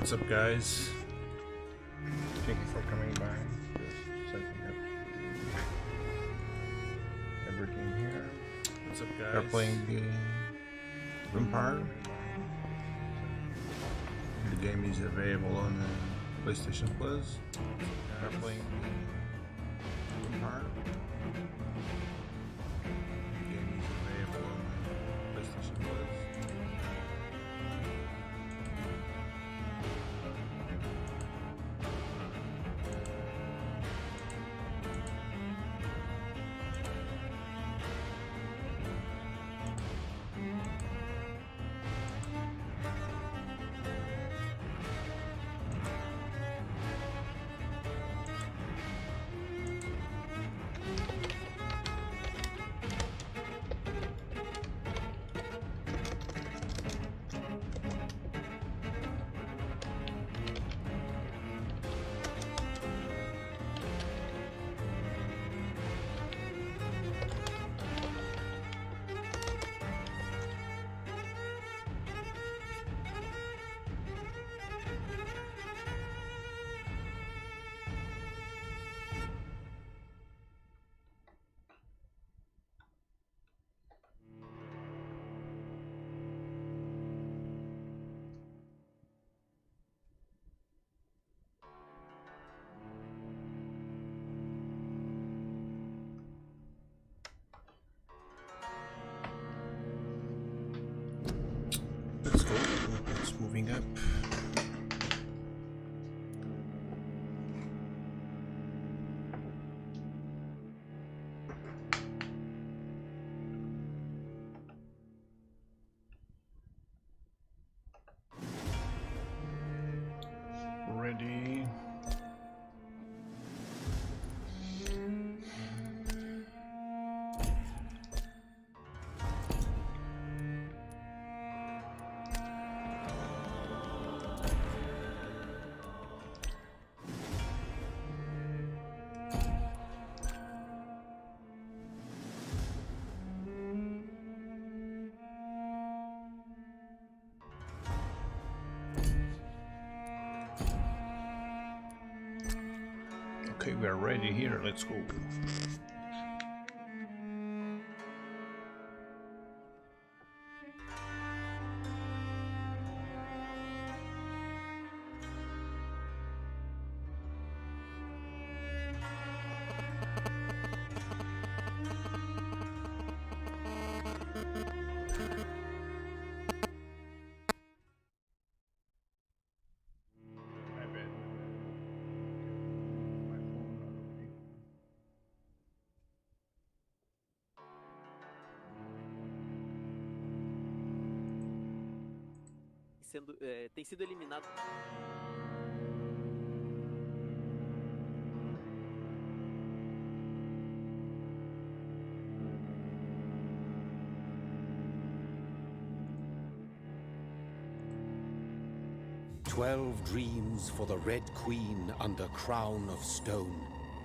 What's up, guys? Thank you for coming by. Just setting up everything here. What's up, guys? We're playing the Vampyr. The game is available on PlayStation Plus. We're playing the Vampyr. The game is available on PlayStation Plus. Let's go. It's moving up. Ready. 'Okay, we are ready here. Let's go. Tem sido eliminado. "12 dreams for the Red Queen under crown of stone.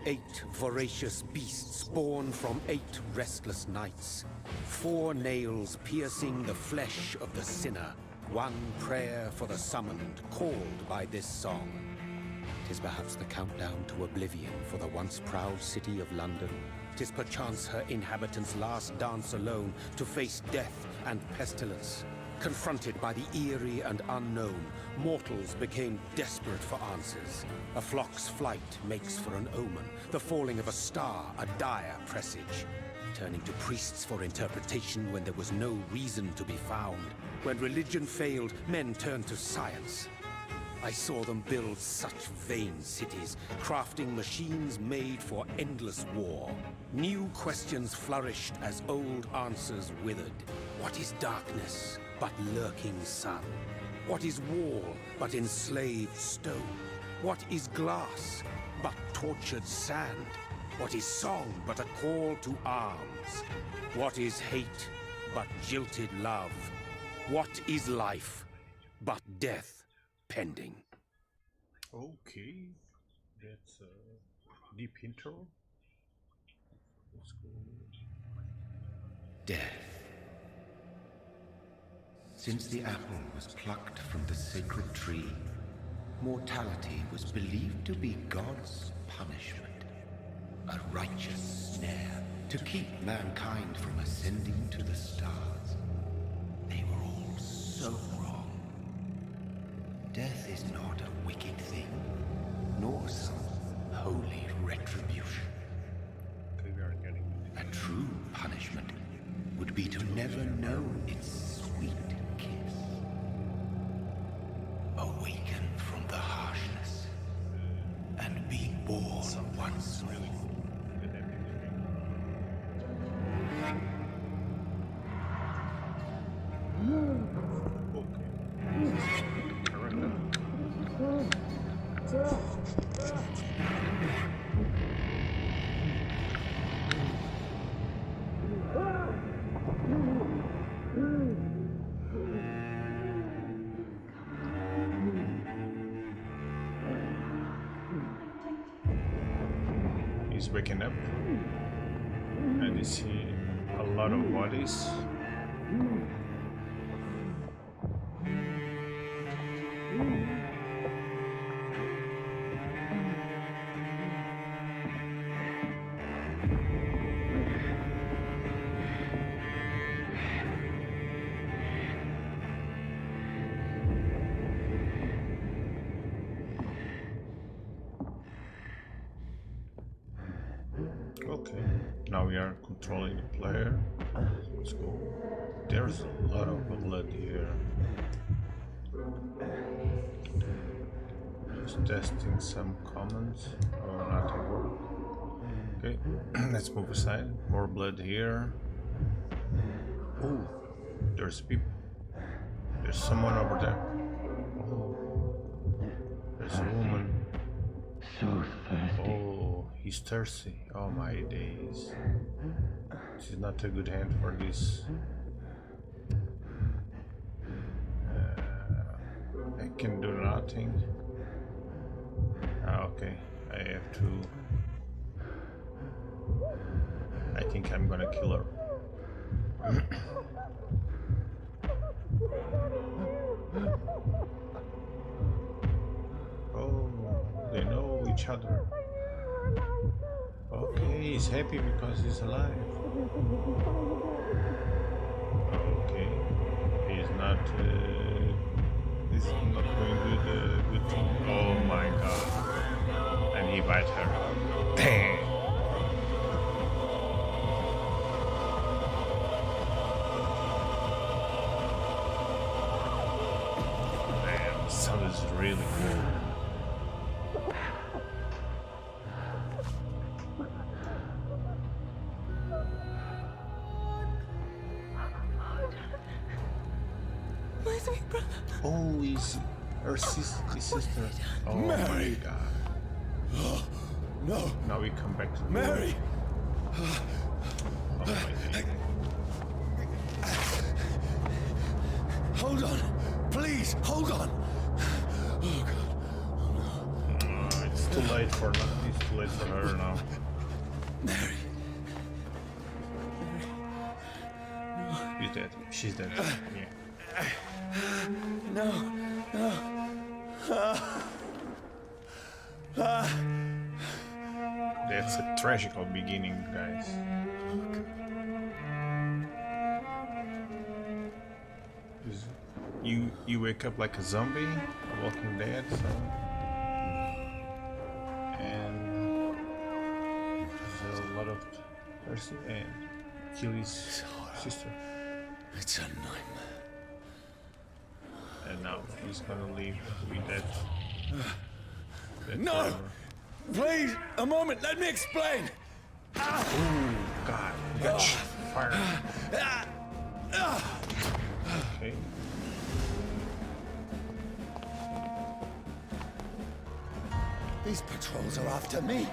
8 voracious beasts born from 8 restless nights. 4 nails piercing the flesh of the sinner. 1 prayer for the summoned, called by this song. 'Tis perhaps the countdown to oblivion for the once proud city of London. 'Tis perchance her inhabitants' last dance alone to face death and pestilence. Confronted by the eerie and unknown, mortals became desperate for answers. A flock's flight makes for an omen, the falling of a star a dire presage. Turning to priests for interpretation when there was no reason to be found. When religion failed, men turned to science. I saw them build such vain cities, crafting machines made for endless war. New questions flourished as old answers withered. What is darkness but lurking sun? What is wall but enslaved stone? What is glass but tortured sand? What is song but a call to arms? What is hate but jilted love? What is life but death pending? Okay, that's a deep intro. Let's go. Death. Since the apple was plucked from the sacred tree, Mortality was believed to be God's punishment, a righteous snare to keep mankind from ascending to the stars. They were all so wrong. Death is not a wicked thing, nor some holy retribution. A true punishment would be to never know its sweet kiss. Awaken from the harshness and be born once more. He's waking up and you see a lot of bodies. Okay, now we are controlling the player. Let's go. There's a lot of blood here. Just testing some comments. Oh, nothing worked. Okay, let's move aside. More blood here. Oh, there's people. There's someone over there. Oh, there's a woman. So thirsty. Oh, he's thirsty. Oh my days. This is not a good hand for this. I can do nothing. Ah, okay, I have to. I think I'm gonna kill her. Oh, they know each other. Okay, he's happy because he's alive. Okay, he's not. This is not going good thing. Oh my god! And he bite her. Dang! Man, the sound is really cool. My sweet brother. Oh, he's her his sister. Oh Mary. my god. No, Now we come back to the Mary! Oh my god. Hold on! Please, hold on! Oh god. It's too late for now. It's too late for her now. Mary! He's dead. She's dead. Yeah. No, no. That's a tragical beginning, guys. You wake up like a zombie, a Walking Dead, so and there's a lot of thirsty and kill his sister. It's a nightmare. And now he's gonna leave with that No! forever. Please, a moment, let me explain! Oh God, he got fired. Okay. These patrols are after me.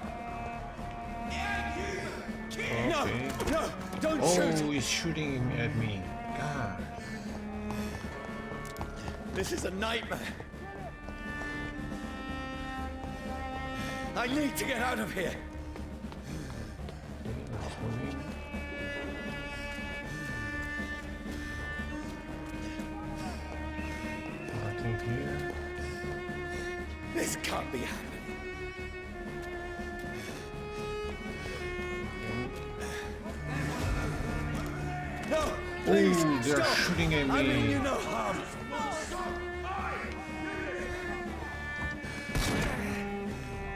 Okay. No, no, don't Oh, shoot! he's shooting at me. God. This is a nightmare. I need to get out of here. Let's move in. Nothing here. This can't be happening. No, please, Ooh, they're stop. shooting at me. I mean you no harm.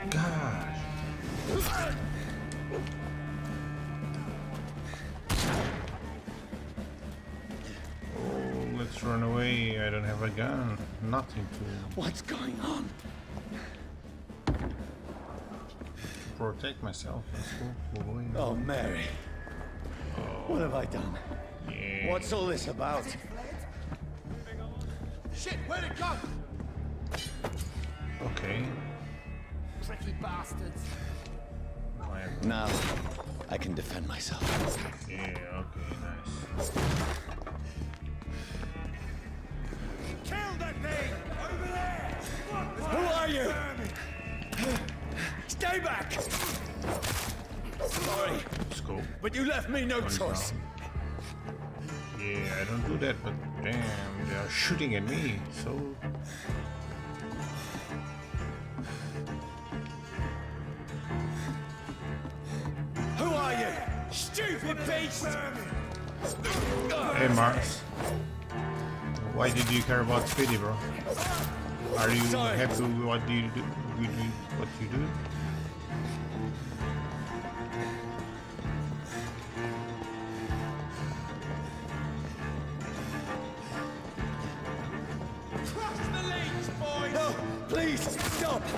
Gosh. Oh, let's run away. I don't have a gun. Nothing to What's going on? protect myself. Let's go. Move away. Oh, Mary. What have I done? Yeah. What's all this about? Shit, where'd it go? Okay. Tricky bastards. Whatever. Now, I can defend myself. Yeah, okay, nice. Kill that thing! Over there! Who are you? Stay back! Sorry, Let's go. but you left me no One's choice. down. Yeah, I don't do that, but damn, they are shooting at me, so... Who are you? Stupid beast! Hey, Mars. Why did you care about Speedy, bro? Are you Sorry. happy with what you do? What you do? Crush the leech, boys! No, please, stop! Who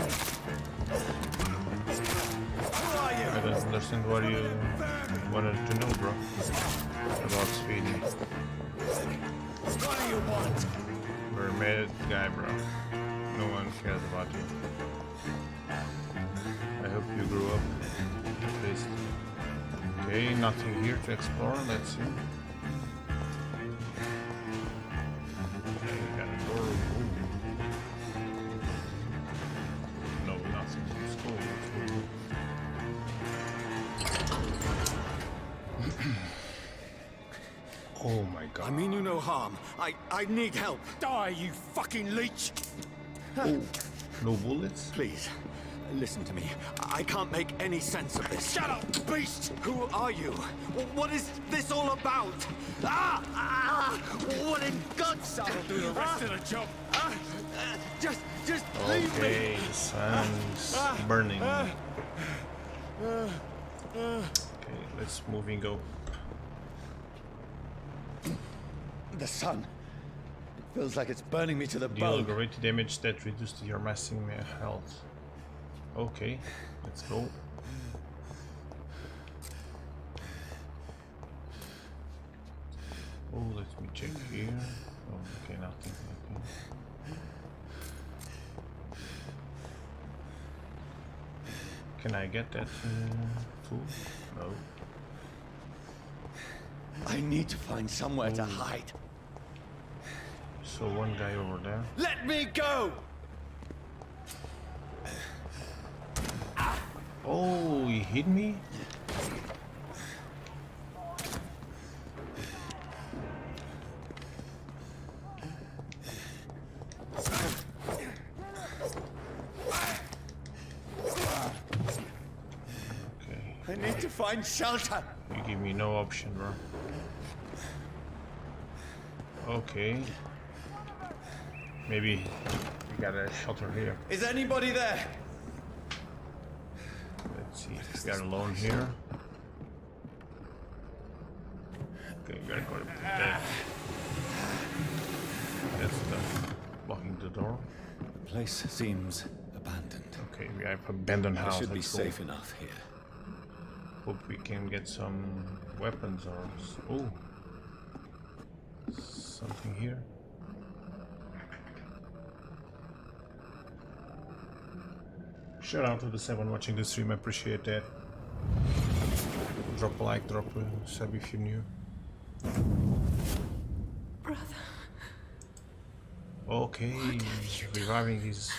are I you? don't understand what you wanted to know, bro. About Speedy. What do you want? We're a mad guy, bro. No one cares about you. I hope you grew up, at least. Okay, nothing here to explore. Let's see. Okay, got a door. Ooh. No, nothing. Let's go. Let's go. Oh my god. I mean you no harm. I need help. Die, you fucking leech! Oh, no bullets? Please, listen to me. I can't make any sense of this. Shut up, beast! Who are you? What is this all about? What in God's name? I'll do the rest of the job. Just leave me. Okay, the sun's burning. Okay, let's moving up. The sun. It feels like it's burning me to the Deal bone. great damage that reduces your massing health. Okay, let's go. Oh, let me check here. Oh, okay, nothing. Okay. Can I get that food? No. I need to find somewhere to hide. So one guy over there. Let me go! Oh, he hit me? Okay, I need to find shelter. you give me no option, bro. Okay. Maybe we got a shelter here. Is anybody there? Let's see if we got alone here. Okay, we gotta go to that. That's the blocking the door. The place seems abandoned. Okay, we have abandoned I house. should be Let's go. safe enough here. Hope we can get some weapons or oh, something here. Shout out to the 7 watching the stream, I appreciate that. Drop a like, drop a sub if you're new. Brother. Okay, reviving his.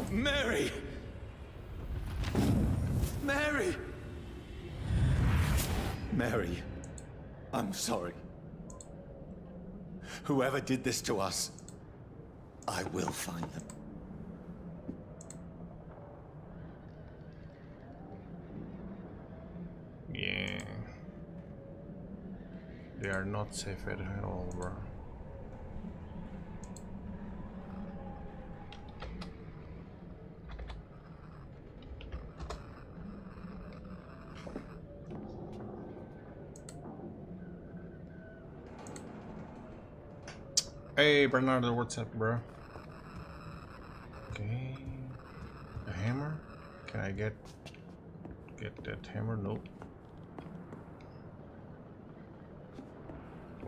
Mary! Mary! Mary, I'm sorry. Whoever did this to us, I will find them. They are not safe at all, bro. Hey Bernardo, what's up, bro? Okay, a hammer. Can I get that hammer? Nope.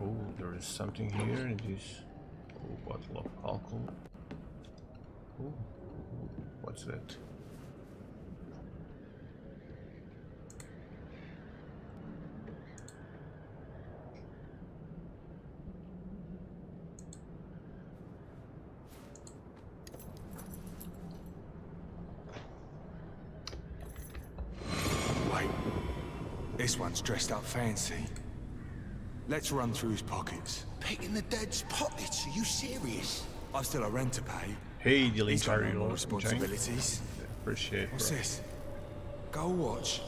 Oh, there is something here in this bottle of alcohol. Oh, what's that? Wait. This one's dressed up fancy. Let's run through his pockets. Picking the dead's pockets? Are you serious? I've still a rent to pay. Hey, the He's links got are no more your responsibilities. Appreciate, What's bro. this? Gold watch.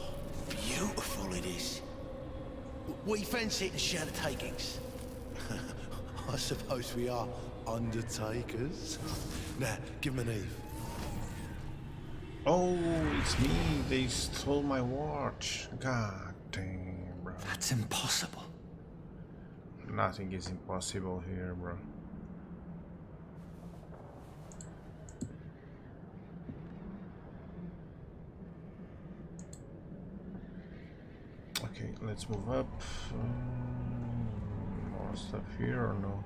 Beautiful it is. We fancy it in shadow takings. I suppose we are undertakers. Now, give him an Eve. Oh, it's me. They stole my watch. God damn, bro. That's impossible. Nothing is impossible here, bro. Okay, let's move up. More stuff here or no?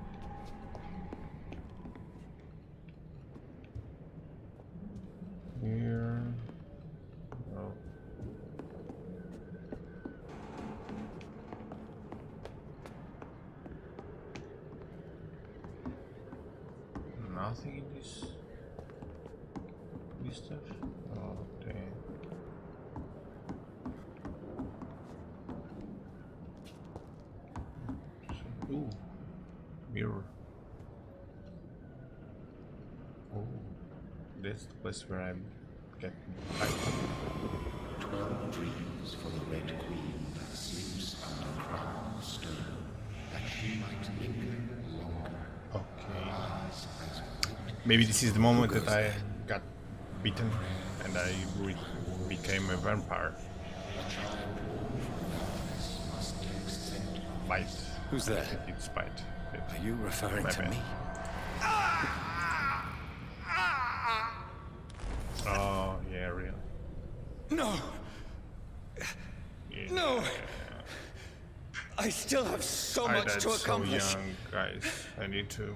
Here. No. Nothing in this stuff. Oh damn. Ooh, mirror. Oh, that's the place where I get back. 12 dreams for the Red Queen that sleeps under crown of stone, that she might linger longer. Okay. Maybe this is the moment that I got beaten and I became a vampire. Bite. Who's there? I think it's bite. Are you referring My to bad. me? Oh, yeah, real. No! Yeah. No! I still have so I much died to so accomplish. young, guys. I need to.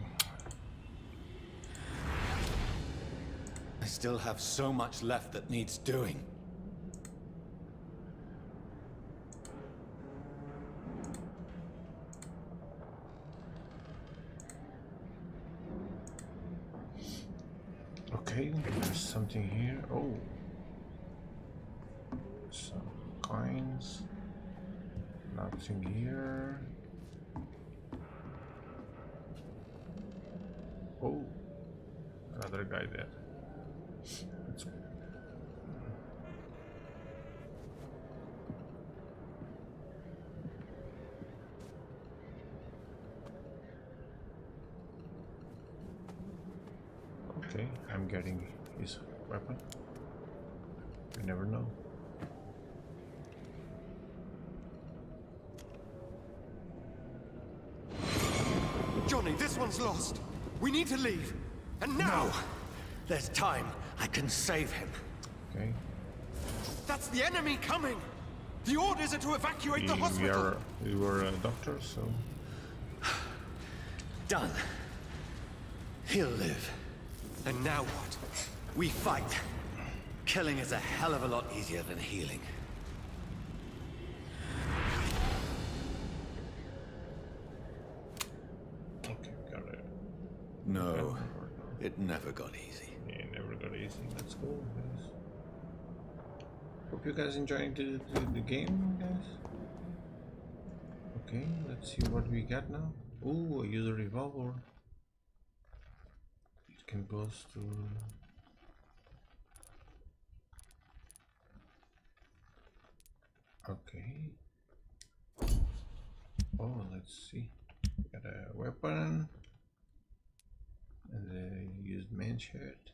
I still have so much left that needs doing. Okay, there's something here. Oh, some coins. Nothing here. Oh, another guy there. Let's... Okay, I'm getting his weapon. You never know. Johnny, this one's lost. We need to leave. And now! There's time. I can save him. Okay, That's the enemy coming! The orders are to evacuate the hospital! we were a doctor, so Done. He'll live. And now what? We fight. Killing is a hell of a lot easier than healing. okay, got it. No, it never got easy. Yeah, never got easy. Let's go, guys. Hope you guys enjoying the game, guys. Okay, let's see what we got now. Ooh, a user revolver. It can go to. Okay. Oh, let's see. Got a weapon and a used man shirt.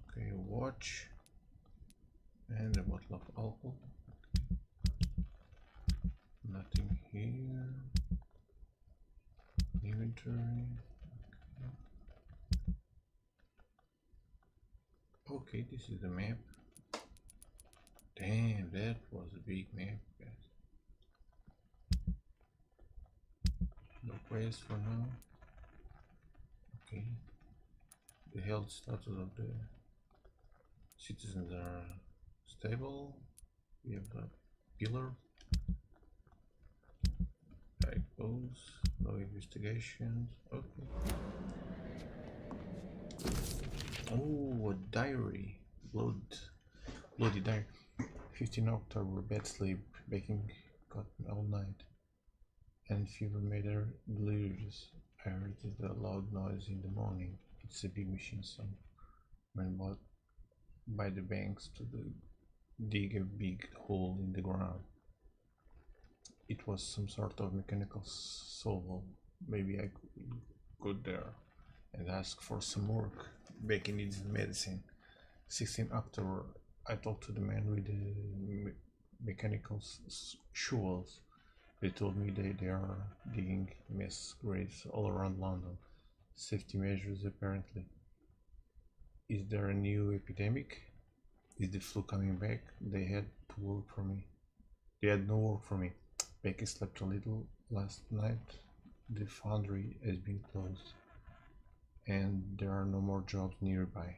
Okay, a watch and a bottle of alcohol. Nothing here. Inventory. Okay, this is the map. Damn, that was a big map, guys. No quest for now. Okay. The health status of the citizens are stable. We have a pillar. Like those. No investigations. Okay. Oh, a diary. Bloody diary. 15 October, bad sleep, baking cotton all night, and fever made her delirious. I heard a loud noise in the morning. It's a big machine, son. Went bought by the banks to dig a big hole in the ground. It was some sort of mechanical shovel. Maybe I could go there and ask for some work. Becky needs medicine. 16 October, I talked to the man with the mechanical shovels. They told me they are digging mass graves all around London. Safety measures, apparently. Is there a new epidemic? Is the flu coming back? They had to work for me. They had no work for me. Becky slept a little last night. The foundry has been closed, and there are no more jobs nearby.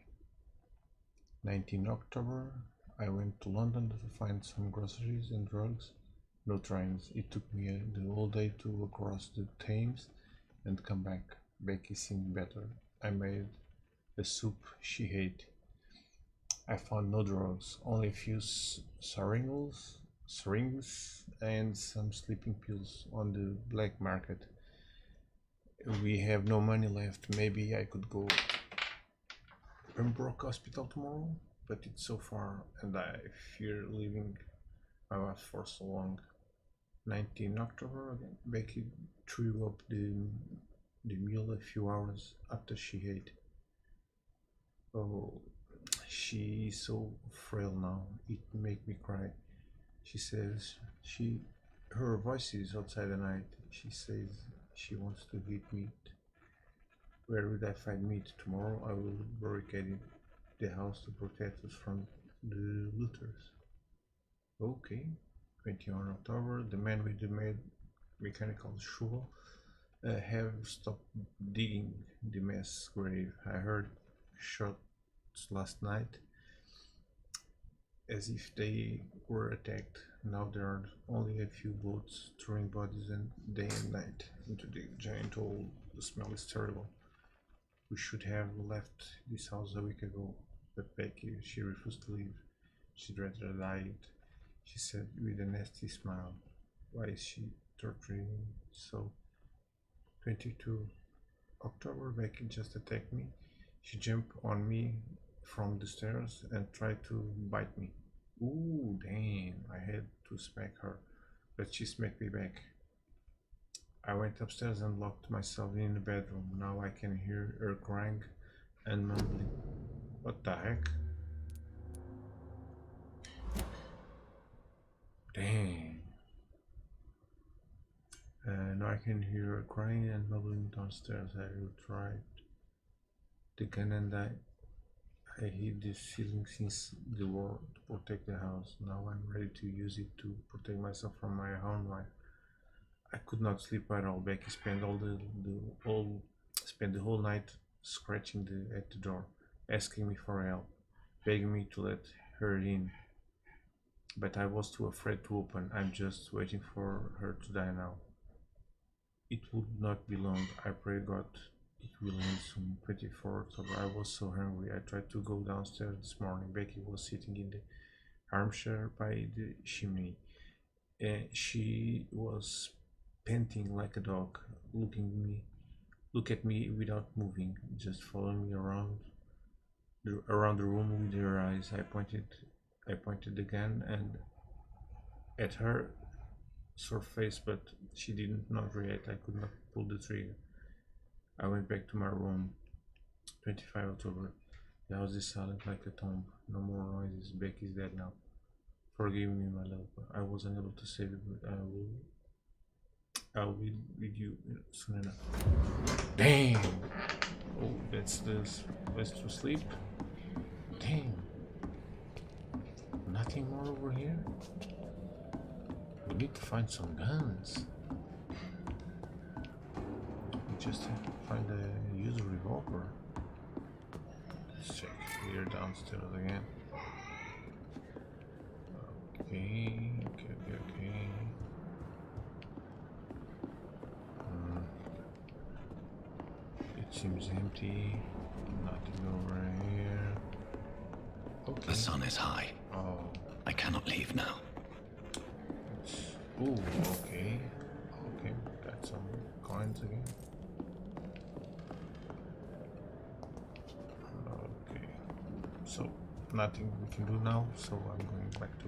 19 October, I went to London to find some groceries and drugs. No trains. It took me the whole day to cross the Thames and come back. Becky seemed better. I made a soup she ate. I found no drugs, only a few syringes and some sleeping pills on the black market. We have no money left. Maybe I could go Pembroke Hospital tomorrow, but it's so far and I fear leaving my wife for so long. 19 October again. Becky threw up the meal a few hours after she ate. Oh, she is so frail now. It make me cry. She says her voice is outside the night. She says she wants to eat meat. Where would I find meat? Tomorrow I will barricade the house to protect us from the looters. Okay. 21 October, the man with the mechanical shovel have stopped digging the mass grave. I heard shots last night as if they were attacked. Now there are only a few boats throwing bodies day and night into the giant hole. The smell is terrible. We should have left this house a week ago, but Becky, she refused to leave. She'd rather die. She said with a nasty smile. Why is she torturing me so? 22 October, Becky just attacked me. She jumped on me from the stairs and tried to bite me. Ooh, damn, I had to smack her, but she smacked me back. I went upstairs and locked myself in the bedroom. Now I can hear her crying and mumbling. What the heck? Dang. Now I can hear her crying and mumbling downstairs. I tried the gun and I hid the ceiling since the war to protect the house. Now I'm ready to use it to protect myself from my own wife. I could not sleep at all. Becky spent spent the whole night scratching at the door, asking me for help, begging me to let her in. But I was too afraid to open. I'm just waiting for her to die now. It would not be long. I pray God it will end soon. 24 October. I was so hungry. I tried to go downstairs this morning. Becky was sitting in the armchair by the chimney. She was panting like a dog, look at me without moving, just following me around the room with her eyes. I pointed the gun and at her surface, but she did not react. I could not pull the trigger. I went back to my room. 25 October. The house is silent like a tomb. No more noises. Becky is dead now. Forgive me, my love. I was unable to save you, but I'll be with you soon enough. Damn! Oh, that's the place to sleep. Damn! Nothing more over here? We need to find some guns. We just have to find a user revolver. Let's check here downstairs again. Okay. It seems empty. Nothing over here. Okay. The sun is high. Oh. I cannot leave now. Ooh, okay. Okay, got some coins again. Okay. So, nothing we can do now, so I'm going back to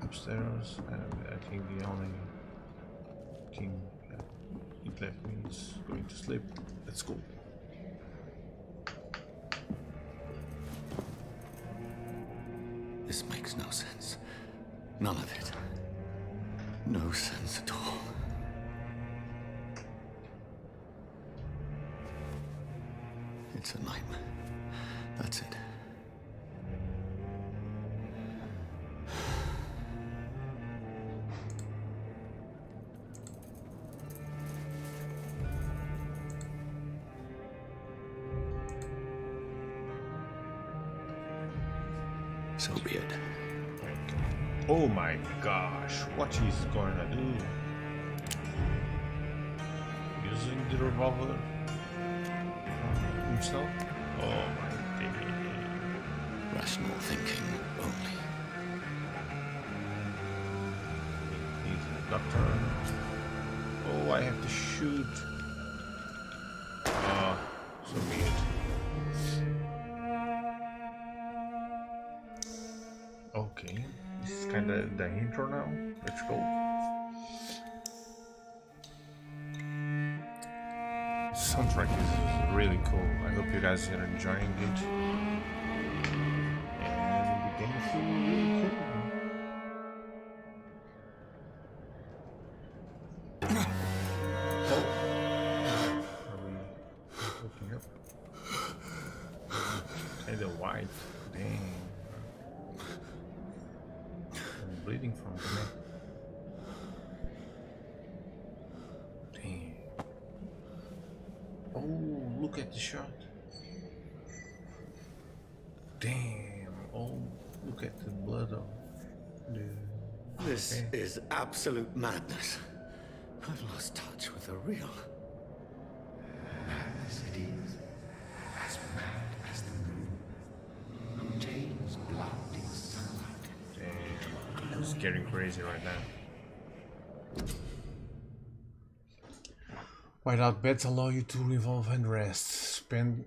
upstairs, and I think the only thing it left me is going to sleep. Let's go. This makes no sense. None of it. No sense at all. It's a nightmare. That's it. So be it. Oh my gosh, what he's gonna do? Using the revolver himself? Oh my god. Rational thinking only. He's a doctor. Oh, I have to shoot. So be it. Okay, this is kind of the intro now. Let's go. Soundtrack is really cool. I hope you guys are enjoying it. And the game is really cool. Are we looking up? Kind of white. Dang. I'm bleeding from the neck. Dang. Oh, look at the shot. Damn. Oh, look at the blood of the... This is absolute madness. I've lost touch with the real. Madness it is. As mad as the moon. Contains blinding sunlight. Damn. It's getting crazy right now. Whiteout beds allow you to revolve and rest. Spend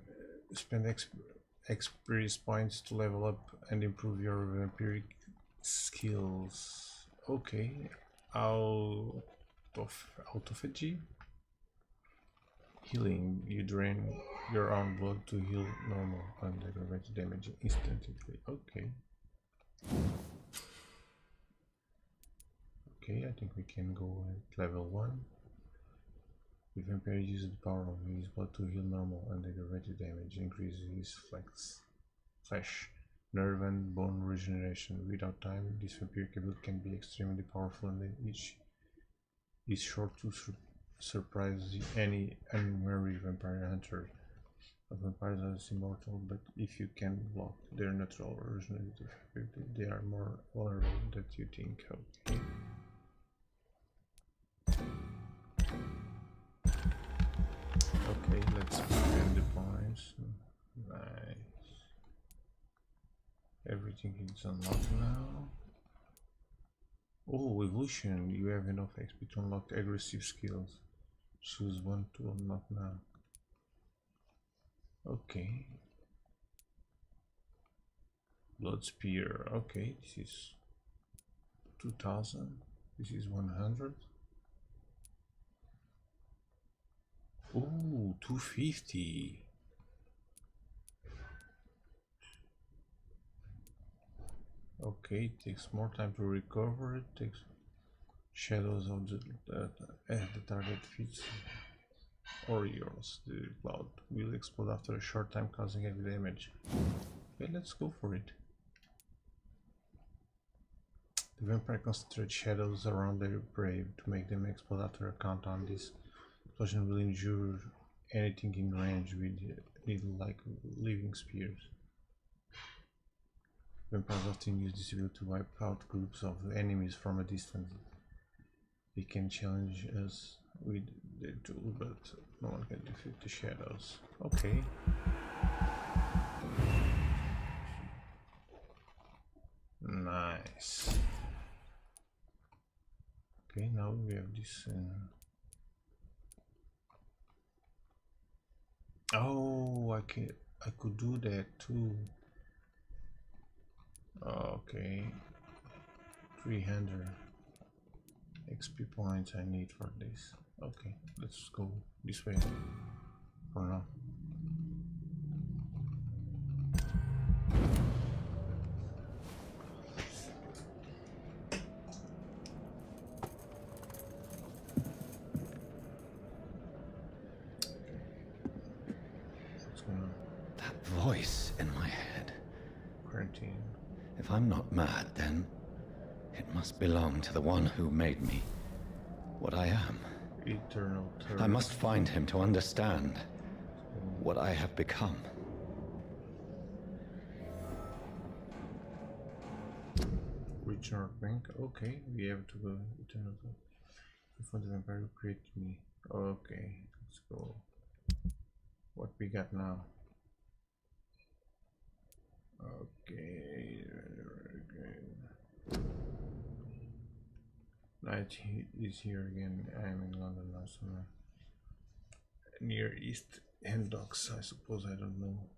experience points to level up and improve your vampiric skills. Okay. Autophagy. Healing. You drain your own blood to heal normal and aggravated damage instantly. Okay. Okay, I think we can go at level 1. The vampire uses the power of his blood to heal normal and aggravated damage, increases his flesh, nerve and bone regeneration. Without time, this vampiric ability can be extremely powerful and is sure to surprise any unwary vampire hunter. Vampires are immortal, but if you can block their natural regenerative ability, they are more vulnerable than you think. Okay. Okay, let's spend the points. Nice. Everything is unlocked now. Oh, evolution. You have enough XP to unlock aggressive skills. Choose one to unlock now. Okay. Blood spear. Okay, this is 2000. This is 100. Ooh, 250. Okay, it takes more time to recover. It takes shadows of the target fits or yours. The cloud will explode after a short time, causing heavy damage. Okay, let's go for it. The vampire concentrates shadows around their prey to make them explode after a countdown. This explosion will injure anything in range with needle-like living spears. Vampires often use this ability to wipe out groups of enemies from a distance. They can challenge us with their tool, but no one can defeat the shadows. Okay. Nice. Okay, now we have this. Oh, I could do that too. Okay. 300 XP points I need for this. Okay, let's go this way for now. That voice in my head. Quarantine. If I'm not mad, then it must belong to the one who made me what I am. Eternal terror. I must find him to understand what I have become. Reach North Bank. Okay, we have to go eternal terror. Before the vampire who created me. Okay, let's go. What we got now? Okay. Night is here again. I'm in London now, somewhere near East End Docks, I suppose. I don't know.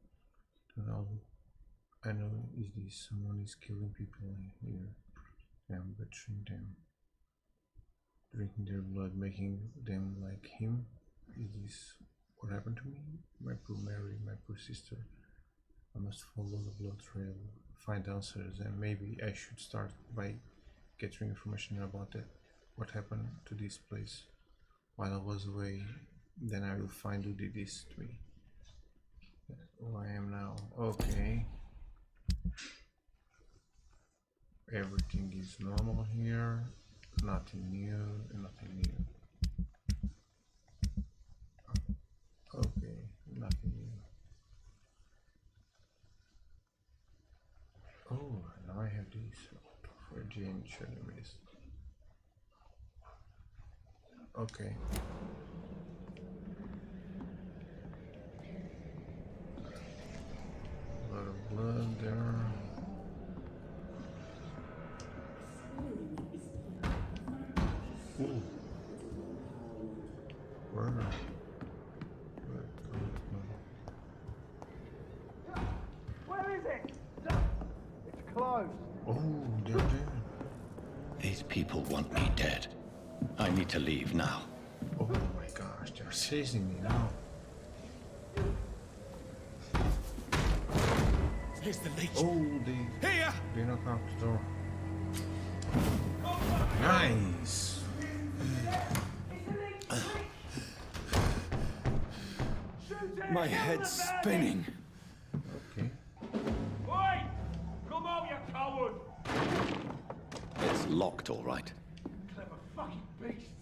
I know is this someone is killing people here. I'm butchering them, drinking their blood, making them like him. Is this what happened to me? My poor Mary, my poor sister. I must follow the blood trail, find answers, and maybe I should start by getting information about it. What happened to this place while I was away. Then I will find who did this to me. Who I am now. Okay. Everything is normal here. Nothing new. Nothing new. Okay, nothing new. Oh, now I have this for Jane shouldn't miss. Okay. A lot of blood there. Ooh. Where? Where is it? It's closed. Oh, they're there. These people want me dead. I need to leave now. Oh my gosh, they're chasing me now. Here's the leech. Oh, they knocked out the door. Nice. My head's spinning. Okay. Oi! Come out, you coward! It's locked, all right. Clever fucking beasts.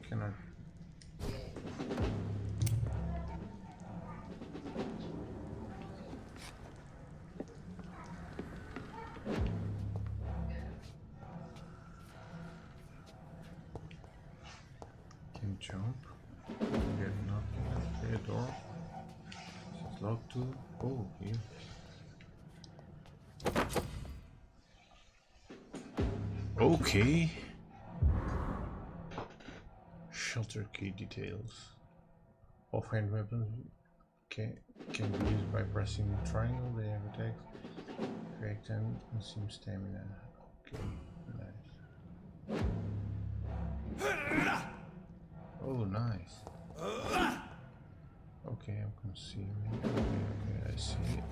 Can I? Can jump. Get nothing. Okay, door. It's locked too. Oh, here. Shelter key details. Offhand weapons can be used by pressing triangle. They have attacks, effect, and consume stamina. Okay, nice. Oh, nice. Okay, I'm consuming. Okay, I see it.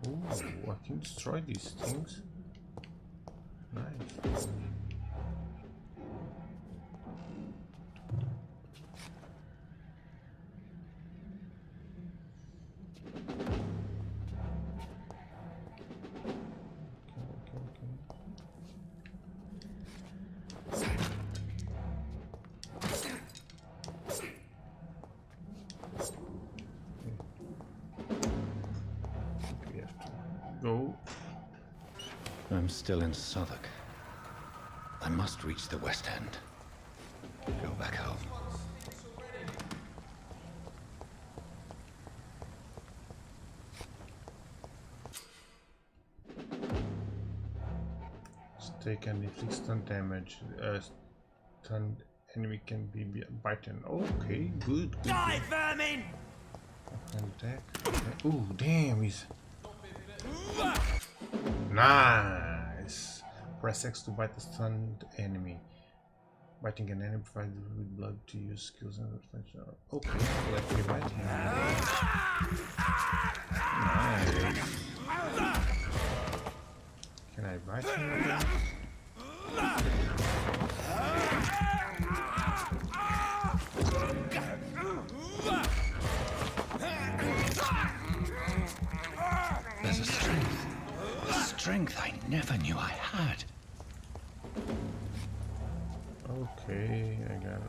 Oh, I can destroy these things. Nice. Go. I'm still in Southwark. I must reach the West End. Go back home. Stake and inflict stun damage. Stunned enemy can be bitten. Okay, good. Die, vermin! Offhand attack. Okay. Oh, damn, he's nice. Press X to bite the stunned enemy. Biting an enemy provides with blood to use skills and reflection. Okay, let me bite him. Nice. Can I bite him again? There's a strength I never knew I had. Okay, I got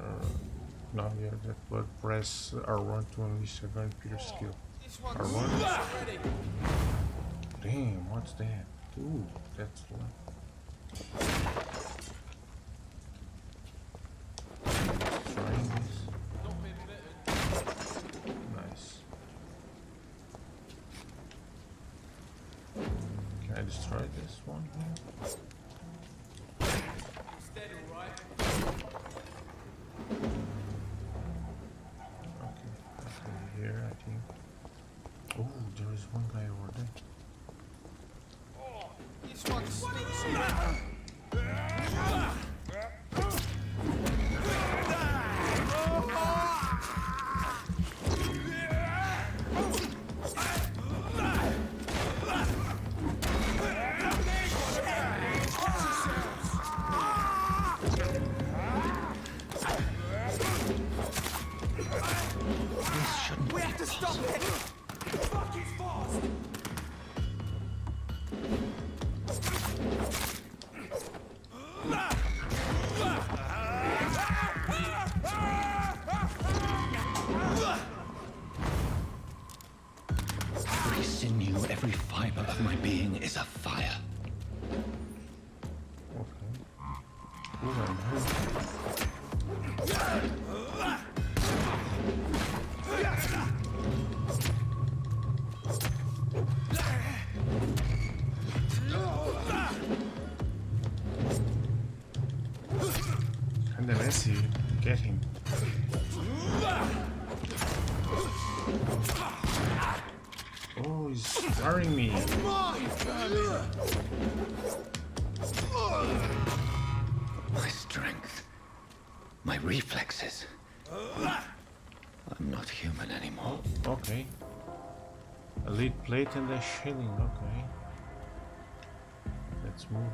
now you have that blood press R1 to unleash a Vampyr skill. R1? Damn, what's that? Ooh, that's one. Trying this. Nice. Can I destroy this one here? Here, I think. Oh, there is one guy over there. This one's we have to stop it! Fuck, it's fast! Every sinew, every fiber of my being is afire. Okay. Ooh, I'm hurt. And the Messi, get him. Oh, he's scarring me. My strength, my reflexes. I'm not human anymore. Okay. Elite plate and a shilling, okay. Let's move.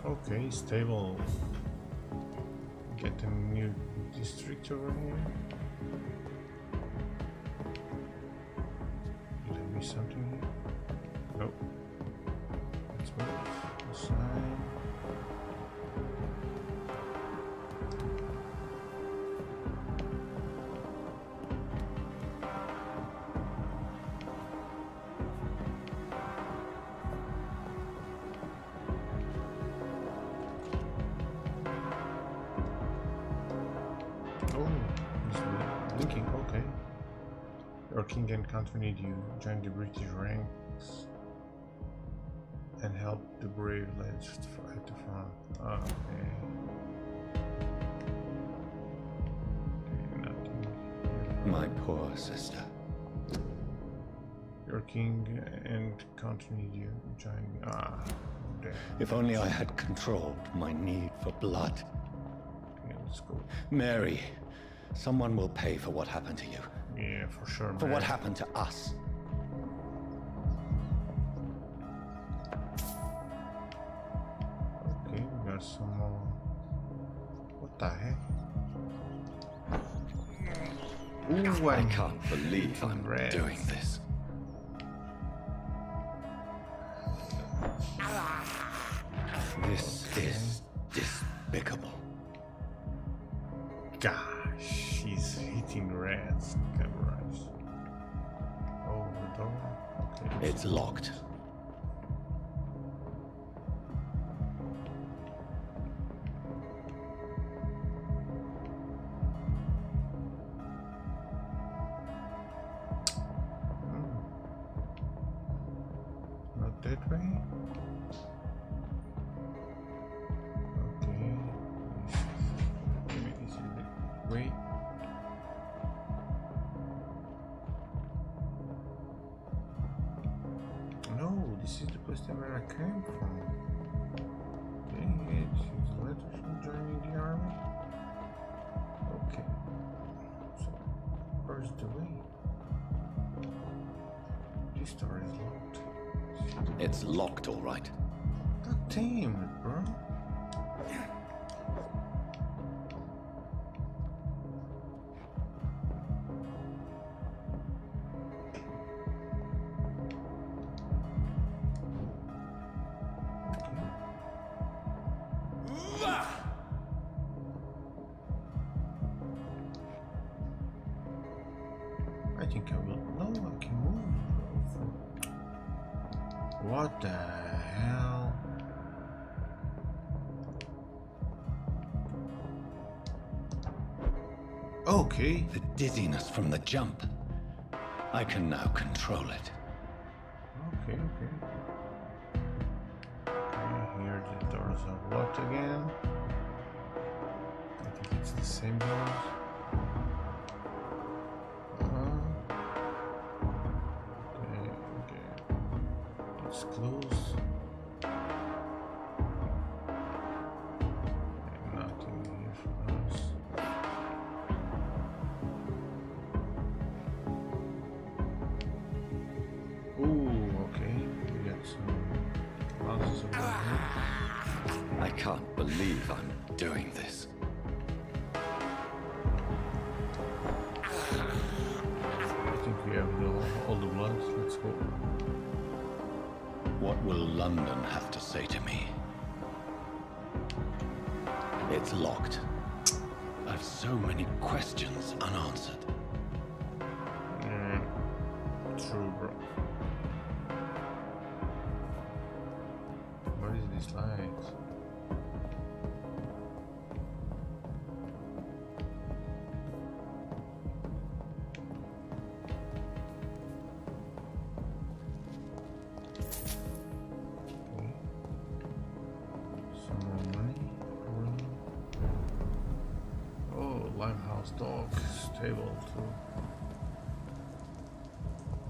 Okay, stable. Get a new district over here. Did I miss something here? Nope. Let's move aside. Oh, he's blinking. Okay. Your king and country need you. Join the British ranks and help the brave lads at the front. Okay. Nothing. My poor sister. Your king and country need you. Join me. Damn. If only I had controlled my need for blood. Okay, let's go. Mary, someone will pay for what happened to you. Yeah, for sure, For man. what happened to us. Okay, we got some more. What the heck? Ooh, I can't believe I'm Rats. doing this. This is despicable. Gosh, she's hitting rats. Cameras. Oh, the door. Okay. It's locked. Not that way. Okay. Maybe this is the way. No, this is the place where I came from. Okay, this is a letter from joining the army. Okay. So, where's the way? This door is locked. It's locked, all right. God damn it, bro. I think I will. No, I can move. What the hell? Okay. The dizziness from the jump. I can now control it. Okay, okay. Okay, here the doors are locked again. I think it's the same doors. Okay, okay. It's closed. And nothing here for us. Ooh, okay. We got some houses over here. I can't believe I'm doing this. I think we have all the blood. Let's go. What will London have to say to me? It's locked. I've so many questions unanswered. True, bro. What is this light? Okay. Some more money. Oh, Limehouse dog stable too.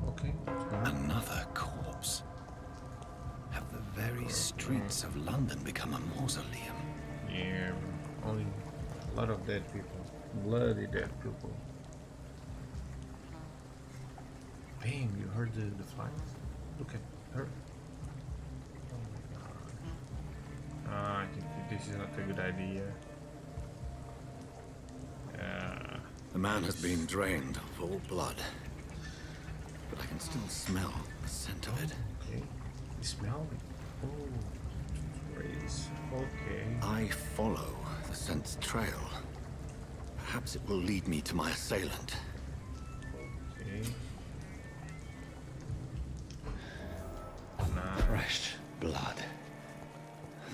Okay, let's go. Another corpse. Have the very streets of London become a mausoleum? Yeah, only a lot of dead people. Bloody dead people. Damn, you heard the flies? Look at her. Oh my god. I think this is not a good idea. The man has been drained of all blood. But I can still smell the scent of it. Okay. You smell it? Oh, raise. Okay. I follow the scent's trail. Perhaps it will lead me to my assailant. Okay. Nah. Fresh blood.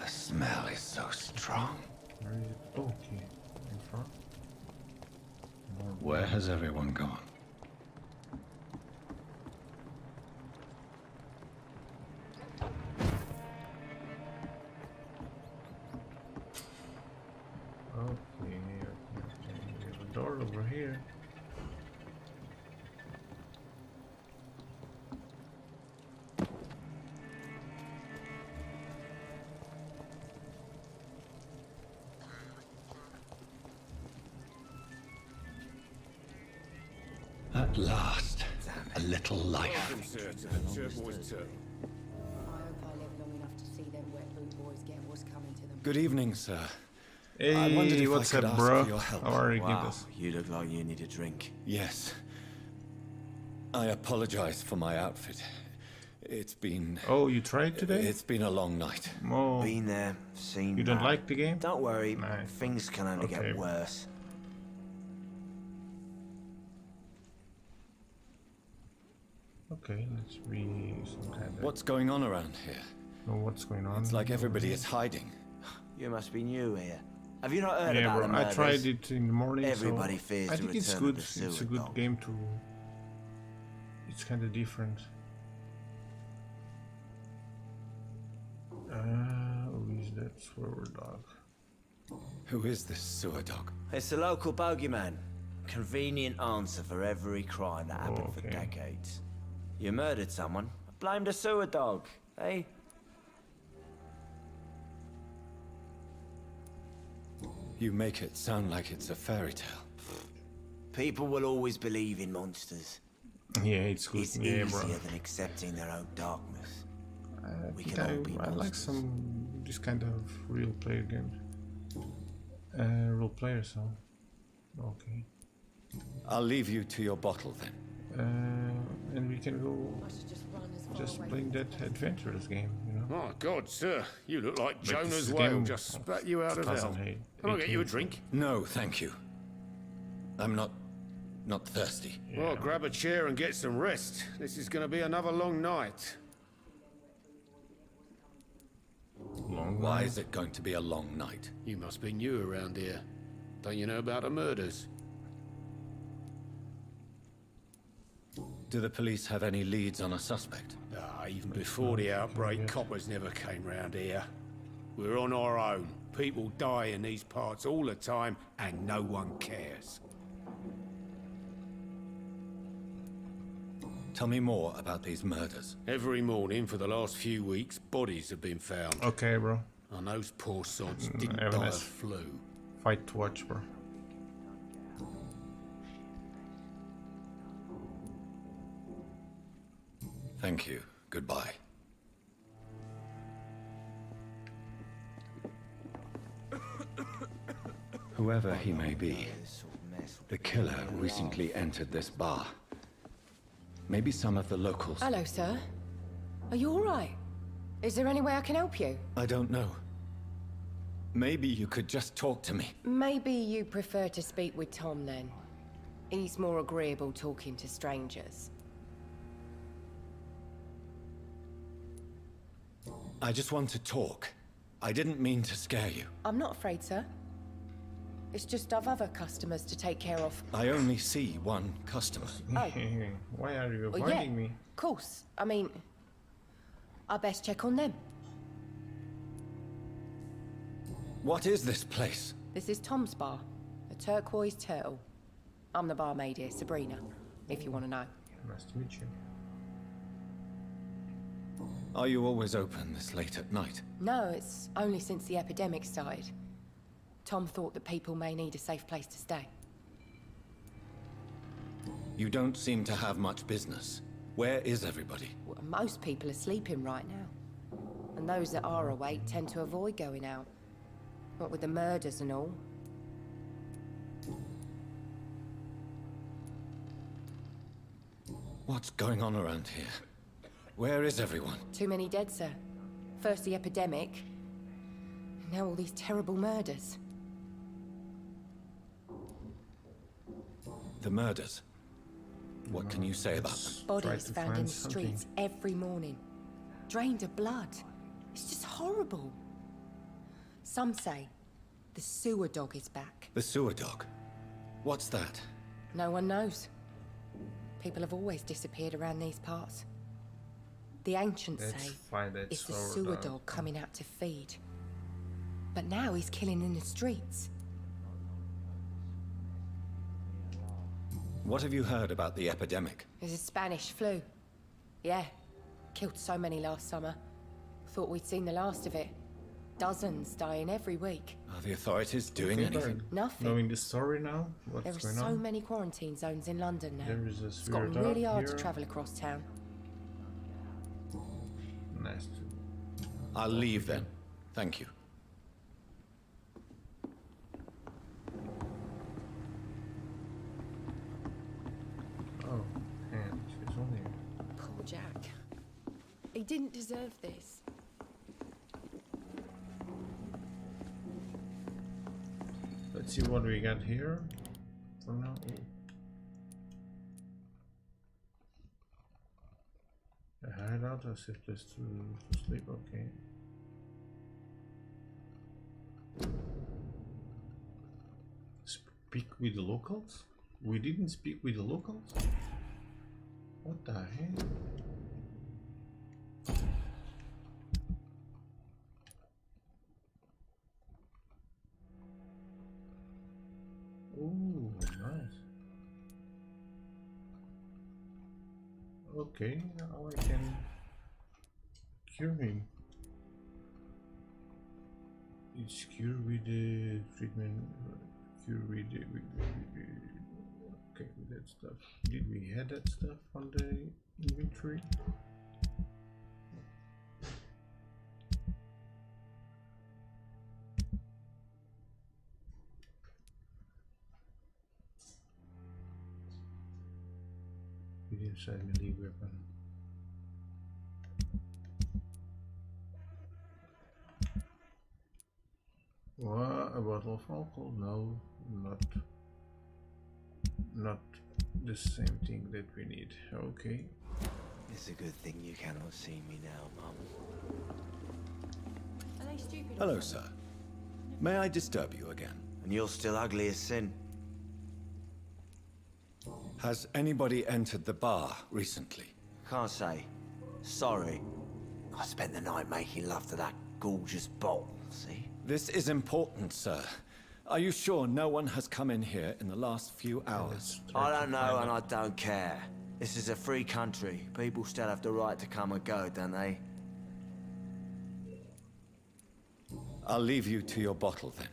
The smell is so strong. Where is it? Okay. In front. Where's everyone gone? Okay, we have a door over here. At last, a little life. I hope I live long enough to see them wet boot boys get what's coming to them. Good evening, sir. Hey, wondered if what's I could up, ask bro? for your help. How are you, Wow, Gibbous? you look like you need a drink. Yes. I apologize for my outfit. It's been... Oh, you tried today? It's been a long night. Oh, Been there, seen you don't that. like the game? Don't worry, Nice. things can only Okay. get worse. Okay, let's be some kind of... What's going on around here? know what's going on. It's like everybody is hiding. You must be new here. Have you not heard Yeah, about bro, the I murders? tried it in the morning. Everybody so fears I the think it's return good. of the It's a sewer good dog. game to. It's kind of different. Who is that sewer dog? Who is this sewer dog? It's a local bogeyman. Convenient answer for every crime that happened for okay. decades. You murdered someone, blame the sewer dog, eh? You make it sound like it's a fairy tale. People will always believe in monsters. Yeah, it's good. It's yeah, easier bro. than accepting their own darkness. We think can all be I like monsters. some this kind of real player games. Role player, so okay. I'll leave you to your bottle then. And we can go I should just run as far just away playing that adventurous game, you know. My God, sir, you look like Like this Jonah's game whale just of spat you out of hell. 2008. Can I get you a drink? No, thank you. I'm not thirsty. Well, grab a chair and get some rest. This is going to be another long night. Long Why night. is it going to be a long night? You must be new around here. Don't you know about the murders? Do the police have any leads on a suspect? Even before the outbreak, coppers never came round here. We're on our own. People die in these parts all the time, and no one cares. Tell me more about these murders. Every morning for the last few weeks, bodies have been found. Okay, bro. And those poor sods didn't have a die nice of flu. Fight to watch, bro. Thank you. Goodbye. Whoever he may be, the killer recently entered this bar. Maybe some of the locals. Hello, sir. Are you all right? Is there any way I can help you? I don't know. Maybe you could just talk to me. Maybe you prefer to speak with Tom then. He's more agreeable talking to strangers. I just want to talk. I didn't mean to scare you. I'm not afraid, sir. It's just I've other customers to take care of. I only see one customer. Oh. Why are you Well, avoiding yeah, me? of course. I mean, I best check on them. What is this place? This is Tom's bar, a turquoise turtle. I'm the barmaid here, Sabrina, if you want to know. Nice to meet you. Are you always open this late at night? No, it's only since the epidemic started. Tom thought that people may need a safe place to stay. You don't seem to have much business. Where is everybody? Well, most people are sleeping right now. And those that are awake tend to avoid going out. What with the murders and all. What's going on around here? Where is everyone? Too many dead, sir. First the epidemic, now all these terrible murders. The murders. What can you say about them? Try Bodies to found in find the something. streets every morning. Drained of blood. It's just horrible. Some say the sewer dog is back. The sewer dog. What's that? No one knows. People have always disappeared around these parts. The ancients say it's the sewer dog coming out to feed. But now he's killing in the streets. What have you heard about the epidemic? There's a Spanish flu. Yeah. Killed so many last summer. Thought we'd seen the last of it. Dozens dying every week. Are the authorities doing anything? Nothing. Knowing the story now? What's there are going so on? many quarantine zones in London now. There is a it's gotten really hard to travel across town. Nice. I'll leave then. Thank you. Oh, and she's only... Poor Jack. He didn't deserve this. Let's see what we got here for now. A hideout, a safe place to sleep, okay. Speak with the locals? We didn't speak with the locals? What the heck? Ooh, nice. Okay, now I can cure him. It's cure with the treatment. Cure with the, okay, with that stuff. Did we have that stuff on the inventory? Medium-sized melee weapon. What, a bottle of alcohol? No, not the same thing that we need. Okay. It's a good thing you cannot see me now, Mum. Are they stupid? Hello, sir. May I disturb you again? And you're still ugly as sin. Has anybody entered the bar recently? Can't say. Sorry. I spent the night making love to that gorgeous bottle, see? This is important, sir. Are you sure no one has come in here in the last few hours? I don't know and I don't care. This is a free country. People still have the right to come and go, don't they? I'll leave you to your bottle then.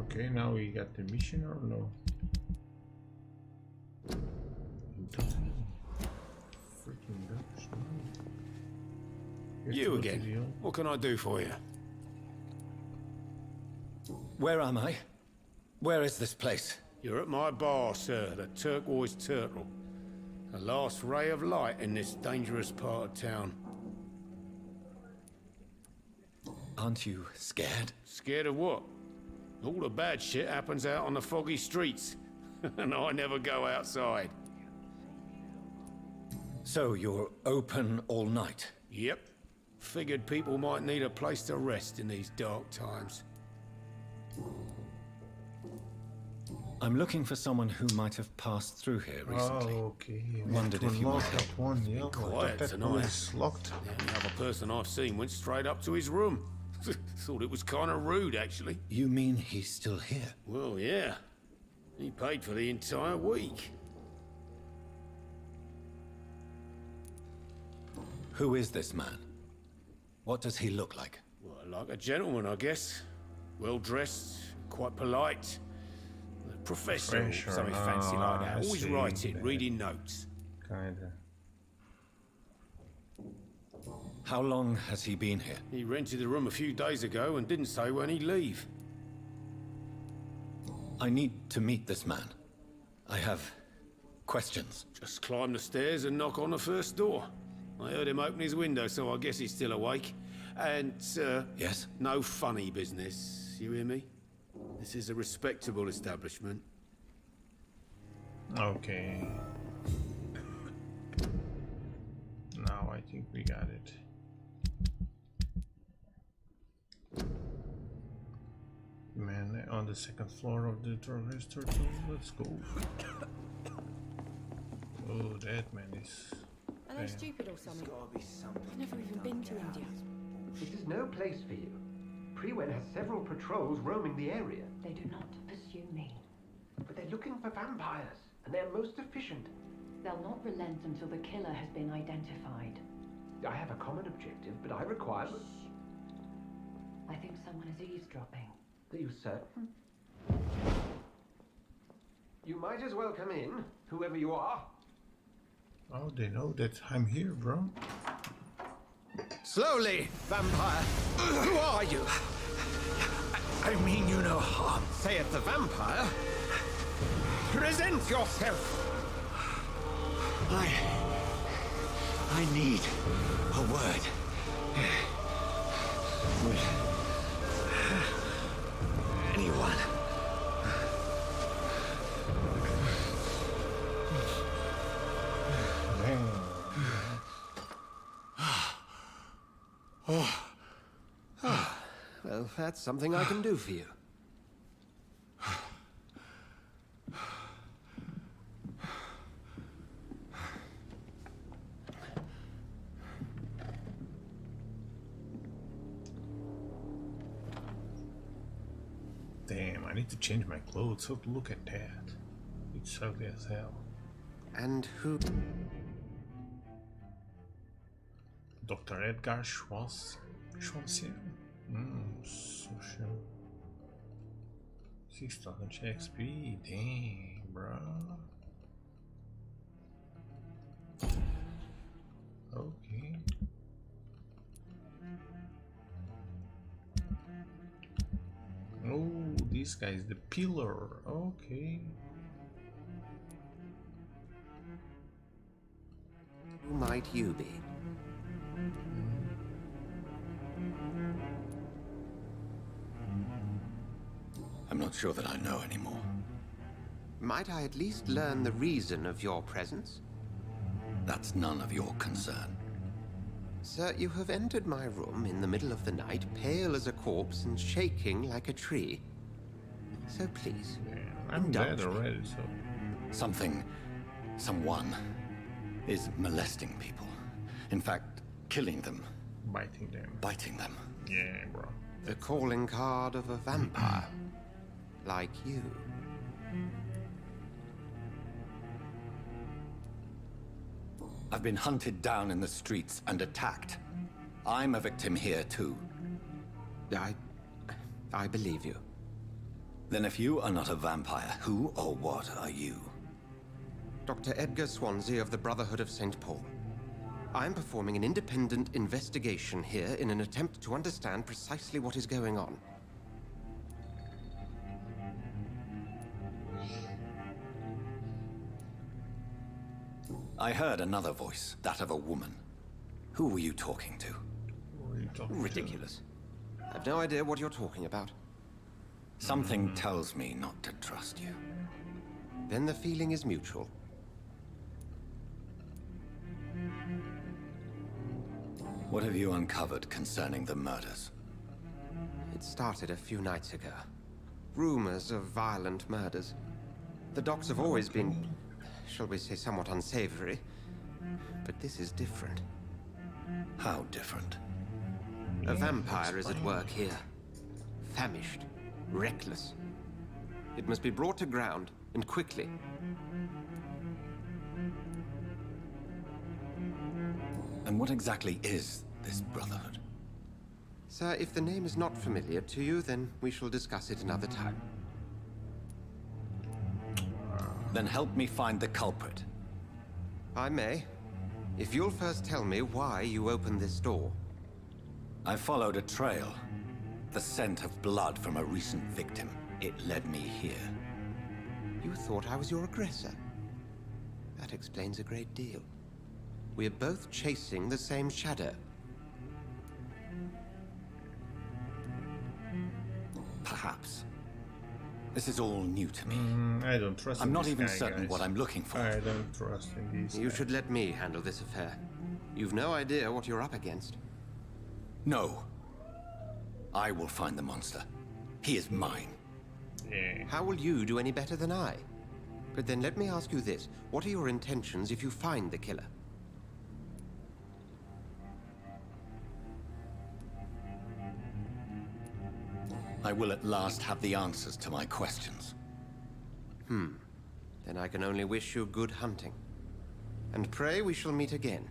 Okay, now we got the mission or no? Freaking gosh, no. You again. What can I do for you? Where am I? Where is this place? You're at my bar, sir, the Turquoise Turtle. The last ray of light in this dangerous part of town. Aren't you scared? Scared of what? All the bad shit happens out on the foggy streets. And I never go outside. So you're open all night? Yep. Figured people might need a place to rest in these dark times. I'm looking for someone who might have passed through here recently. Oh, okay. Wondered if you might help. One, yeah. Quiet that tonight. is locked. The only other person I've seen went straight up to his room. Thought it was kind of rude, actually. You mean he's still here? Well, yeah. He paid for the entire week. Who is this man? What does he look like? Well, like a gentleman, I guess. Well-dressed, quite polite. A professor or something fancy like that. Always writing, reading notes. Kinda. How long has he been here? He rented the room a few days ago and didn't say when he'd leave. I need to meet this man. I have questions. Just climb the stairs and knock on the first door. I heard him open his window, so I guess he's still awake. And, Yes? no funny business, you hear me? This is a respectable establishment. Okay. Now I think we got it. Man on the second floor of the Torres Turtle. Let's go. Oh, that man is... Are they stupid or something? I've never even been to India. This is no place for you. Priwen has several patrols roaming the area. They do not pursue me. But they're looking for vampires, and they're most efficient. They'll not relent until the killer has been identified. I have a common objective, but I require... I think someone is eavesdropping. Are you certain? You might as well come in, whoever you are. Oh, they know that I'm here, bro. Slowly, vampire. Who are you? I mean you no harm, saith the vampire. Present yourself. I need a word. With anyone. Well, that's something I can do for you. Damn, I need to change my clothes. So look at that. It's ugly as hell. And who? Dr. Edgar Schwarzian. Social. 6,000 XP. Dang, bro. Okay. Oh, this guy is the pillar. Okay. Who might you be? I'm not sure that I know anymore. Might I at least learn the reason of your presence? That's none of your concern. Sir, you have entered my room in the middle of the night, pale as a corpse and shaking like a tree. So please, I'm dead already, so... Someone is molesting people. In fact, killing them. Biting them. Biting them. Yeah, bro. The calling card of a vampire. Like you. I've been hunted down in the streets and attacked. I'm a victim here too. I believe you. Then if you are not a vampire, who or what are you? Dr. Edgar Swansea of the Brotherhood of St. Paul. I'm performing an independent investigation here in an attempt to understand precisely what is going on. I heard another voice, that of a woman. Who were you talking to? Ridiculous. I've no idea what you're talking about. Something tells me not to trust you. Then the feeling is mutual. What have you uncovered concerning the murders? It started a few nights ago. Rumors of violent murders. The docks have always been, shall we say, somewhat unsavory. But this is different. How different? A vampire is at work here. Famished. Reckless. It must be brought to ground, and quickly. And what exactly is this Brotherhood? Sir, if the name is not familiar to you, then we shall discuss it another time. Then help me find the culprit. I may. If you'll first tell me why you opened this door. I followed a trail. The scent of blood from a recent victim. It led me here. You thought I was your aggressor. That explains a great deal. We're both chasing the same shadow. Perhaps. This is all new to me. I don't trust I'm in not this even guy, certain guys. what I'm looking for. I don't trust in these You guys. should let me handle this affair. You've no idea what you're up against. No. I will find the monster. He is mine. Yeah. How will you do any better than I? But then let me ask you this. What are your intentions if you find the killer? I will at last have the answers to my questions. Then I can only wish you good hunting. And pray we shall meet again.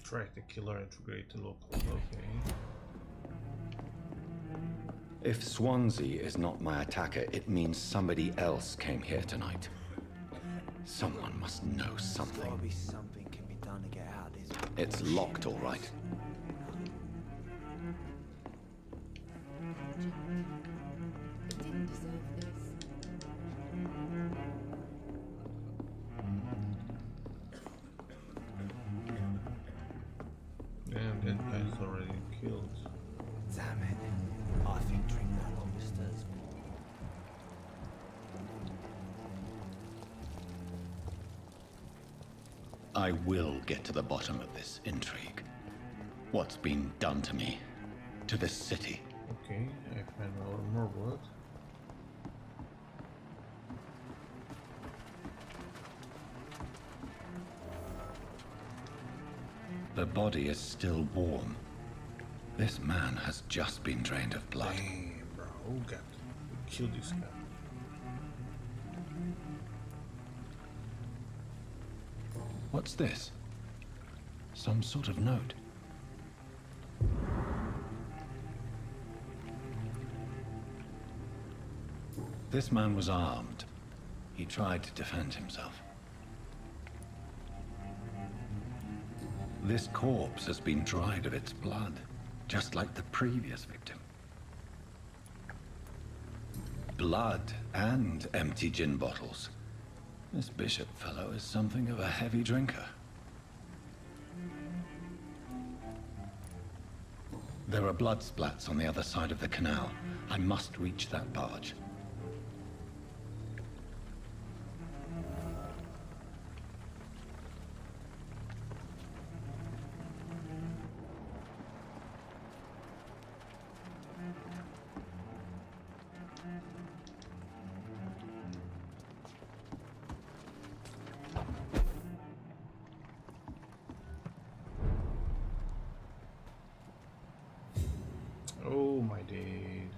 Track the killer, integrate the local. Okay. If Swansea is not my attacker, it means somebody else came here tonight. Someone must know something. There's gotta be something can be done to get out of this. It's locked, all right. Didn't deserve this. Damn, that guy's already killed. Damn it. I think drink no longer stirs me. I will get to the bottom of this intrigue. What's been done to me, to this city. Okay, I find more blood. The body is still warm. This man has just been drained of blood. Damn, bro. Who got to kill this guy? What's this? Some sort of note. This man was armed. He tried to defend himself. This corpse has been dried of its blood, just like the previous victim. Blood and empty gin bottles. This bishop fellow is something of a heavy drinker. There are blood splats on the other side of the canal. I must reach that barge. Oh my days.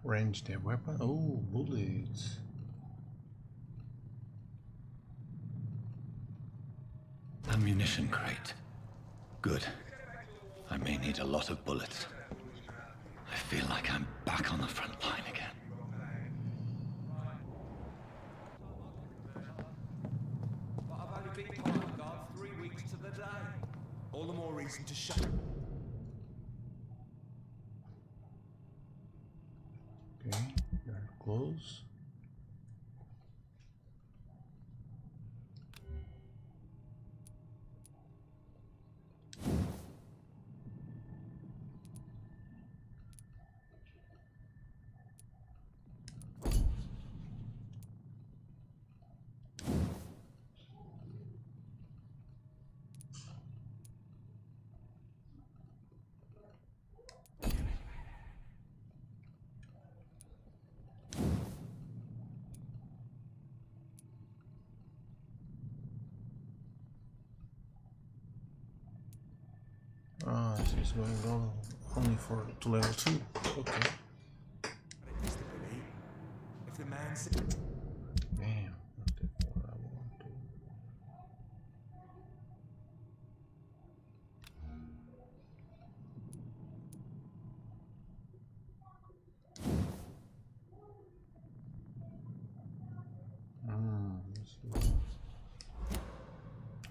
Range their weapon. Oh, bullets. Ammunition crate. Good. I may need a lot of bullets. I feel like I'm back on the front line again. But I've only been part guard 3 weeks to the day. All the more reason to shut. Okay, they're close. Ah, this is going on only to level 2. Okay. If the man Damn, not that what I want to.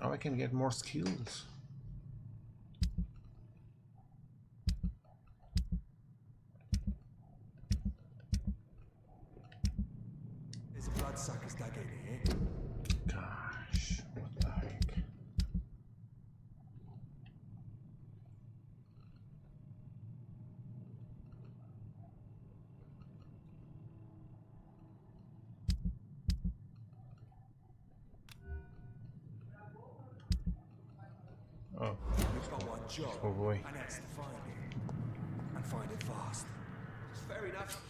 Oh, I can get more skills. There's a bloodsucker's dug in here. Gosh, what the heck? Oh, We've got one job. oh boy. And that's to find it. And find it fast. Fair enough.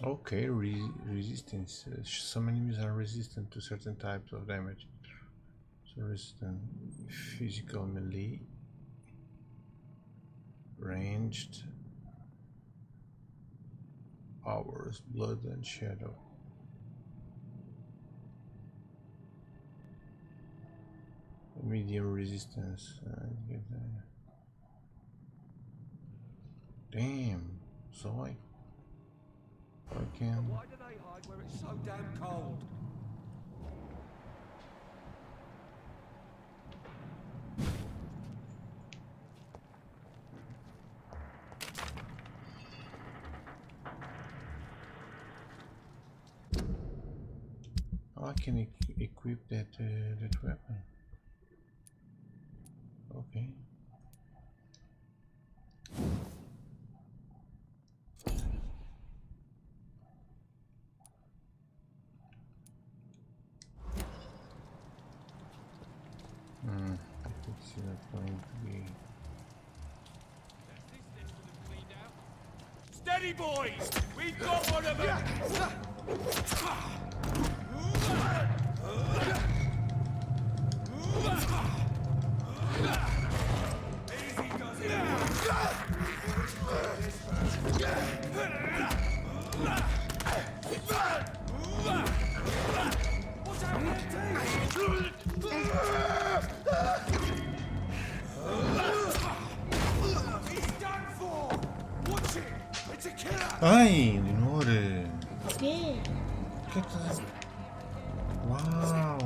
Okay, resistance. Some enemies are resistant to certain types of damage. So resistant physical melee, ranged, hours, blood and shadow. Medium resistance. Damn. So I can. Why do they hide where it's so damn cold? Oh, I can equip that that weapon. Okay. I think it's not going to be. Steady, boys! We've got one of them! Easy does it. What's happening? He's done for! Watch it! It's a killer! Ai, de novo. ¿Qué? Que tá? Uau!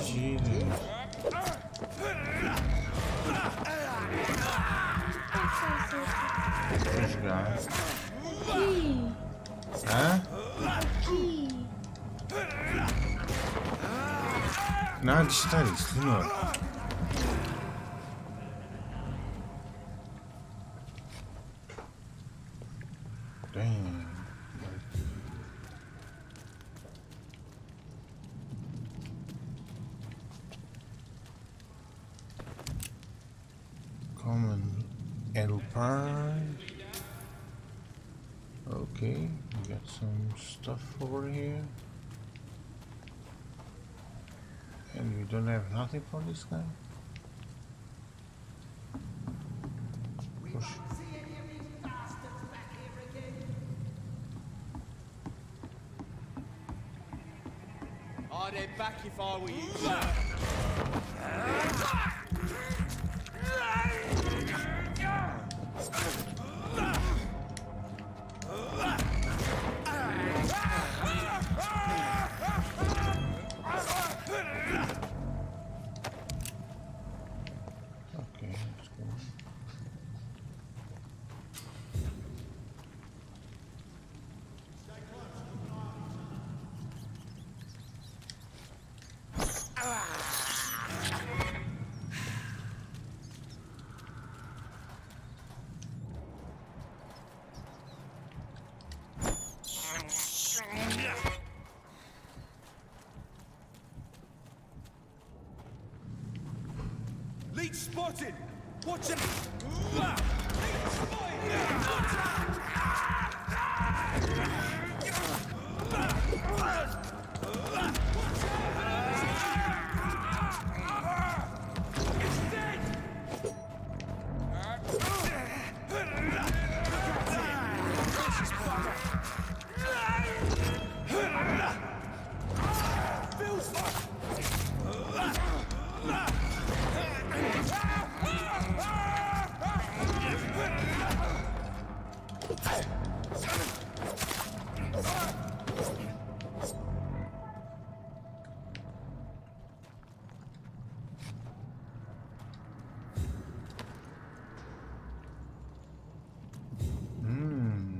Giro. Vou jogar. Aqui. Hã? Aqui. Não, deixa estar isso, de novo. Damn. Common Elpar. Okay, we got some stuff over here. And we don't have nothing for this guy. Push. I'd head back if I were you, sir. Okay, let's go. Leech spotted! Watch it!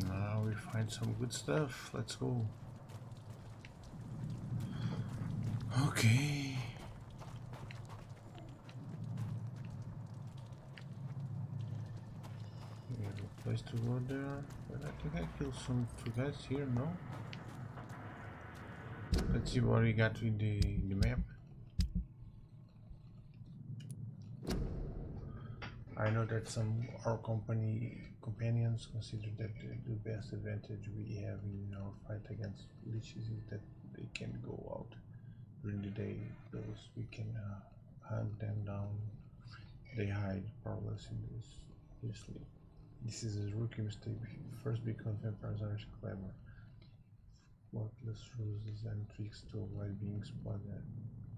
Now we find some good stuff. Let's go. Okay. We have a place to go there, but I think I killed some two guys here, no? Let's see what we got in the map. I know that some our companions consider that the best advantage we have in our fight against leeches is that they can go out during the day, because we can hunt them down. They hide powerless in this sleep. This is a rookie mistake. First, because vampires are clever, worthless ruses and tricks to avoid being spotted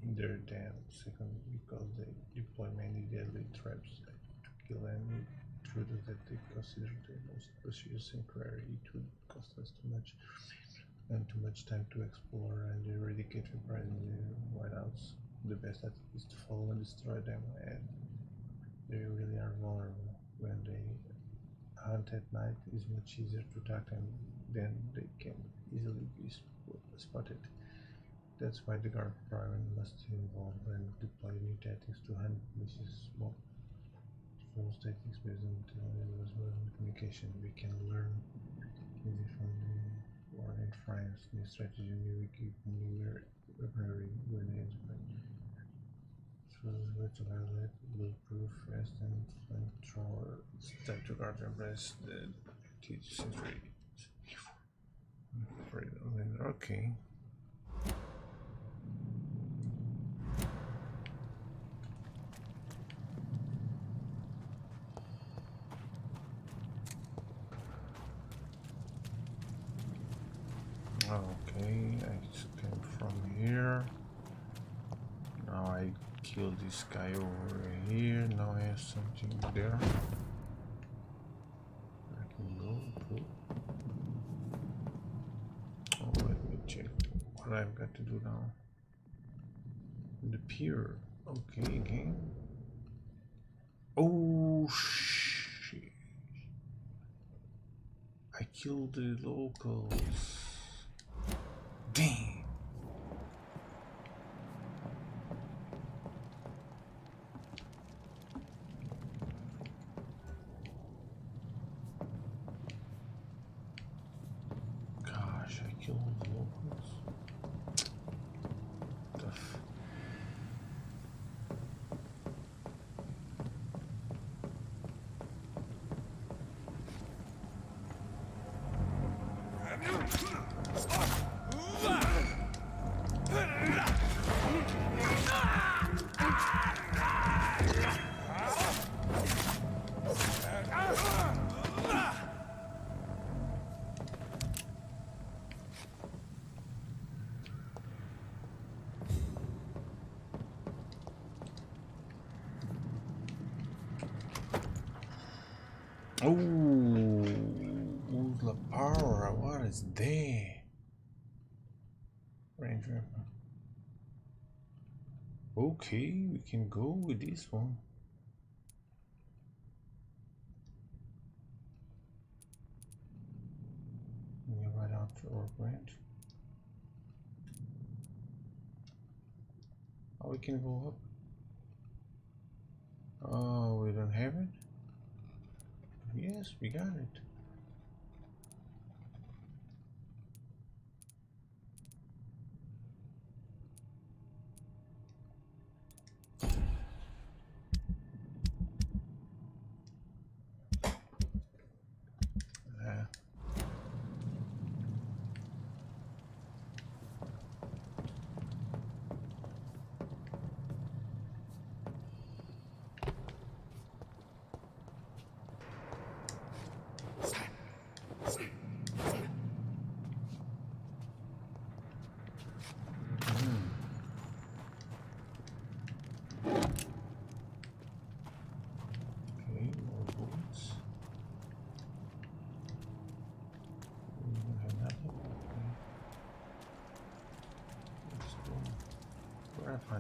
in their den. Second, because they deploy many deadly traps to kill any intruders that they consider the most precious and rare. It would cost us too much time to explore and eradicate vampires in the whiteouts. The best is to follow and destroy them, and they really are vulnerable. When they hunt at night, it's much easier to attack them, then they can easily be spotted. That's why the guard department must involve and deploy new tactics to hunt leeches. Those tactics based on communication. We can learn easy from the war in France, new strategy, new equipment, new weaponry, grenades, but ultraviolet, bulletproof vest, and flamethrower. It's time to guard and embrace the 18th century. Freedom. Okay. Okay, I just came from here. Now I killed this guy over here. Now I have something there. I can go. Cool. Oh, let me check what I've got to do now. The pier. Okay, again. Oh shit! I killed the locals. Damn. Gosh, I killed the locals. Tough. Oh, the power! What is there? Range weapon. Okay, we can go with this one. We right out to our branch. Oh, we can go up. Oh, we don't have it? Yes, we got it.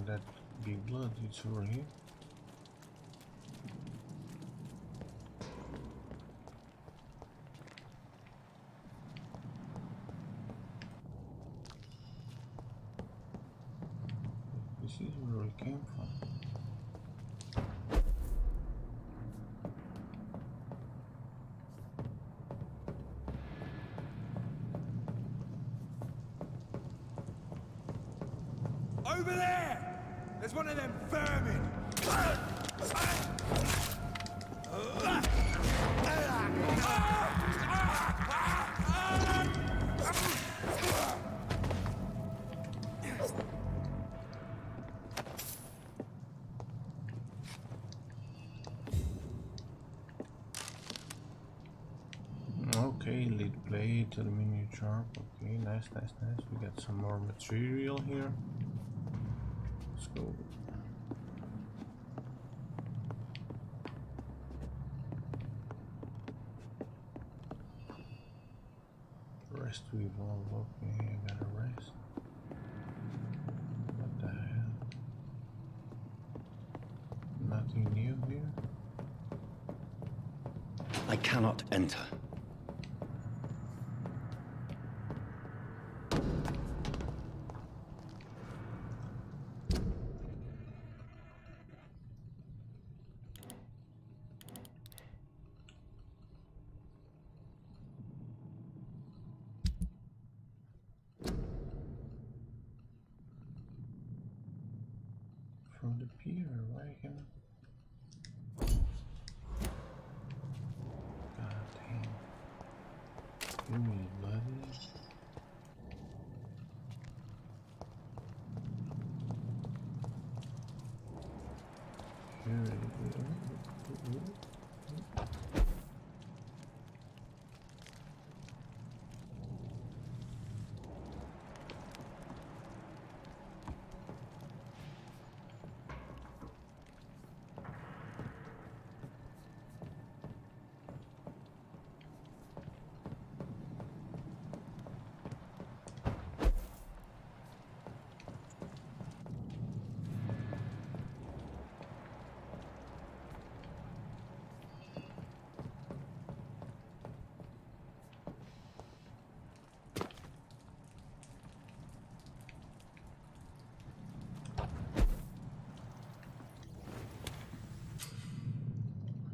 that big blood, it's over here. This is where it came from. Over there! There's one of them vermin! Okay, lead plate, aluminium sharp. Okay, nice. We got some more material here. Let's go. Rest we evolve. Okay, I gotta rest. What the hell? Nothing new here? I cannot enter. From the pier, why can God damn. Give me bloody. Here it is.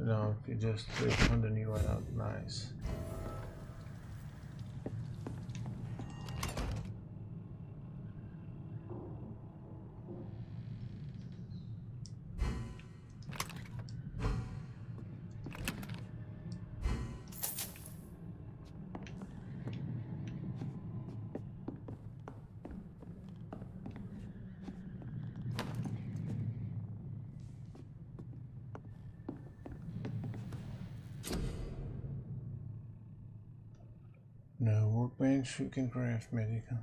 No, if you just click on the new one out, nice. No workbench, you can craft medical.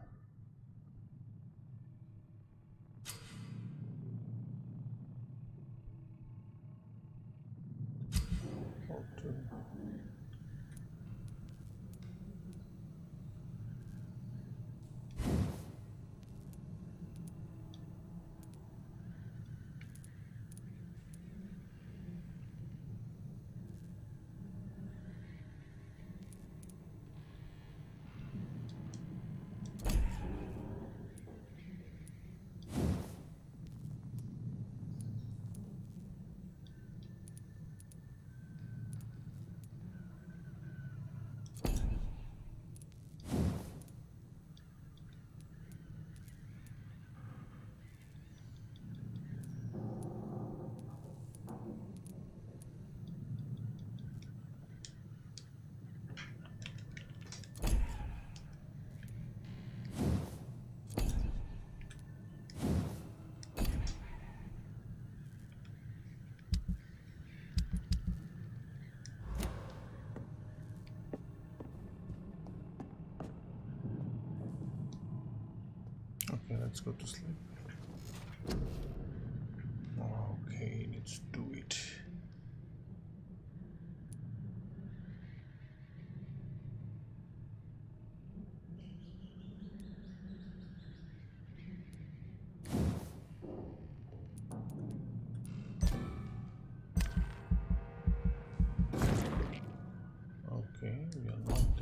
Okay, let's go to sleep. Okay, let's do it.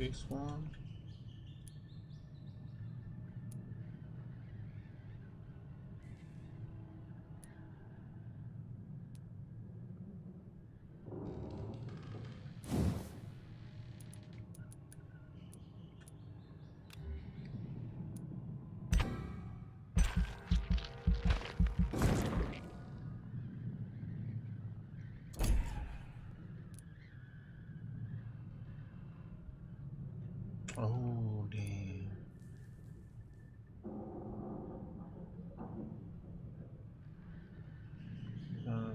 this one. Oh, damn.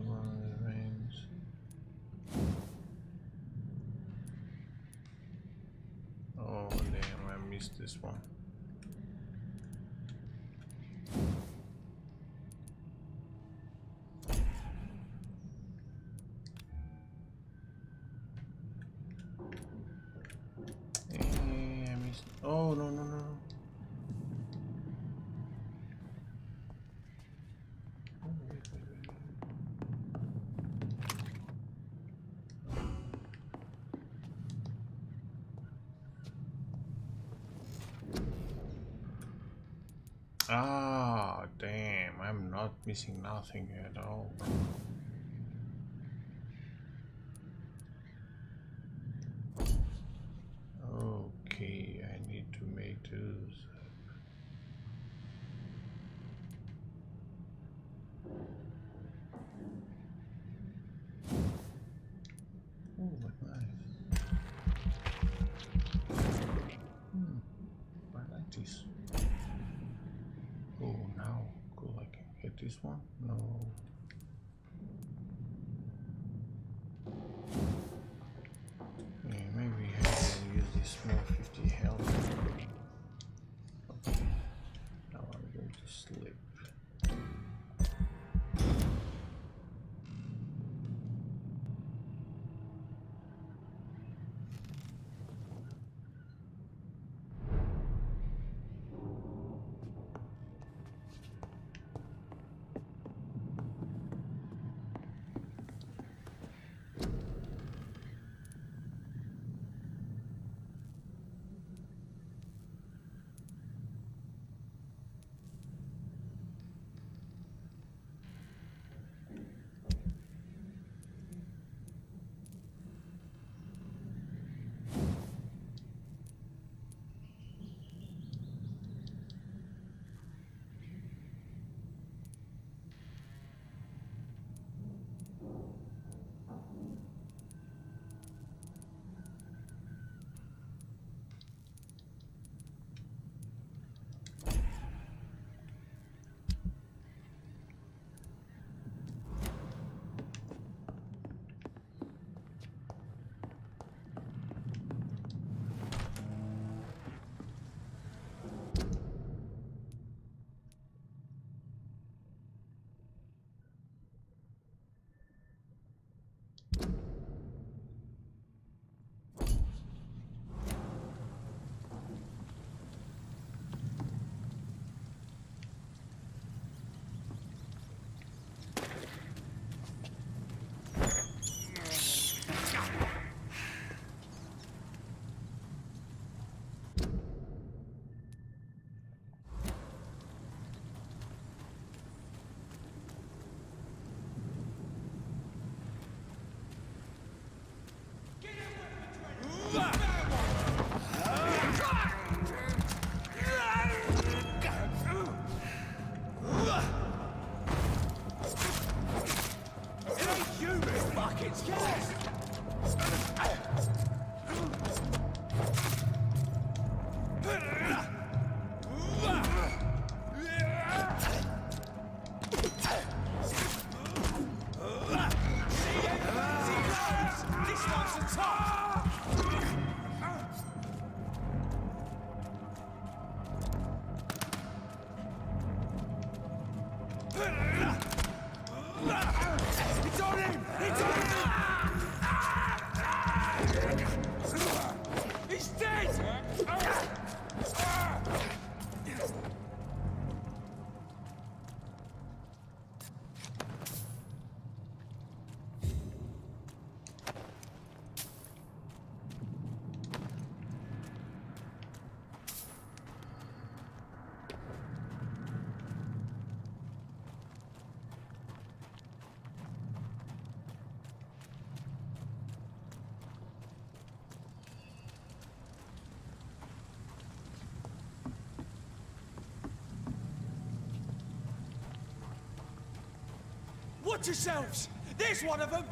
One of the rings. Oh, damn, I missed this one. I missed. Oh, no, no, no. Ah, damn, I'm not missing nothing at all. Okay, I need to make those. Oh, what nice. I like this. Oh, now, cool, I can get this one? No. Yeah, maybe I will use this small 50 health. Okay, now I'm going to sleep. Watch yourselves! There's one of them!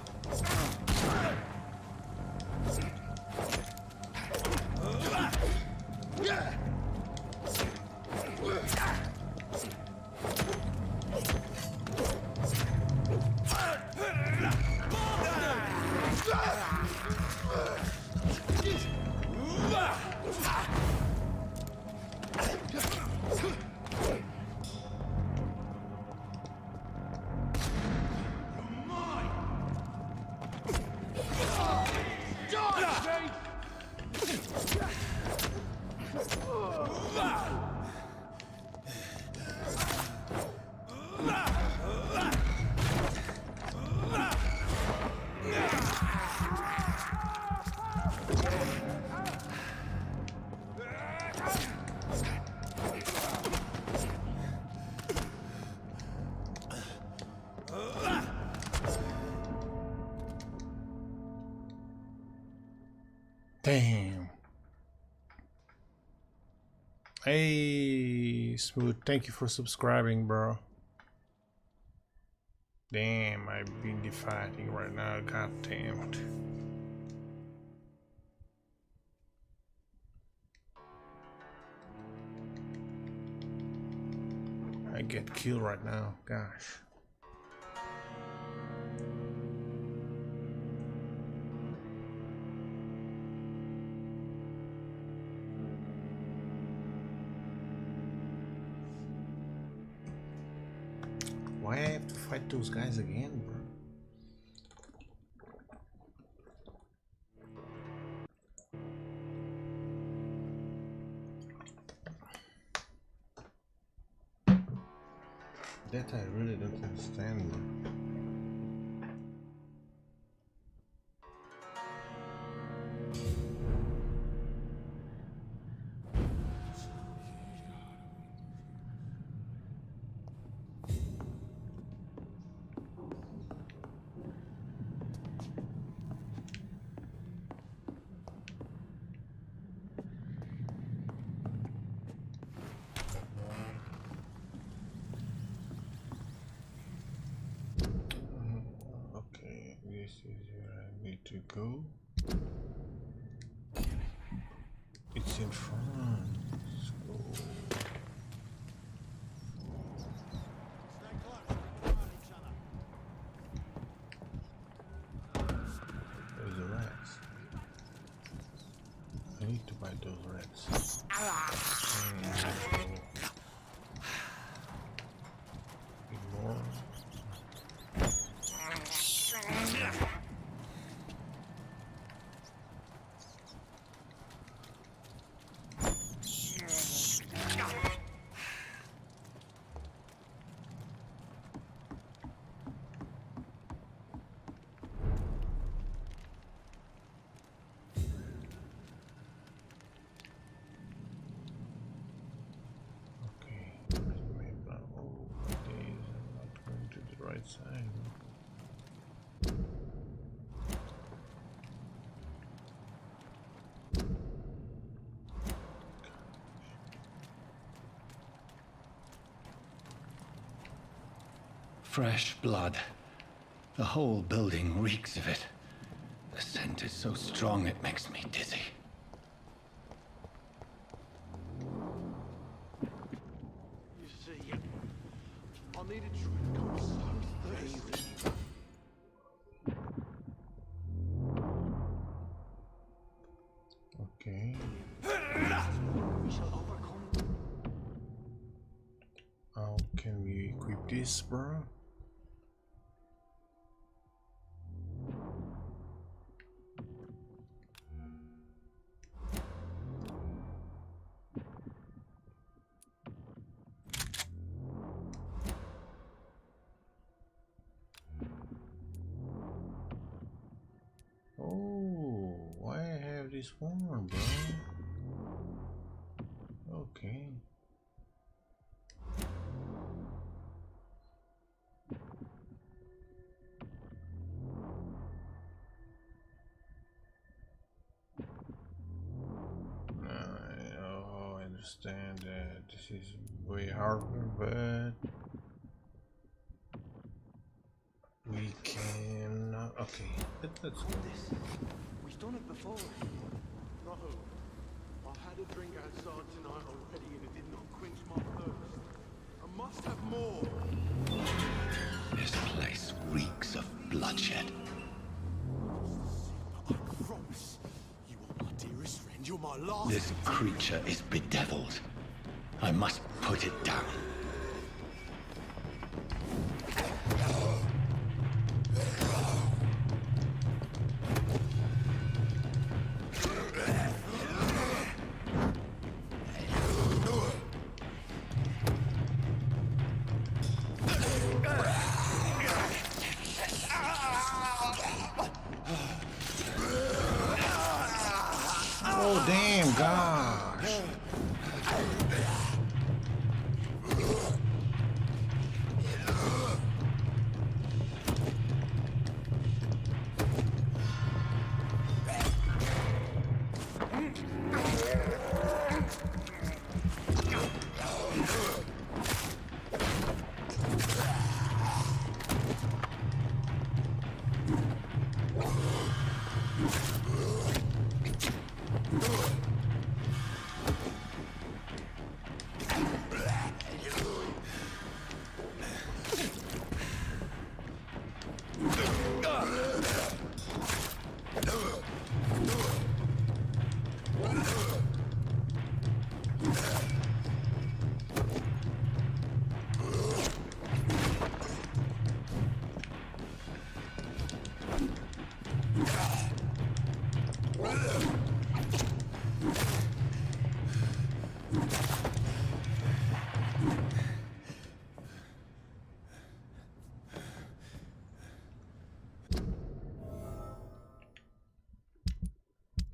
Damn. Hey, Smooth, thank you for subscribing, bro. Damn, I've been fighting right now. God damn it. I get killed right now. Gosh. Why I have to fight those guys again, bro? That I really don't understand, bro. This is where I need to go. It's in front. Let's go. There's the rats. I need to buy those rats. More. Side. Fresh blood. The whole building reeks of it. The scent is so strong it makes me dizzy. You see, I needed to come so thirsty. Okay. We shall overcome. How can we equip this, bro? Oh, why I have this one, bro? Okay. I understand that this is way harder, but Okay, let's go. We've done it before. No. I had a drink outside tonight already and it did not quench my thirst. I must have more. This place reeks of bloodshed. I promise. You are my dearest friend. You're my last. This creature is bedeviled. I must put it down. Oh, damn, gosh.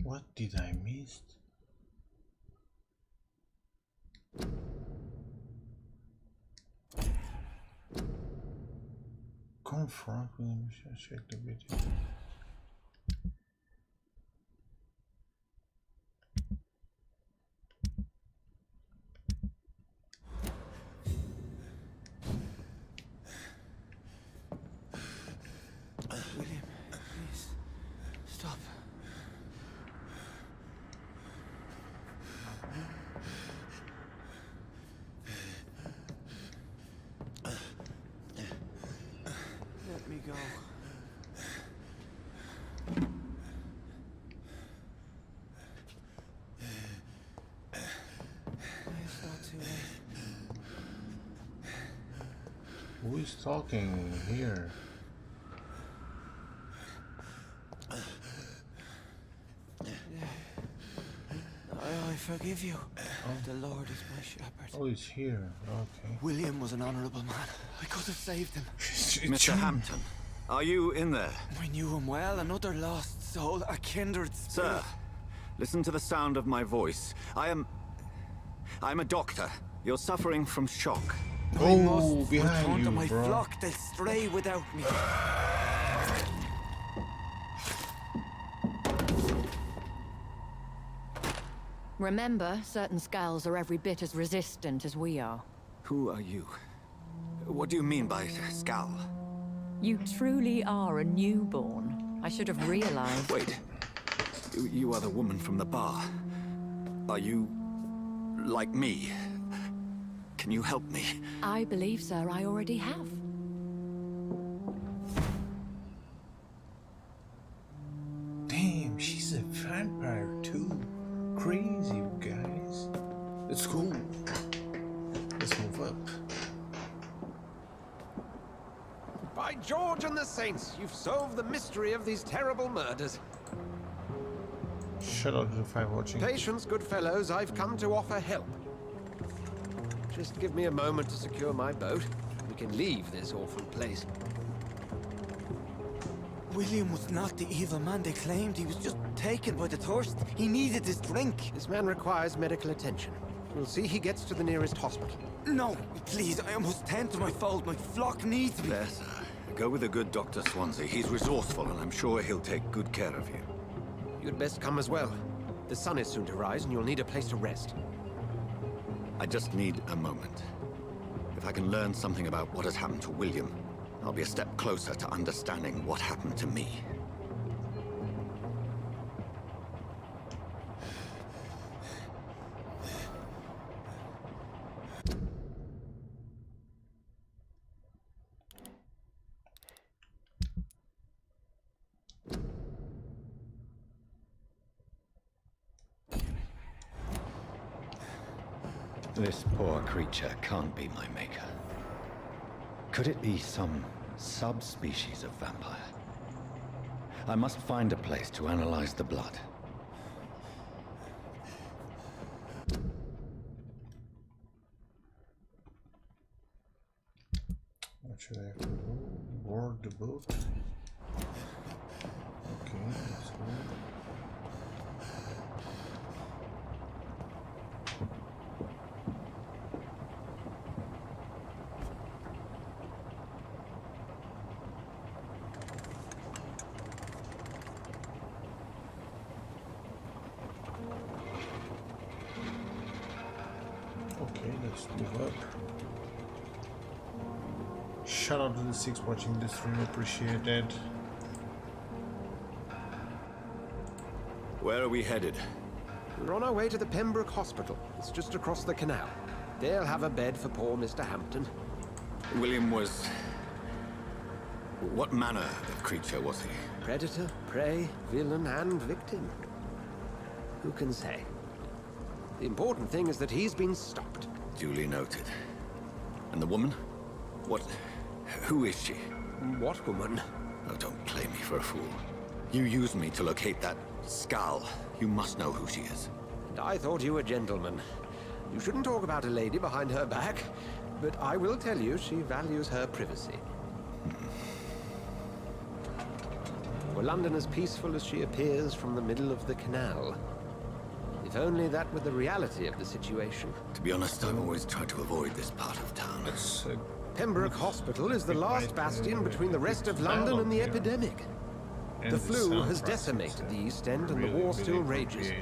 What did I miss? Confront with him, check the video. William, please, stop. Let me go. It's not too late. Who is talking here? I forgive you. The Lord is my shepherd. Oh, he's here. Okay. William was an honorable man. I could have saved him. Mr. Hampton, are you in there? I knew him well, another lost soul, a kindred spirit. Sir, listen to the sound of my voice. I'm a doctor. You're suffering from shock. I must behind return you, to my bro. flock. They'll stray without me. Remember, certain skulls are every bit as resistant as we are. Who are you? What do you mean by skull? You truly are a newborn. I should have realized. Wait. You are the woman from the bar. Are you like me? Can you help me? I believe, sir, I already have. Damn, she's a vampire too. Crazy, guys. It's cool. Let's move up. By George and the Saints, you've solved the mystery of these terrible murders. Shut up if I'm watching. Patience, good fellows, I've come to offer help. Just give me a moment to secure my boat. We can leave this awful place. William was not the evil man they claimed. He was just taken by the thirst. He needed this drink. This man requires medical attention. We'll see he gets to the nearest hospital. No, please, I must tend to my fold. My flock needs me. There, sir. Go with the good Dr. Swansea. He's resourceful, and I'm sure he'll take good care of you. You'd best come as well. The sun is soon to rise, and you'll need a place to rest. I just need a moment. If I can learn something about what has happened to William, I'll be a step closer to understanding what happened to me. This poor creature can't be my maker. Could it be some subspecies of vampire? I must find a place to analyze the blood. What should I have to do? Board the boat? Okay, let's go. Okay, let's move up. Shout out to the 6 watching this stream, appreciate it. Where are we headed? We're on our way to the Pembroke Hospital. It's just across the canal. They'll have a bed for poor Mr. Hampton. William was... What manner of creature was he? Predator, prey, villain, and victim. Who can say? The important thing is that he's been stopped. Duly noted. And the woman? What... who is she? What woman? Oh, don't play me for a fool. You used me to locate that skull. You must know who she is. And I thought you a gentleman. You shouldn't talk about a lady behind her back, but I will tell you she values her privacy. Were London as peaceful as she appears from the middle of the canal? If only that were the reality of the situation. To be honest, I've always tried to avoid this part of town. Pembroke Hospital is the last bastion between the rest of London and the epidemic. The flu has decimated the East End and the war still rages.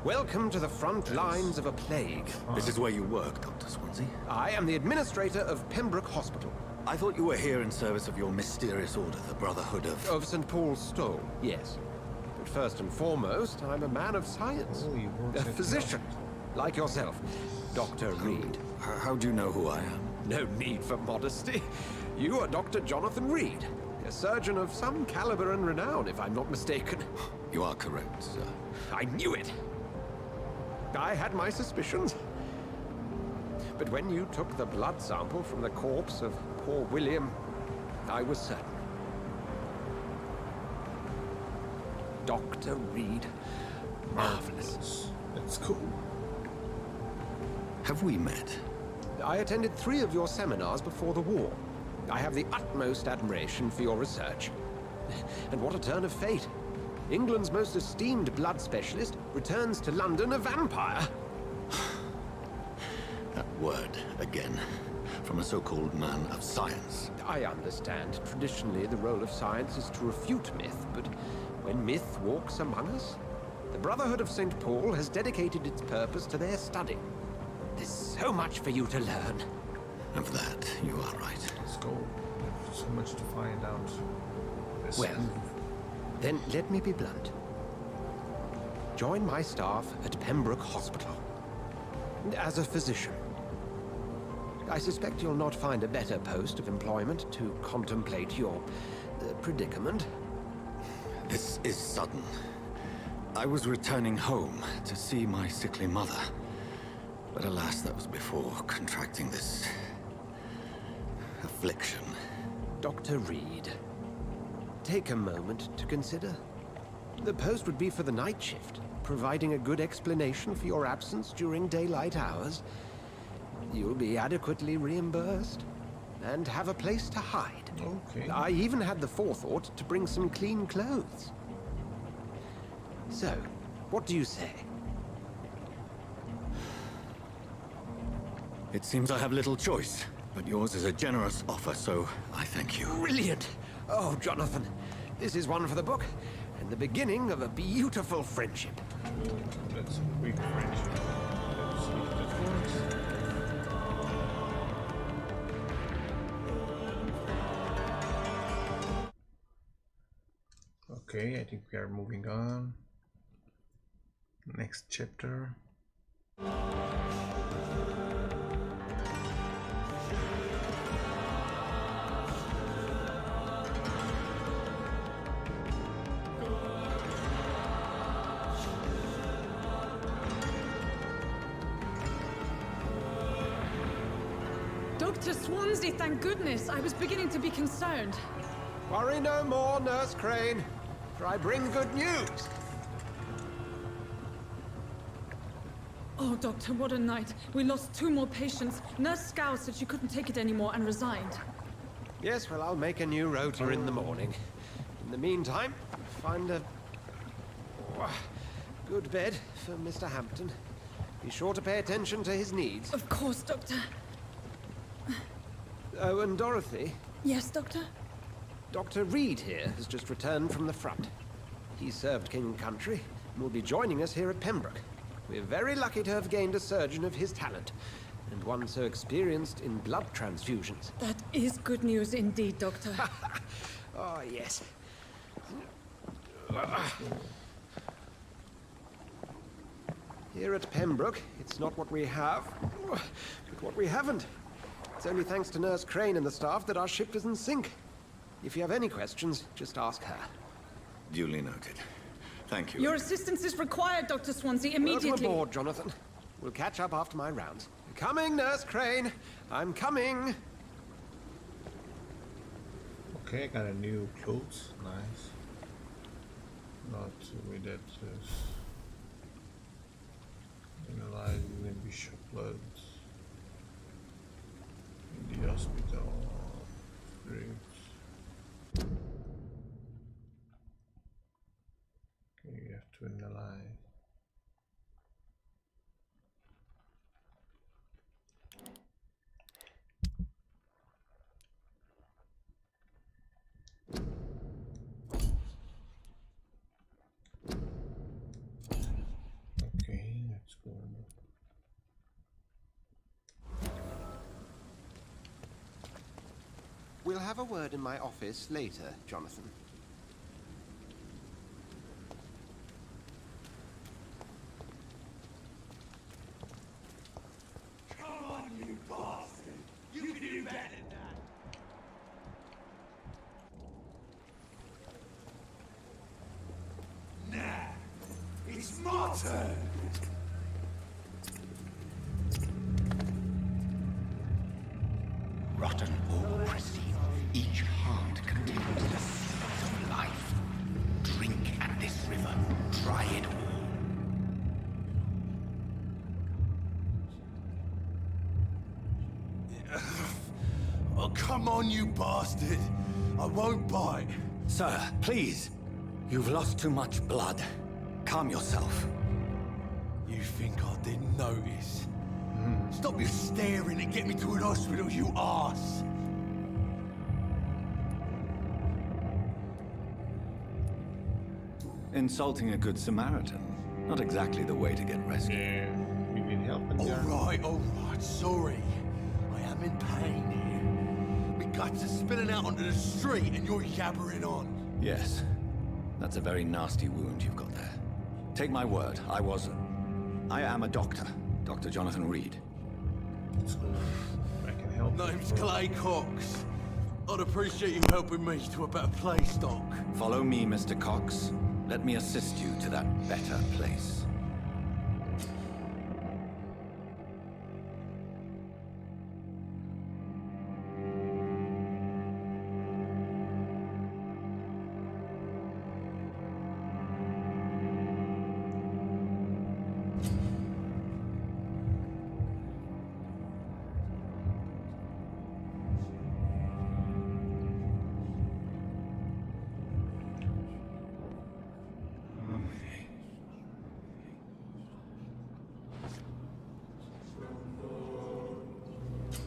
Welcome to the front lines of a plague. This is where you work, Dr. Swansea? I am the administrator of Pembroke Hospital. I thought you were here in service of your mysterious order, the Brotherhood of... Of St. Paul's Stole, yes. But first and foremost, I'm a man of science. A physician, like yourself, Dr. Reed. How do you know who I am? No need for modesty. You are Dr. Jonathan Reed, a surgeon of some caliber and renown, if I'm not mistaken. You are correct, sir. I knew it. I had my suspicions. But when you took the blood sample from the corpse of poor William, I was certain. Dr. Reed. Marvelous. That's cool. Have we met? I attended 3 of your seminars before the war. I have the utmost admiration for your research. And what a turn of fate. England's most esteemed blood specialist returns to London a vampire. That word, again, from a so-called man of science. I understand. Traditionally, the role of science is to refute myth, but when myth walks among us, the Brotherhood of St. Paul has dedicated its purpose to their study. There's so much for you to learn. And for that, you are right. Let's go. There's so much to find out. Well, then let me be blunt. Join my staff at Pembroke Hospital. As a physician. I suspect you'll not find a better post of employment to contemplate your predicament. This is sudden. I was returning home to see my sickly mother. But alas, that was before contracting this... affliction. Dr. Reed, take a moment to consider. The post would be for the night shift, providing a good explanation for your absence during daylight hours. You'll be adequately reimbursed, and have a place to hide. Okay. I even had the forethought to bring some clean clothes. So, what do you say? It seems I have little choice, but yours is a generous offer, so I thank you. Brilliant! Oh, Jonathan, this is one for the book, and the beginning of a beautiful friendship. That's a quick friendship. Let's see if that works. Okay, I think we are moving on. Next chapter. Dr. Swansea, thank goodness. I was beginning to be concerned. Worry no more, Nurse Crane, for I bring good news. Oh, Doctor, what a night. We lost 2 more patients. Nurse Scow said she couldn't take it anymore and resigned. Yes, well, I'll make a new rota in the morning. In the meantime, find a good bed for Mr. Hampton. Be sure to pay attention to his needs. Of course, Doctor. Oh, and Dorothy? Yes, Doctor? Dr. Reed here has just returned from the front. He served King and Country and will be joining us here at Pembroke. We're very lucky to have gained a surgeon of his talent, and one so experienced in blood transfusions. That is good news indeed, Doctor. Oh, yes. Here at Pembroke, it's not what we have, but what we haven't. It's only thanks to Nurse Crane and the staff that our ship doesn't sink. If you have any questions, just ask her. Duly noted. Thank you. Your assistance is required, Dr. Swansea, immediately. Welcome aboard, Jonathan. We'll catch up after my rounds. Coming, Nurse Crane. I'm coming. Okay, I got a new clothes. Nice. Not with that. Analyzing the bishop blood in the hospital. Great. Okay, you have to analyze. Okay, let's go. We'll have a word in my office later, Jonathan. Come on, you bastard! You can do better than that! Nah, it's my turn! Rotten or pristine, each heart contains the seed of life. Drink at this river, try it all. Oh, come on, you bastard! I won't bite. Sir, please. You've lost too much blood. Calm yourself. You think I didn't notice? Stop your staring and get me to an hospital, you arse! Insulting a good Samaritan. Not exactly the way to get rescued. Yeah, we need help. All right, sorry. I am in pain here. My guts are spilling out onto the street and you're yabbering on. Yes. That's a very nasty wound you've got there. Take my word, I am a doctor. Dr. Jonathan Reed. I can help. Name's Clay Cox. I'd appreciate you helping me to a better place, Doc. Follow me, Mr. Cox. Let me assist you to that better place.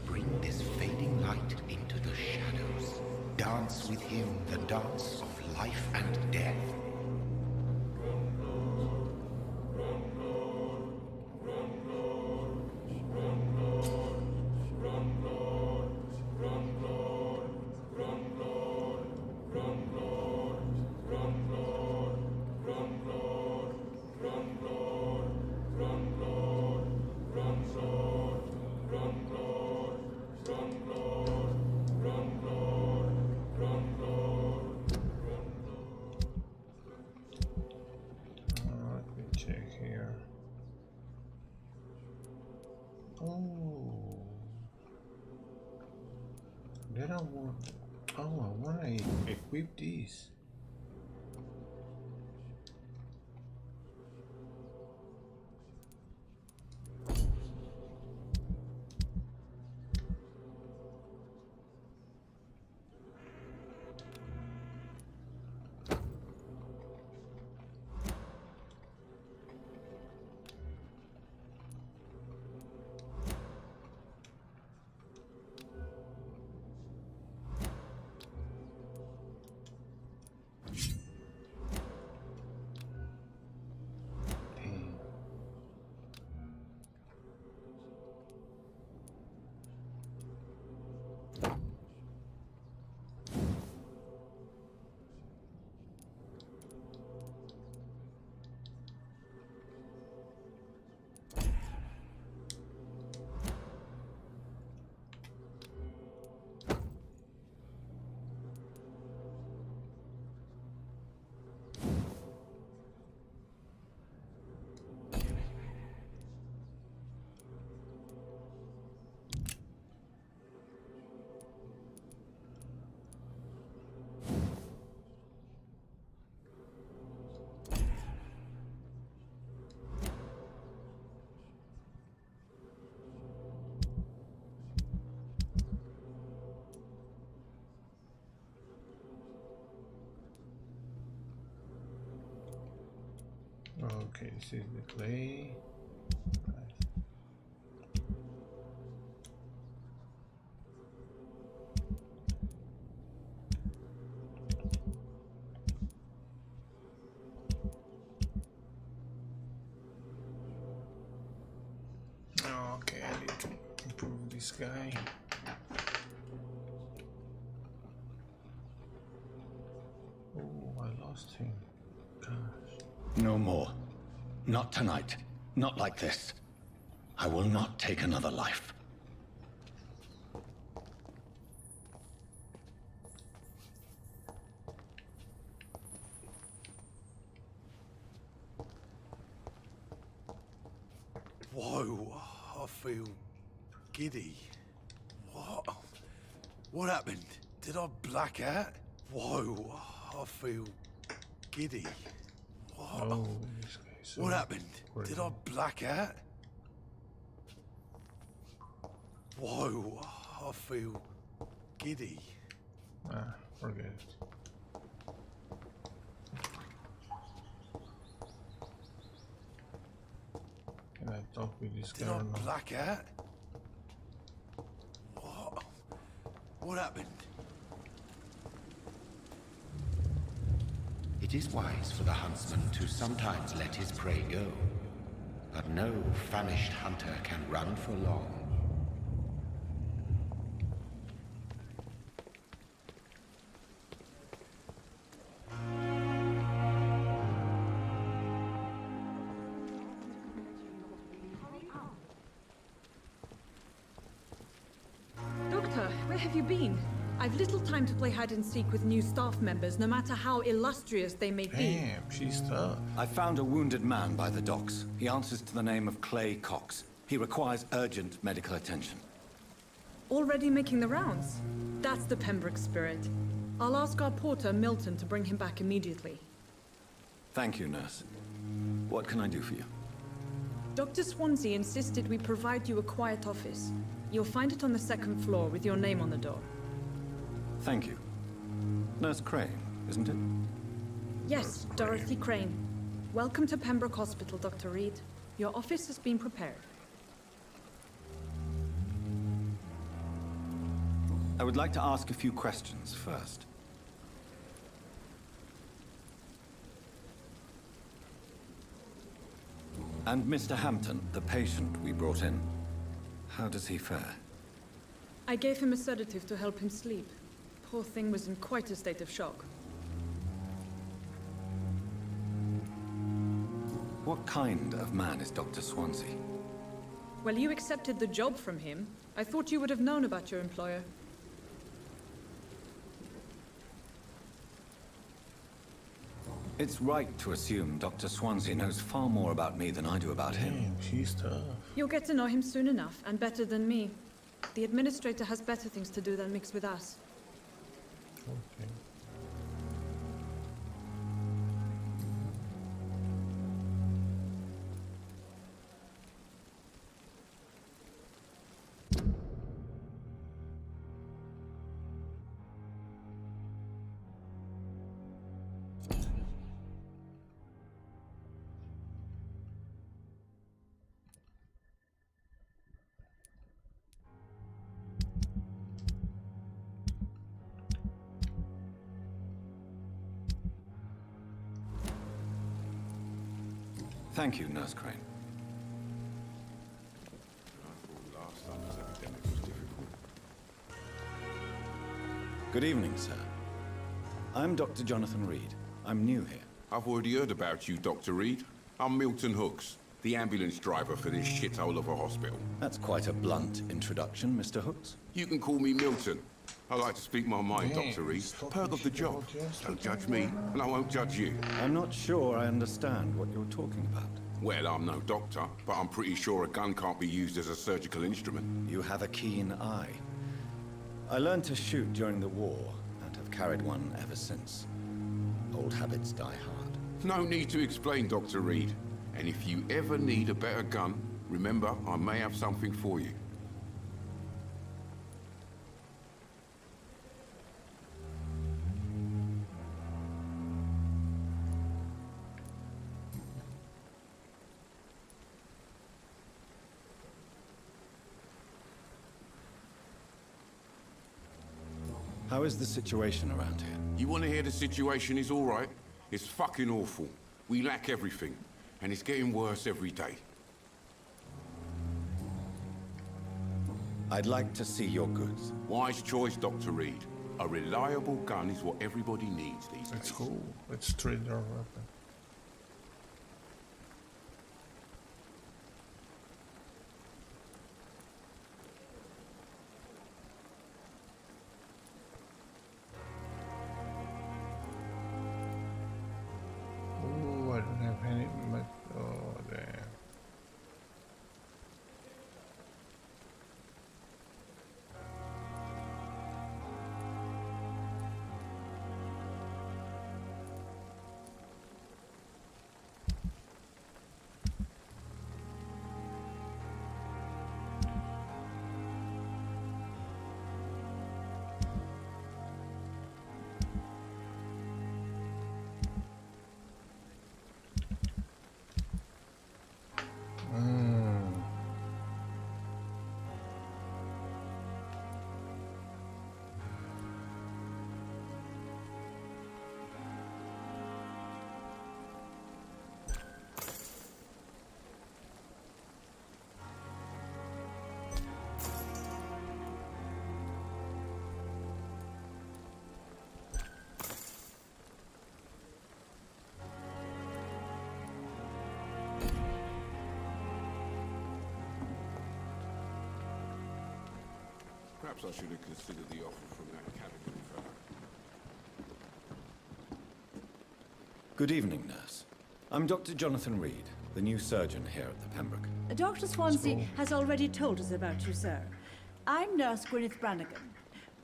Bring this fading light into the shadows. Dance with him the dance of life and death. equip these? Okay, this is the clay. Okay, I need to improve this guy. Oh, I lost him. Gosh. No more. Not tonight. Not like this. I will not take another life. Whoa, I feel giddy. What? What happened? Did I black out? Whoa, I feel giddy. What? Oh, this guy is so what happened? crazy. Did I black out? Whoa, I feel giddy. Ah, forget it. Can I talk with this guy Did I or not? black out? What? What happened? It is wise for the huntsman to sometimes let his prey go, but no famished hunter can run for long. Doctor, where have you been? I've little time to play hide and seek with new staff members, no matter how illustrious they may be. Damn, she's tough. I found a wounded man by the docks. He answers to the name of Clay Cox. He requires urgent medical attention. Already making the rounds? That's the Pembroke spirit. I'll ask our porter, Milton, to bring him back immediately. Thank you, nurse. What can I do for you? Dr. Swansea insisted we provide you a quiet office. You'll find it on the second floor with your name on the door. Thank you. Nurse Crane, isn't it? Yes, Dorothy Crane. Welcome to Pembroke Hospital, Dr. Reed. Your office has been prepared. I would like to ask a few questions first. And Mr. Hampton, the patient we brought in, how does he fare? I gave him a sedative to help him sleep. Poor thing was in quite a state of shock. What kind of man is Dr. Swansea? Well, you accepted the job from him. I thought you would have known about your employer. It's right to assume Dr. Swansea knows far more about me than I do about him. Damn, she's tough. You'll get to know him soon enough, and better than me. The administrator has better things to do than mix with us. Okay. Thank you, Nurse Crane. Last summer's epidemic was difficult. Good evening, sir. I'm Dr. Jonathan Reed. I'm new here. I've already heard about you, Dr. Reed. I'm Milton Hooks, the ambulance driver for this shithole of a hospital. That's quite a blunt introduction, Mr. Hooks. You can call me Milton. I like to speak my mind, Dr. Reed. Perk of the job. Don't judge me, and I won't judge you. I'm not sure I understand what you're talking about. Well, I'm no doctor, but I'm pretty sure a gun can't be used as a surgical instrument. You have a keen eye. I learned to shoot during the war, and have carried one ever since. Old habits die hard. No need to explain, Dr. Reed. And if you ever need a better gun, remember, I may have something for you. How is the situation around here? You want to hear the situation is all right? It's fucking awful. We lack everything, and it's getting worse every day. I'd like to see your goods. Wise choice, Dr. Reed. A reliable gun is what everybody needs these days. That's cool. Let's trade our weapon. Oh, I don't have any. Oh, damn. Perhaps I should have considered the offer from that cabinet fellow. Good evening, nurse. I'm Dr. Jonathan Reed, the new surgeon here at the Pembroke. Dr. Swansea has already told us about you, sir. I'm Nurse Gwyneth Brannigan.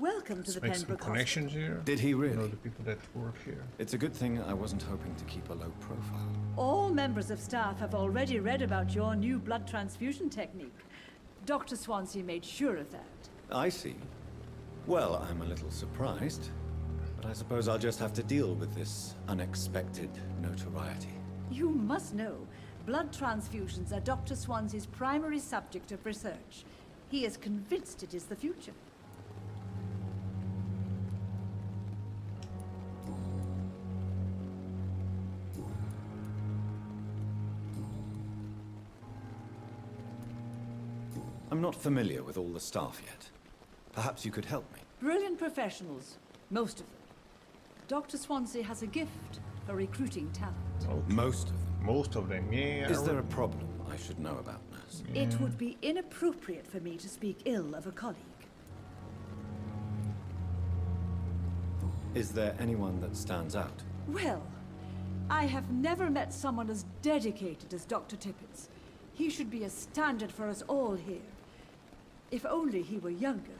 Welcome to the Make some Pembroke connections here. Did he really? You know the people that work here. It's a good thing I wasn't hoping to keep a low profile. All members of staff have already read about your new blood transfusion technique. Dr. Swansea made sure of that. I see. Well, I'm a little surprised, but I suppose I'll just have to deal with this unexpected notoriety. You must know, blood transfusions are Dr. Swansea's primary subject of research. He is convinced it is the future. I'm not familiar with all the staff yet. Perhaps you could help me. Brilliant professionals, most of them. Dr. Swansea has a gift for recruiting talent. Okay. Most of them? Most of them, yeah. Is there a problem I should know about, nurse? It would be inappropriate for me to speak ill of a colleague. Is there anyone that stands out? Well, I have never met someone as dedicated as Dr. Tippins. He should be a standard for us all here. If only he were younger.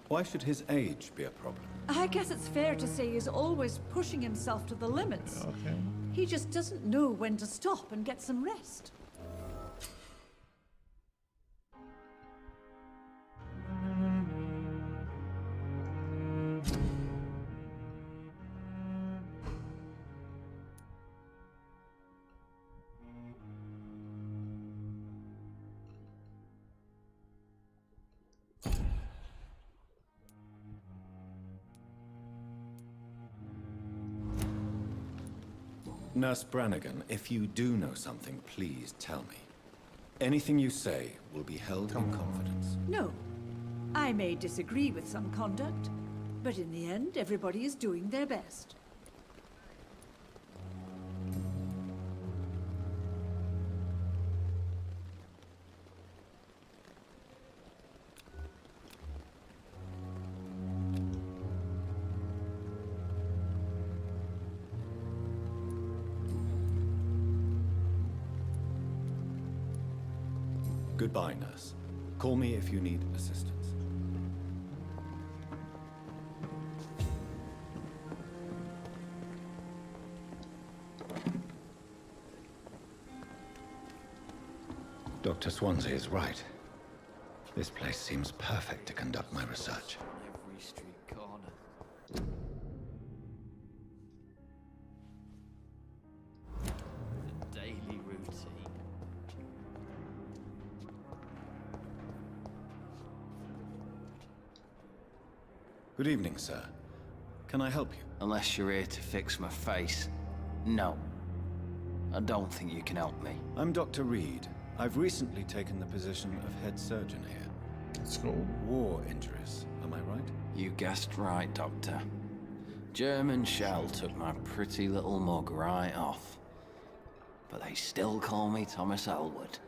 Why should his age be a problem? I guess it's fair to say he's always pushing himself to the limits. Okay. He just doesn't know when to stop and get some rest. Nurse Brannigan, if you do know something, please tell me. Anything you say will be held in confidence. No. I may disagree with some conduct, but in the end, everybody is doing their best. Goodbye, nurse. Call me if you need assistance. Dr. Swansea is right. This place seems perfect to conduct my research. Every street corner. The daily routine. Good evening, sir. Can I help you? Unless you're here to fix my face. No. I don't think you can help me. I'm Dr. Reed. I've recently taken the position of head surgeon here. Let's go. War injuries, am I right? You guessed right, Doctor. German shell took my pretty little mug right off. But they still call me Thomas Elwood.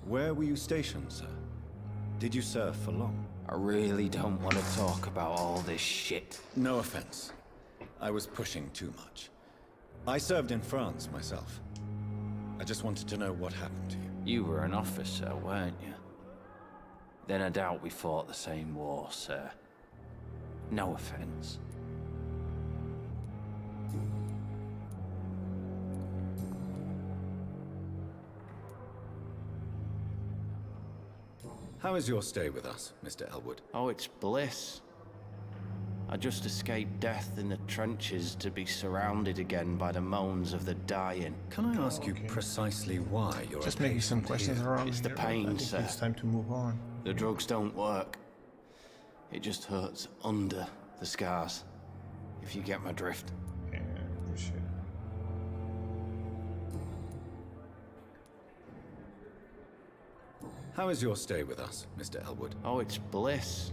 Where were you stationed, sir? Did you serve for long? I really don't want to talk about all this shit. No offense. I was pushing too much. I served in France myself. I just wanted to know what happened to you. You were an officer, weren't you? Then I doubt we fought the same war, sir. No offense. How is your stay with us, Mr. Elwood? Oh, it's bliss. I just escaped death in the trenches to be surrounded again by the moans of the dying. Can I ask you precisely why you're just making some questions around It's the here, pain, I think sir. It's time to move on. The drugs don't work. It just hurts under the scars, if you get my drift. Yeah, appreciate it. How is your stay with us, Mr. Elwood? Oh, it's bliss.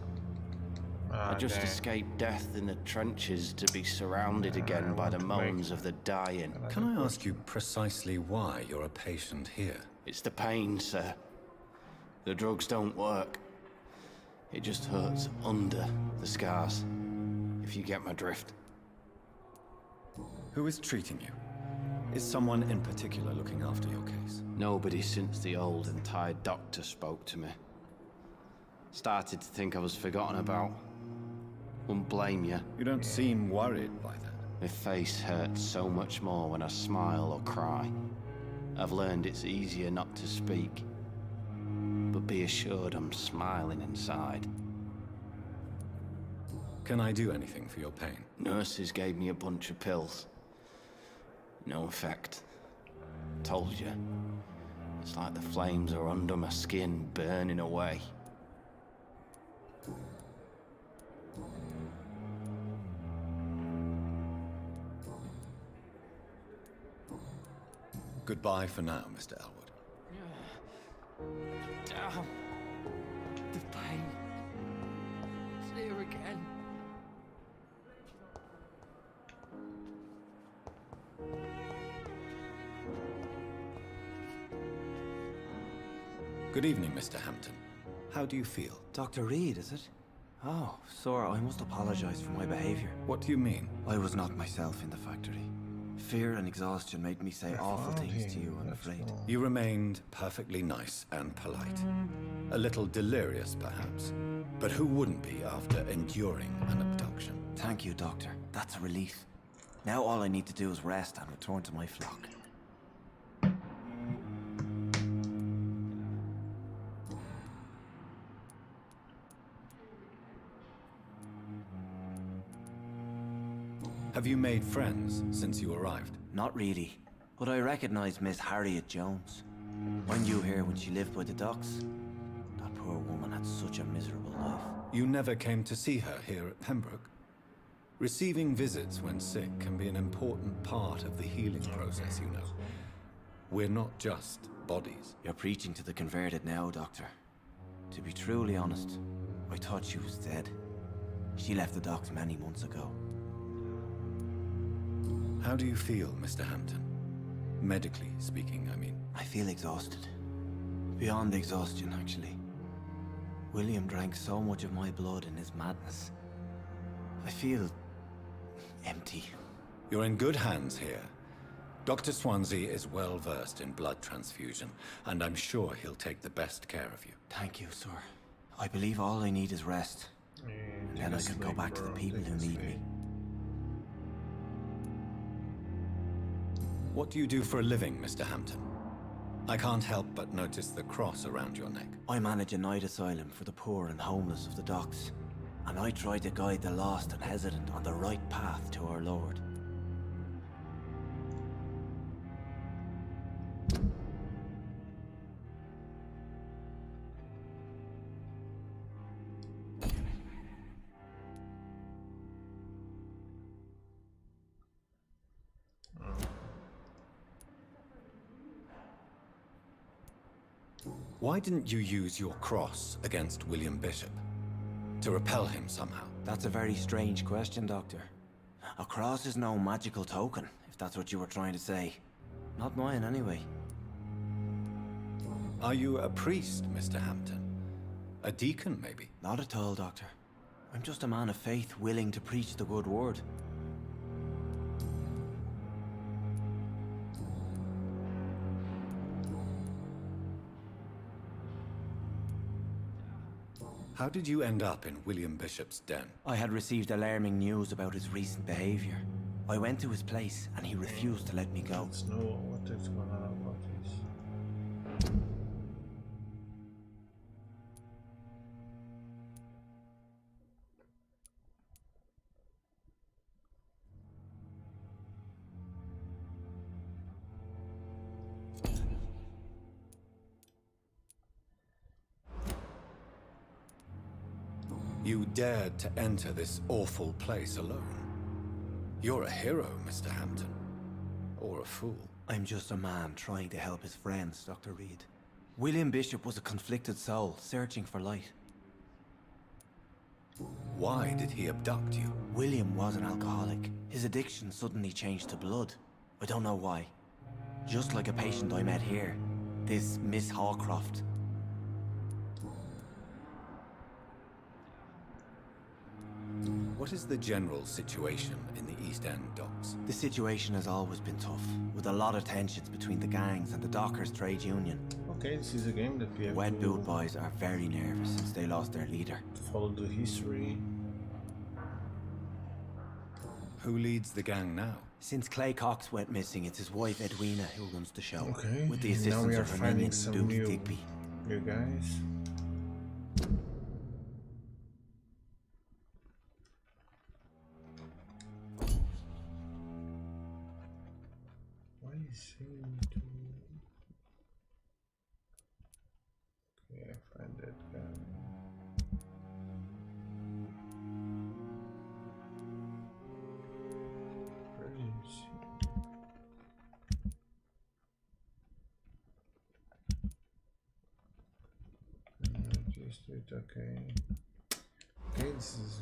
I just escaped death in the trenches to be surrounded again by the moans of the dying. Can I ask you precisely why you're a patient here? It's the pain, sir. The drugs don't work. It just hurts under the scars, if you get my drift. Who is treating you? Is someone in particular looking after your case? Nobody since the old and tired doctor spoke to me. Started to think I was forgotten about. Wouldn't blame you. You don't seem worried by that. My face hurts so much more when I smile or cry. I've learned it's easier not to speak. But be assured I'm smiling inside. Can I do anything for your pain? Nurses gave me a bunch of pills. No effect. Told you. It's like the flames are under my skin, burning away. Goodbye for now, Mr. Elwood. Damn. The pain. It's here again. Good evening, Mr. Hampton. How do you feel? Dr. Reed, is it? Oh, sir, I must apologize for my behavior. What do you mean? I was not myself in the factory. Fear and exhaustion made me say awful things to you, I'm afraid. You remained perfectly nice and polite. A little delirious, perhaps. But who wouldn't be after enduring an abduction? Thank you, Doctor. That's a relief. Now all I need to do is rest and return to my flock. Have you made friends since you arrived? Not really, but I recognize Miss Harriet Jones. I knew her when she lived by the docks. That poor woman had such a miserable life. You never came to see her here at Pembroke? Receiving visits when sick can be an important part of the healing process, you know. We're not just bodies. You're preaching to the converted now, Doctor. To be truly honest, I thought she was dead. She left the docks many months ago. How do you feel, Mr. Hampton? Medically speaking, I mean. I feel exhausted. Beyond exhaustion, actually. William drank so much of my blood in his madness. I feel empty. You're in good hands here. Dr. Swansea is well versed in blood transfusion, and I'm sure he'll take the best care of you. Thank you, sir. I believe all I need is rest. And then I can go back to the people who need me. What do you do for a living, Mr. Hampton? I can't help but notice the cross around your neck. I manage a night asylum for the poor and homeless of the docks. And I try to guide the lost and hesitant on the right path to our Lord. Why didn't you use your cross against William Bishop? To repel him somehow? That's a very strange question, Doctor. A cross is no magical token, if that's what you were trying to say. Not mine, anyway. Are you a priest, Mr. Hampton? A deacon, maybe? Not at all, Doctor. I'm just a man of faith willing to preach the good word. How did you end up in William Bishop's den? I had received alarming news about his recent behavior. I went to his place and he refused to let me go. Let's know what is going on about this. You dared to enter this awful place alone. You're a hero, Mr. Hampton. Or a fool. I'm just a man trying to help his friends, Dr. Reed. William Bishop was a conflicted soul, searching for light. Why did he abduct you? William was an alcoholic. His addiction suddenly changed to blood. I don't know why. Just like a patient I met here. This Miss Hawcroft. What is the general situation in the East End docks? The situation has always been tough, with a lot of tensions between the gangs and the Dockers Trade Union. Okay, this is a game that we have Wet Boot Boys are very nervous since they lost their leader. Follow the history. Who leads the gang now? Since Clay Cox went missing, it's his wife Edwina who runs the show. Okay, with the now assistance we are of her finding minion, some Duke new Digby. guys. Why is he to... Okay, I find that guy. Where is he? Just do it, okay. Okay, this is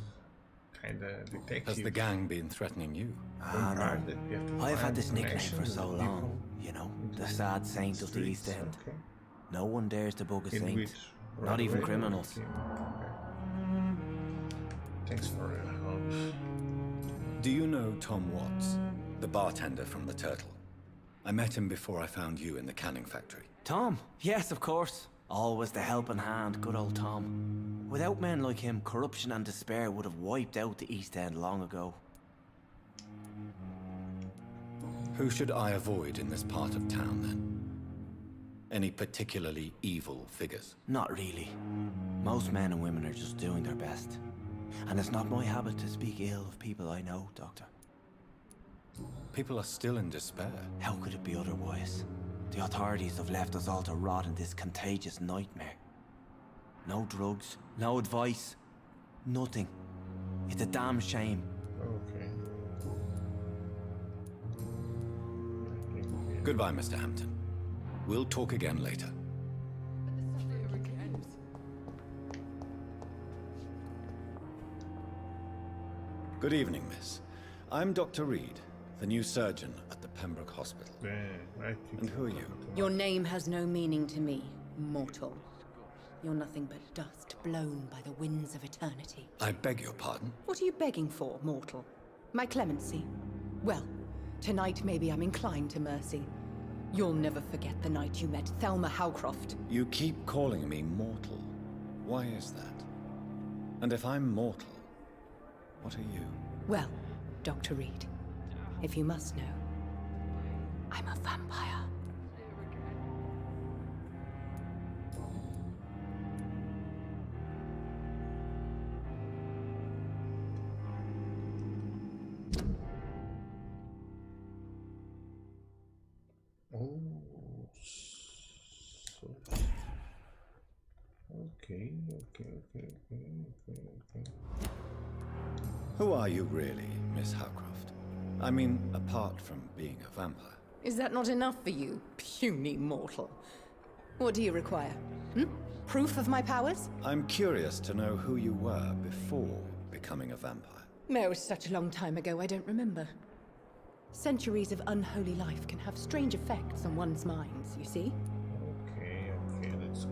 kinda detective. Has the gang been threatening you? No. I've had this nickname for so long, you know, the sad saint of the East End. Okay. No one dares to bug a saint, Which, not even criminals. Okay. Thanks for your help. Do you know Tom Watts, the bartender from the Turtle? I met him before I found you in the canning factory. Tom? Yes, of course. Always the helping hand, good old Tom. Without men like him, corruption and despair would have wiped out the East End long ago. Who should I avoid in this part of town, then? Any particularly evil figures? Not really. Most men and women are just doing their best. And it's not my habit to speak ill of people I know, Doctor. People are still in despair. How could it be otherwise? The authorities have left us all to rot in this contagious nightmare. No drugs, no advice, nothing. It's a damn shame. Goodbye, Mr. Hampton. We'll talk again later. Good evening, miss. I'm Dr. Reed, the new surgeon at the Pembroke Hospital. And who are you? Your name has no meaning to me, mortal. You're nothing but dust blown by the winds of eternity. I beg your pardon? What are you begging for, mortal? My clemency? Well, tonight maybe I'm inclined to mercy. You'll never forget the night you met Thelma Howcroft. You keep calling me mortal. Why is that? And if I'm mortal, what are you? Well, Dr. Reed, if you must know, I'm a vampire. Okay. Who are you really, Miss Howcroft? I mean, apart from being a vampire. Is that not enough for you, puny mortal? What do you require? Proof of my powers? I'm curious to know who you were before becoming a vampire. It was such a long time ago, I don't remember. Centuries of unholy life can have strange effects on one's minds, you see? Okay, let's go.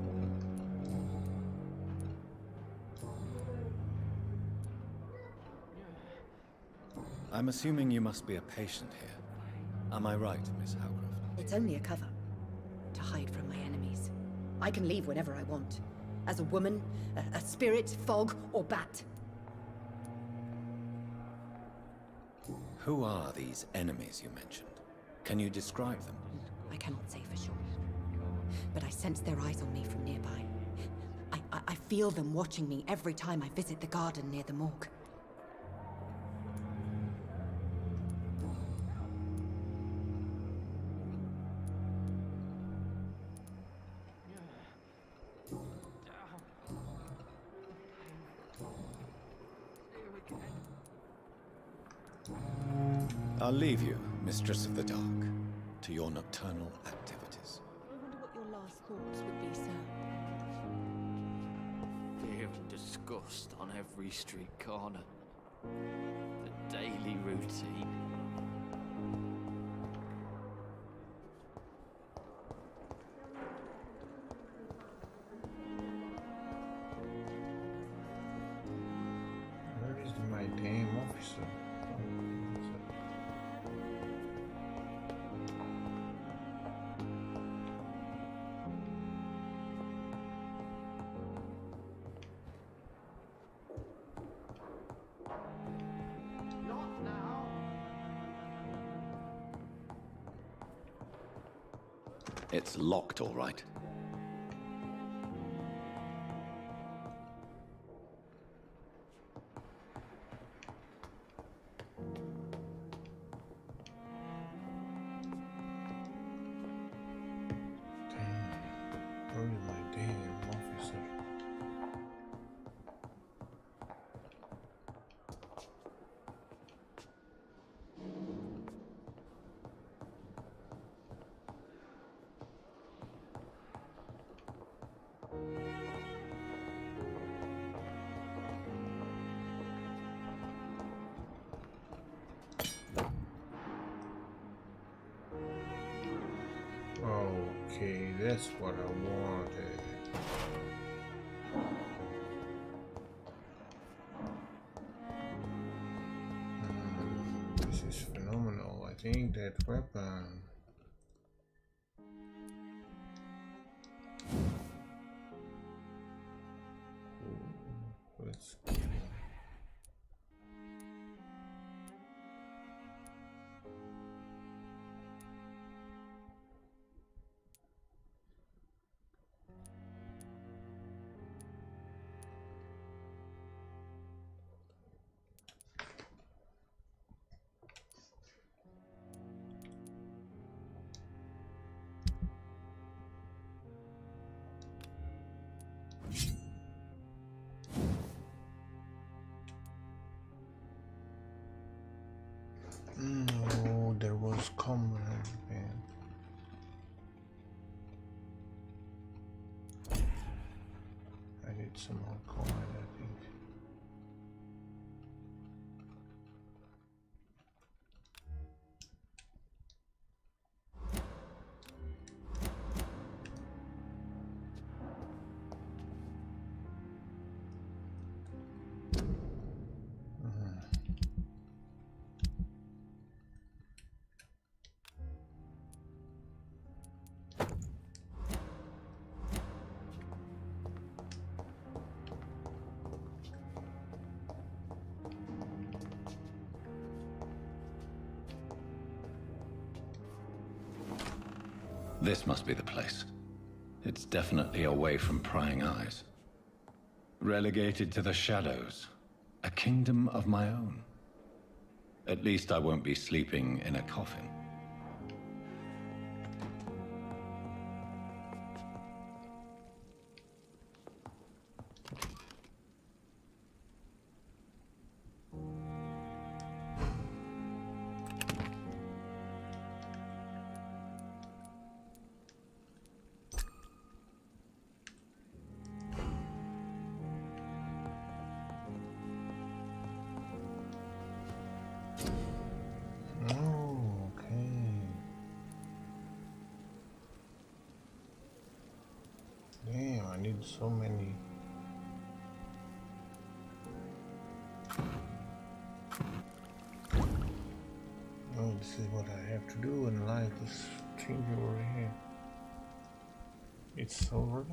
I'm assuming you must be a patient here. Am I right, Miss Howcroft? It's only a cover. To hide from my enemies. I can leave whenever I want. As a woman, a spirit, fog, or bat. Who are these enemies you mentioned? Can you describe them? I cannot say for sure. But I sense their eyes on me from nearby. I feel them watching me every time I visit the garden near the morgue. I'll leave you, Mistress of the Dark, to your nocturnal activities. I wonder what your last thoughts would be, sir. Fear and disgust on every street corner. The daily routine. Where is my damn officer? It's locked, all right. Where is my damn officer? Okay, that's what I wanted. This is phenomenal. I think that weapon. Ooh, let's get it. some more coin, I think. This must be the place. It's definitely away from prying eyes. Relegated to the shadows. A kingdom of my own. At least I won't be sleeping in a coffin. So many. Oh, this is what I have to do in life. This thing over here. It's silver.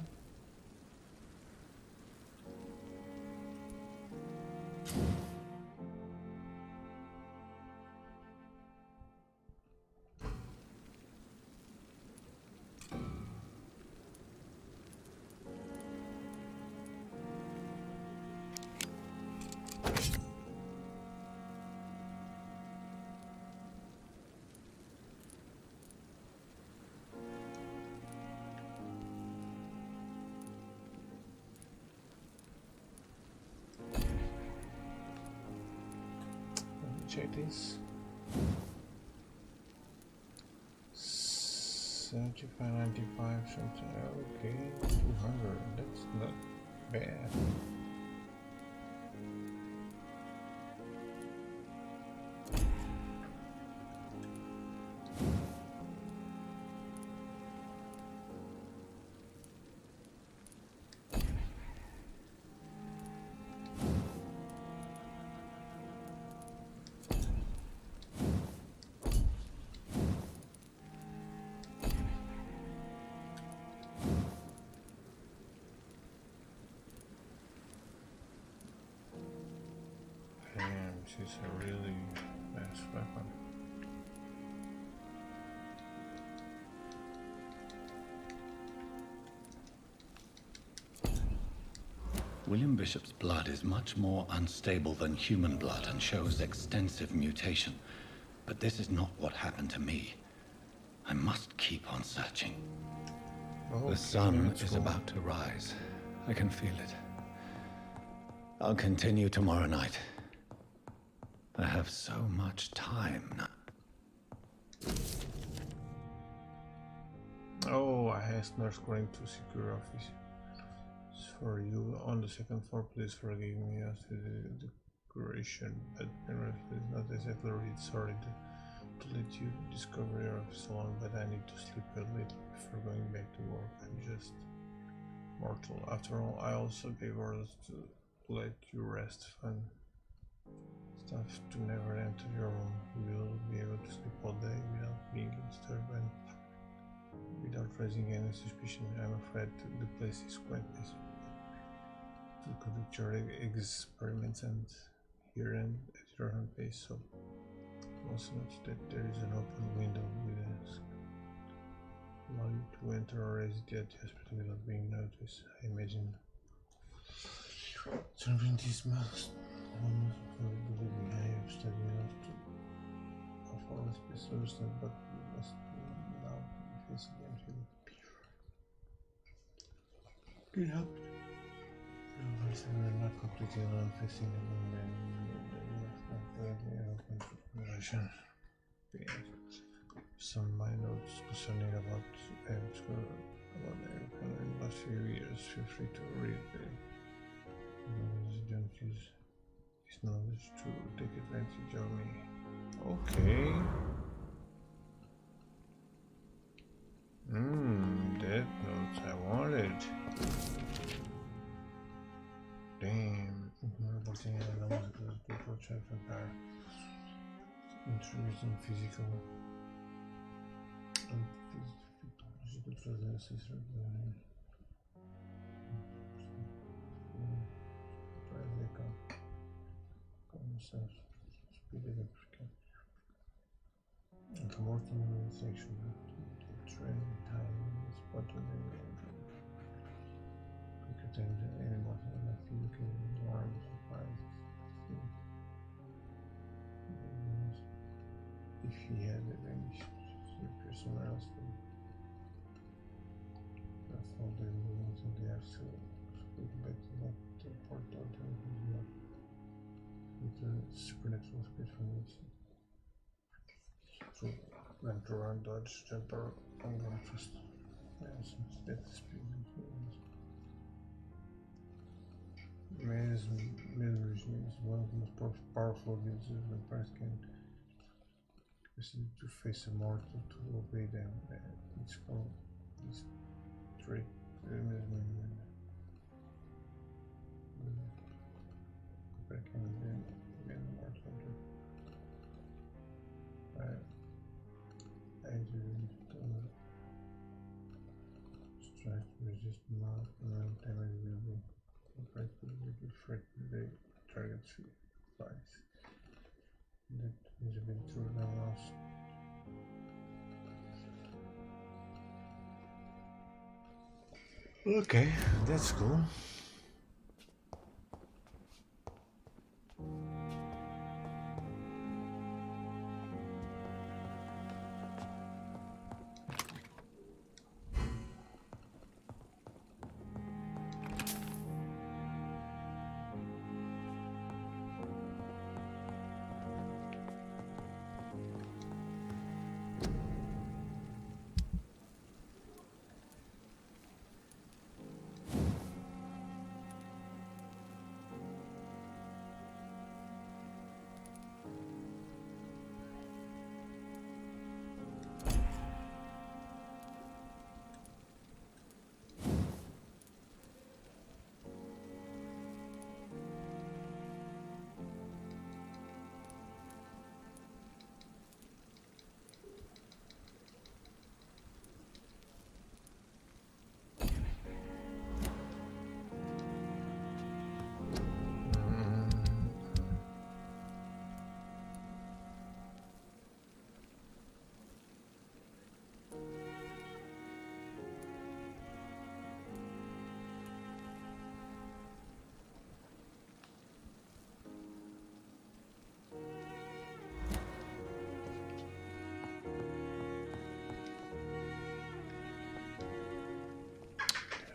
Check this. 75, 95, something. Okay, 200. That's not bad. This is a really nice weapon. William Bishop's blood is much more unstable than human blood and shows extensive mutation. But this is not what happened to me. I must keep on searching. Okay, the sun is about to rise. I can feel it. I'll continue tomorrow night. I have so much time now. Oh, I asked Nurse going to secure office for you on the second floor. Please forgive me after the decoration, but it's not exactly read. Sorry to let you discover your office alone, but I need to sleep a little before going back to work. I'm just mortal. After all, I also gave orders to let you rest. Fun stuff to never enter your room. You will be able to sleep all day without being disturbed and without raising any suspicion. I'm afraid the place is quite busy to conduct your experiments and here and at your own pace. So also note that there is an open window with a allow you to enter or exit the hospital without being noticed. I imagine serving this must almost believe me. I have studied enough to of all this misunderstand, but we must now face again feeling good help. We're not completely alone facing alone and not currently open to conversation. Some of my notes concerning about the last few years. Feel free to read them. Don't use his knowledge to take advantage of me. Okay. Death notes I wanted. Damn. To approach a vampire. Introducing physical presence. Working in section train time is button contains animals and I think alarm surprise if he had arranged to somewhere else that's all the movements and they are so speak better not to report out and supernatural space from which so went around dodge jumper on one first yes that's speed Mesmerism is one of the most powerful abilities vampires can to face a mortal to obey them. It's called this trait. I do try to resist more damage will be compared to the threat the target fights. That has been true now lost. Okay, that's cool.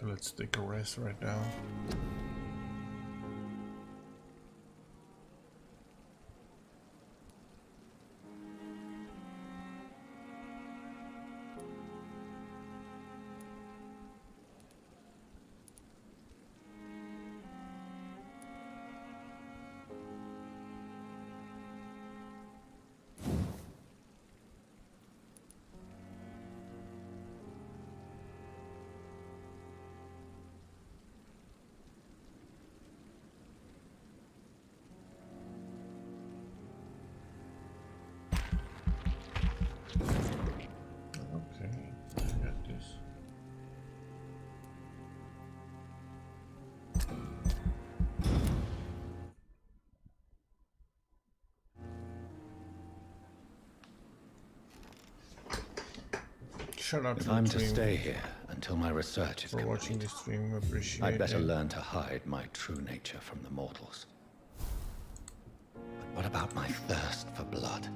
Let's take a rest right now. If I'm to stay here until my research is complete, I'd better learn to hide my true nature from the mortals. But what about my thirst for blood?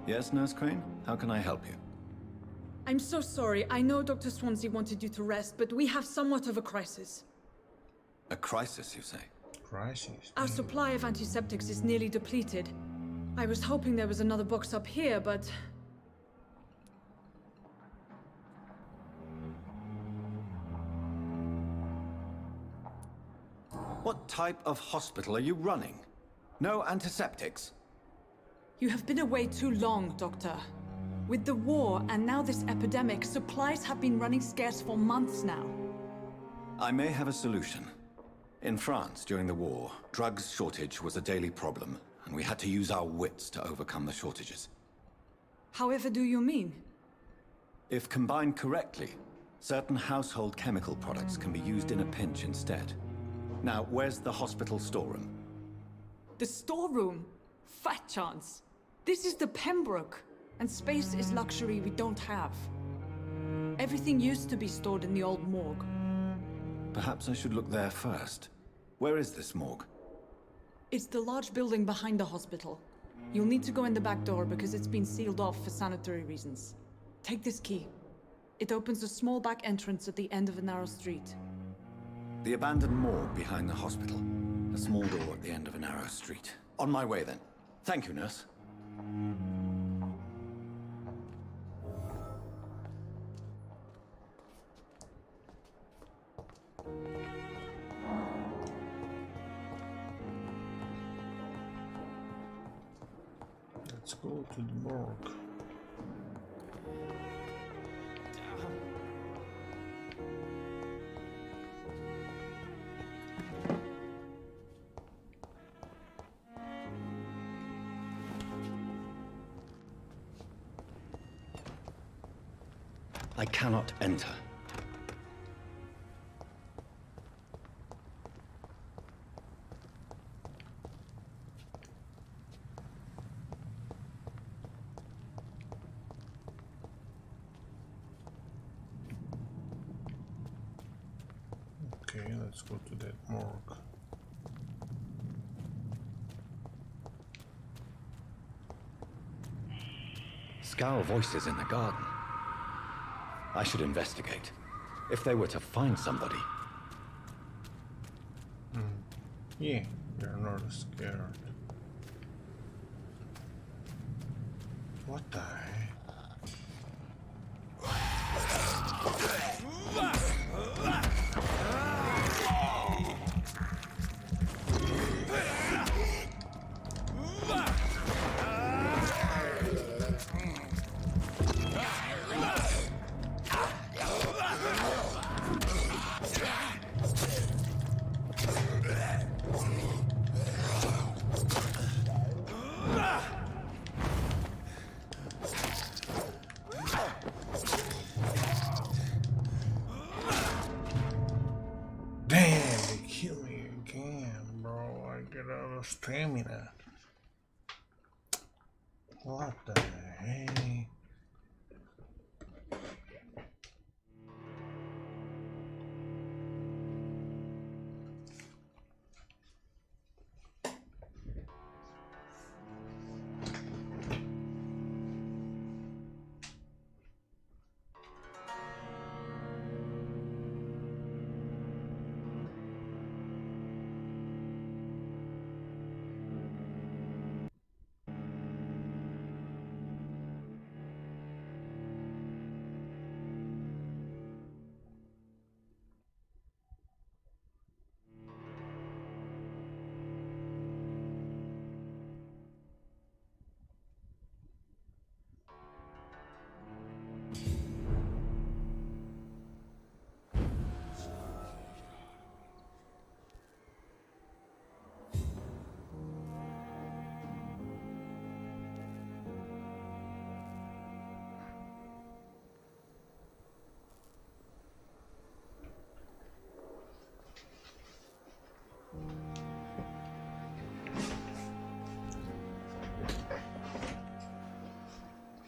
Yes, Nurse Crane? How can I help you? I'm so sorry. I know Dr. Swansea wanted you to rest, but we have somewhat of a crisis. A crisis, you say? Crisis? Our supply of antiseptics is nearly depleted. I was hoping there was another box up here, but... What type of hospital are you running? No antiseptics? You have been away too long, Doctor. With the war and now this epidemic, supplies have been running scarce for months now. I may have a solution. In France, during the war, drugs shortage was a daily problem, and we had to use our wits to overcome the shortages. However do you mean? If combined correctly, certain household chemical products can be used in a pinch instead. Now, where's the hospital storeroom? The storeroom? Fat chance. This is the Pembroke, and space is luxury we don't have. Everything used to be stored in the old morgue. Perhaps I should look there first. Where is this morgue? It's the large building behind the hospital. You'll need to go in the back door because it's been sealed off for sanitary reasons. Take this key. It opens a small back entrance at the end of a narrow street. The abandoned morgue behind the hospital. A small door at the end of a narrow street. On my way then. Thank you, nurse. Let's go to the morgue. I cannot enter. Okay, let's go to that morgue. Scowl voices in the garden. I should investigate. If they were to find somebody. Yeah, they're not scared. What the heck? Damn, they kill me again, bro. I get out of stamina. What the heck?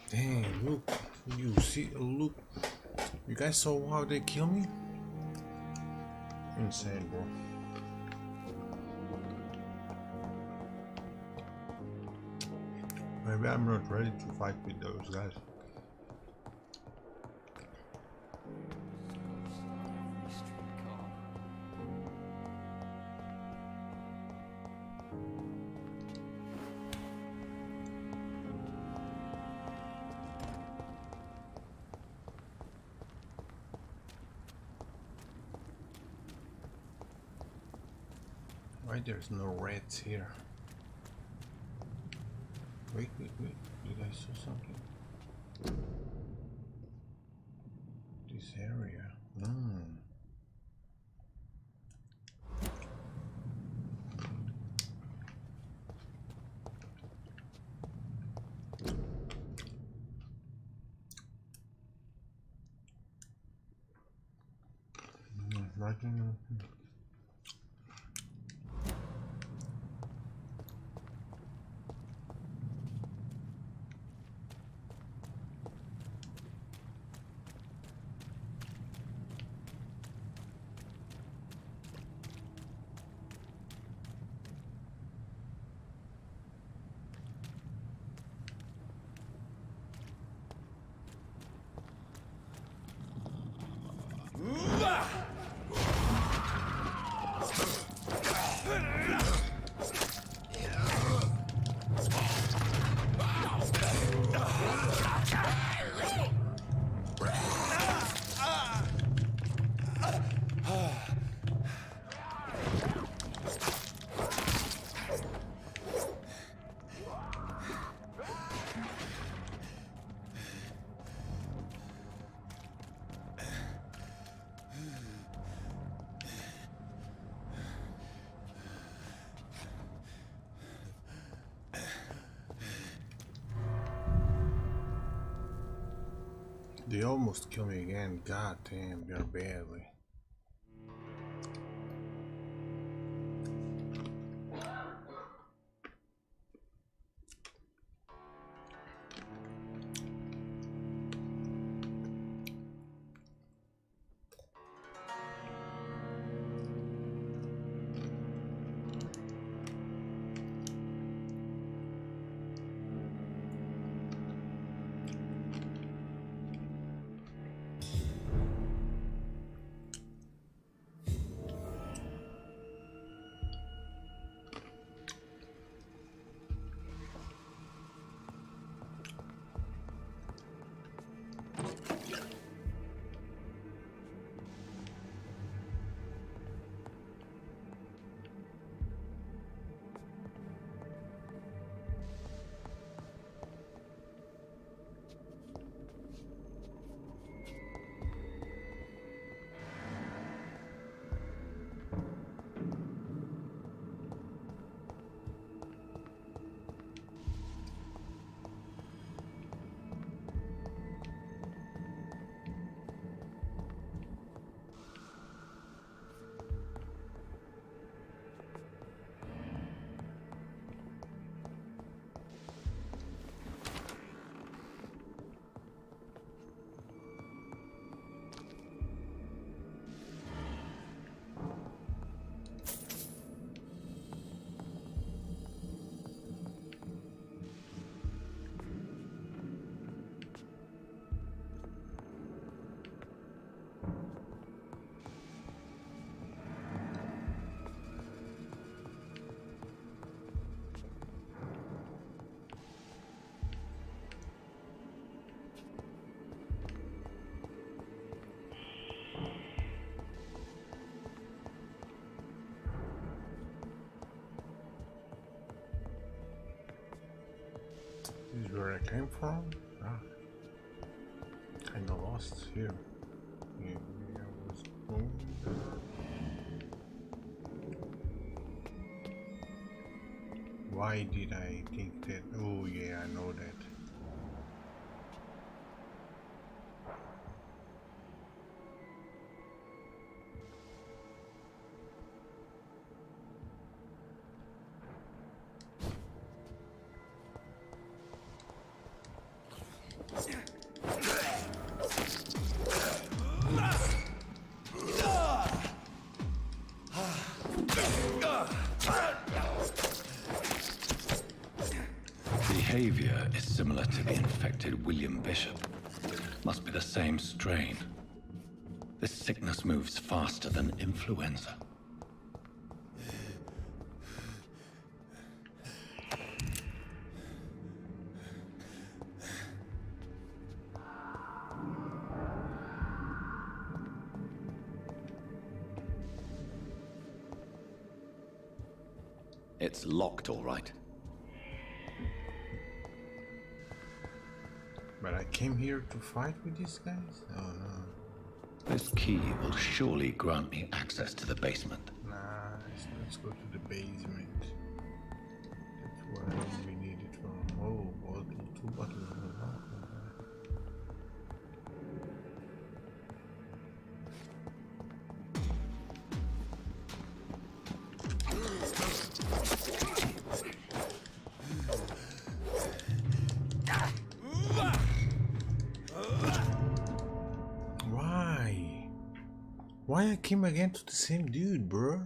Dang, look. You see, look. You guys saw how they kill me? Insane, bro. Maybe I'm not ready to fight with those guys. Why there's no rats here? Wait. You guys saw something? This area. Nothing. They almost kill me again. God damn, they're badly. This is where I came from? Kinda lost here. Maybe I was going there. Why did I think that? Oh yeah, I know that. behavior is similar to the infected William Bishop. Must be the same strain. This sickness moves faster than influenza. It's locked, all right. But I came here to fight with these guys? Oh no. This key will surely grant me access to the basement. Nice, let's go to the basement. That's where we need it from. Oh, bottle, 2 bottles of alcohol. Why I came again to the same dude, bro?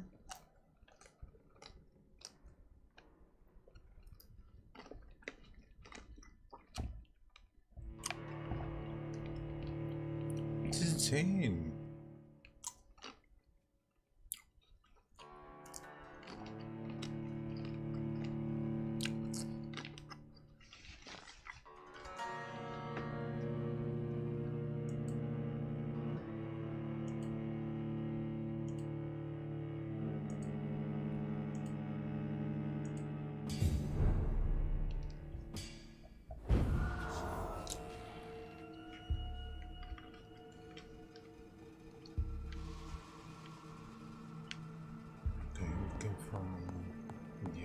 It's insane.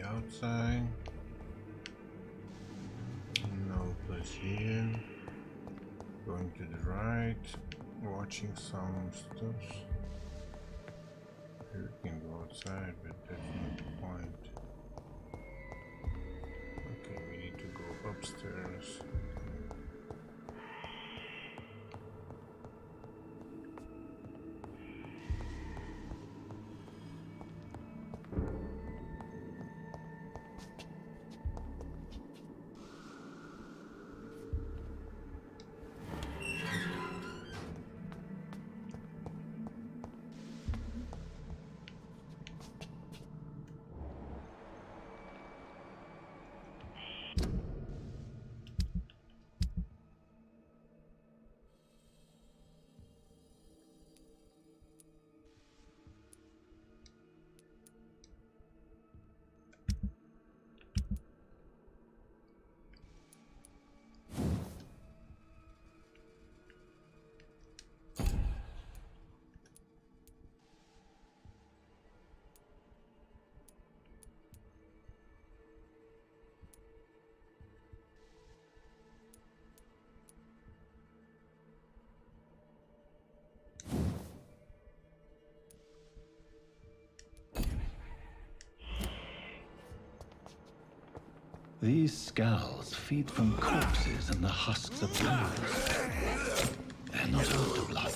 Outside. No place here. Going to the right. Watching some stuff. Here we can go outside, but that's not the point. Okay, we need to go upstairs. These scowls feed from corpses and the husks of bones. They're not after blood.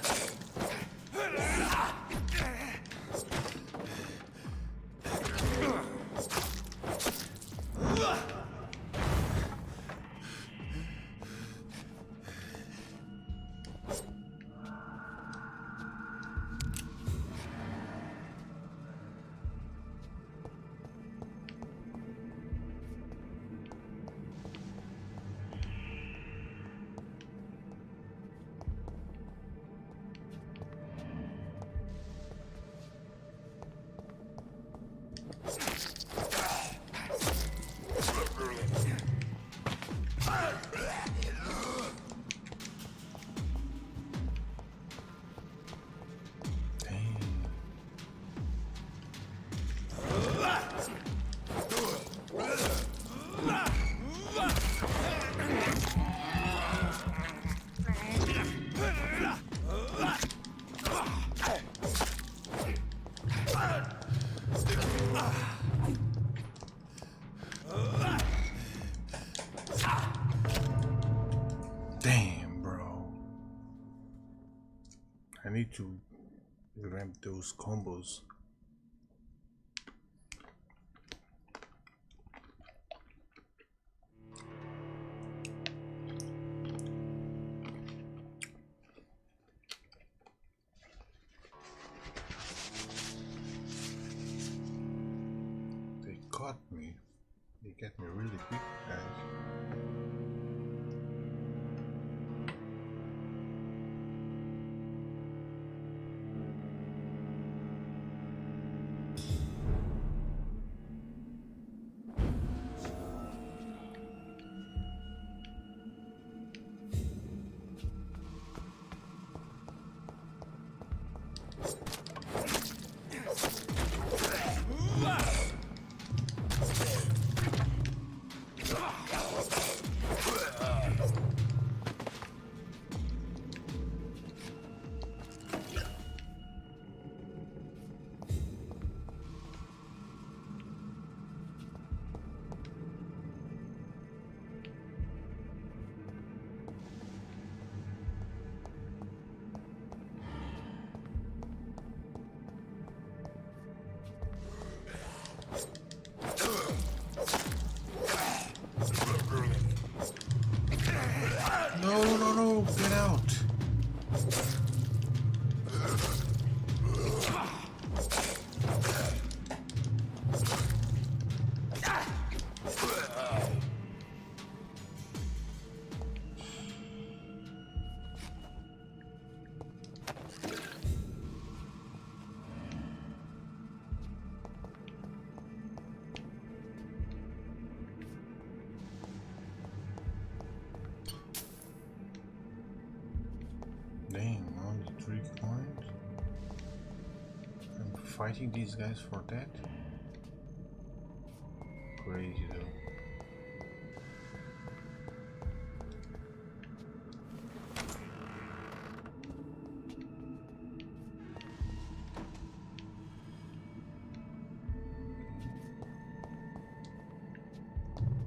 Damn, bro. I need to ramp those combos. get me really quick, guys. No, get out! Dang, only 3 coins. I'm fighting these guys for that? Crazy though.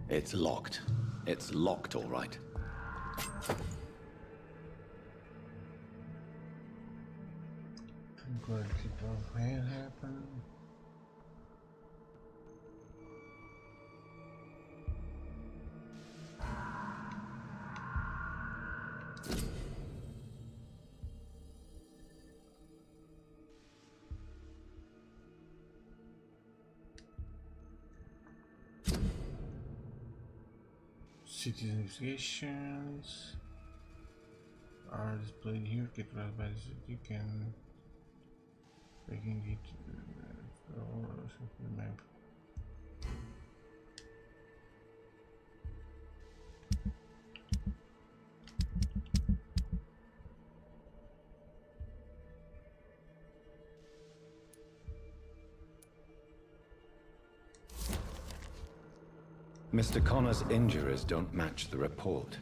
It's locked. It's locked, all right. Quality of hair happen. Citizen investigations are displayed here. Get rid by you can breaking it the map. Mr. Connor's injuries don't match the report.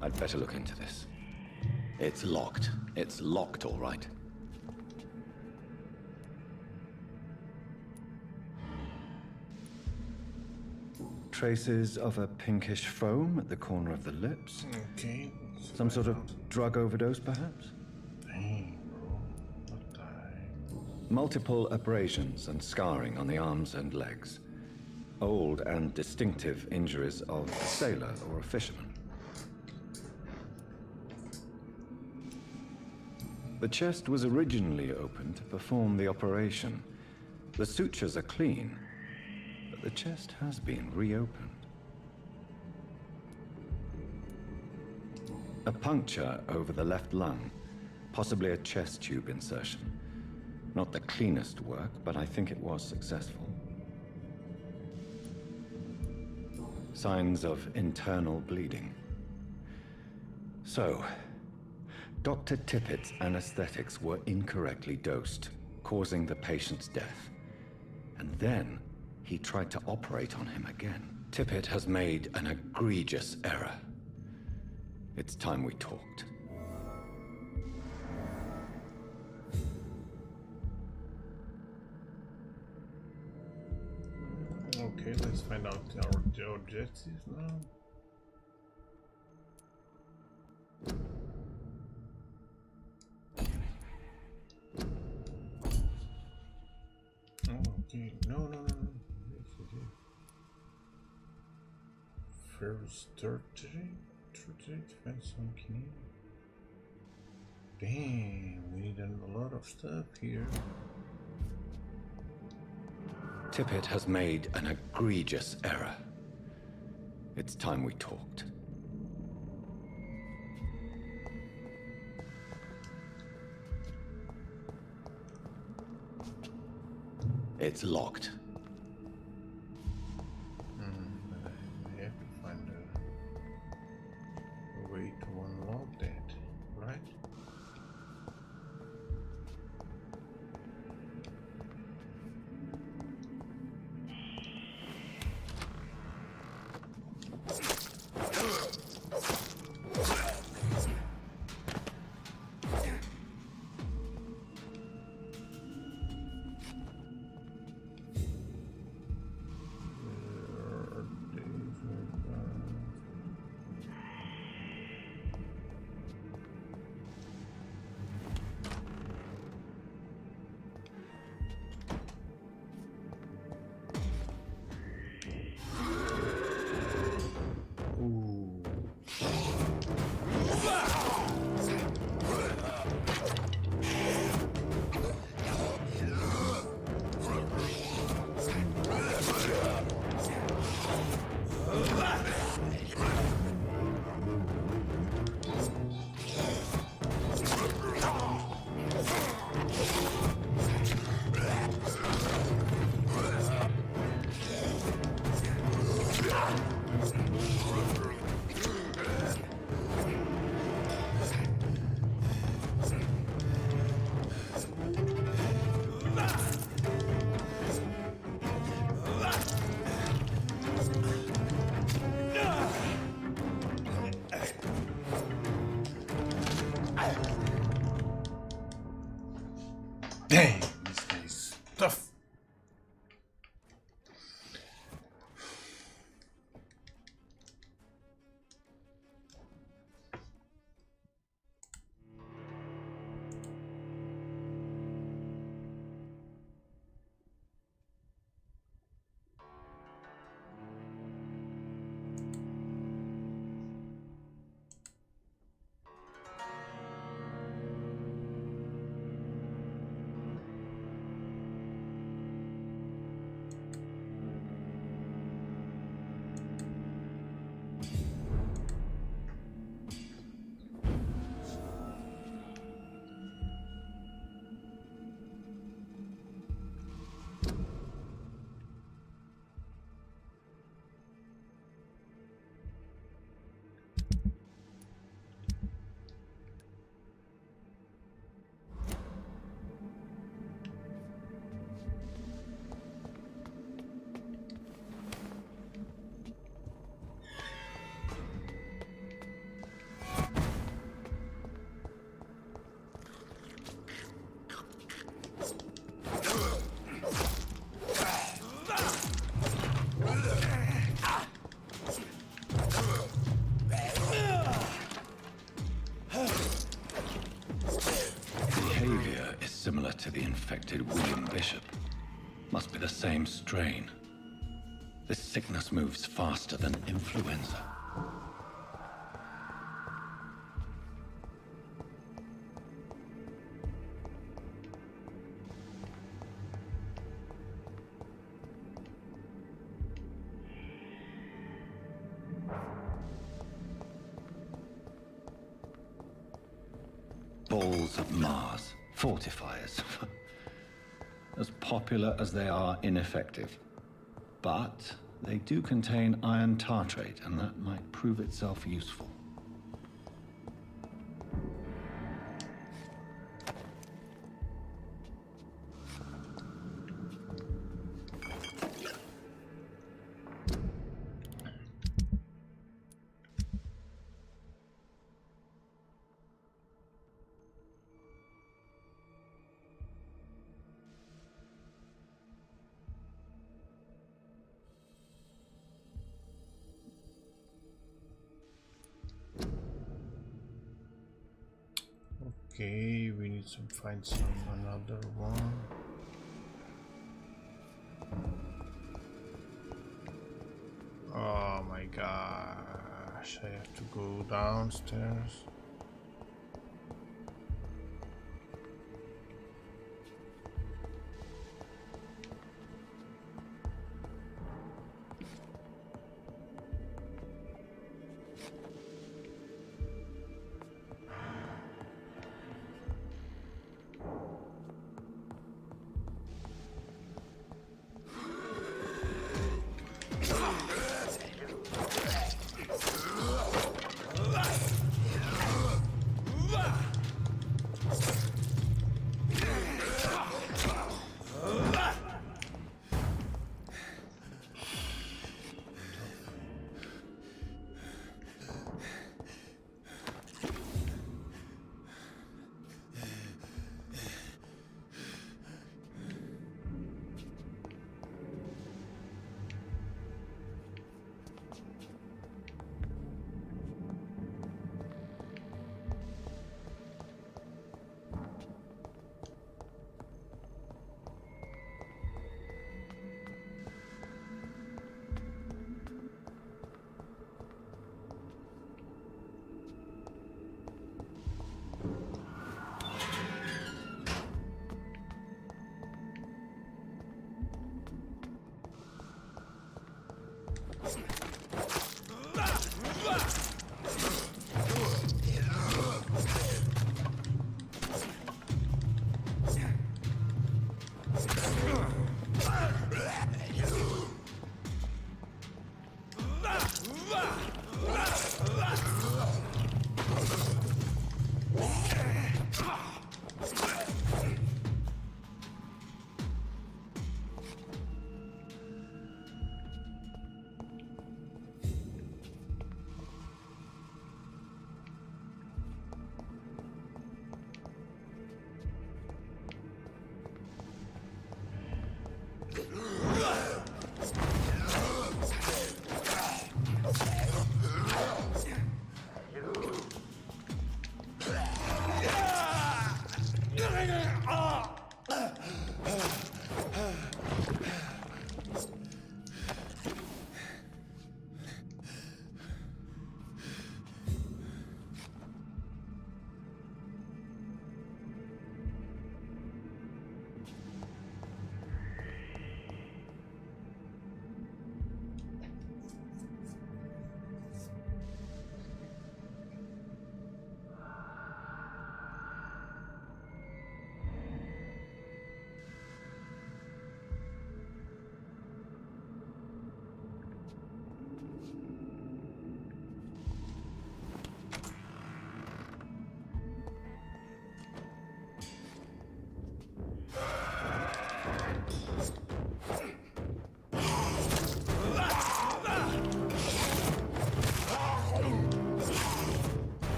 I'd better look into this. It's locked. It's locked, all right. Traces of a pinkish foam at the corner of the lips. Okay. Some sort of drug overdose, perhaps? Dang, bro. What the heck? Multiple abrasions and scarring on the arms and legs. Old and distinctive injuries of a sailor or a fisherman. The chest was originally opened to perform the operation. The sutures are clean, but the chest has been reopened. A puncture over the left lung, possibly a chest tube insertion. Not the cleanest work, but I think it was successful. Signs of internal bleeding. So, Dr. Tippett's anesthetics were incorrectly dosed, causing the patient's death. And then, he tried to operate on him again. Tippett has made an egregious error. It's time we talked. Okay, let's find out our objectives now. Oh, okay. No. Yes, it is. First 30 defense on Canadian. Damn, we need a lot of stuff here. Tippett has made an egregious error. It's time we talked. It's locked. I have to find a way to unlock that, right? Dang, this guy's tough. Similar to the infected William Bishop. Must be the same strain. This sickness moves faster than influenza. balls of Mars, fortifiers. As popular as they are ineffective. But they do contain iron tartrate, and that might prove itself useful. Okay, we need to find another one. Oh my gosh, I have to go downstairs.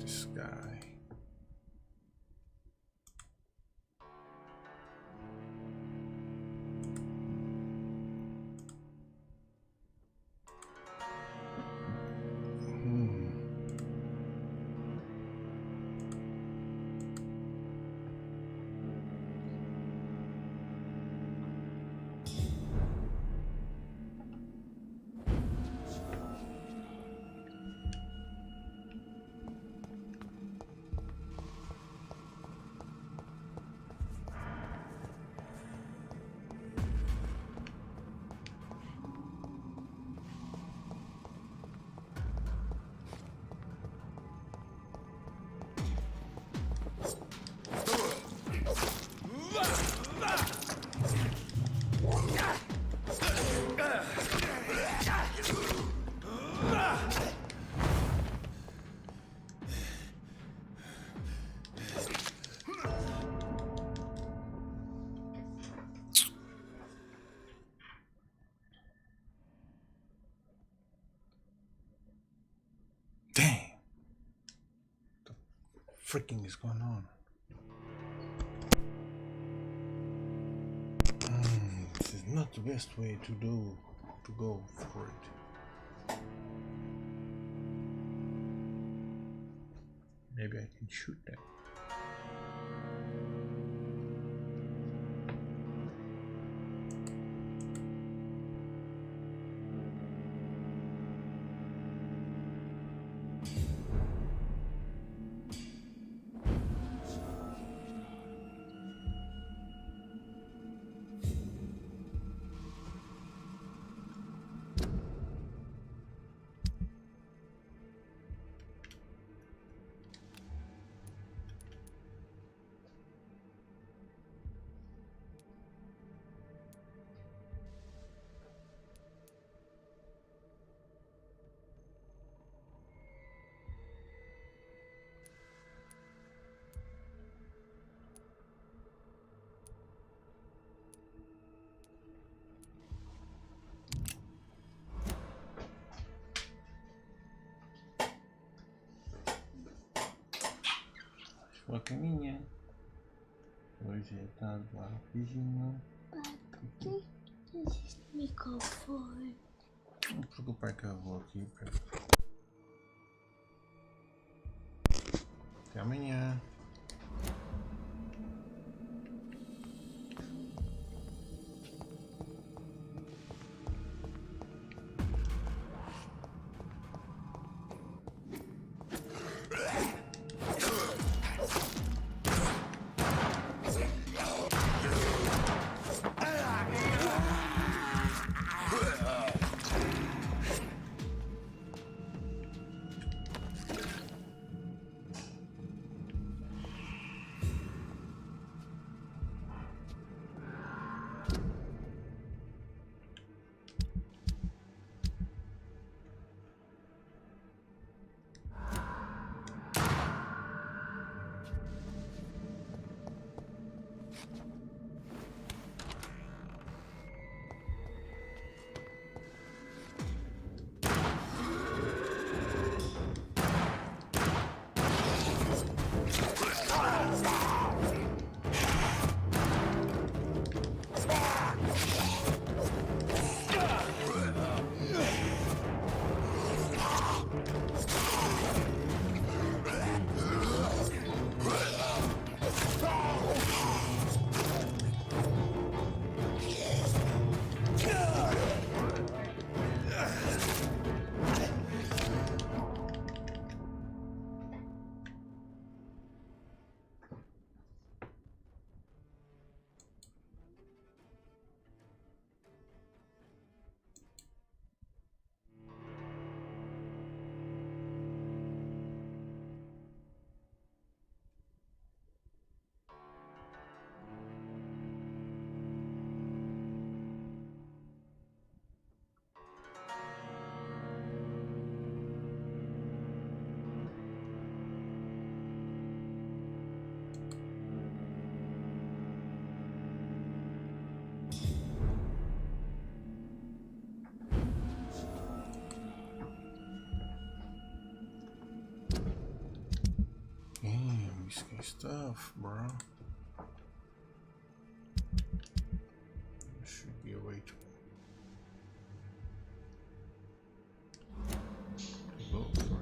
this guy. Freaking is going on? This is not the best way to go for it. Maybe I can shoot that. Sua caminha. Hoje está do rapidinho. Por que existe microfone? Não se preocupar que eu vou aqui. Até amanhã. stuff, bro. There should be a way to go for it.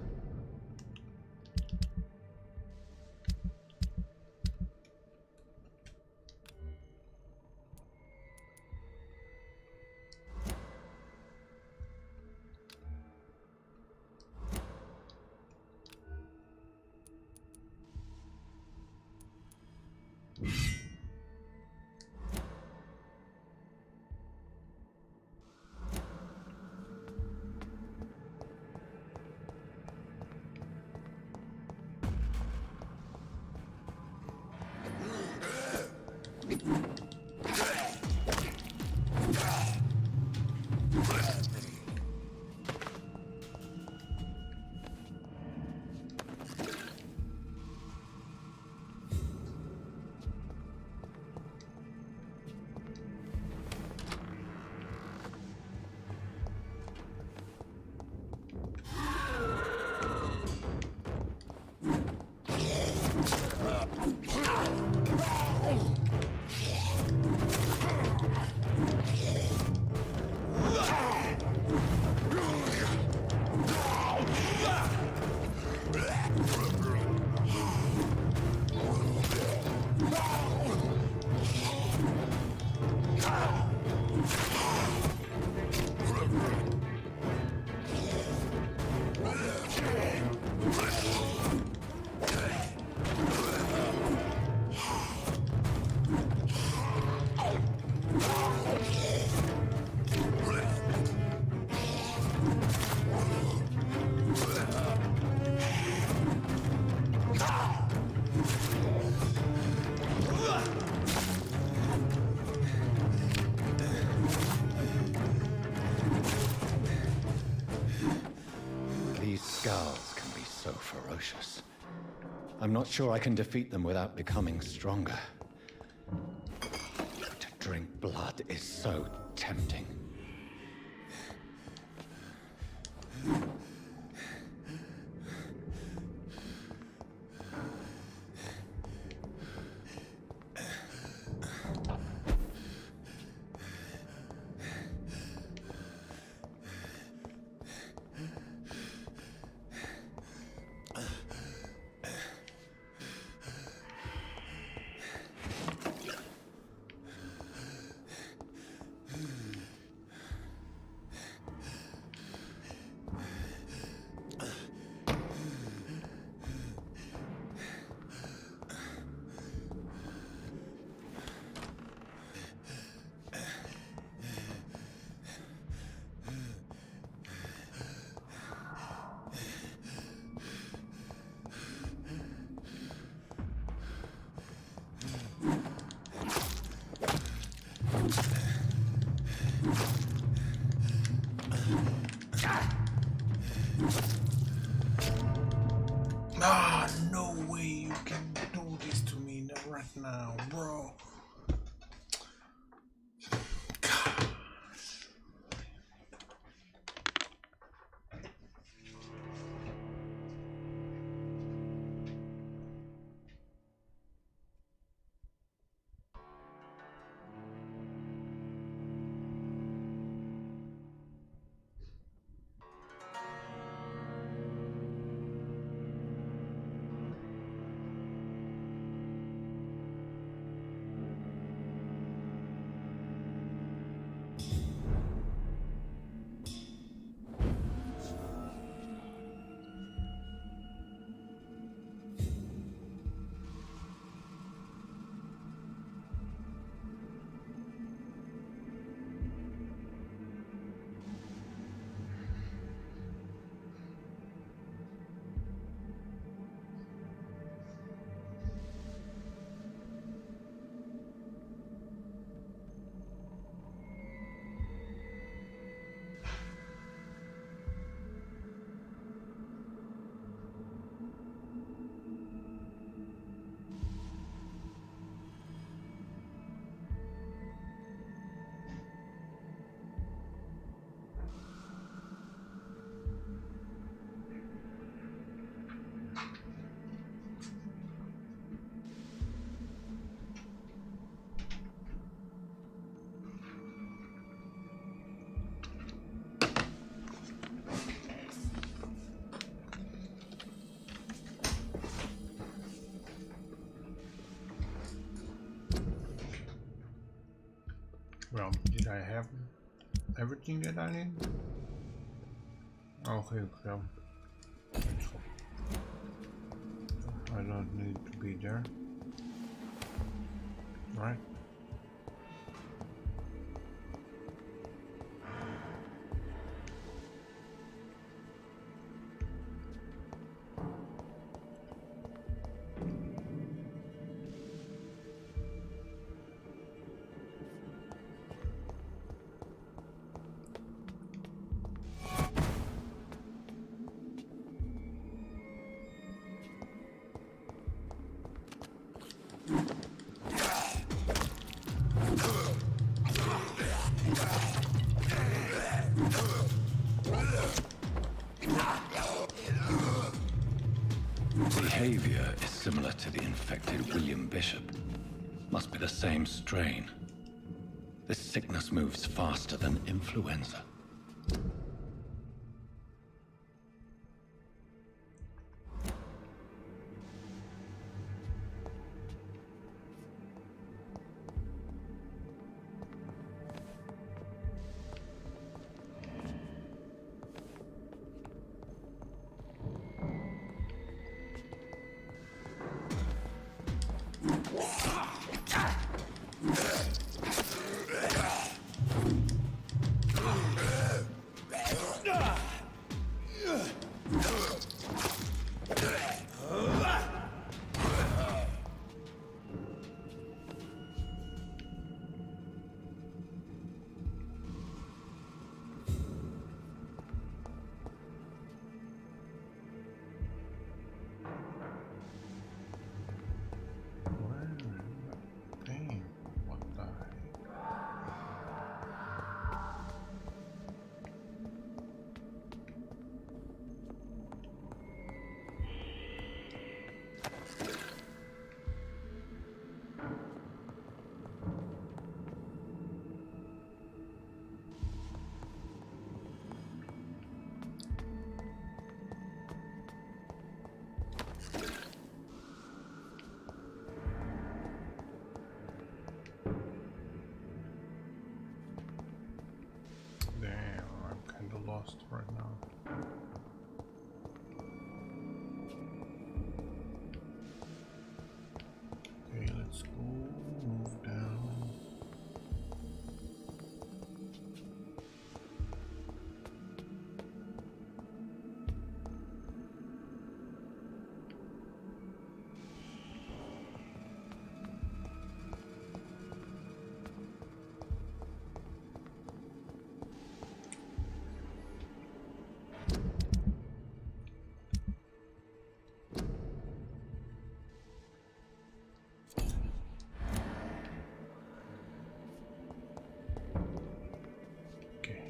Skulls can be so ferocious. I'm not sure I can defeat them without becoming stronger. To drink blood is so tempting. Well, did I have everything that I need? Okay, so I don't need to be there, right? Behavior is similar to the infected William Bishop. Must be the same strain. This sickness moves faster than influenza. Lost right now. Okay, let's go move down.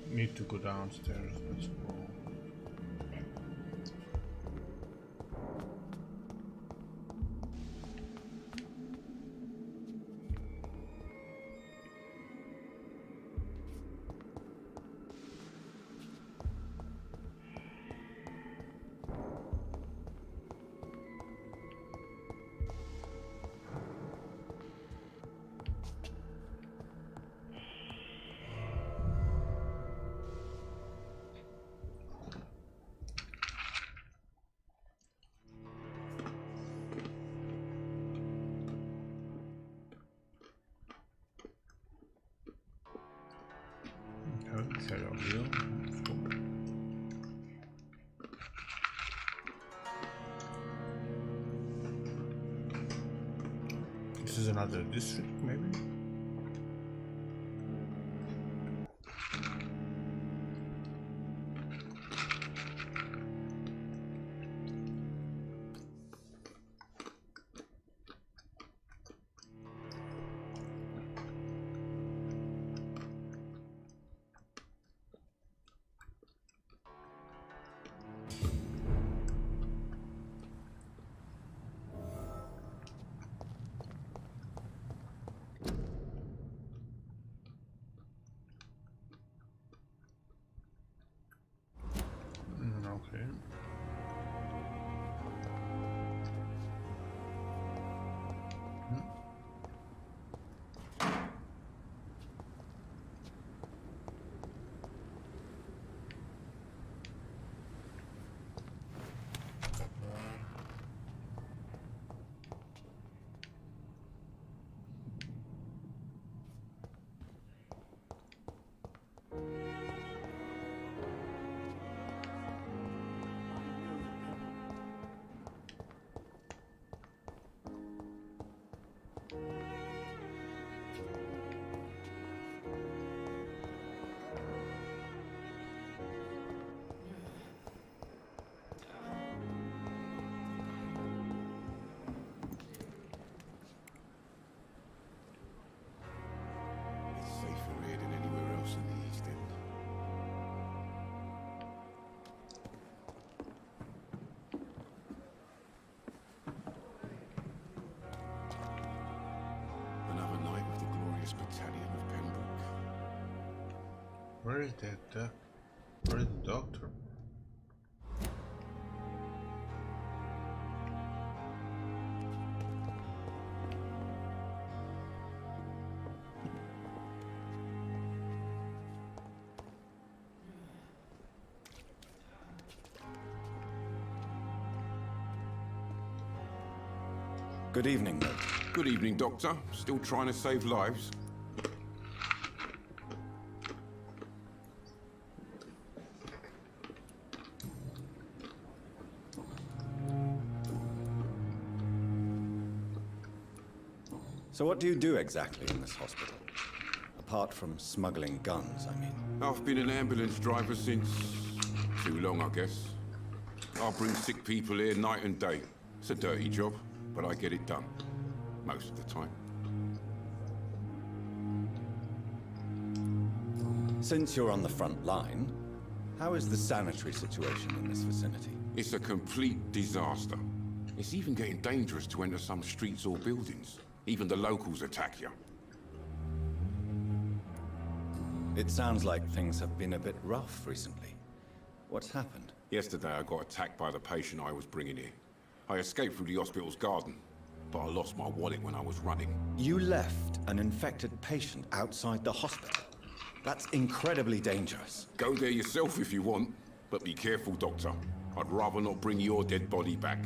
Need to go downstairs. Let's go. This is another district, maybe? Where is that? Where is the doctor? Good evening, Milton. Good evening, Doctor. Still trying to save lives? So what do you do exactly in this hospital? Apart from smuggling guns, I mean. I've been an ambulance driver since... too long, I guess. I bring sick people here night and day. It's a dirty job, but I get it done. Most of the time. Since you're on the front line, how is the sanitary situation in this vicinity? It's a complete disaster. It's even getting dangerous to enter some streets or buildings. Even the locals attack you. It sounds like things have been a bit rough recently. What's happened? Yesterday I got attacked by the patient I was bringing here. I escaped through the hospital's garden, but I lost my wallet when I was running. You left an infected patient outside the hospital? That's incredibly dangerous. Go there yourself if you want, but be careful, Doctor. I'd rather not bring your dead body back.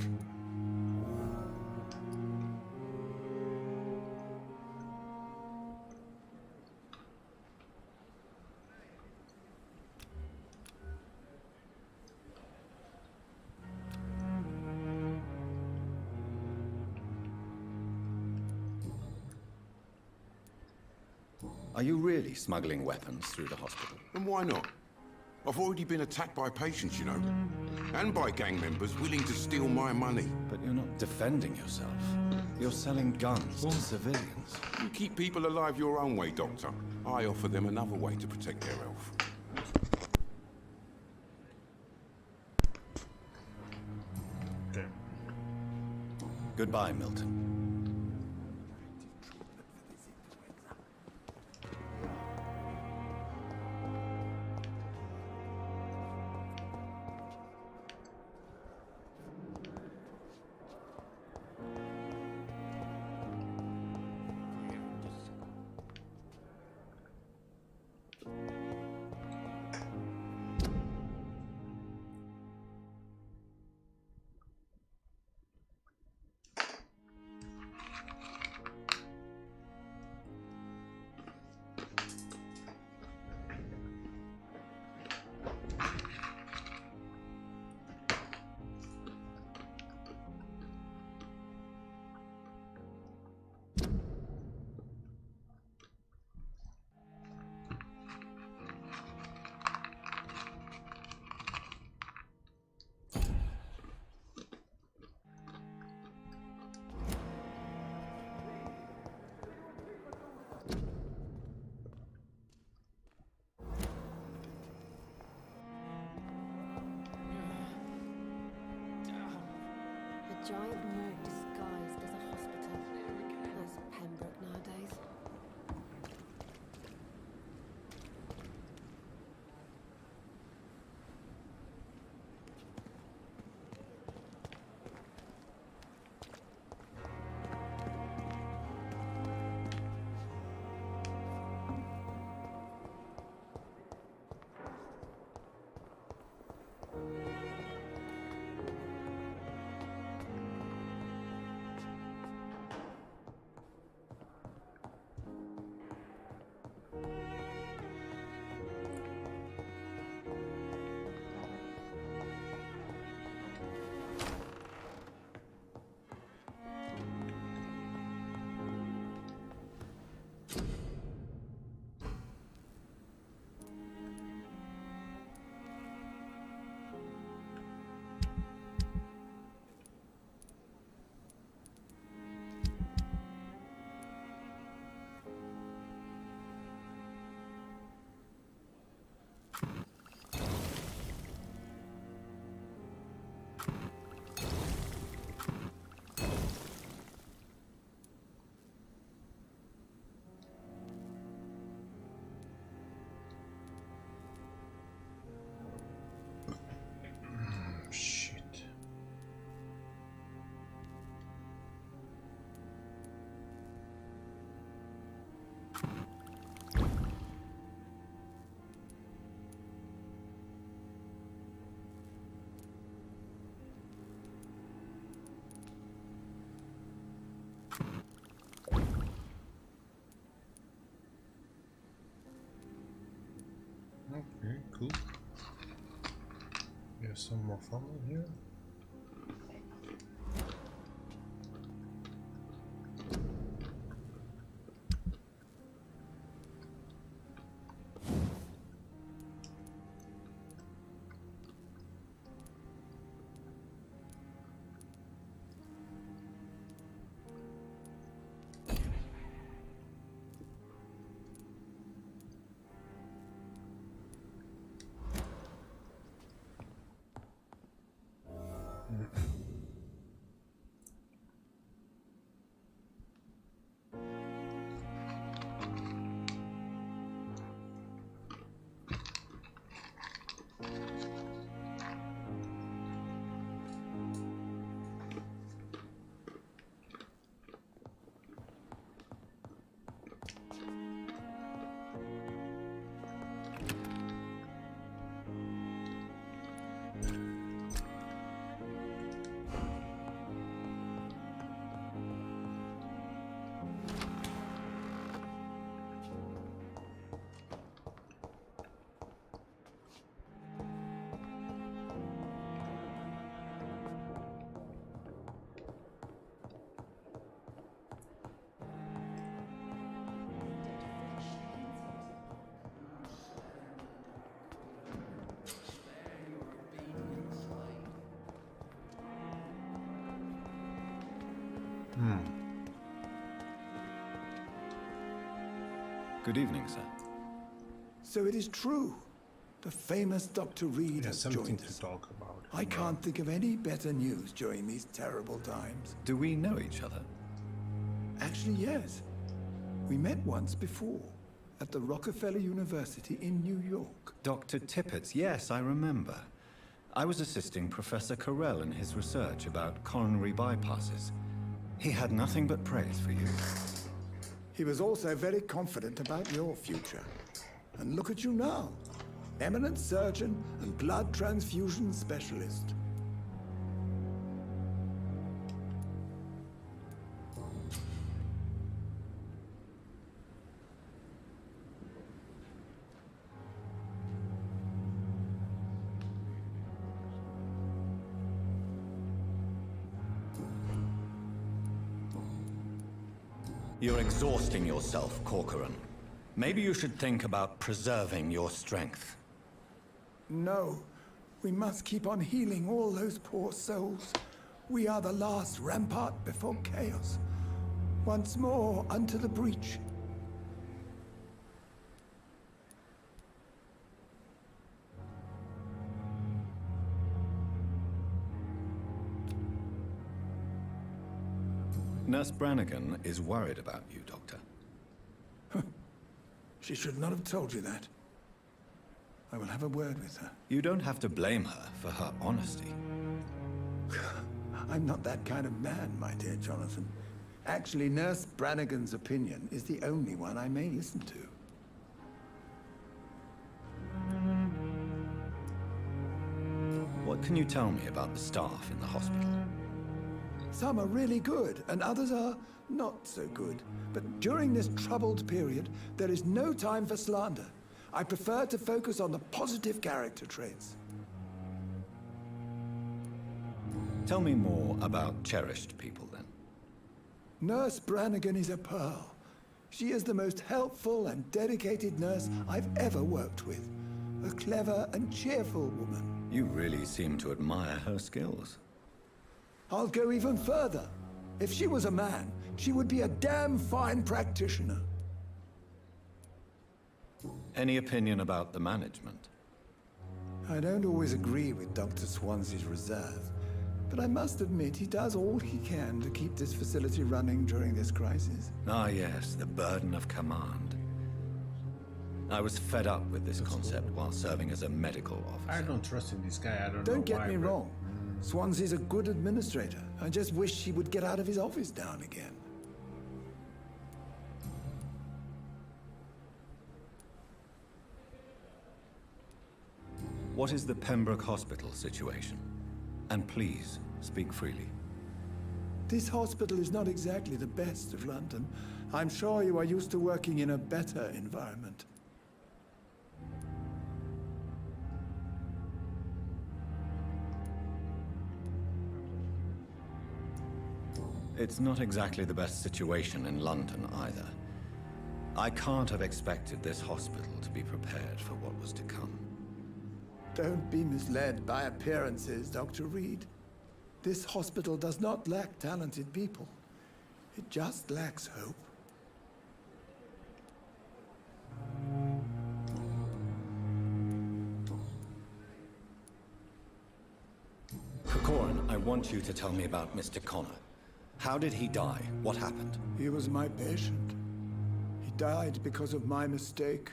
Are you really smuggling weapons through the hospital? And why not? I've already been attacked by patients, you know. And by gang members willing to steal my money. But you're not defending yourself. You're selling guns to civilians. You keep people alive your own way, Doctor. I offer them another way to protect their health. Okay. Goodbye, Milton. A giant morgue disguised as a hospital. That's Pembroke nowadays. Okay, cool. We have some more family here. Good evening, sir. So it is true. The famous Dr. Reed has something joined us. to talk about. I can't think of any better news during these terrible times. Do we know each other? Actually, yes. We met once before, at the Rockefeller University in New York. Dr. Tippett, yes, I remember. I was assisting Professor Carell in his research about coronary bypasses. He had nothing but praise for you. He was also very confident about your future. And look at you now. Eminent surgeon and blood transfusion specialist. You're exhausting yourself, Corcoran. Maybe you should think about preserving your strength. No, we must keep on healing all those poor souls. We are the last rampart before chaos. Once more unto the breach. Nurse Brannigan is worried about you, Doctor. She should not have told you that. I will have a word with her. You don't have to blame her for her honesty. I'm not that kind of man, my dear Jonathan. Actually, Nurse Brannigan's opinion is the only one I may listen to. What can you tell me about the staff in the hospital? Some are really good, and others are not so good. But during this troubled period, there is no time for slander. I prefer to focus on the positive character traits. Tell me more about cherished people, then. Nurse Brannigan is a pearl. She is the most helpful and dedicated nurse I've ever worked with. A clever and cheerful woman. You really seem to admire her skills. I'll go even further. If she was a man, she would be a damn fine practitioner. Any opinion about the management? I don't always agree with Dr. Swansea's reserve, but I must admit he does all he can to keep this facility running during this crisis. Ah, yes, the burden of command. I was fed up with this concept while serving as a medical officer. I don't trust in this guy. I don't know Don't get why, me but- wrong. Swansea's a good administrator. I just wish he would get out of his office now and again. What is the Pembroke Hospital situation? And please, speak freely. This hospital is not exactly the best of London. I'm sure you are used to working in a better environment. It's not exactly the best situation in London either. I can't have expected this hospital to be prepared for what was to come. Don't be misled by appearances, Dr. Reed. This hospital does not lack talented people. It just lacks hope. Corcoran, I want you to tell me about Mr. Connor. How did he die? What happened? He was my patient. He died because of my mistake.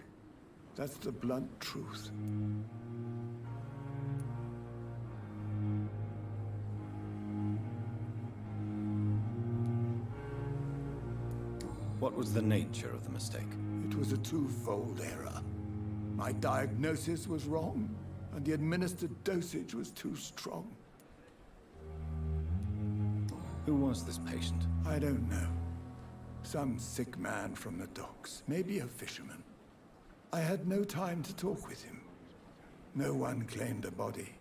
That's the blunt truth. What was the nature of the mistake? It was a twofold error. My diagnosis was wrong, and the administered dosage was too strong. Who was this patient? I don't know. Some sick man from the docks, maybe a fisherman. I had no time to talk with him. No one claimed a body.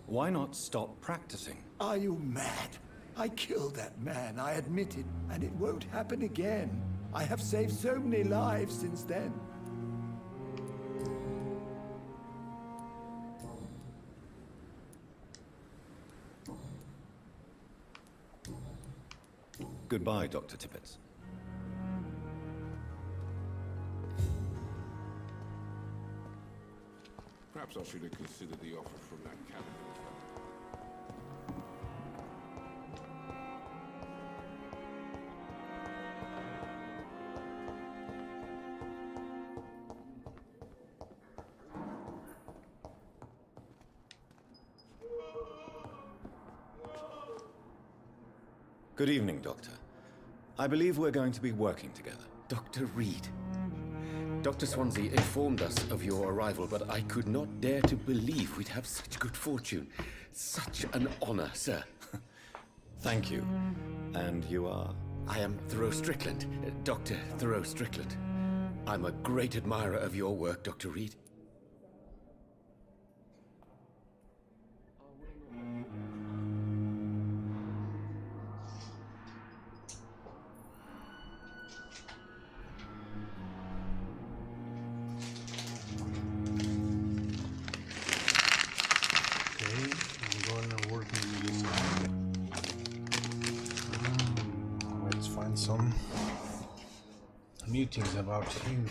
Why not stop practicing? Are you mad? I killed that man, I admit it, and it won't happen again. I have saved so many lives since then. Goodbye, Dr. Tippett. Perhaps I should have considered the offer from that cabin. Good evening, Doctor. I believe we're going to be working together. Dr. Reed. Dr. Swansea informed us of your arrival, but I could not dare to believe we'd have such good fortune. Such an honor, sir. Thank you. And you are? I am Thoreau Strickland, Dr. Thoreau Strickland. I'm a great admirer of your work, Dr. Reed. Some meetings about him.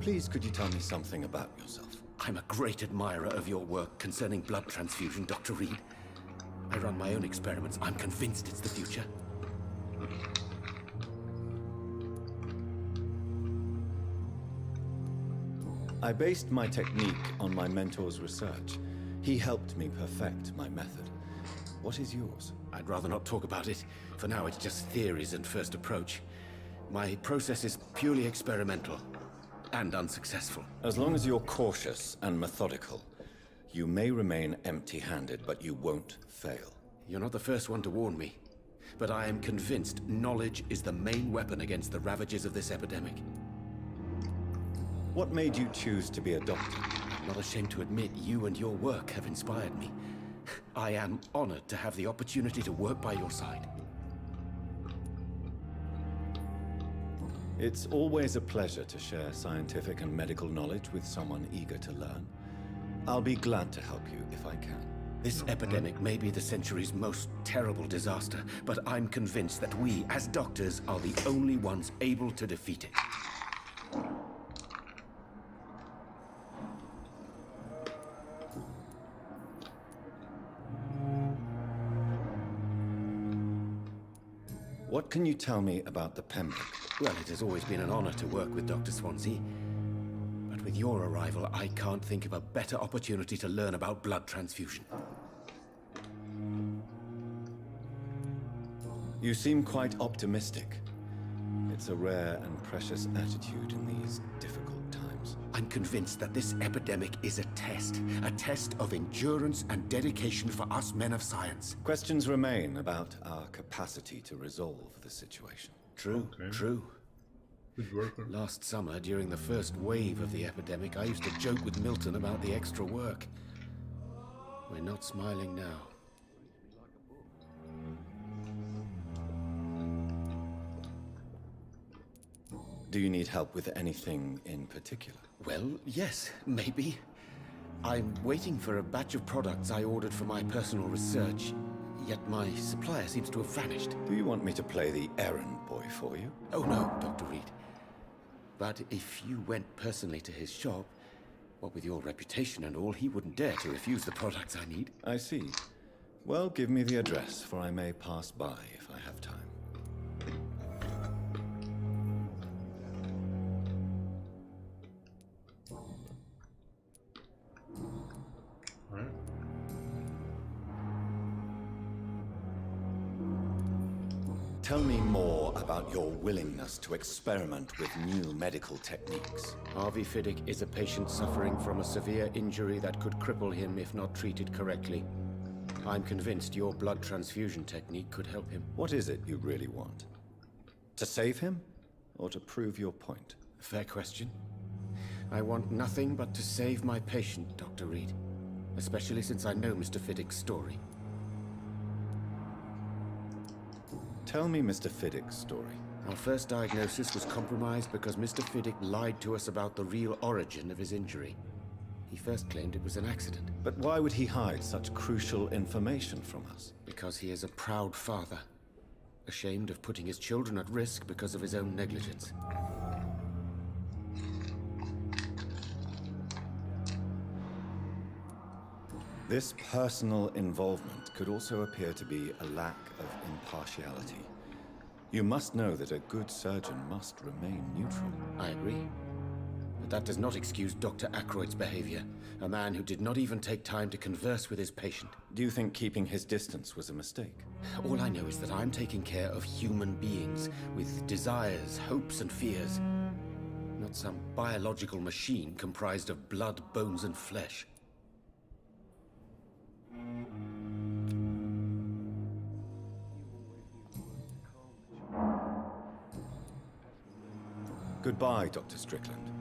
Please, could you tell me something about yourself? I'm a great admirer of your work concerning blood transfusion, Dr. Reed. I run my own experiments. I'm convinced it's the future. I based my technique on my mentor's research. He helped me perfect my method. What is yours? I'd rather not talk about it. For now, it's just theories and first approach. My process is purely experimental and unsuccessful. As long as you're cautious and methodical, you may remain empty-handed, but you won't fail. You're not the first one to warn me, but I am convinced knowledge is the main weapon against the ravages of this epidemic. What made you choose to be a doctor? I'm not ashamed to admit you and your work have inspired me. I am honored to have the opportunity to work by your side. It's always a pleasure to share scientific and medical knowledge with someone eager to learn. I'll be glad to help you if I can. This epidemic may be the century's most terrible disaster, but I'm convinced that we, as doctors, are the only ones able to defeat it. What can you tell me about the Pembroke? Well, it has always been an honor to work with Dr. Swansea. But with your arrival, I can't think of a better opportunity to learn about blood transfusion. You seem quite optimistic. It's a rare and precious attitude in these difficult times. I'm convinced that this epidemic is a test of endurance and dedication for us men of science. Questions remain about our capacity to resolve the situation. True, true. Good worker. Last summer, during the first wave of the epidemic, I used to joke with Milton about the extra work. We're not smiling now. Do you need help with anything in particular? Well, yes, maybe. I'm waiting for a batch of products I ordered for my personal research, yet my supplier seems to have vanished. Do you want me to play the errand boy for you? Oh no, Dr. Reed. But if you went personally to his shop, what with your reputation and all, he wouldn't dare to refuse the products I need. I see. Well, give me the address, for I may pass by if I have time. Tell me more about your willingness to experiment with new medical techniques. Harvey Fiddick is a patient suffering from a severe injury that could cripple him if not treated correctly. I'm convinced your blood transfusion technique could help him. What is it you really want? To save him, or to prove your point? Fair question. I want nothing but to save my patient, Dr. Reed. Especially since I know Mr. Fiddick's story. Tell me Mr. Fiddick's story. Our first diagnosis was compromised because Mr. Fiddick lied to us about the real origin of his injury. He first claimed it was an accident. But why would he hide such crucial information from us? Because he is a proud father, ashamed of putting his children at risk because of his own negligence. This personal involvement could also appear to be a lack of impartiality. You must know that a good surgeon must remain neutral. I agree. But that does not excuse Dr. Ackroyd's behavior, a man who did not even take time to converse with his patient. Do you think keeping his distance was a mistake? All I know is that I'm taking care of human beings with desires, hopes, and fears. Not some biological machine comprised of blood, bones, and flesh. Goodbye, Dr. Strickland.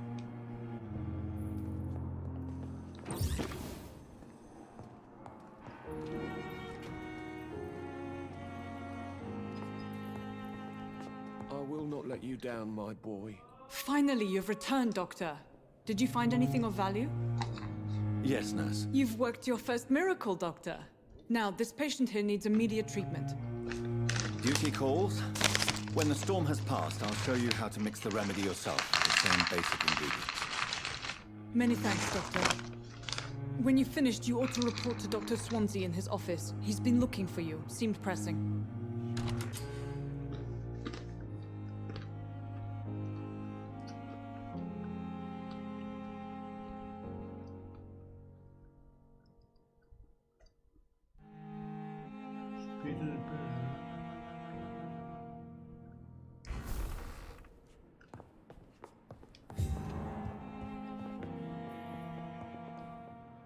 I will not let you down, my boy. Finally, you've returned, Doctor. Did you find anything of value? Yes, nurse. You've worked your first miracle, Doctor. Now, this patient here needs immediate treatment. Duty calls. When the storm has passed, I'll show you how to mix the remedy yourself with the same basic ingredients. Many thanks, Doctor. When you've finished, you ought to report to Dr. Swansea in his office. He's been looking for you. Seemed pressing.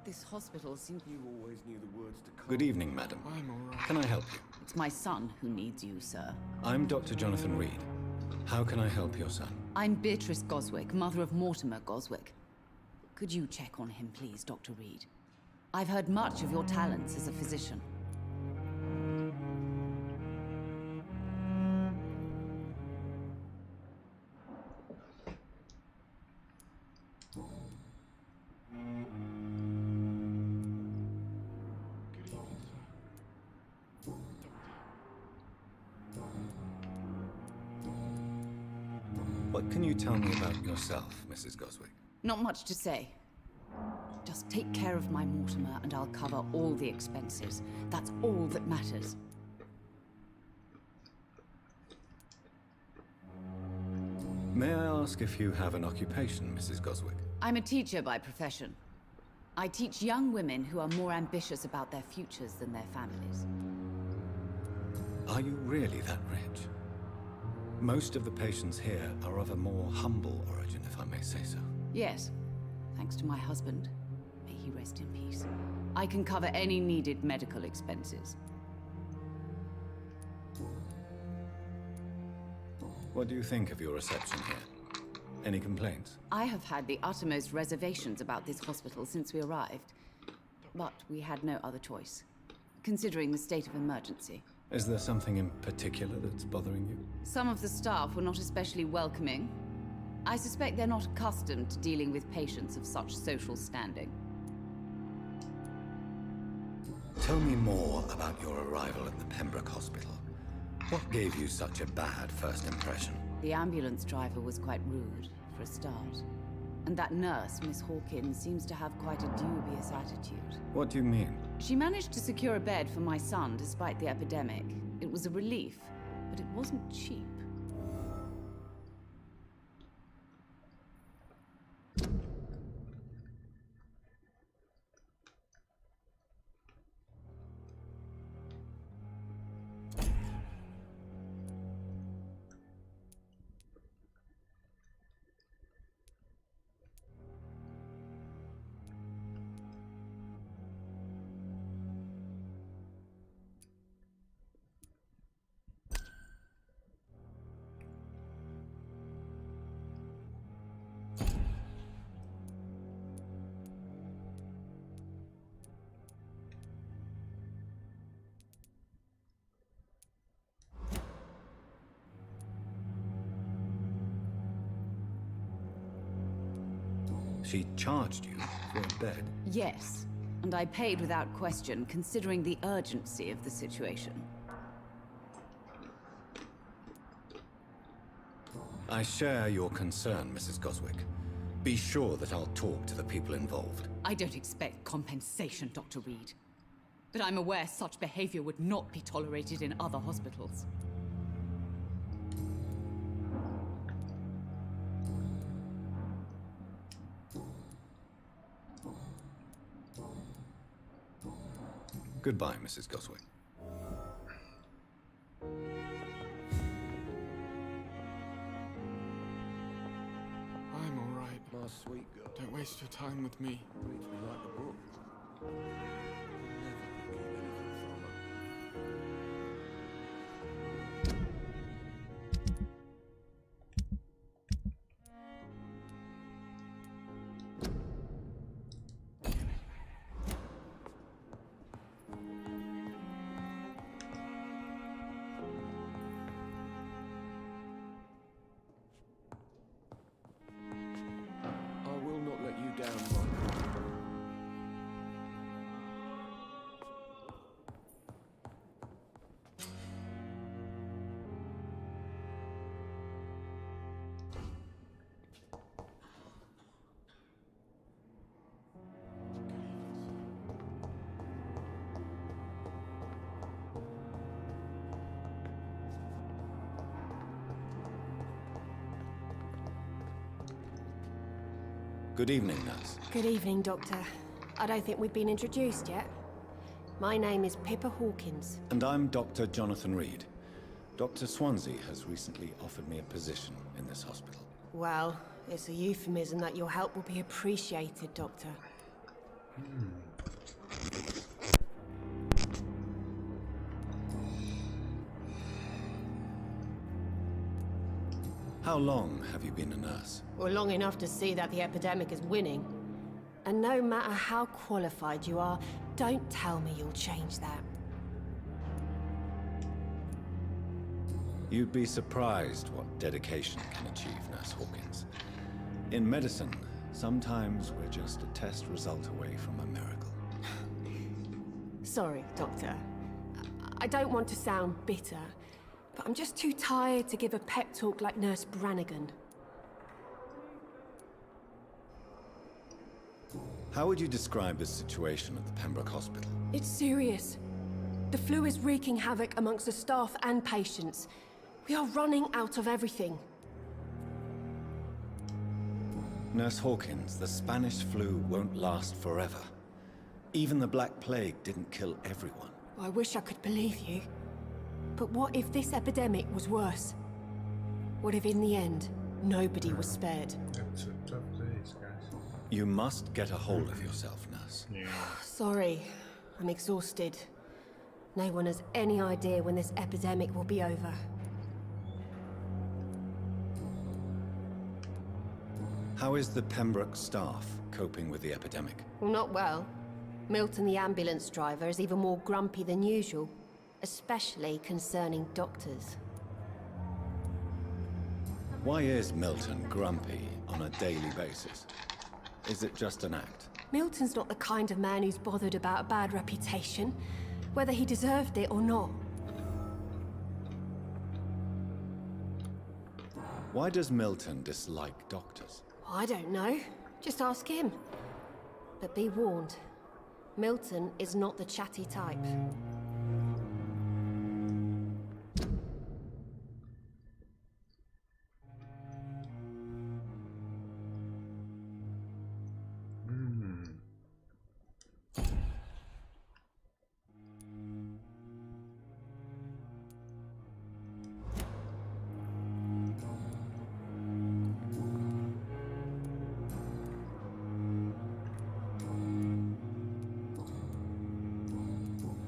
This hospital seems... You always knew the words to come. Good evening, madam. I'm all right. Can I help you? It's my son who needs you, sir. I'm Dr. Jonathan Reed. How can I help your son? I'm Beatrice Goswick, mother of Mortimer Goswick. Could you check on him, please, Dr. Reed? I've heard much of your talents as a physician. What can you tell me about yourself, Mrs. Goswick? Not much to say. Just take care of my Mortimer and I'll cover all the expenses. That's all that matters. May I ask if you have an occupation, Mrs. Goswick? I'm a teacher by profession. I teach young women who are more ambitious about their futures than their families. Are you really that rich? Most of the patients here are of a more humble origin, if I may say so. Yes, thanks to my husband. May he rest in peace. I can cover any needed medical expenses. What do you think of your reception here? Any complaints? I have had the uttermost reservations about this hospital since we arrived. But we had no other choice, considering the state of emergency. Is there something in particular that's bothering you? Some of the staff were not especially welcoming. I suspect they're not accustomed to dealing with patients of such social standing. Tell me more about your arrival at the Pembroke Hospital. What gave you such a bad first impression? The ambulance driver was quite rude, for a start. And that nurse, Miss Hawkins, seems to have quite a dubious attitude. What do you mean? She managed to secure a bed for my son despite the epidemic. It was a relief, but it wasn't cheap. She charged you for a bed? Yes, and I paid without question, considering the urgency of the situation. I share your concern, Mrs. Goswick. Be sure that I'll talk to the people involved. I don't expect compensation, Dr. Reed. But I'm aware such behavior would not be tolerated in other hospitals. Goodbye, Mrs. Goswick. I'm all right. My sweet girl. Don't waste your time with me. Reads me like a book. I will not let you down, Vampyr. Good evening, nurse. Good evening, Doctor. I don't think we've been introduced yet. My name is Pippa Hawkins. And I'm Dr. Jonathan Reed. Dr. Swansea has recently offered me a position in this hospital. Well, it's a euphemism that your help will be appreciated, Doctor. How long have you been a nurse? Well, long enough to see that the epidemic is winning. And no matter how qualified you are, don't tell me you'll change that. You'd be surprised what dedication can achieve, Nurse Hawkins. In medicine, sometimes we're just a test result away from a miracle. Sorry, Doctor. I don't want to sound bitter, but I'm just too tired to give a pep talk like Nurse Brannigan. How would you describe the situation at the Pembroke Hospital? It's serious. The flu is wreaking havoc amongst the staff and patients. We are running out of everything. Nurse Hawkins, the Spanish flu won't last forever. Even the Black Plague didn't kill everyone. I wish I could believe you. But what if this epidemic was worse? What if in the end, nobody was spared? It's a tough days, guys. You must get a hold of yourself, nurse. Yeah. Sorry, I'm exhausted. No one has any idea when this epidemic will be over. How is the Pembroke staff coping with the epidemic? Well, not well. Milton, the ambulance driver, is even more grumpy than usual, especially concerning doctors. Why is Milton grumpy on a daily basis? Is it just an act? Milton's not the kind of man who's bothered about a bad reputation, whether he deserved it or not. Why does Milton dislike doctors? I don't know. Just ask him. But be warned, Milton is not the chatty type.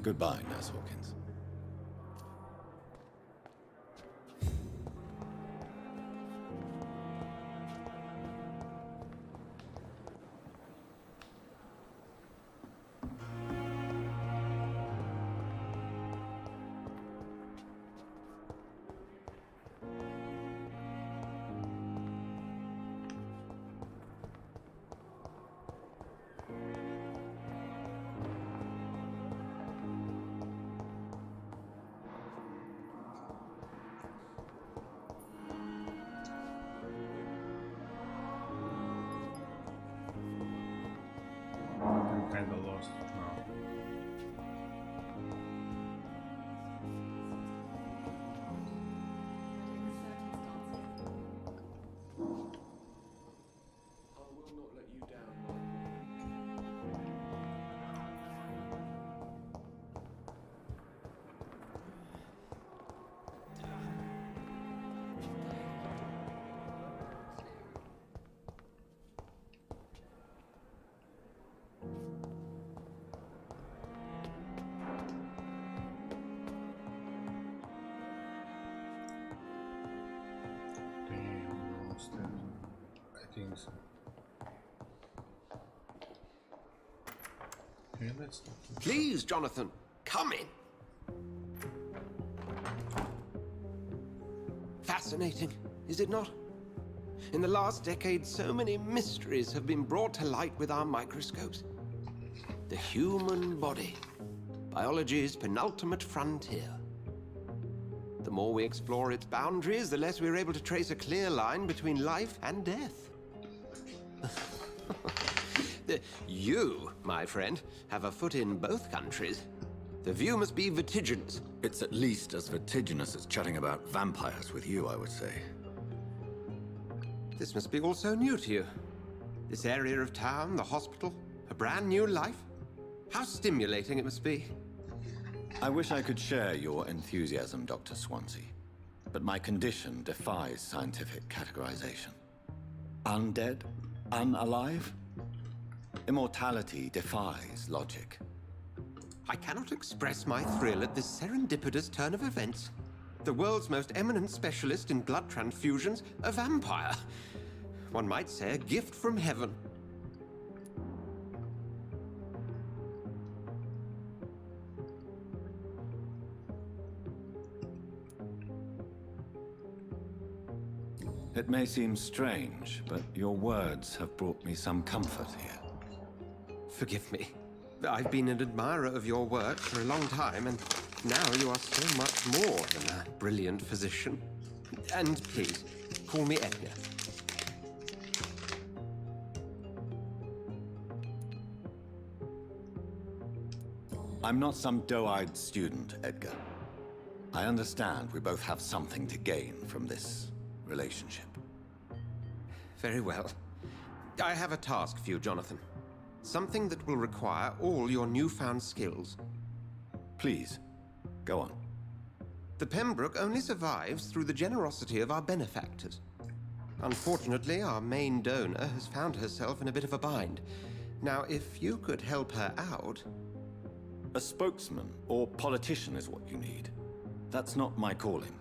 Goodbye, Nurse Hawkins. I'm kinda lost now. I think so. Okay, let's talk. Please, Jonathan, come in. Fascinating, is it not? In the last decade, so many mysteries have been brought to light with our microscopes. The human body, biology's penultimate frontier. The more we explore its boundaries, the less we're able to trace a clear line between life and death. You, my friend, have a foot in both countries. The view must be vertiginous. It's at least as vertiginous as chatting about vampires with you, I would say. This must be all so new to you. This area of town, the hospital, a brand new life. How stimulating it must be. I wish I could share your enthusiasm, Dr. Swansea, but my condition defies scientific categorization. Undead? Unalive? Immortality defies logic. I cannot express my thrill at this serendipitous turn of events. The world's most eminent specialist in blood transfusions, a vampire. One might say a gift from heaven. It may seem strange, but your words have brought me some comfort here. Forgive me. I've been an admirer of your work for a long time, and now you are so much more than a brilliant physician. And please, call me Edgar. I'm not some doe-eyed student, Edgar. I understand we both have something to gain from this relationship. Very well. I have a task for you, Jonathan. Something that will require all your newfound skills. Please, go on. The Pembroke only survives through the generosity of our benefactors. Unfortunately, our main donor has found herself in a bit of a bind. Now, if you could help her out... A spokesman or politician is what you need. That's not my calling.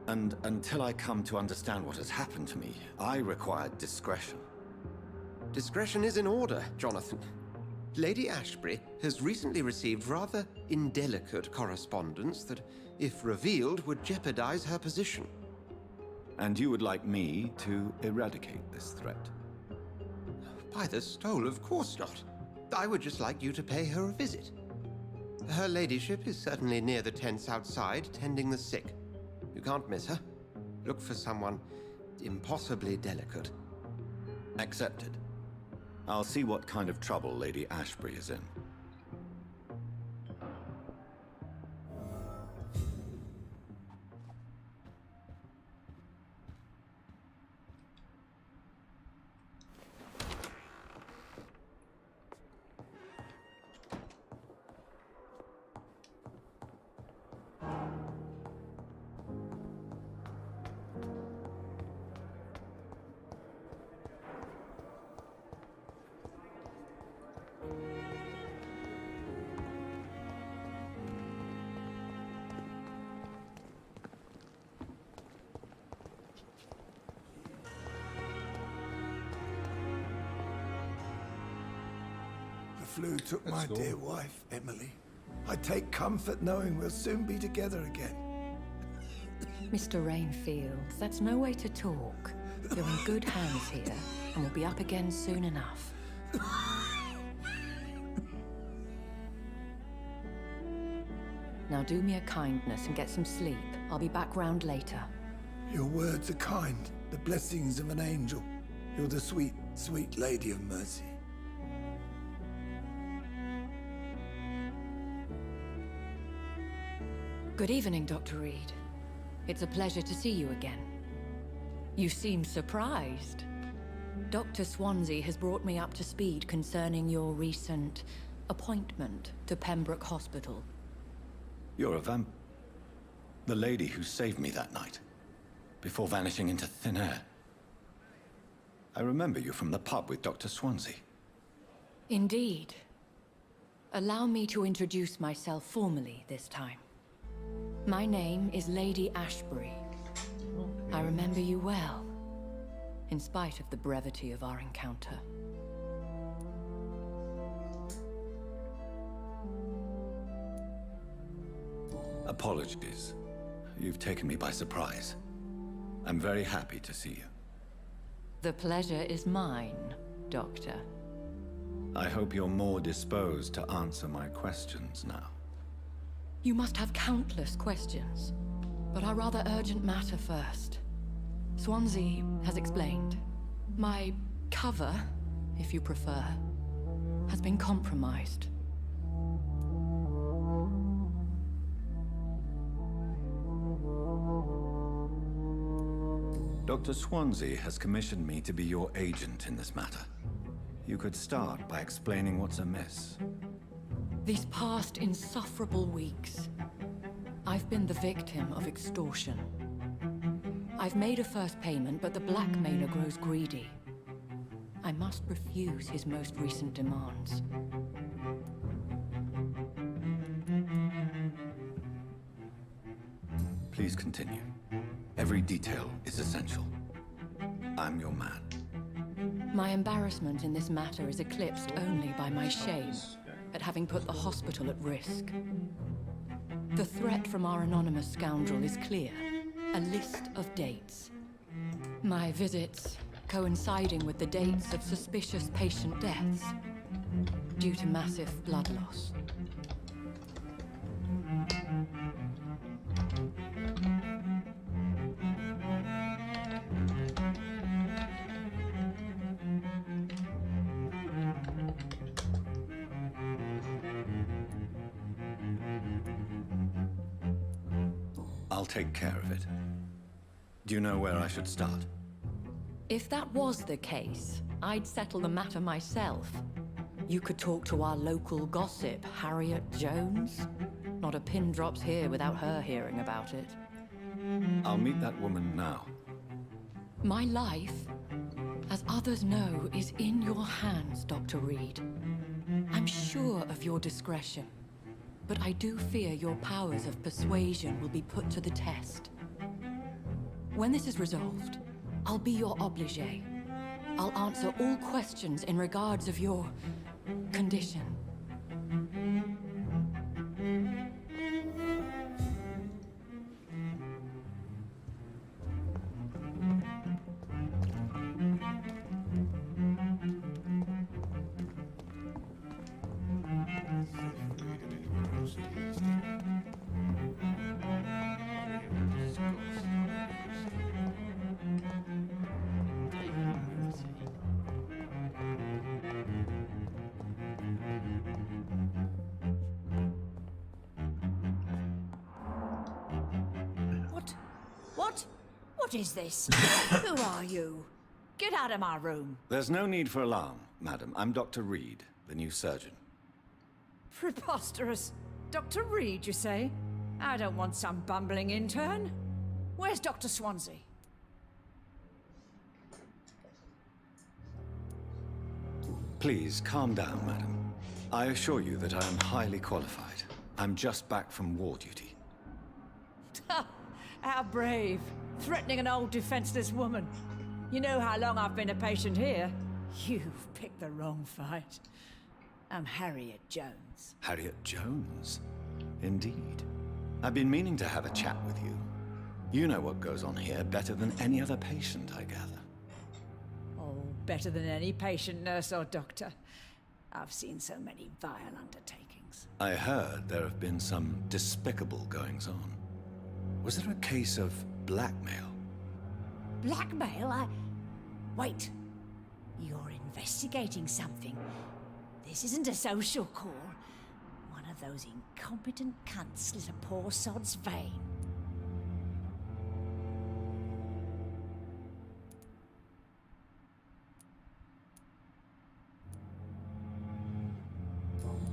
And until I come to understand what has happened to me, I require discretion. Discretion is in order, Jonathan. Lady Ashbury has recently received rather indelicate correspondence that, if revealed, would jeopardize her position. And you would like me to eradicate this threat? By the stole, of course not. I would just like you to pay her a visit. Her ladyship is certainly near the tents outside, tending the sick. You can't miss her. Look for someone impossibly delicate. Accepted. I'll see what kind of trouble Lady Ashbury is in. The flu took my Let's go. dear wife, Emily. I take comfort knowing we'll soon be together again. Mr. Rainfield, that's no way to talk. You're in good hands here, and we'll be up again soon enough. Now do me a kindness and get some sleep. I'll be back round later. Your words are kind, the blessings of an angel. You're the sweet, sweet Lady of Mercy. Good evening, Dr. Reed. It's a pleasure to see you again. You seem surprised. Dr. Swansea has brought me up to speed concerning your recent appointment to Pembroke Hospital. You're a the lady who saved me that night, before vanishing into thin air. I remember you from the pub with Dr. Swansea. Indeed. Allow me to introduce myself formally this time. My name is Lady Ashbury. I remember you well, in spite of the brevity of our encounter. Apologies. You've taken me by surprise. I'm very happy to see you. The pleasure is mine, Doctor. I hope you're more disposed to answer my questions now. You must have countless questions, but our rather urgent matter first. Swansea has explained. My cover, if you prefer, has been compromised. Dr. Swansea has commissioned me to be your agent in this matter. You could start by explaining what's amiss. These past insufferable weeks, I've been the victim of extortion. I've made a first payment, but the blackmailer grows greedy. I must refuse his most recent demands. Please continue. Every detail is essential. I'm your man. My embarrassment in this matter is eclipsed only by my shame at having put the hospital at risk. The threat from our anonymous scoundrel is clear. A list of dates. My visits coinciding with the dates of suspicious patient deaths due to massive blood loss. I'll take care of it. Do you know where I should start? If that was the case, I'd settle the matter myself. You could talk to our local gossip, Harriet Jones. Not a pin drops here without her hearing about it. I'll meet that woman now. My life, as others know, is in your hands, Dr. Reed. I'm sure of your discretion, but I do fear your powers of persuasion will be put to the test. When this is resolved, I'll be your obligé. I'll answer all questions in regards of your condition. What is this? Who are you? Get out of my room. There's no need for alarm, madam. I'm Dr. Reed, the new surgeon. Preposterous. Dr. Reed, you say? I don't want some bumbling intern. Where's Dr. Swansea? Please, calm down, madam. I assure you that I am highly qualified. I'm just back from war duty. How brave. Threatening an old defenseless woman. You know how long I've been a patient here? You've picked the wrong fight. I'm Harriet Jones. Harriet Jones? Indeed. I've been meaning to have a chat with you. You know what goes on here better than any other patient, I gather. Oh, better than any patient, nurse, or doctor. I've seen so many vile undertakings. I heard there have been some despicable goings-on. Was there a case of blackmail? Blackmail? Wait. You're investigating something. This isn't a social call. One of those incompetent cunts slit a poor sod's vein.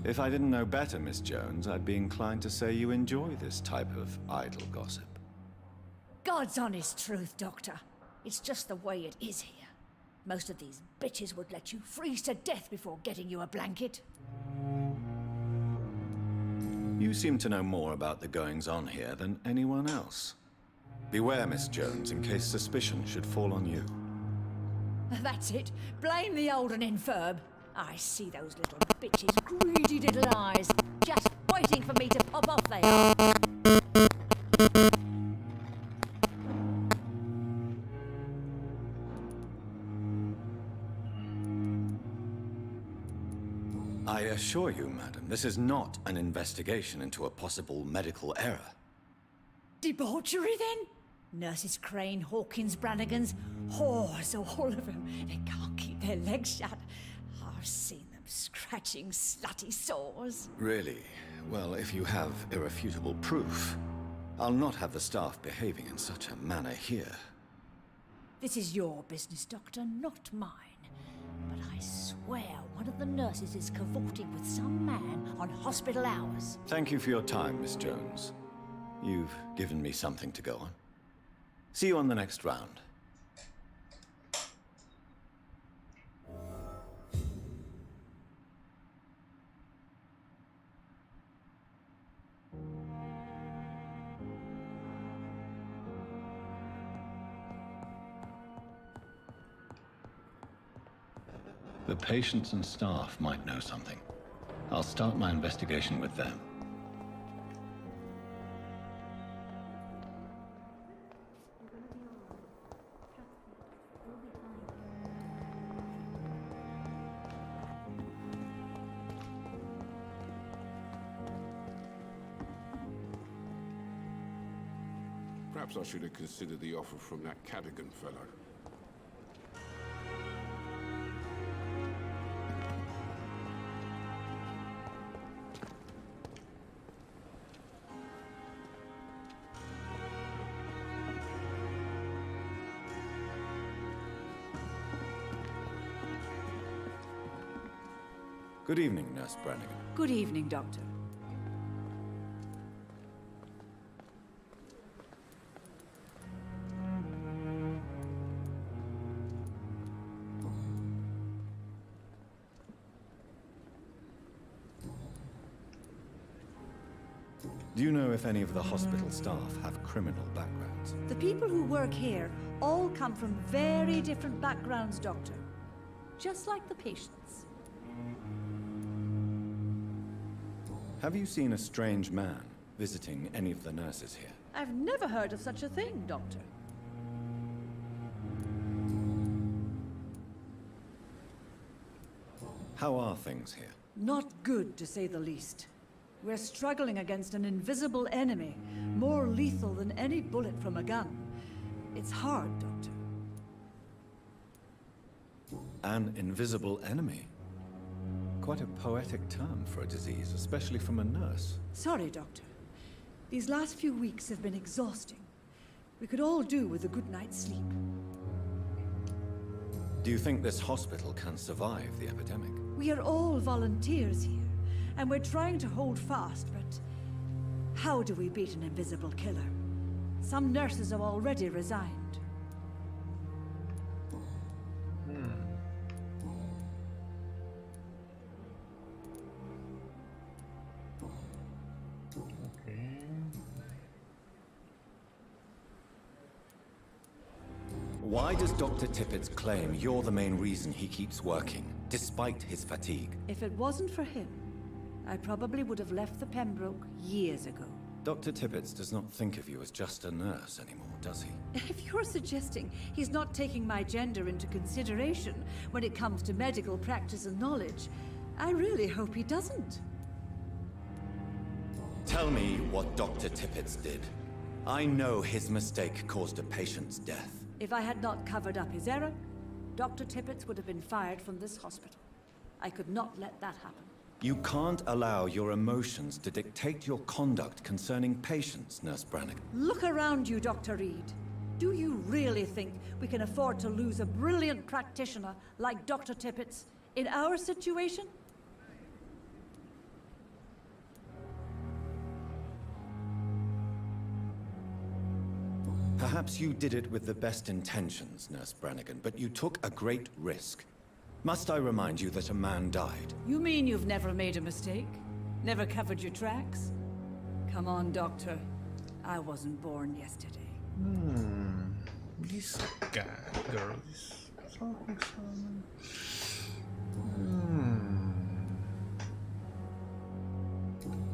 If I didn't know better, Miss Jones, I'd be inclined to say you enjoy this type of idle gossip. God's honest truth, Doctor. It's just the way it is here. Most of these bitches would let you freeze to death before getting you a blanket. You seem to know more about the goings-on here than anyone else. Beware, Miss Jones, in case suspicion should fall on you. That's it. Blame the old and infirm. I see those little bitches' greedy little eyes. Just waiting for me to pop off they are. I assure you, madam, this is not an investigation into a possible medical error. Debauchery, then? Nurses Crane, Hawkins, Brannigans, whores, all of them. They can't keep their legs shut. I've seen them scratching slutty sores. Really? Well, if you have irrefutable proof, I'll not have the staff behaving in such a manner here. This is your business, Doctor, not mine. But I swear one of the nurses is cavorting with some man on hospital hours. Thank you for your time, Miss Jones. You've given me something to go on. See you on the next round. The patients and staff might know something. I'll start my investigation with them. Perhaps I should have considered the offer from that Cadogan fellow. Good evening, Nurse Brannigan. Good evening, Doctor. Do you know if any of the hospital staff have criminal backgrounds? The people who work here all come from very different backgrounds, Doctor. just like the patients. Have you seen a strange man visiting any of the nurses here? I've never heard of such a thing, Doctor. How are things here? Not good, to say the least. We're struggling against an invisible enemy, more lethal than any bullet from a gun. It's hard, Doctor. An invisible enemy? Quite a poetic term for a disease, especially from a nurse. Sorry, Doctor. These last few weeks have been exhausting. We could all do with a good night's sleep. Do you think this hospital can survive the epidemic? We are all volunteers here, and we're trying to hold fast, but how do we beat an invisible killer? Some nurses have already resigned. Why does Dr. Tippett claim you're the main reason he keeps working, despite his fatigue? If it wasn't for him, I probably would have left the Pembroke years ago. Dr. Tippett does not think of you as just a nurse anymore, does he? If you're suggesting he's not taking my gender into consideration when it comes to medical practice and knowledge, I really hope he doesn't. Tell me what Dr. Tippett did. I know his mistake caused a patient's death. If I had not covered up his error, Dr. Tippett would have been fired from this hospital. I could not let that happen. You can't allow your emotions to dictate your conduct concerning patients, Nurse Brannigan. Look around you, Dr. Reed. Do you really think we can afford to lose a brilliant practitioner like Dr. Tippett in our situation? Perhaps you did it with the best intentions, Nurse Brannigan, but you took a great risk. Must I remind you that a man died? You mean you've never made a mistake? Never covered your tracks? Come on, Doctor. I wasn't born yesterday. This guy, girl, is talking something.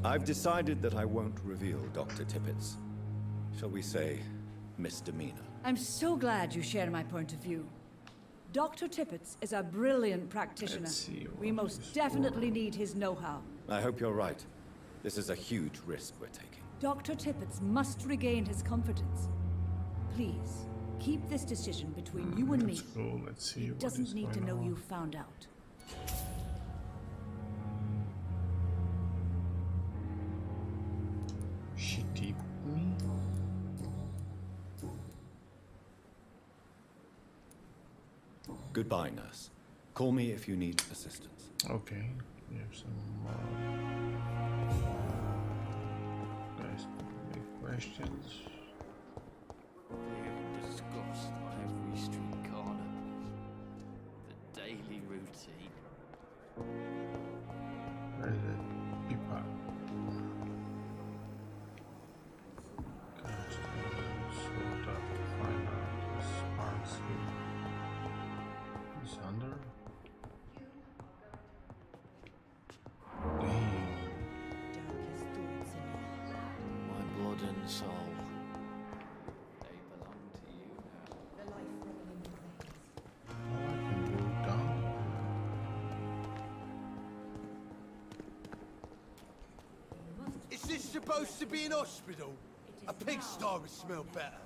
I've decided that I won't reveal Dr. Tippett's, shall we say, misdemeanor. I'm so glad you share my point of view. Dr. Tippett is a brilliant practitioner. We most definitely need his know-how. I hope you're right. This is a huge risk we're taking. Dr. Tippett must regain his confidence. Please, keep this decision between you and me. Let's see. He doesn't need to know you found out. She tipped me? Goodbye, nurse. Call me if you need assistance. Okay. We have some more. Guys, make questions. Discussed on every street corner. The daily routine. Where is it? Pipa. Sort of find out the sparks here. It's under. My blood and soul. They belong to you now. I can go down. Is this supposed to be an hospital? A pigsty would smell better.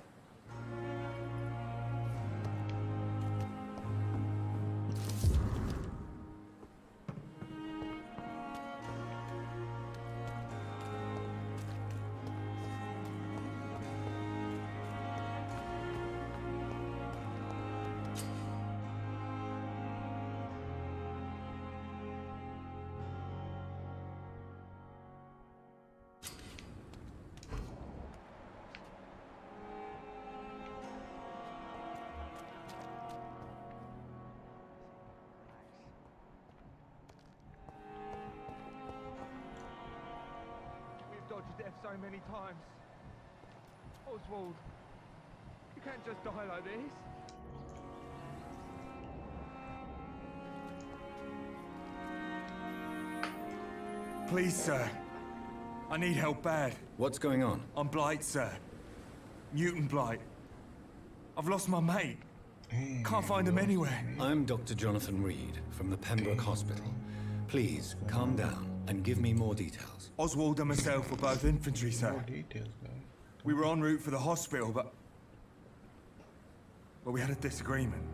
Dodged death so many times. Oswald, you can't just die like this. Please, sir. I need help bad. What's going on? I'm Blight, sir. Mutant Blight. I've lost my mate. Can't find him anywhere. I'm Dr. Jonathan Reed from the Pembroke Hospital. Please, calm down and give me more details. Oswald and myself were both infantry, sir. We were en route for the hospital, but we had a disagreement.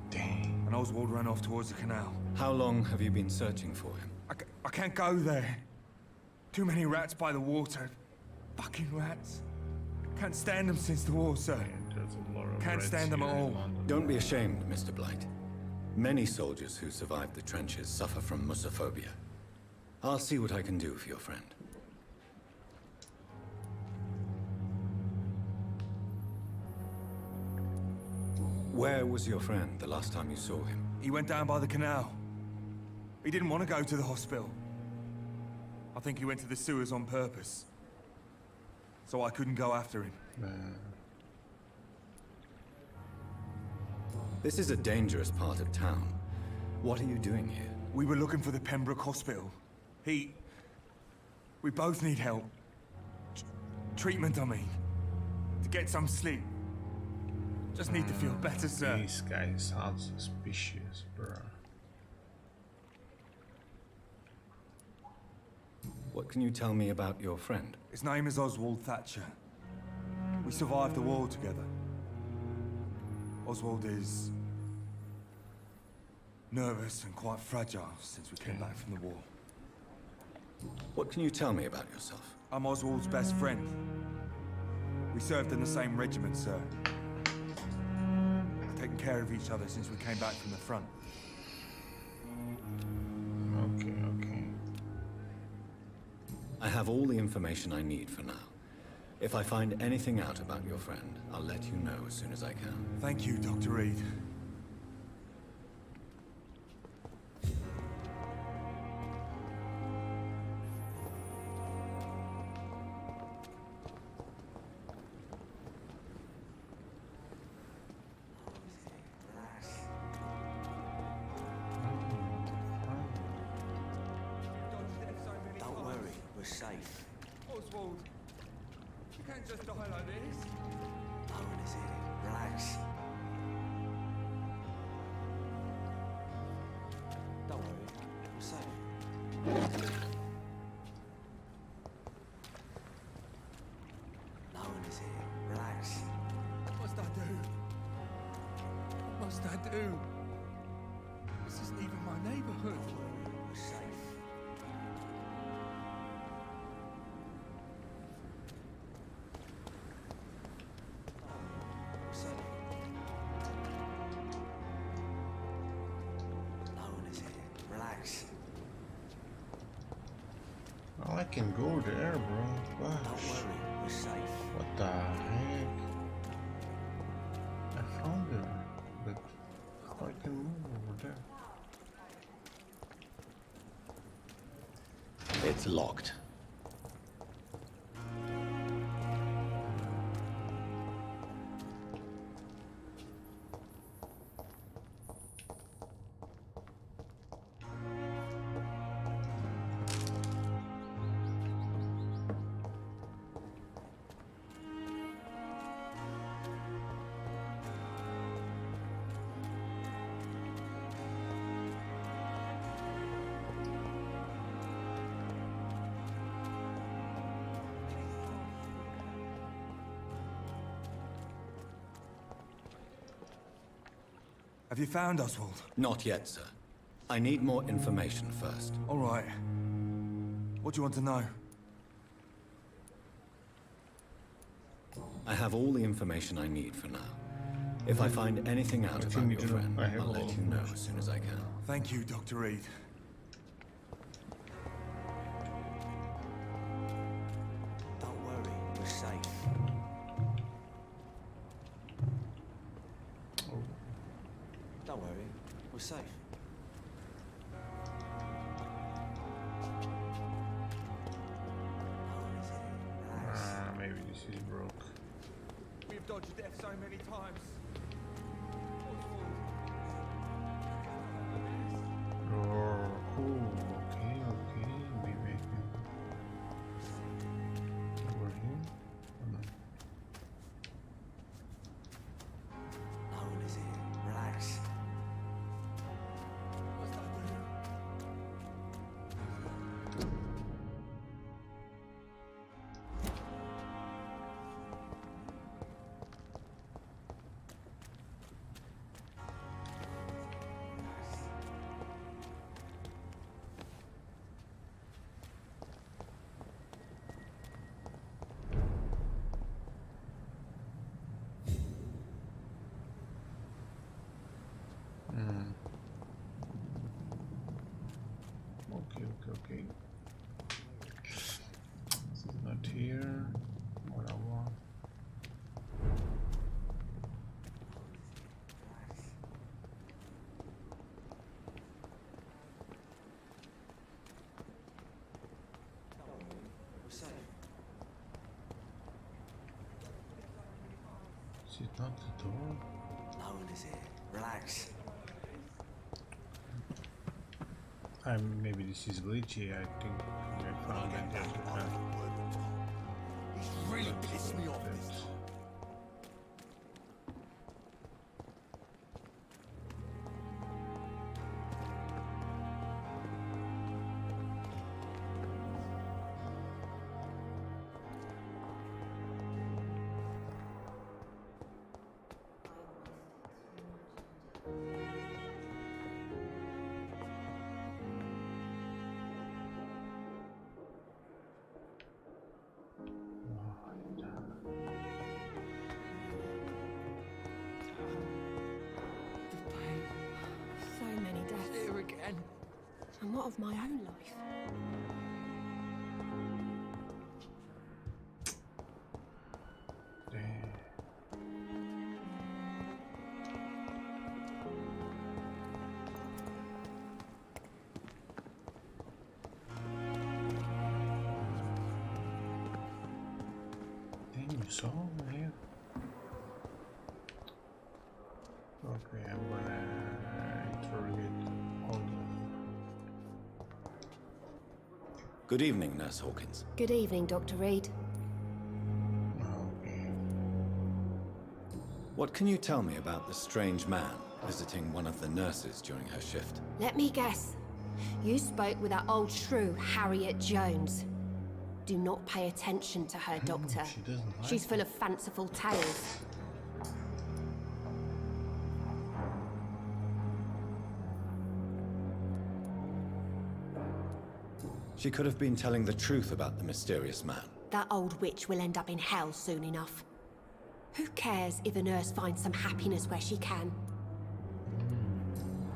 Dang. And Oswald ran off towards the canal. How long have you been searching for him? I can't go there. Too many rats by the water. Fucking rats. Can't stand them since the war, sir. Can't stand them at all. Don't be ashamed, Mr. Blight. Many soldiers who survived the trenches suffer from musophobia. I'll see what I can do for your friend. Where was your friend the last time you saw him? He went down by the canal. He didn't want to go to the hospital. I think he went to the sewers on purpose. So I couldn't go after him. This is a dangerous part of town. What are you doing here? We were looking for the Pembroke Hospital. We both need help. Treatment, I mean. To get some sleep. Just need to feel better, sir. This guy sounds suspicious, bro. What can you tell me about your friend? His name is Oswald Thatcher. We survived the war together. Oswald is nervous and quite fragile since we came back from the war. What can you tell me about yourself? I'm Oswald's best friend. We served in the same regiment, sir. Taken care of each other since we came back from the front. Okay. I have all the information I need for now. If I find anything out about your friend, I'll let you know as soon as I can. Thank you, Dr. Reed. Don't worry, we're safe. Oswald, you can't just die like this. No one is here. Relax. Don't worry, we're safe. No one is here. Relax. What must I do? What must I do? This isn't even my neighborhood. We're safe. Oh, I can go there, bro. Gosh. Don't worry, we're safe. What the heck? I found it, but how I can move over there? It's locked. Have you found Oswald? Not yet, sir. I need more information first. All right. What do you want to know? I have all the information I need for now. If I find anything out about your friend, I'll let you know as soon as I can. Thank you, Dr. Reed. Don't worry, we're safe. Don't worry, we're safe. Maybe this is broke. We've dodged death so many times. Oh, cool. Okay, maybe. it not the door? No one is here. Relax. Maybe this is glitchy. I think I found it just He's really pissed me off this time. So many deaths. Here again. And what of my own life? Then you saw here. Okay, I'm gonna interrogate all of them. Good evening, Nurse Hawkins. Good evening, Dr. Reed. What can you tell me about the strange man visiting one of the nurses during her shift? Let me guess. You spoke with that old shrew, Harriet Jones. Do not pay attention to her, Doctor. She doesn't like She's full of fanciful tales. She could have been telling the truth about the mysterious man. That old witch will end up in hell soon enough. Who cares if a nurse finds some happiness where she can?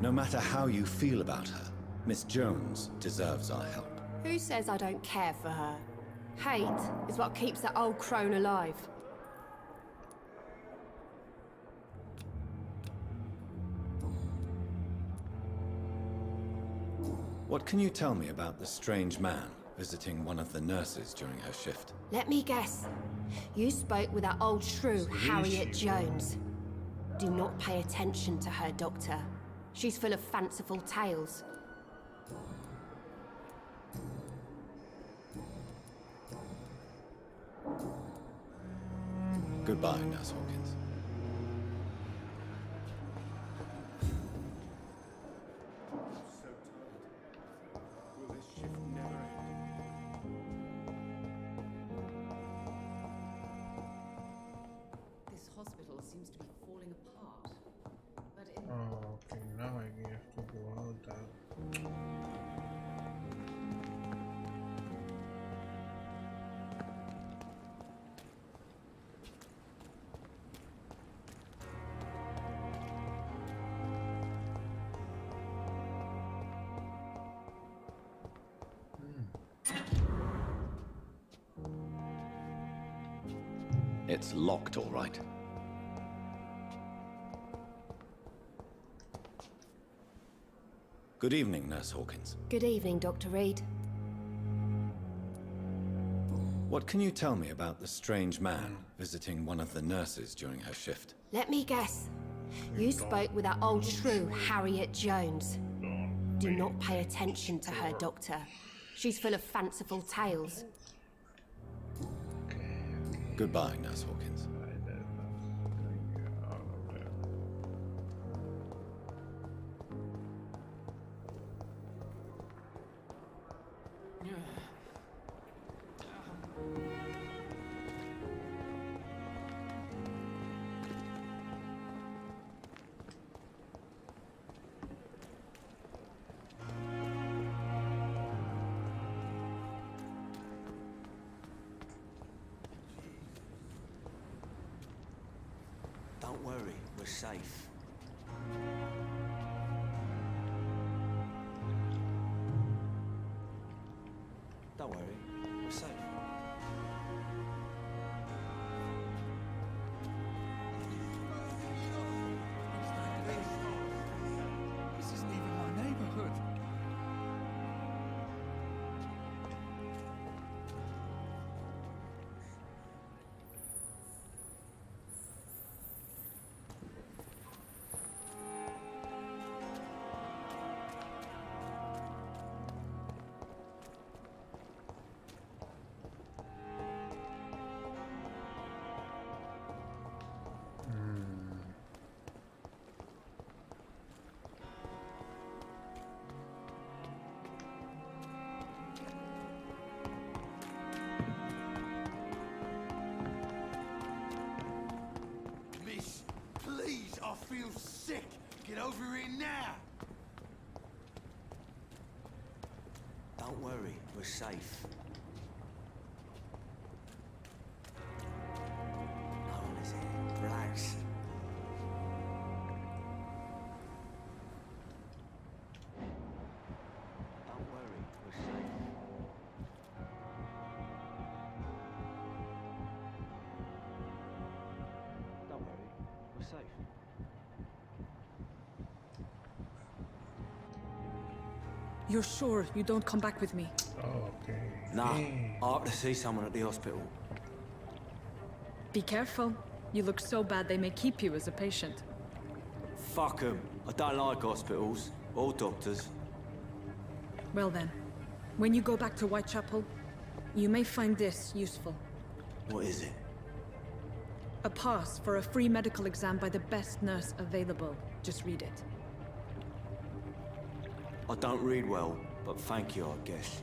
No matter how you feel about her, Miss Jones deserves our help. Who says I don't care for her? Hate is what keeps that old crone alive. What can you tell me about the strange man visiting one of the nurses during her shift? Let me guess. You spoke with that old shrew, Harriet Jones. Do not pay attention to her, Doctor. She's full of fanciful tales. Goodbye, Nurse Hawkins. This hospital seems to be falling apart. But in Oh, okay, now I have to go out that. It's locked, all right. Good evening, Nurse Hawkins. Good evening, Dr. Reed. What can you tell me about the strange man visiting one of the nurses during her shift? Let me guess. You spoke with that old shrew, Harriet Jones. Do not pay attention to her, Doctor. She's full of fanciful tales. Goodbye, Nurse Hawkins. Don't worry, we're safe. Don't worry, we're safe. This isn't even my neighborhood. Get over here now! Don't worry, we're safe. No one is here. Relax. Don't worry, we're safe. Don't worry, we're safe. You're sure you don't come back with me? Okay. Nah, I ought to see someone at the hospital. Be careful. You look so bad they may keep you as a patient. Fuck 'em. I don't like hospitals or doctors. Well then, when you go back to Whitechapel, you may find this useful. What is it? A pass for a free medical exam by the best nurse available. Just read it. I don't read well, but thank you, I guess.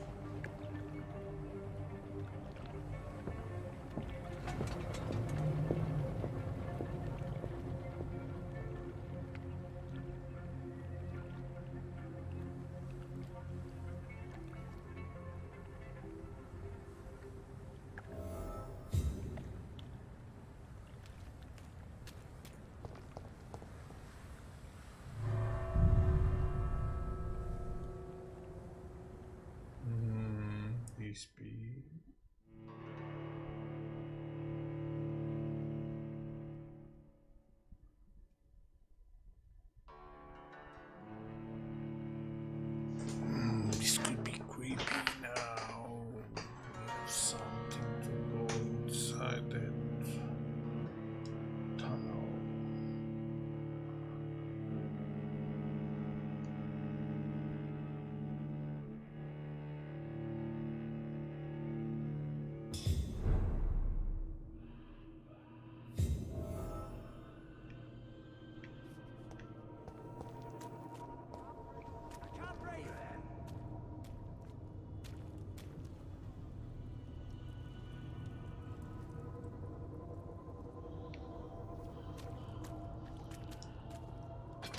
Speed. This could be creepy now. We have something to go inside that tunnel.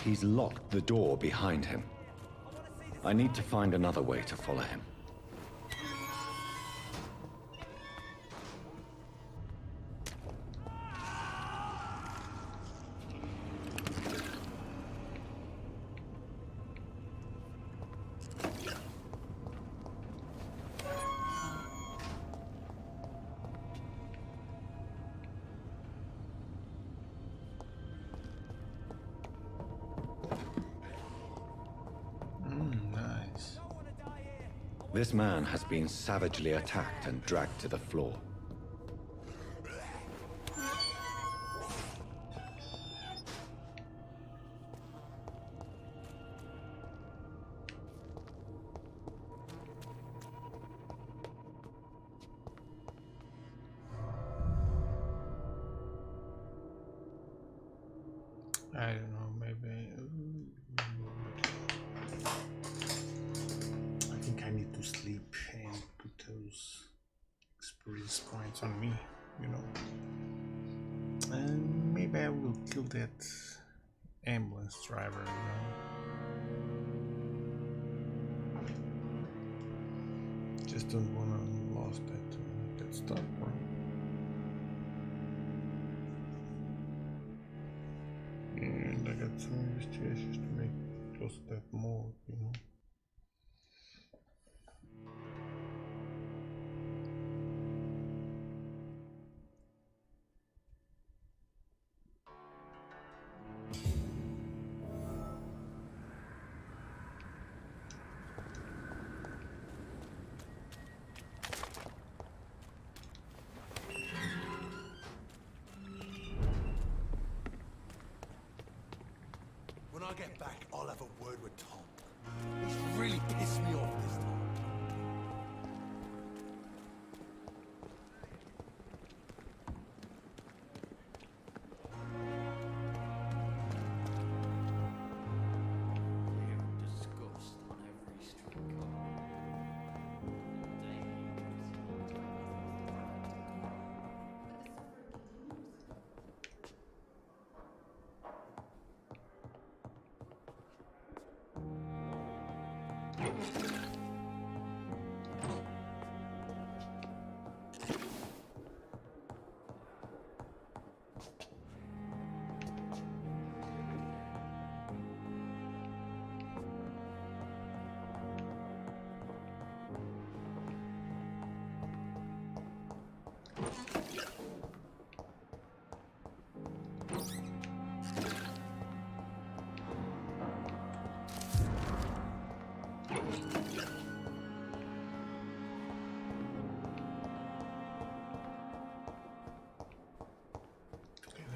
He's locked the door behind him. I need to find another way to follow him. Nice. This man has been savagely attacked and dragged to the floor. I don't know, maybe. I think I need to sleep and put those experience points on me, you know. And maybe I will kill that ambulance driver, you know. Just don't wanna lose that stuff, bro. And I got some investigations to make close to that more, you know. When I get back, I'll have a word with Tom. He's really pissed me off this time.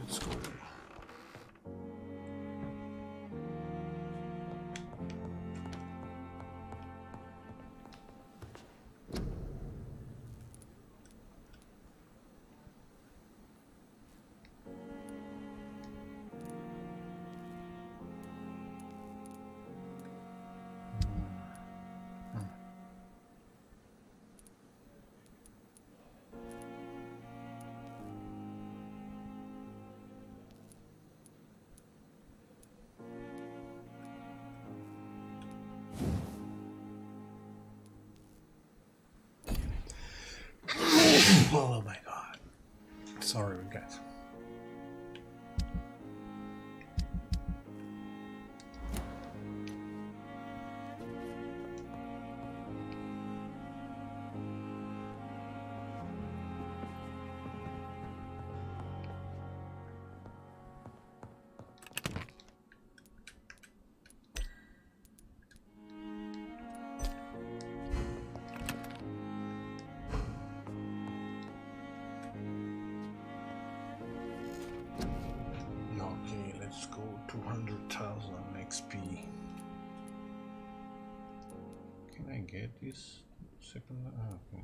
Let's go. Oh my god. Sorry, guys. Okay, let's go 200,000 XP. Can I get this second? Okay.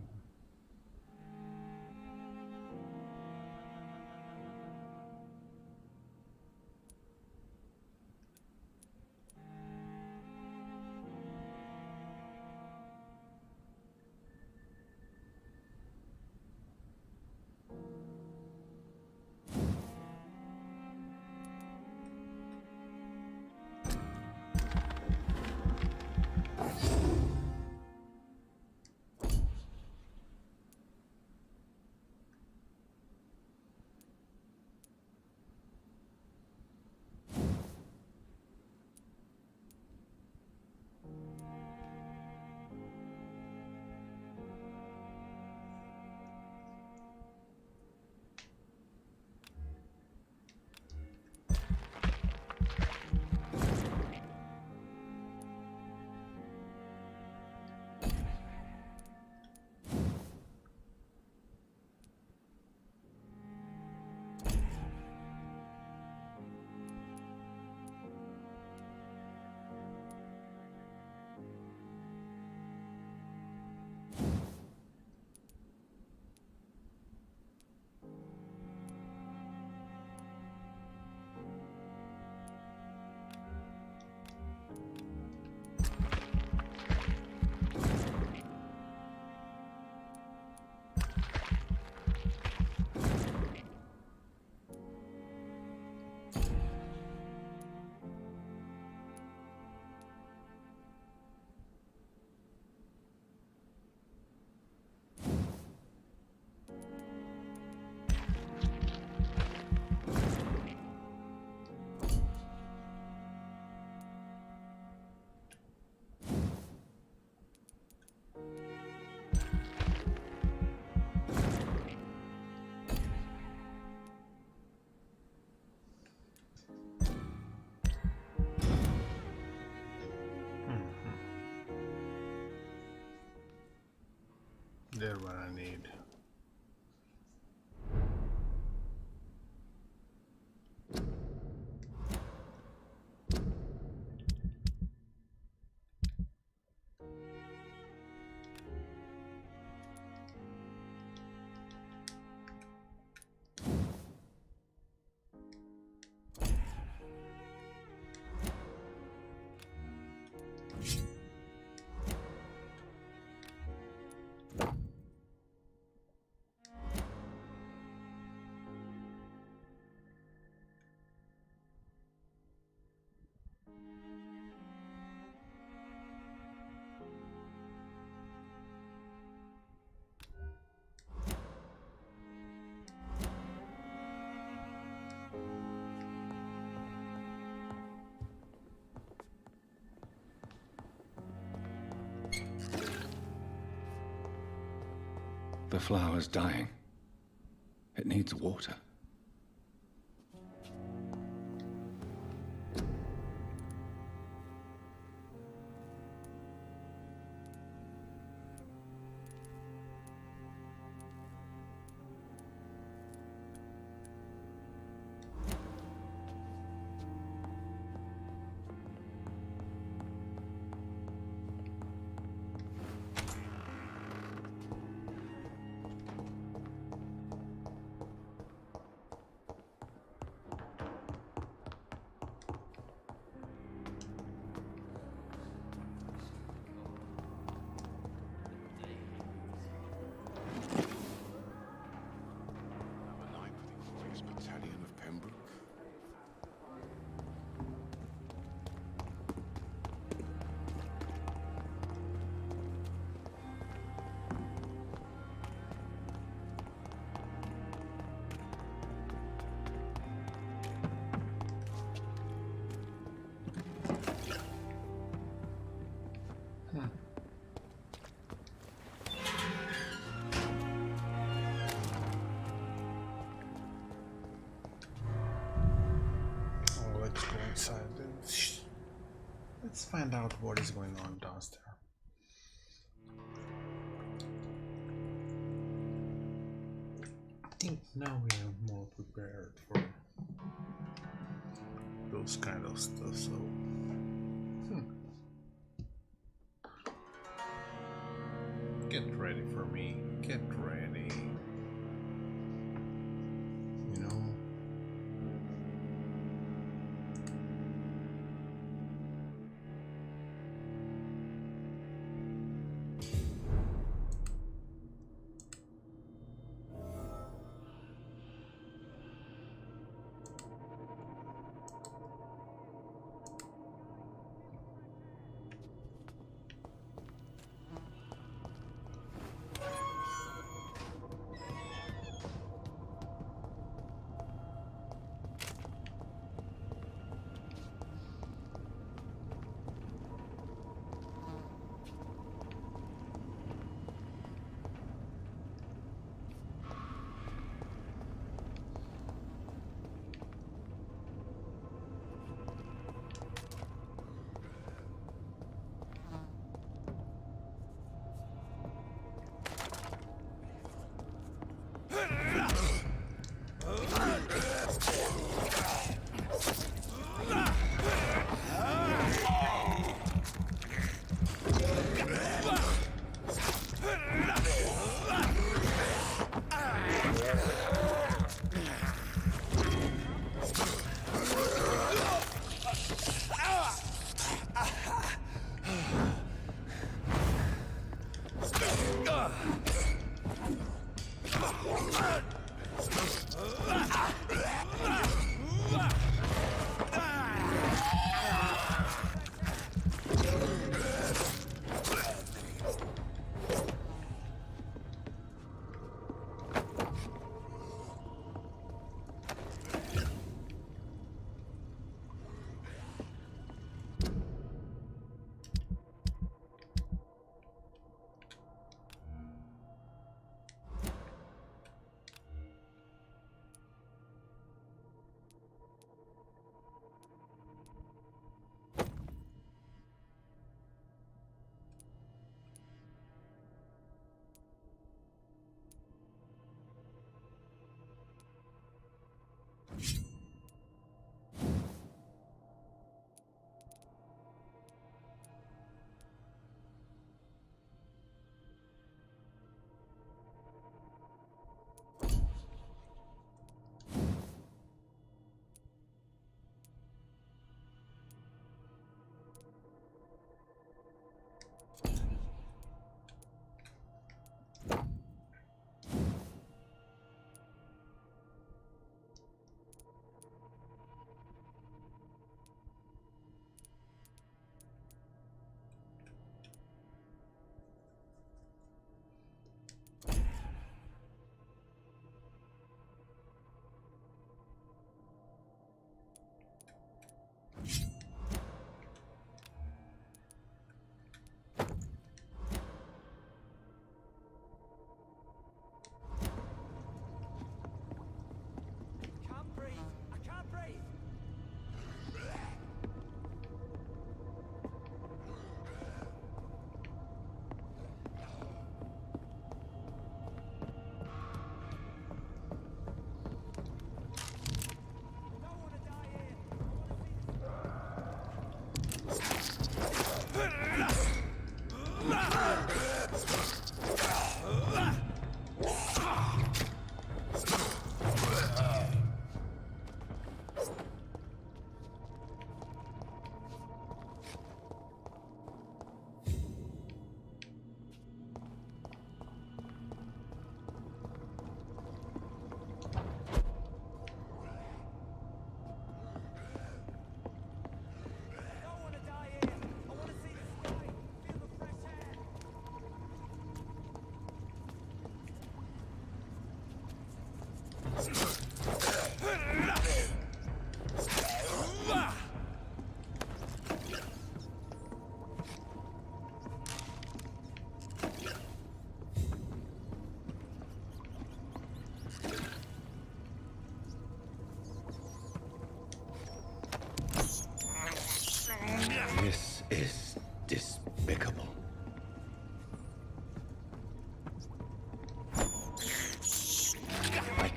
They're what I need. The flower's dying. It needs water. Battalion of Pembroke. Let's go inside. Let's find out what is going on downstairs. I think now we are more prepared for those kind of stuff. So, get ready for me. Get ready. You know.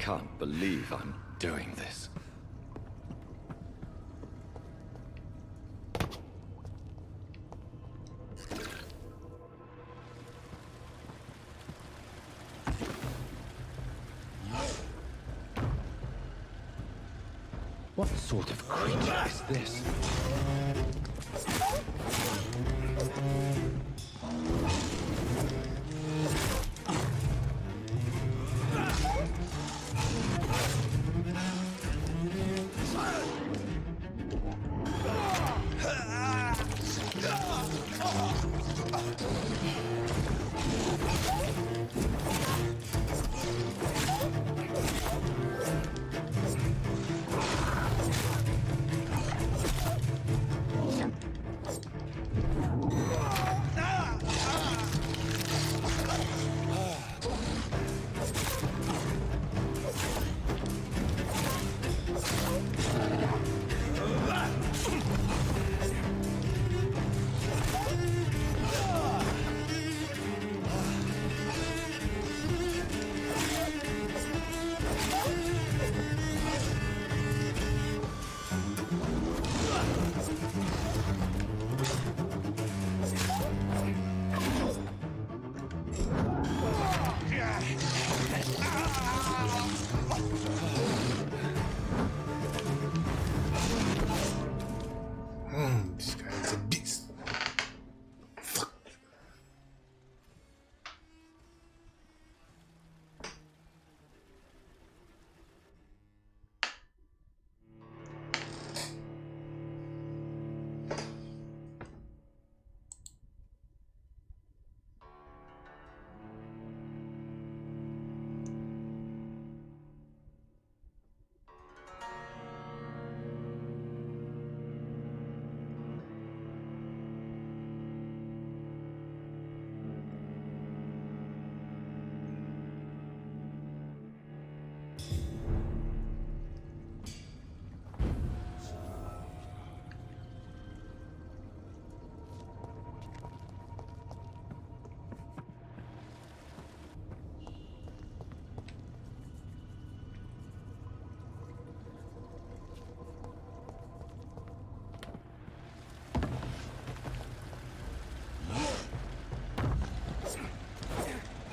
can't believe I'm doing this. What sort of creature is this? This guy is a beast. Fuck.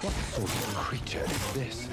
What sort of creature is this?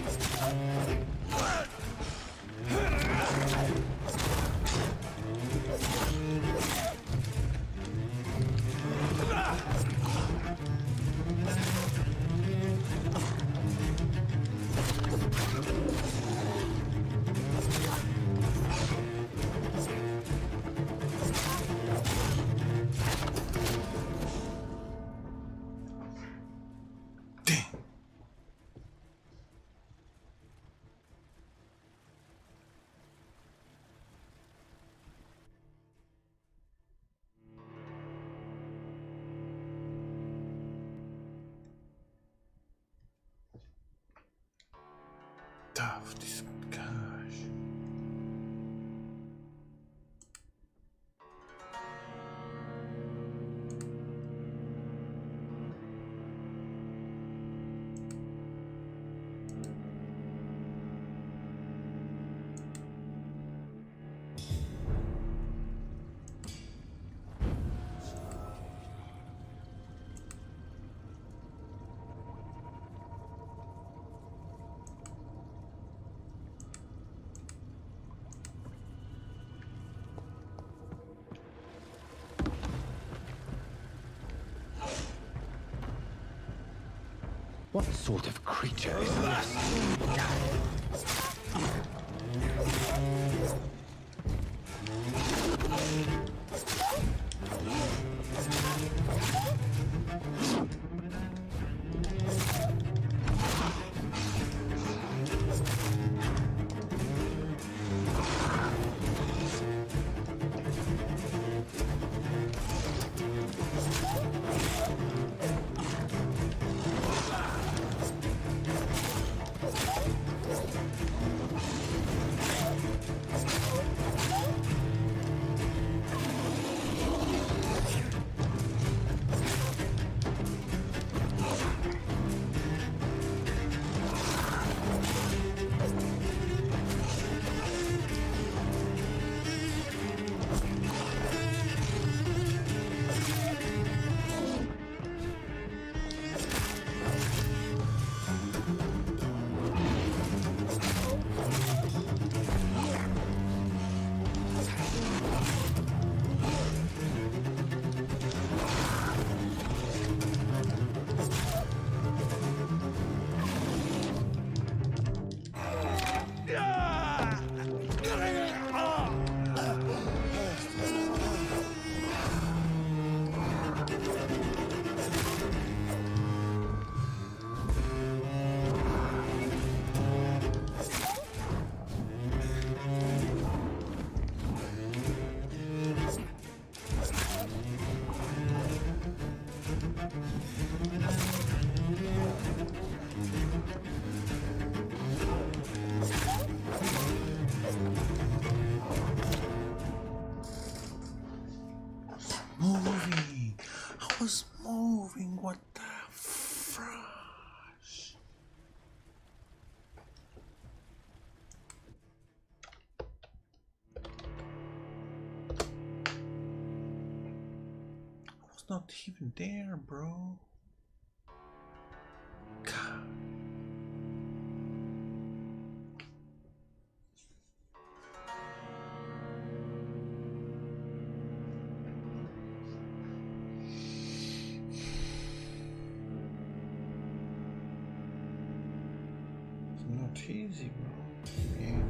Tough, this gosh. What sort of creature is this? not even there, bro. God. It's not easy, bro. Yeah,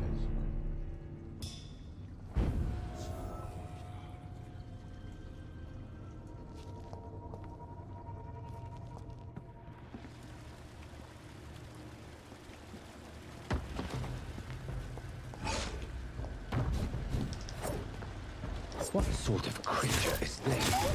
What sort of creature is this?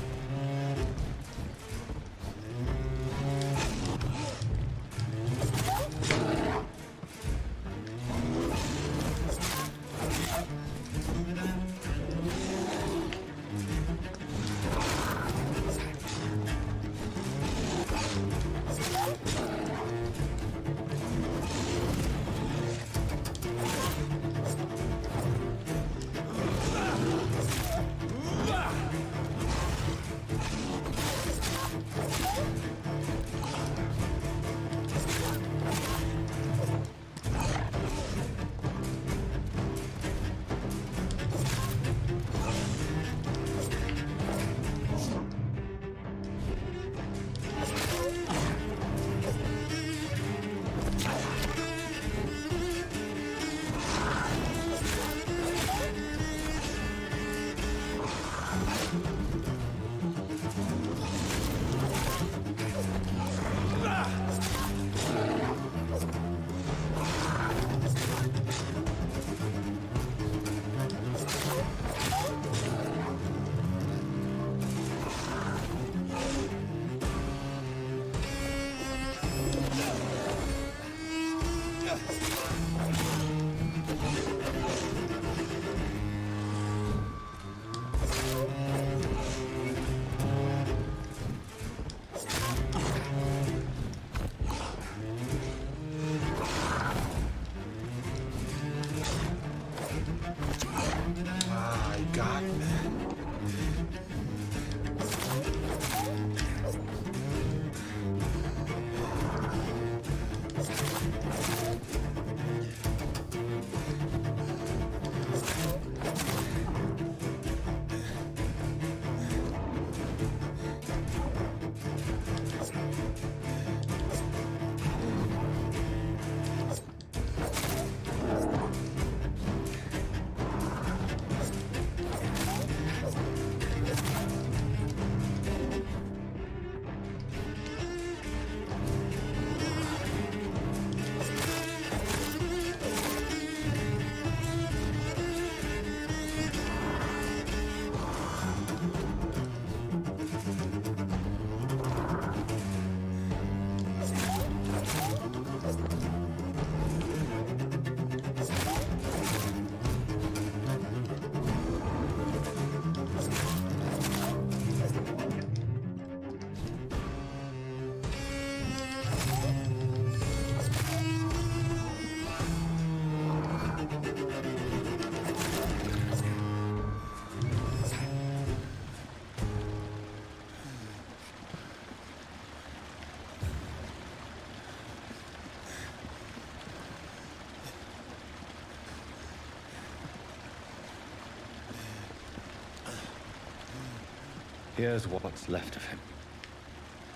Here's what's left of him.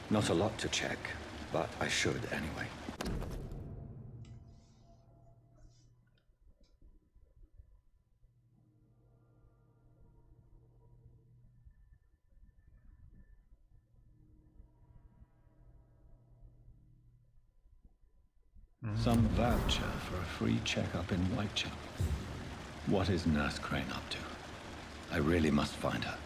Not a lot to check, but I should anyway. Some voucher for a free checkup in Whitechapel. What is Nurse Crane up to? I really must find her.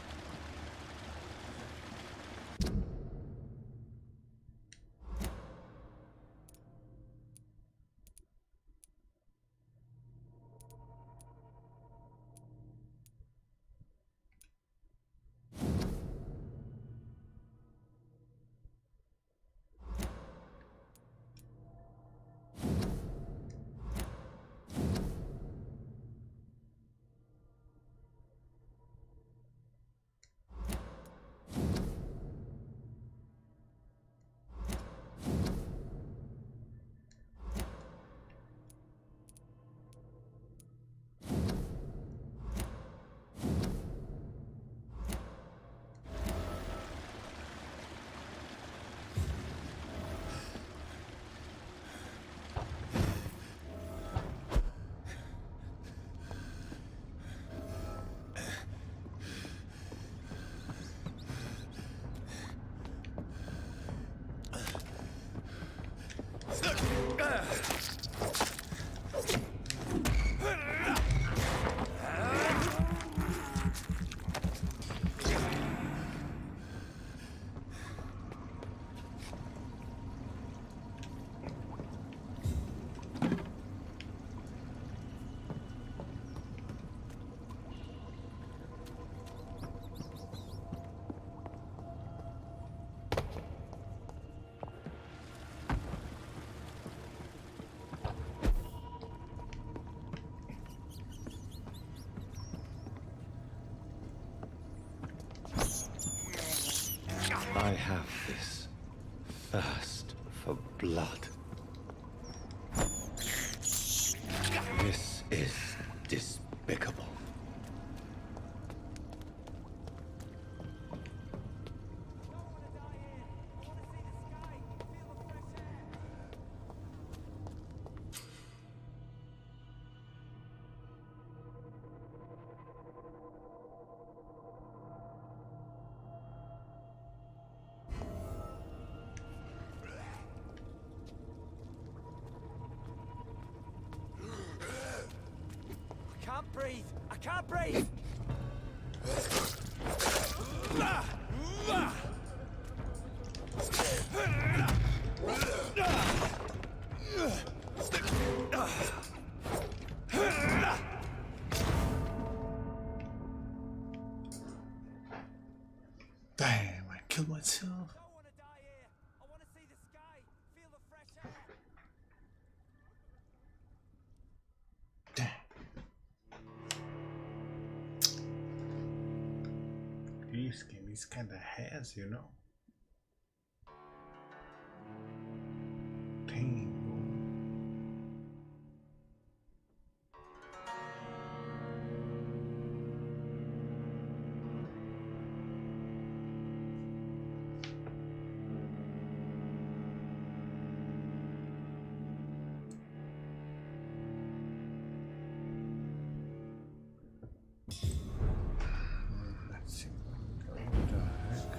have this thirst for blood. This is despicable. I can't breathe! I can't breathe! Damn, I killed myself. This game is kinda has, you know. Damn. Let's see. What the heck?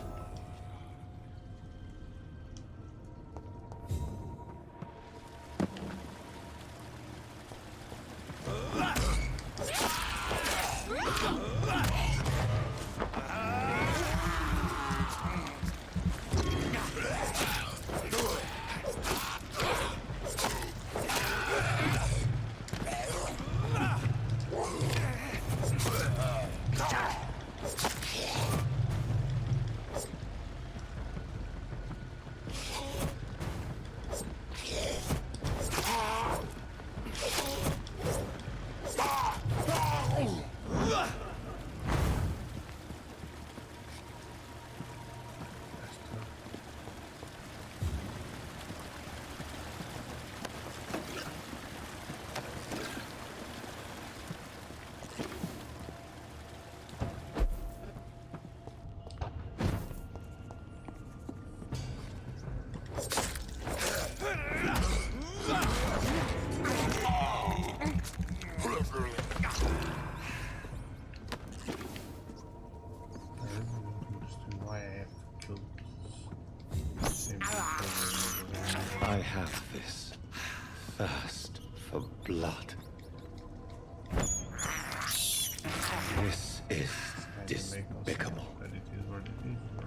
I have this thirst for blood. This is despicable. But it is what it is, bro.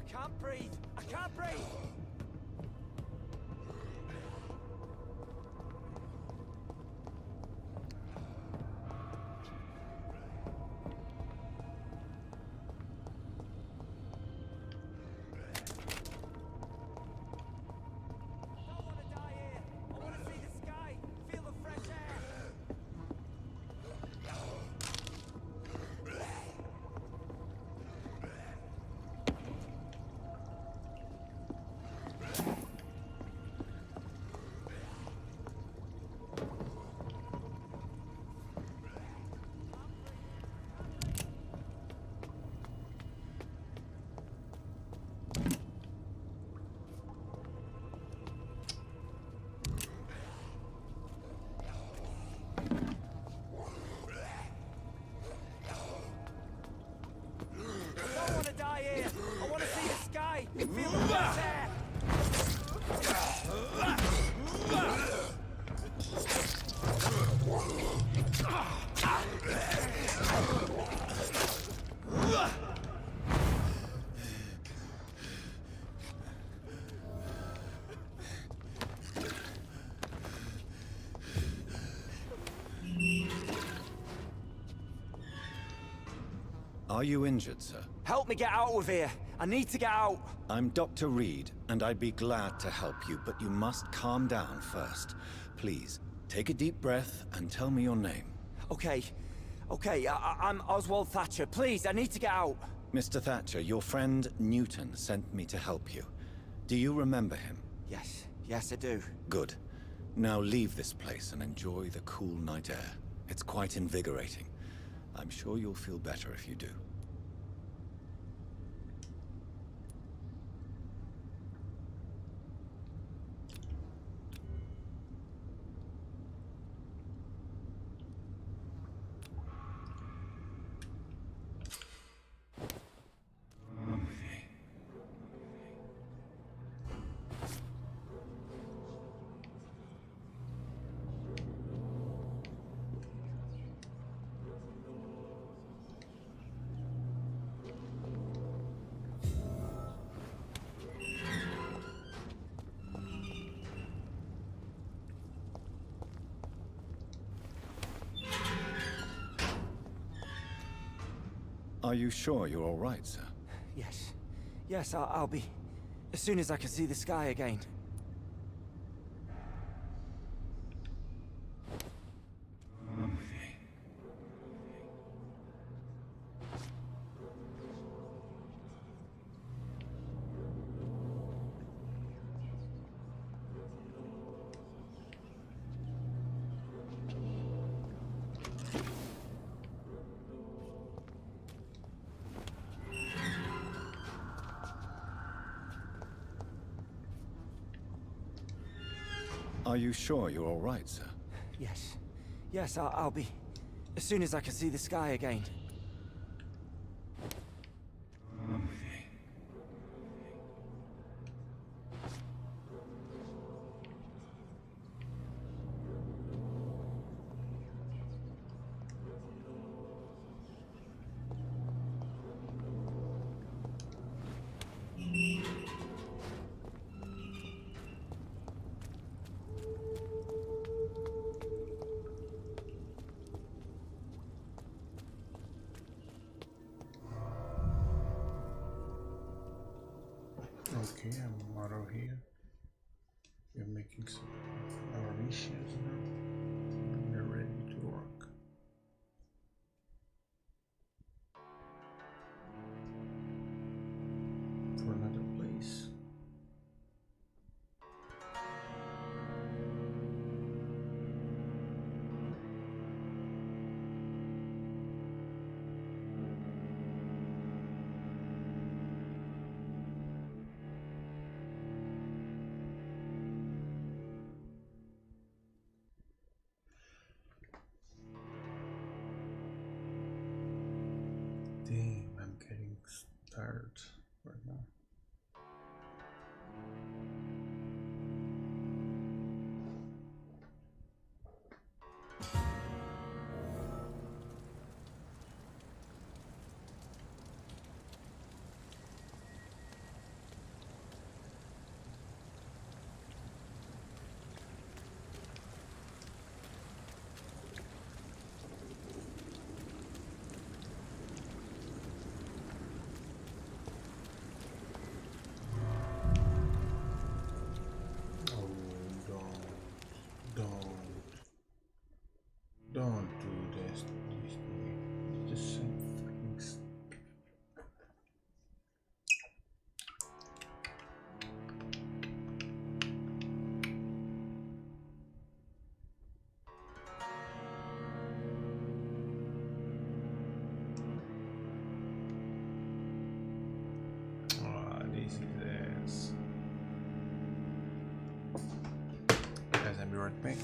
I can't breathe! I can't breathe! Are you injured, sir? Help me get out of here. I need to get out. I'm Dr. Reed, and I'd be glad to help you, but you must calm down first. Please, take a deep breath and tell me your name. Okay. I'm Oswald Thatcher. Please, I need to get out. Mr. Thatcher, your friend Newton sent me to help you. Do you remember him? Yes, I do. Good. Now leave this place and enjoy the cool night air. It's quite invigorating. I'm sure you'll feel better if you do. Are you sure you're all right, sir? Yes, I'll be. As soon as I can see the sky again. Are you sure you're all right, sir? Yes, I'll be. As soon as I can see the sky again. Okay, I'm out of here. We're making some our missions now. We're ready to work. For another place. Damn, I'm getting tired right now. Don't do this to me. It's just some freaking this is this. Guys, I'll be right back.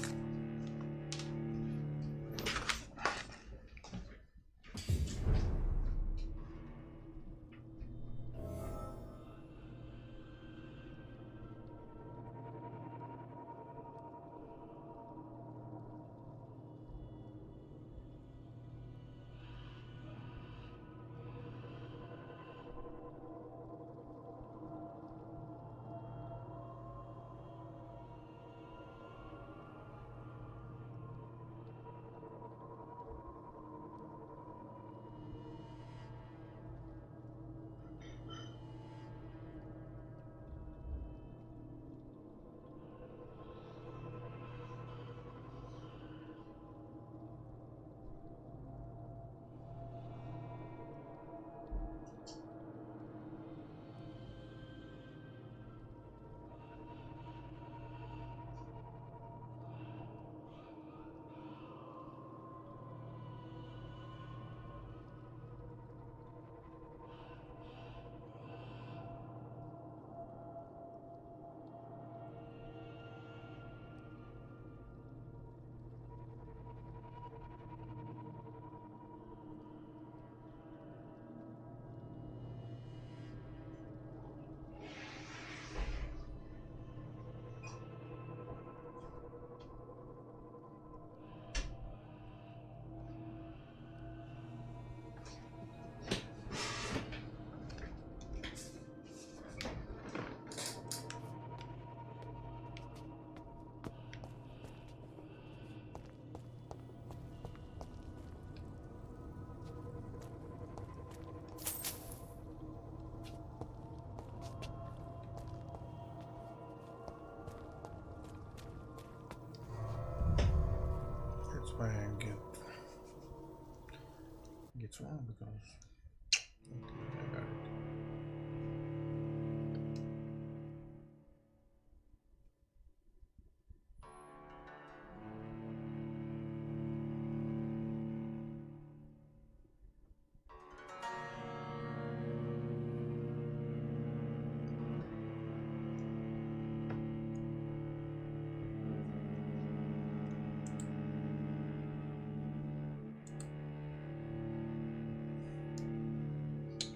why I get wrong because okay, I got it.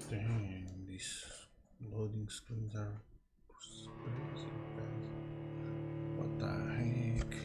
Damn, these loading screens are crazy fast. What the heck?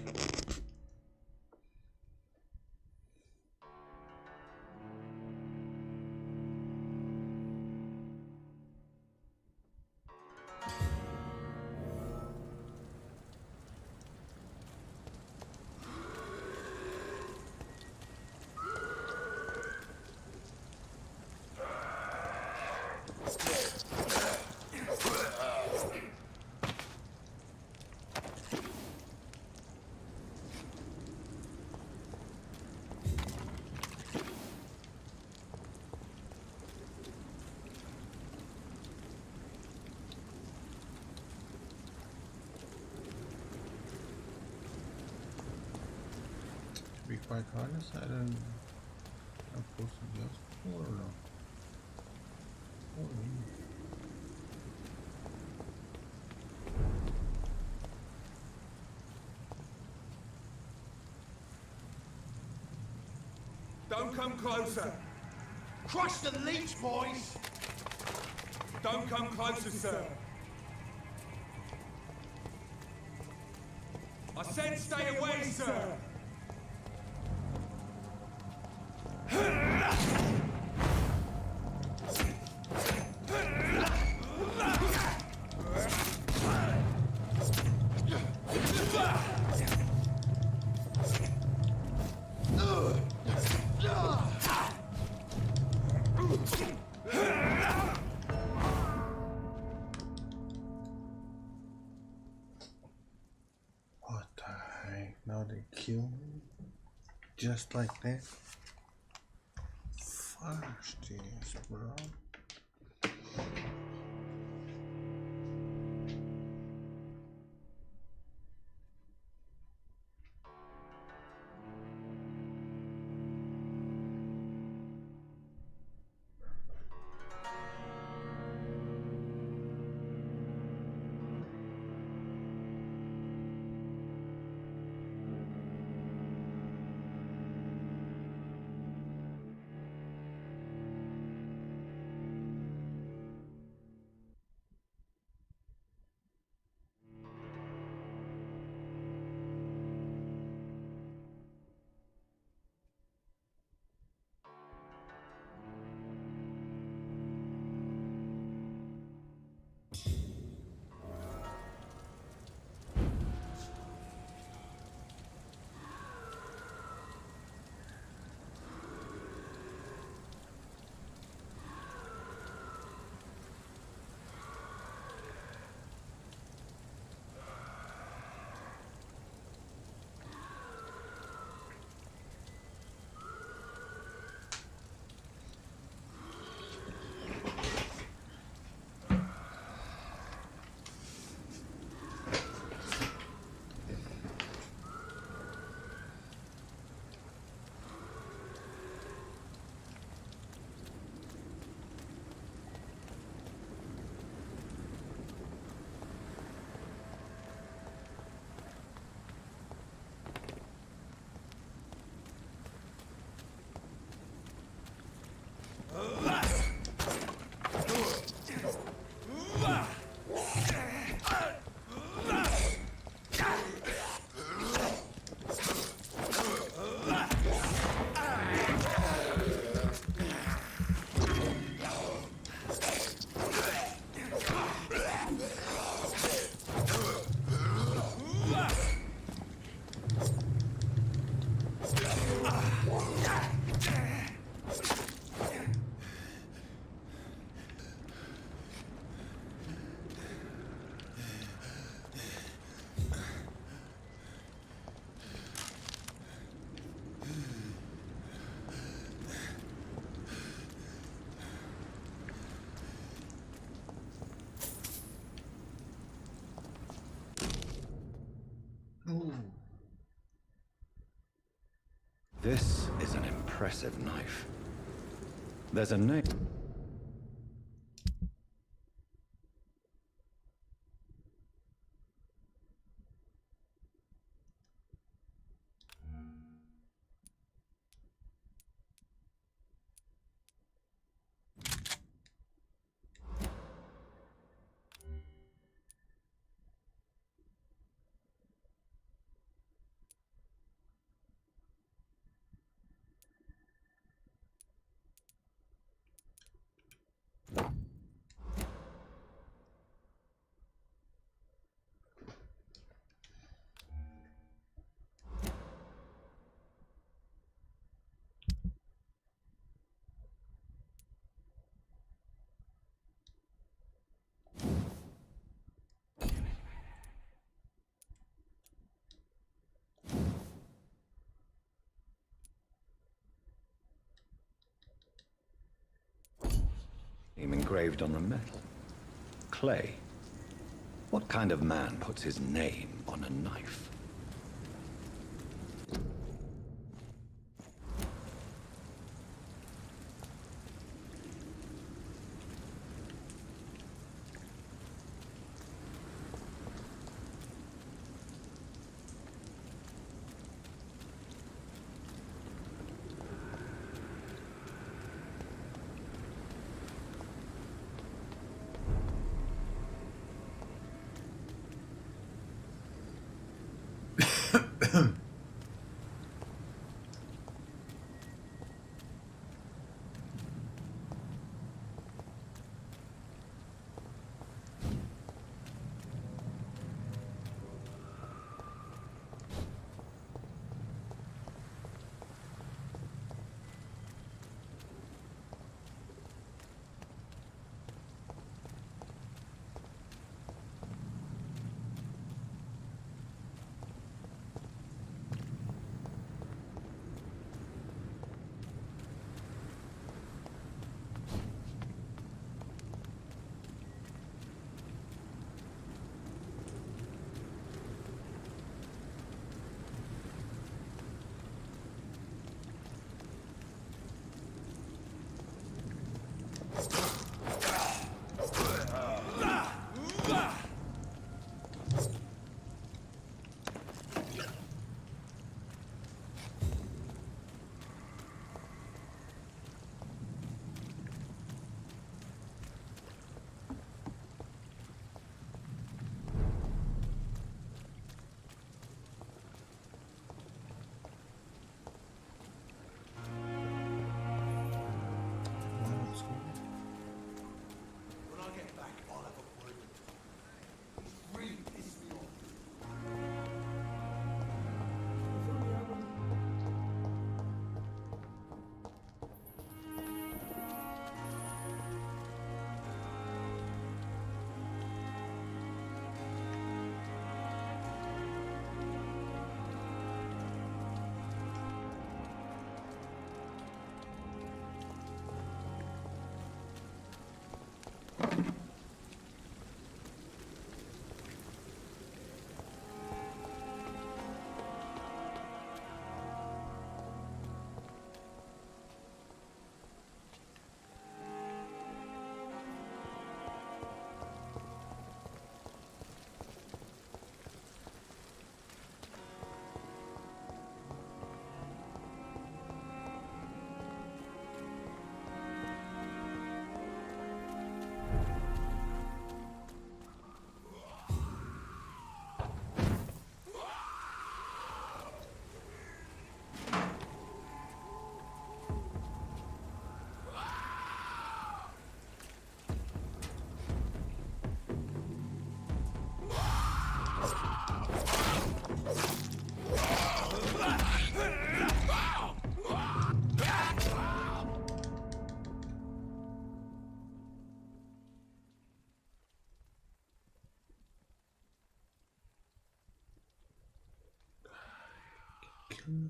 To be quite honest, I don't. I'm supposed to be hospital or no? Oh, Don't come closer. Crush the leech, boys! Don't come closer, sir. I said stay away, sir. what the heck? Now they kill me? Just like that? Fuck this, bro. This is an impressive knife. There's a name. Name engraved on the metal. Clay. What kind of man puts his name on a knife?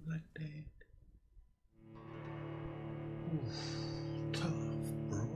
Like that. Oof, tough, bro.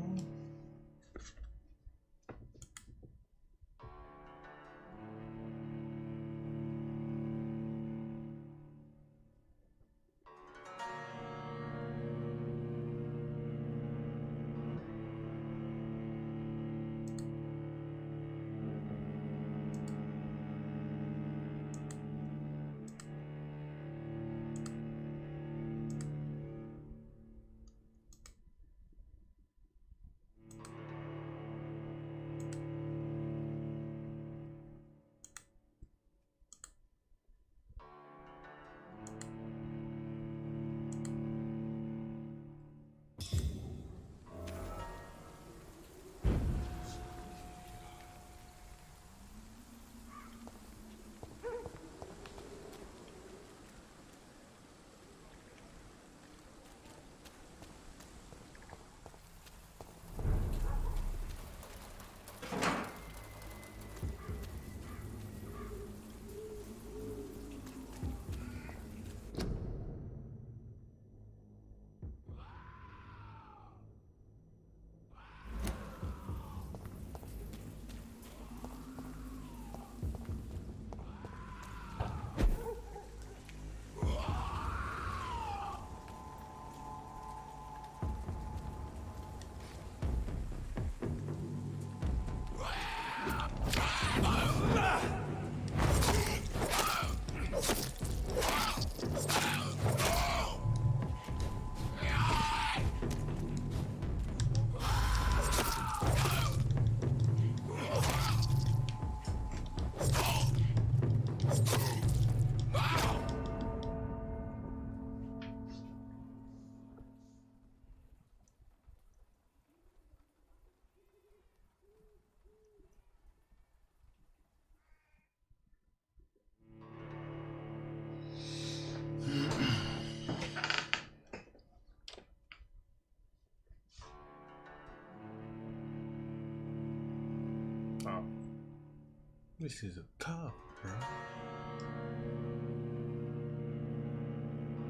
This is a cup, bro.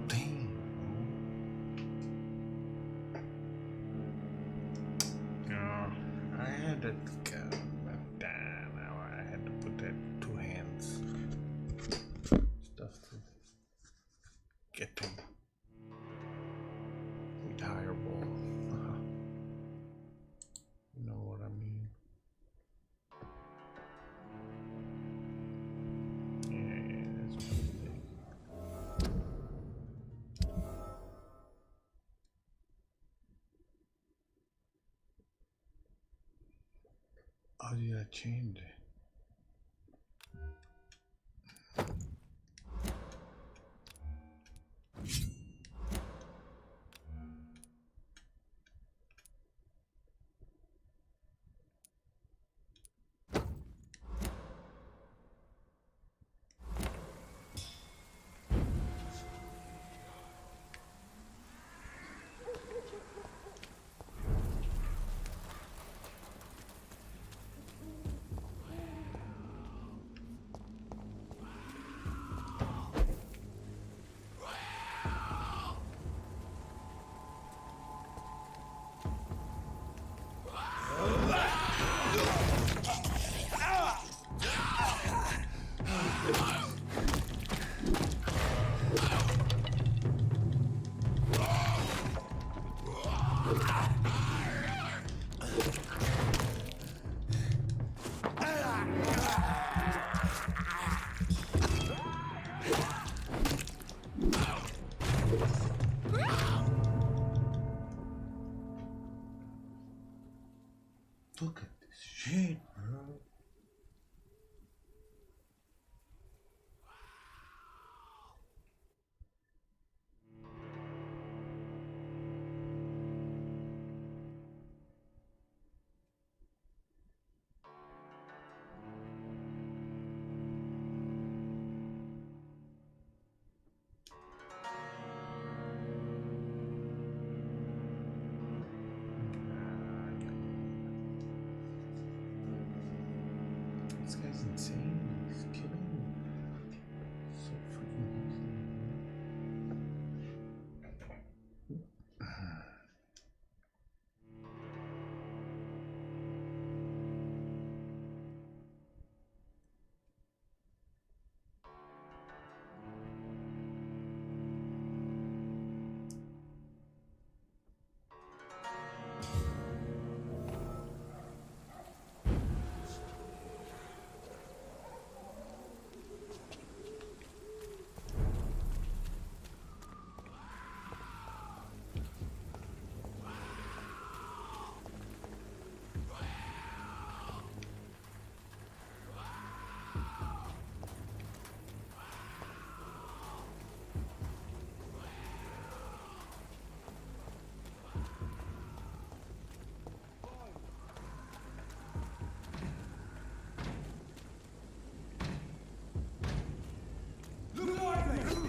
Damn. Oh, I had that cup, but damn, now I had to put that two hands stuff to get them with higher ball. You know what I mean? How did I change it? Look at this shit, bro. This guy's insane. He's killing me so freaking easily.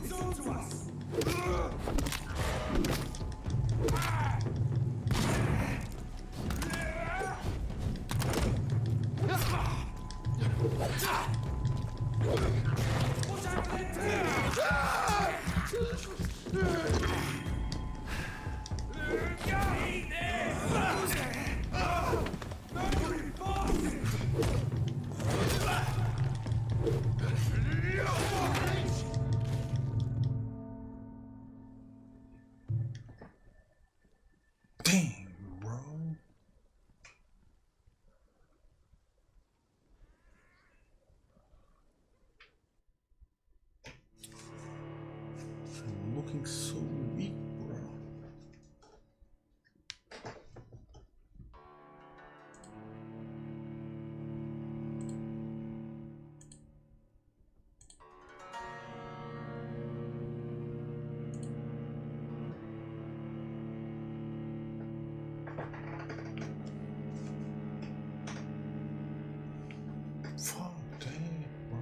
It's on to us! Dang, bro. I'm looking so weak, bro. Fuck, dang, bro.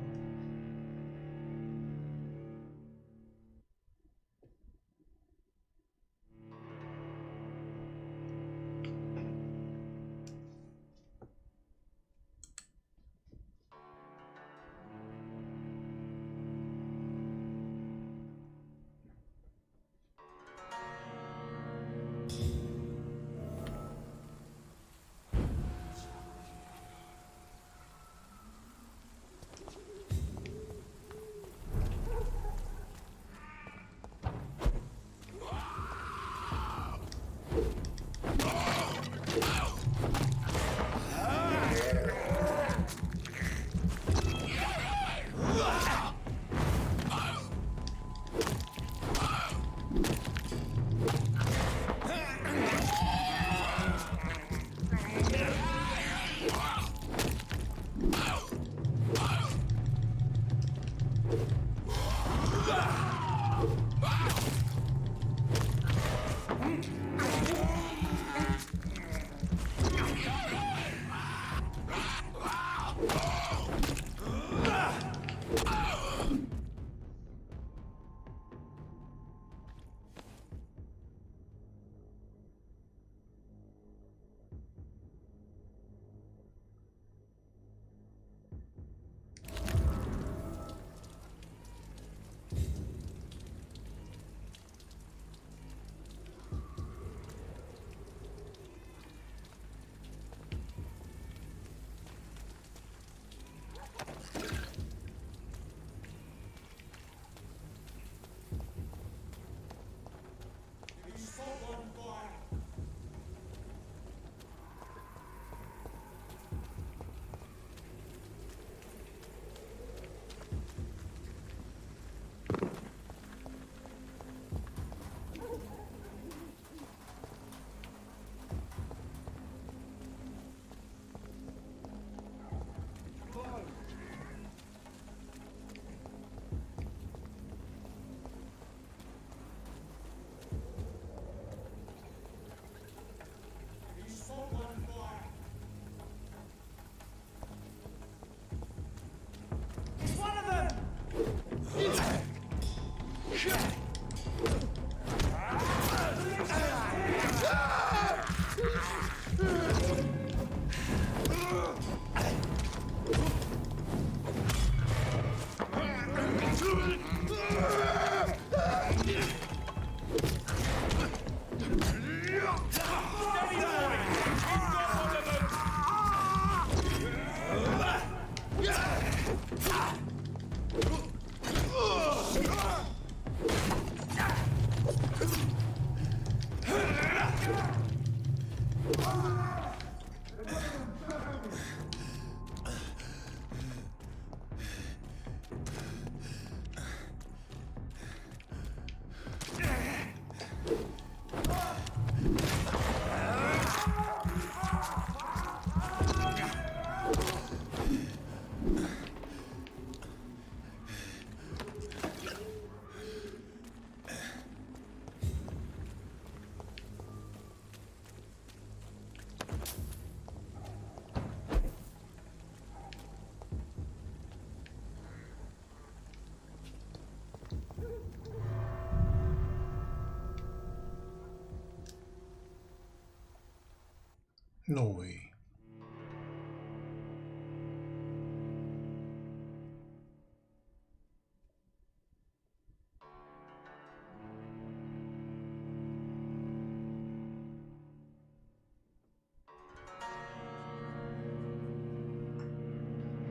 No way.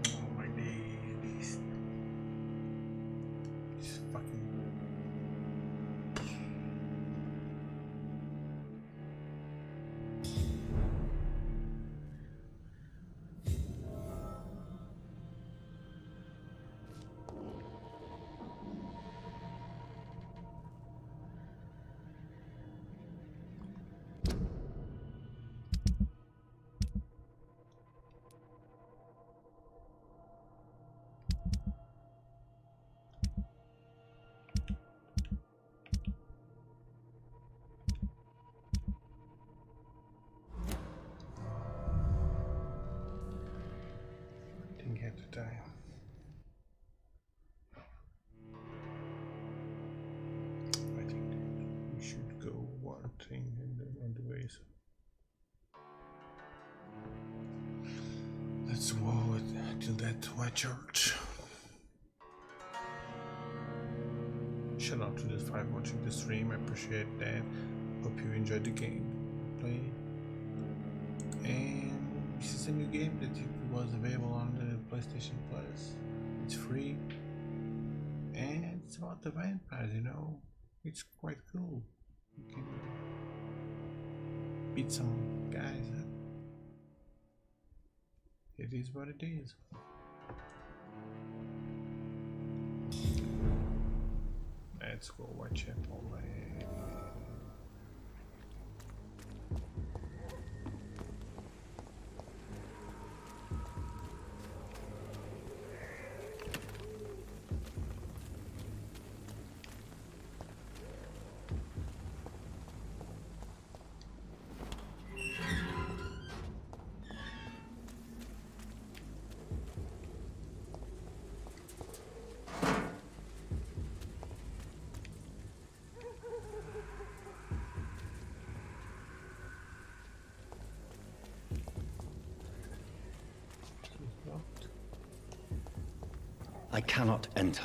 Oh my days. This fucking. Didn't get to die. I think we should go one thing and then on the way. So let's walk till that white church. Shout out to the 5 watching the stream, I appreciate that. Hope you enjoyed the game play. And this is a new game that was available on the PlayStation Plus. It's free. And it's about the vampires, you know. It's quite cool. You can beat some guys up. It is what it is. Let's go Whitechapel, man. I cannot enter.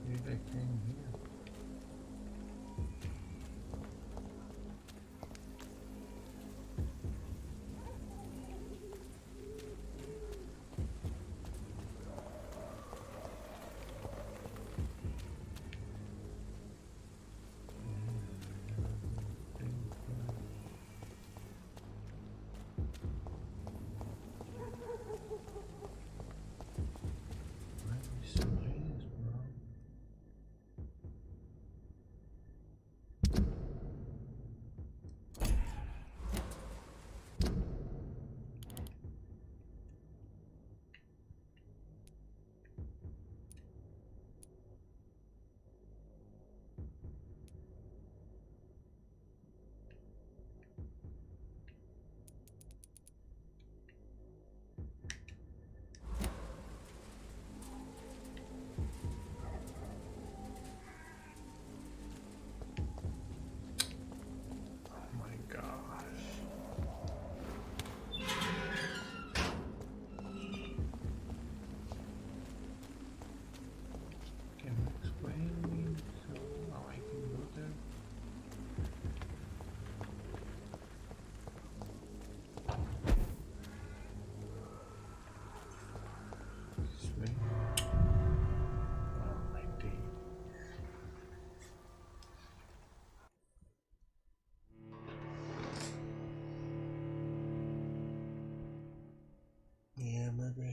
Maybe I came here.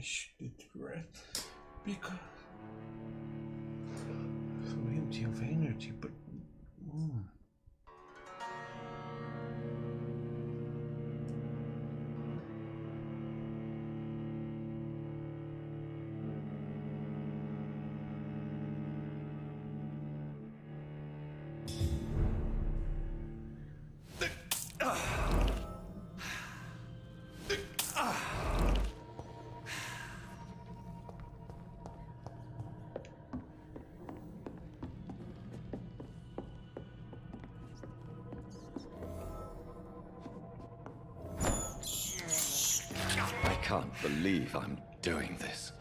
finish the threat because so empty of energy, but I can't believe I'm doing this.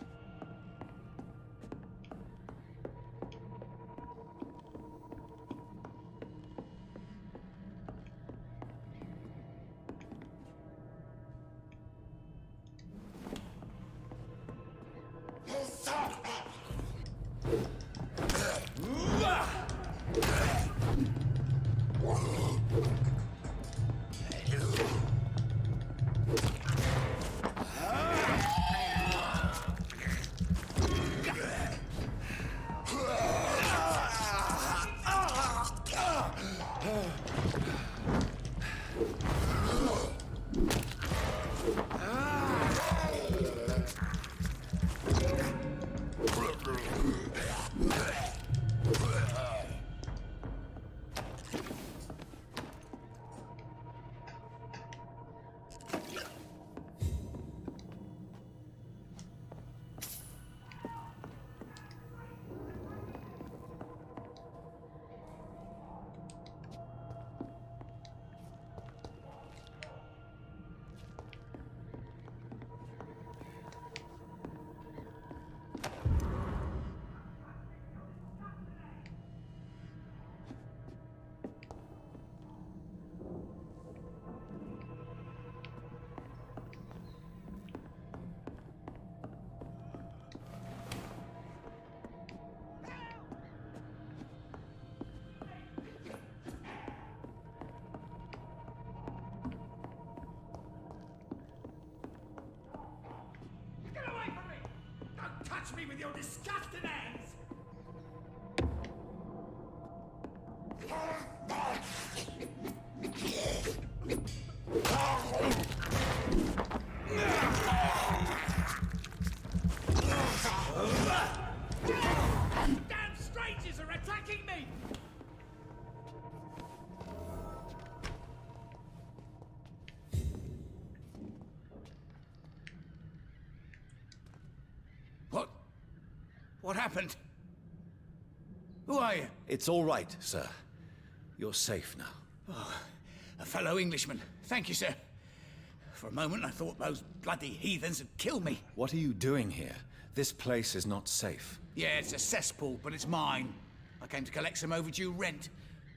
Touch me with your disgusting hands! Damn strangers are attacking me! What happened? Who are you? It's all right, sir. You're safe now. Oh, a fellow Englishman. Thank you, sir. For a moment, I thought those bloody heathens had killed me. What are you doing here? This place is not safe. Yeah, it's a cesspool, but it's mine. I came to collect some overdue rent,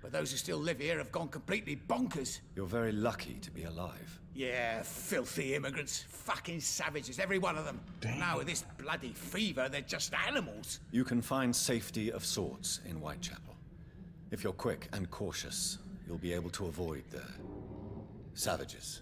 but those who still live here have gone completely bonkers. You're very lucky to be alive. Yeah, filthy immigrants. Fucking savages, every one of them. Damn. Now with this bloody fever, they're just animals. You can find safety of sorts in Whitechapel. If you're quick and cautious, you'll be able to avoid the savages.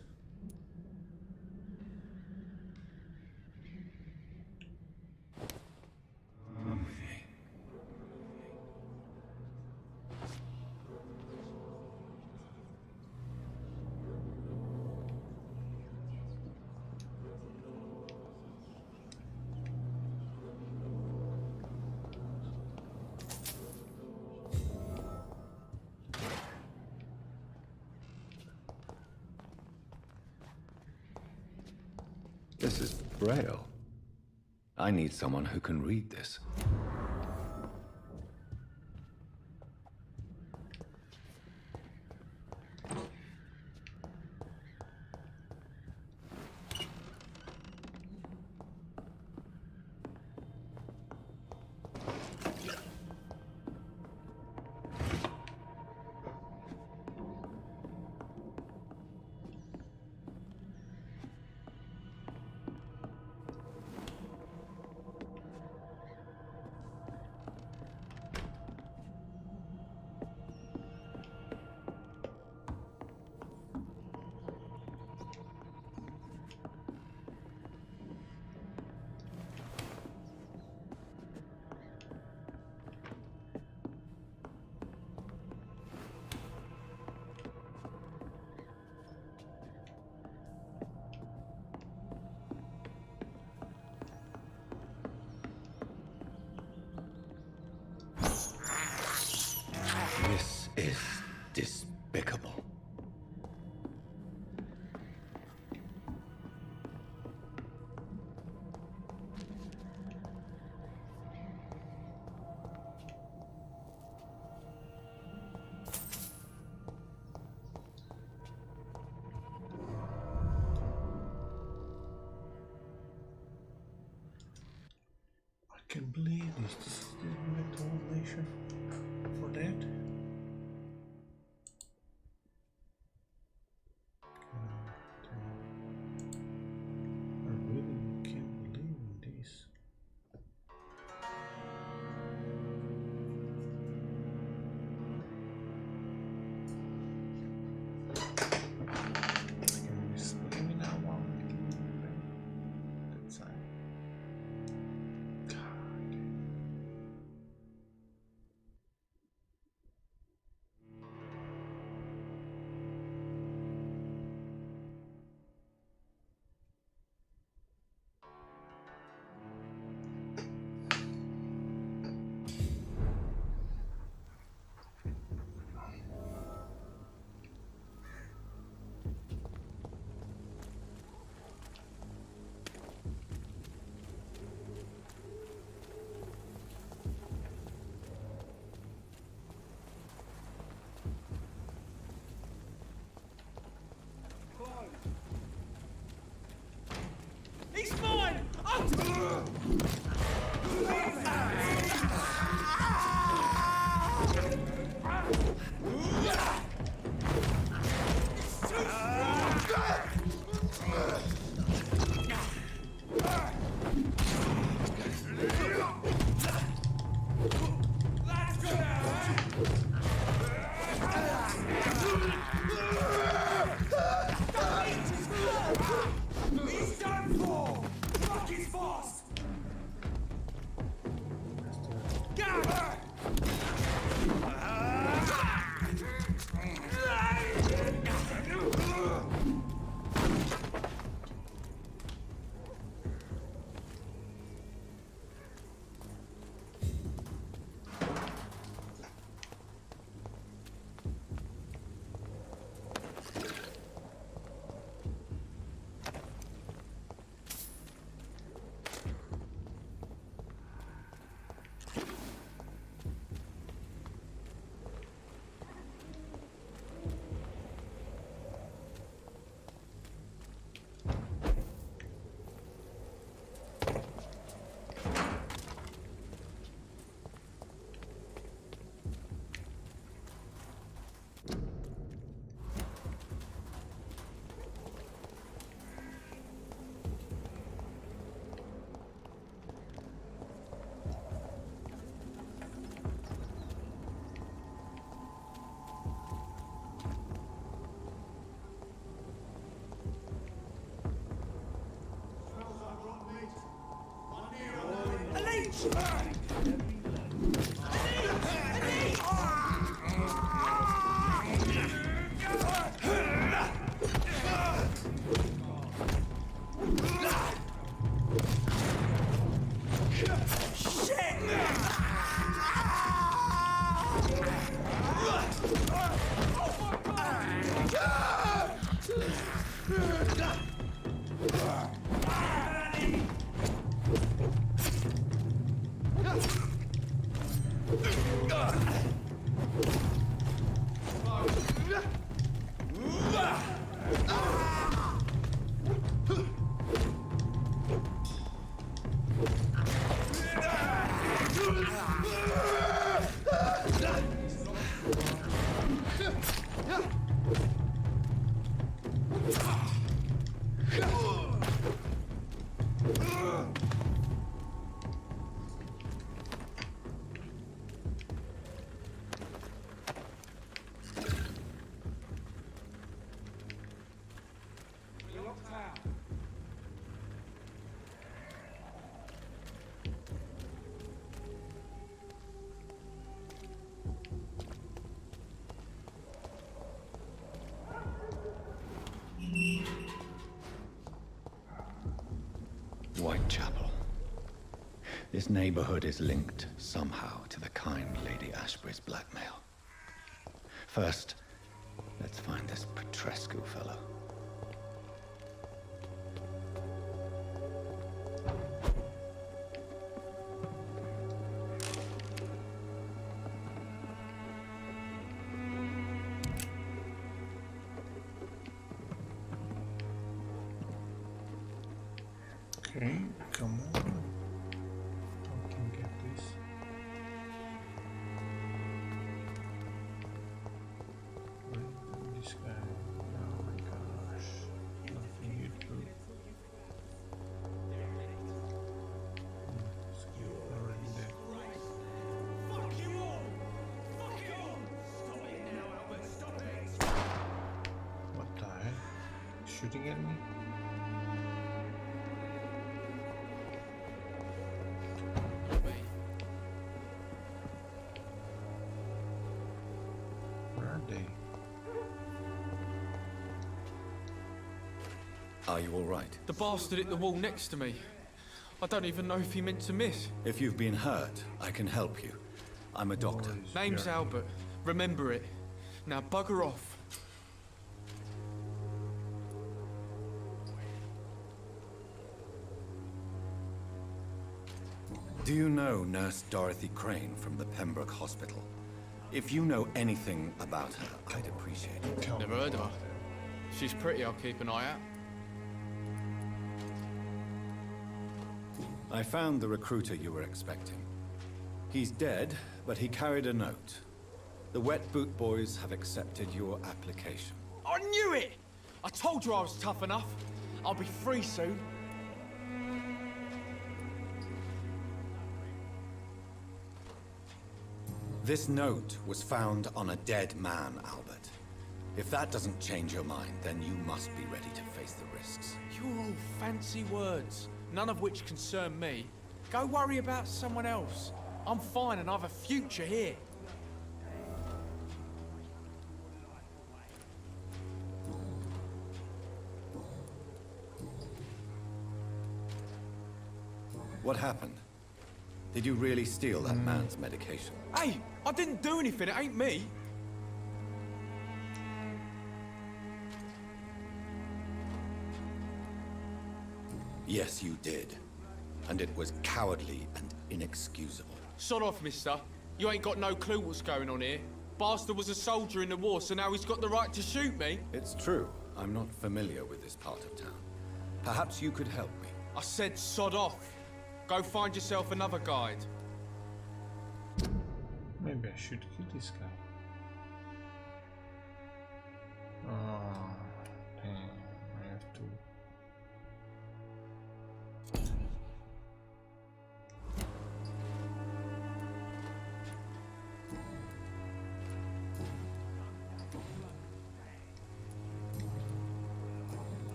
This is Braille. I need someone who can read this. Can't believe this. This is the mental nation for that. I really can't believe in this. Can you split me now while I'm looking at that side? He's mine! He's done for! Fuck his boss! Whitechapel. This neighborhood is linked somehow to the kind Lady Ashbury's blackmail. First, let's find this Petrescu fellow. Okay, come on. Fucking shooting at me? Where are they? Are you all right? The bastard hit the wall next to me. I don't even know if he meant to miss. If you've been hurt, I can help you. I'm a doctor. Name's Albert. Remember it. Now bugger off. Do you know Nurse Dorothy Crane from the Pembroke Hospital? If you know anything about her, I'd appreciate it. Never heard of her. She's pretty, I'll keep an eye out. I found the recruiter you were expecting. He's dead, but he carried a note. The Wet Boot Boys have accepted your application. I knew it! I told you I was tough enough. I'll be free soon. This note was found on a dead man, Albert. If that doesn't change your mind, then you must be ready to face the risks. You're all fancy words, none of which concern me. Go worry about someone else. I'm fine and I have a future here. What happened? Did you really steal that man's medication? Hey, I didn't do anything, it ain't me. Yes, you did. And it was cowardly and inexcusable. Sod off, mister. You ain't got no clue what's going on here. Bastard was a soldier in the war, so now he's got the right to shoot me. It's true. I'm not familiar with this part of town. Perhaps you could help me. I said sod off. Go find yourself another guide. Maybe I should kill this guy. Oh, damn. I have to.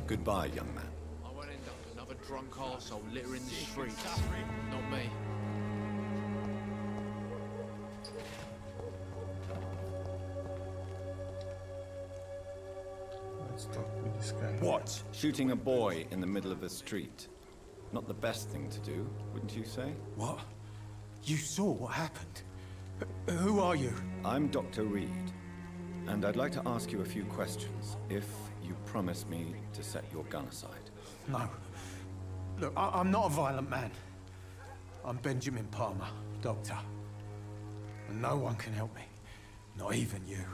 Goodbye, young man. I won't end up another drunk arsehole littering the streets. Not me. Let's talk with this guy. What? Shooting a boy in the middle of the street. Not the best thing to do, wouldn't you say? What? You saw what happened? Who are you? I'm Dr. Reed, and I'd like to ask you a few questions, if you promise me to set your gun aside. No. Look, I'm not a violent man. I'm Benjamin Palmer, doctor. And no one can help me. Not even you.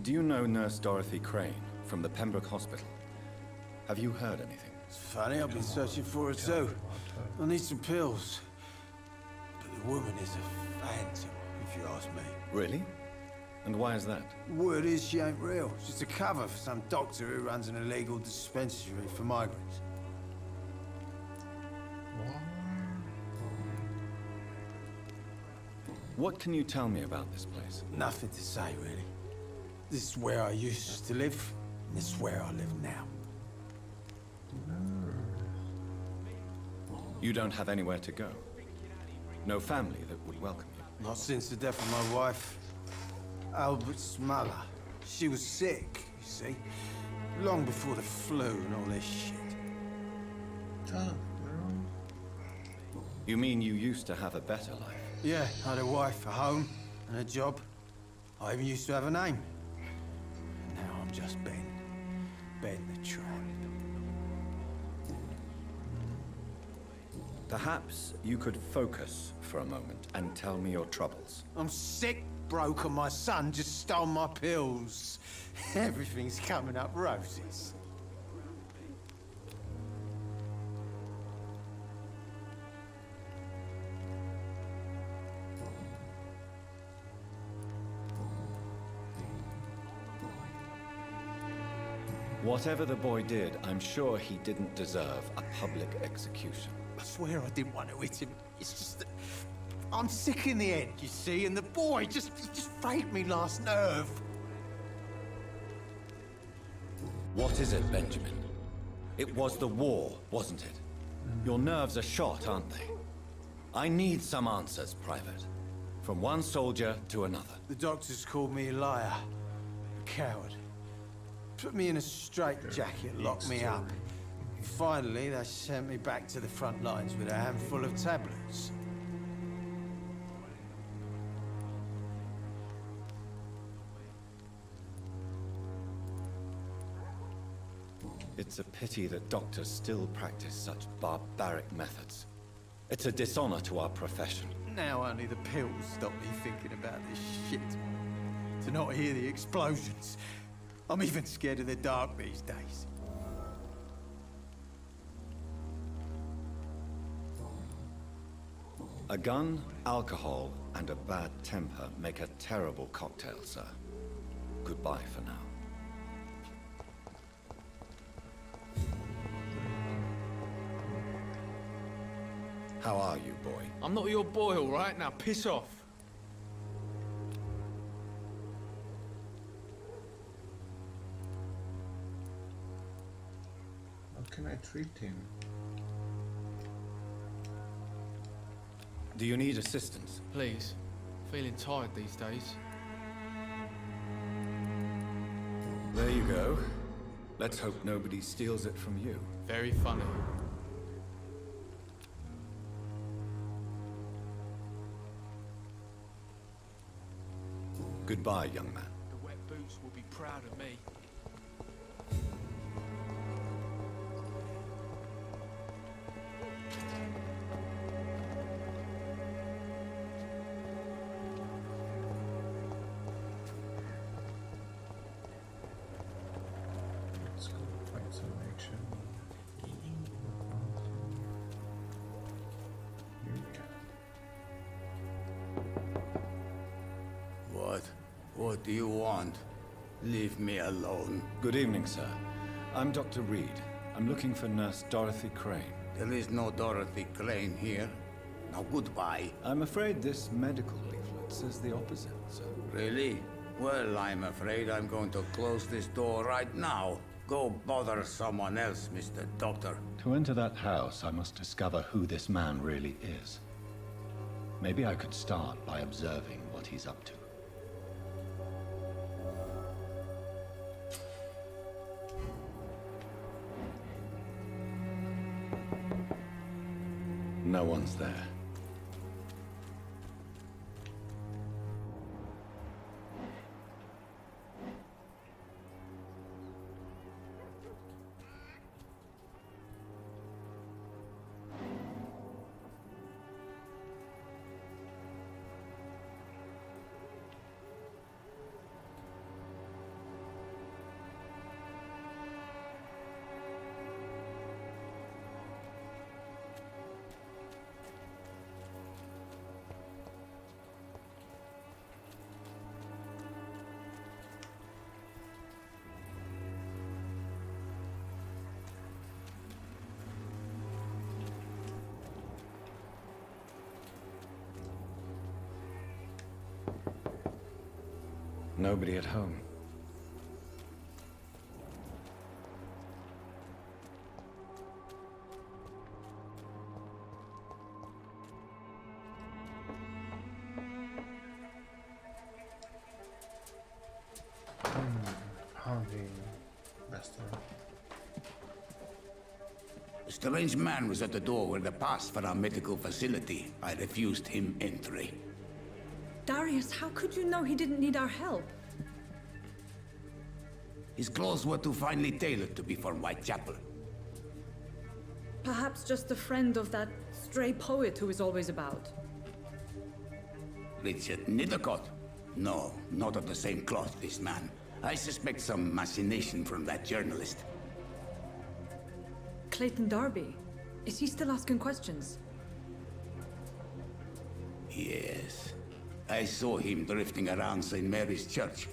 Do you know Nurse Dorothy Crane from the Pembroke Hospital? Have you heard anything? It's funny, I've been searching for her too. I need some pills. But the woman is a phantom, if you ask me. Really? And why is that? Word is she ain't real. She's a cover for some doctor who runs an illegal dispensary for migrants. What can you tell me about this place? Nothing to say, really. This is where I used to live, and this is where I live now. You don't have anywhere to go? No family that would welcome you? Not since the death of my wife, Albert's mother. She was sick, you see. Long before the flu and all this shit. You mean you used to have a better life? Yeah, I had a wife, a home, and a job. I even used to have a name. And now I'm just Ben. Ben the Tramp. Perhaps you could focus for a moment and tell me your troubles. I'm sick, broke, and my son just stole my pills. Everything's coming up roses. Whatever the boy did, I'm sure he didn't deserve a public execution. I swear I didn't want to hit him. It's just that I'm sick in the head, you see, and the boy just frayed me last nerve. What is it, Benjamin? It was the war, wasn't it? Your nerves are shot, aren't they? I need some answers, Private. From one soldier to another. The doctors called me a liar, a coward. Put me in a straitjacket, locked me up. Finally, they sent me back to the front lines with a handful of tablets. It's a pity that doctors still practice such barbaric methods. It's a dishonor to our profession. Now only the pills stop me thinking about this shit. To not hear the explosions. I'm even scared of the dark these days. A gun, alcohol, and a bad temper make a terrible cocktail, sir. Goodbye for now. How are you, boy? I'm not your boy, all right? Now piss off. How can I treat him? Do you need assistance? Please. Feeling tired these days. There you go. Let's hope nobody steals it from you. Very funny. Goodbye, young man. The wet boots will be proud of me. Let's go find some action. Here we go. What do you want? Leave me alone. Good evening, sir. I'm Dr. Reed. I'm looking for Nurse Dorothy Crane. There is no Dorothy Crane here. Now goodbye. I'm afraid this medical leaflet says the opposite, sir. Really? Well, I'm afraid I'm going to close this door right now. Go bother someone else, Mr. Doctor. To enter that house, I must discover who this man really is. Maybe I could start by observing what he's up to. No one's there. Nobody at home. Harvey, Lester. A strange man was at the door with a pass for our medical facility. I refused him entry. Darius, how could you know he didn't need our help? His clothes were too finely tailored to be for Whitechapel. Perhaps just a friend of that stray poet who is always about. Richard Nithercott? No, not of the same cloth, this man. I suspect some machination from that journalist. Clayton Darby. Is he still asking questions? Yes. I saw him drifting around St. Mary's Church.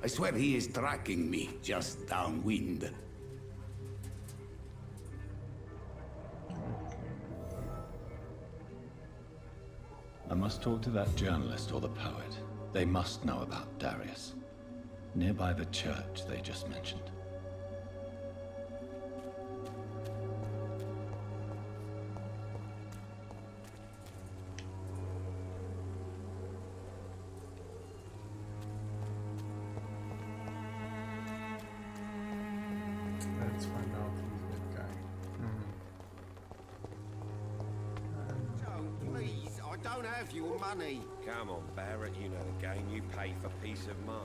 I swear he is tracking me just downwind. I must talk to that journalist or the poet. They must know about Darius. Nearby the church they just mentioned. Let's find out who's that guy. Joe, please, I don't have your money. Come on, Barrett, you know the game. You pay for peace of mind.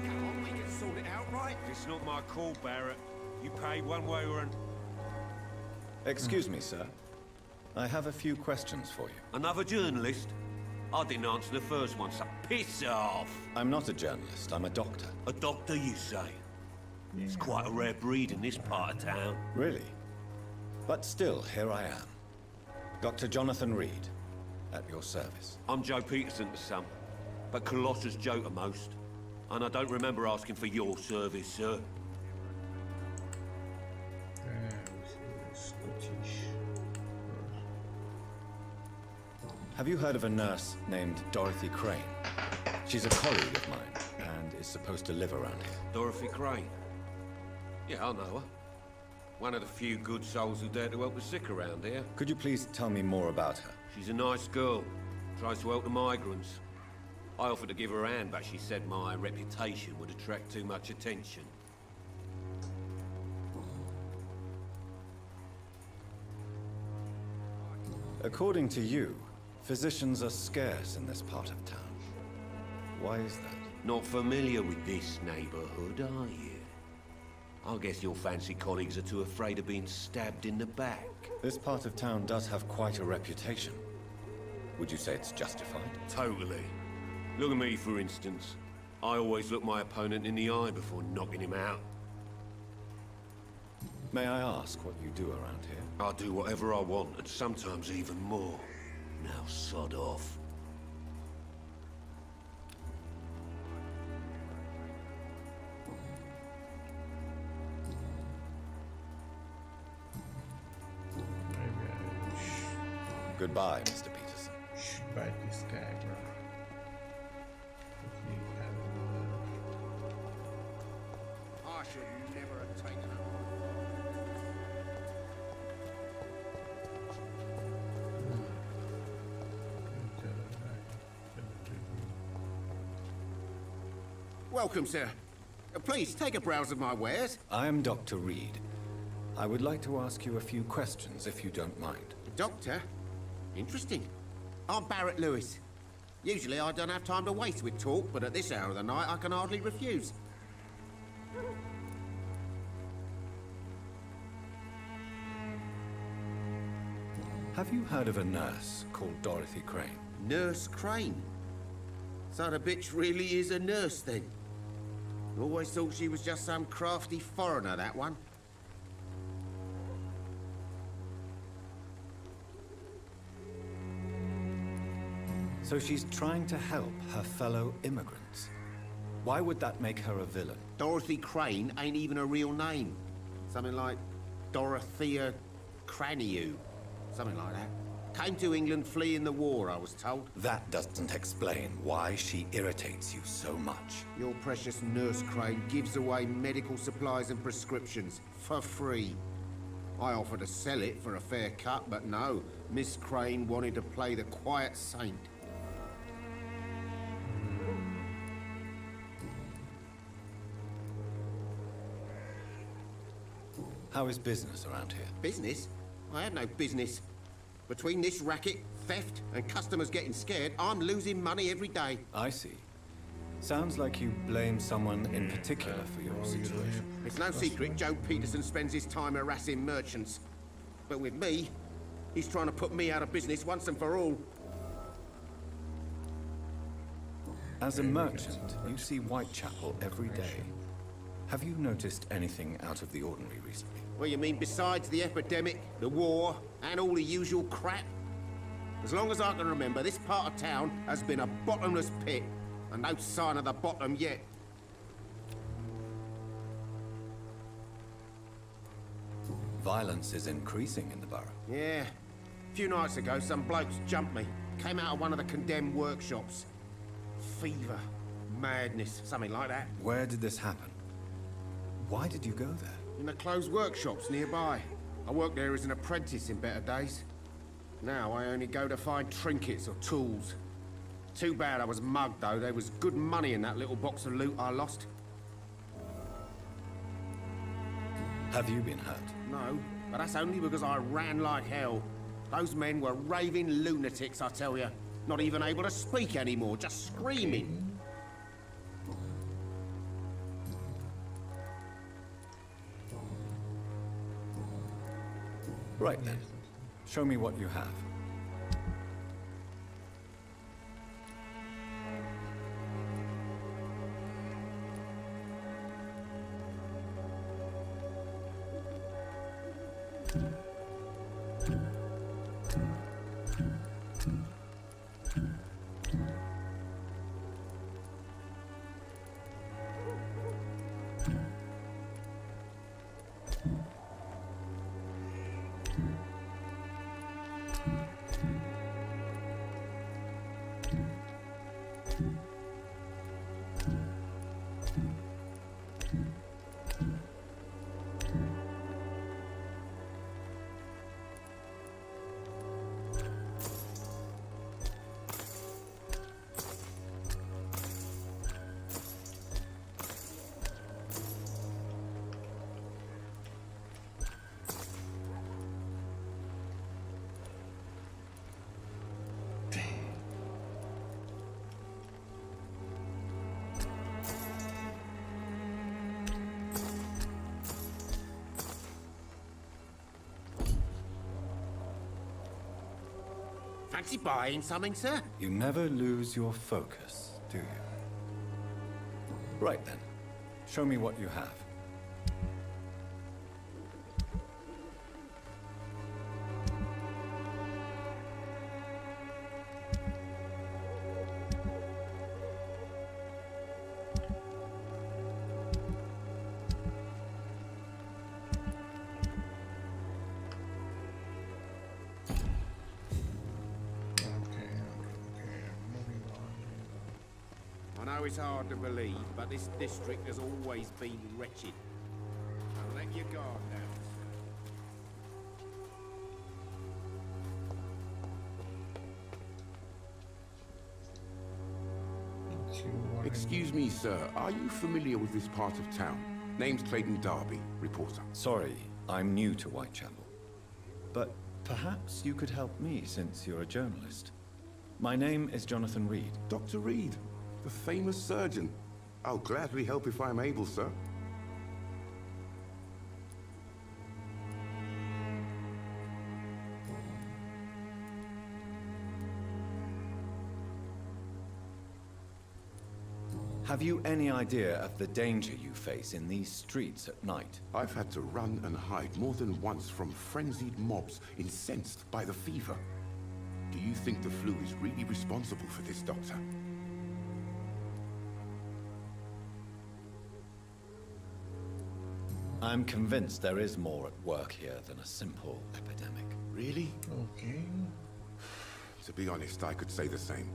Come on, we can sort it out, right? It's not my call, Barrett. You pay one way or another. Excuse me, sir. I have a few questions for you. Another journalist? I didn't answer the first one, so piss off! I'm not a journalist, I'm a doctor. A doctor, you say? It's quite a rare breed in this part of town. Really? But still, here I am. Dr. Jonathan Reed, at your service. I'm Joe Peterson to some, but Colossus Joe to most. And I don't remember asking for your service, sir. Have you heard of a nurse named Dorothy Crane? She's a colleague of mine, and is supposed to live around here. Dorothy Crane? Yeah, I know her. One of the few good souls who dare to help the sick around here. Could you please tell me more about her? She's a nice girl. Tries to help the migrants. I offered to give her a hand, but she said my reputation would attract too much attention. According to you, physicians are scarce in this part of town. Why is that? Not familiar with this neighborhood, are you? I guess your fancy colleagues are too afraid of being stabbed in the back. This part of town does have quite a reputation. Would you say it's justified? Totally. Look at me, for instance. I always look my opponent in the eye before knocking him out. May I ask what you do around here? I do whatever I want, and sometimes even more. Now sod off. Goodbye, Mr. Peterson. Should bite this guy, bro. I should never have taken him. Welcome, sir. Please, take a browse of my wares. I am Dr. Reed. I would like to ask you a few questions, if you don't mind. Doctor? Interesting. I'm Barrett Lewis. Usually I don't have time to waste with talk, but at this hour of the night I can hardly refuse. Have you heard of a nurse called Dorothy Crane? Nurse Crane? So the bitch really is a nurse, then? Always thought she was just some crafty foreigner, that one. So she's trying to help her fellow immigrants. Why would that make her a villain? Dorothy Crane ain't even a real name. Something like Dorothea Craniu. Something like that. Came to England fleeing the war, I was told. That doesn't explain why she irritates you so much. Your precious Nurse Crane gives away medical supplies and prescriptions for free. I offered to sell it for a fair cut, but no. Miss Crane wanted to play the quiet saint. How is business around here? Business? I have no business. Between this racket, theft, and customers getting scared, I'm losing money every day. I see. Sounds like you blame someone in particular for your situation. It's no secret Joe Peterson spends his time harassing merchants. But with me, he's trying to put me out of business once and for all. As a merchant, you see Whitechapel every day. Have you noticed anything out of the ordinary recently? Well, you mean besides the epidemic, the war, and all the usual crap? As long as I can remember, this part of town has been a bottomless pit, and no sign of the bottom yet. Violence is increasing in the borough. Yeah. few nights ago, some blokes jumped me. Came out of one of the condemned workshops. Fever, madness, something like that. Where did this happen? Why did you go there? In the closed workshops nearby. I worked there as an apprentice in better days. Now I only go to find trinkets or tools. Too bad I was mugged, though. There was good money in that little box of loot I lost. Have you been hurt? No, but that's only because I ran like hell. Those men were raving lunatics, I tell you. Not even able to speak anymore, just screaming. Right then. Show me what you have. Fancy buying something, sir? You never lose your focus, do you? Right then. Show me what you have. I know it's hard to believe, but this district has always been wretched. Now let your guard down. Excuse me, sir. Are you familiar with this part of town? Name's Clayton Darby, reporter. Sorry, I'm new to Whitechapel. But perhaps you could help me since you're a journalist. My name is Jonathan Reed. Dr. Reed, the famous surgeon. I'll gladly help if I'm able, sir. Have you any idea of the danger you face in these streets at night? I've had to run and hide more than once from frenzied mobs incensed by the fever. Do you think the flu is really responsible for this, Doctor? I'm convinced there is more at work here than a simple epidemic. Really? Okay. To be honest, I could say the same.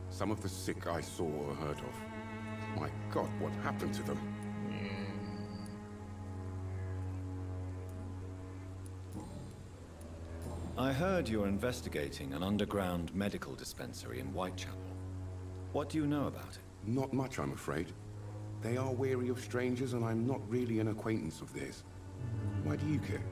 Some of the sick I saw or heard of. My God, what happened to them? I heard you're investigating an underground medical dispensary in Whitechapel. What do you know about it? Not much, I'm afraid. They are wary of strangers, and I'm not really an acquaintance of theirs. Why do you care?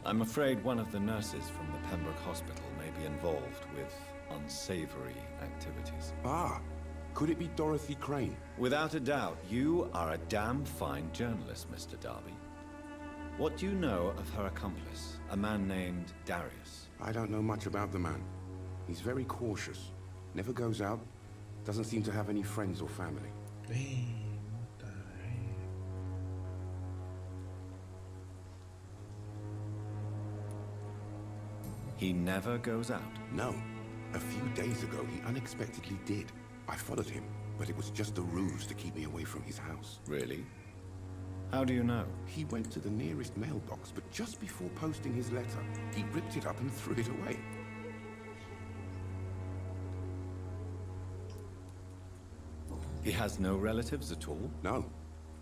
I'm afraid one of the nurses from the Pembroke Hospital may be involved with unsavory activities. Ah, could it be Dorothy Crane? Without a doubt, you are a damn fine journalist, Mr. Darby. What do you know of her accomplice, a man named Darius? I don't know much about the man. He's very cautious, never goes out, doesn't seem to have any friends or family. He never goes out? No. A few days ago, he unexpectedly did. I followed him, but it was just a ruse to keep me away from his house. Really? How do you know? He went to the nearest mailbox, but just before posting his letter, he ripped it up and threw it away. He has no relatives at all? No,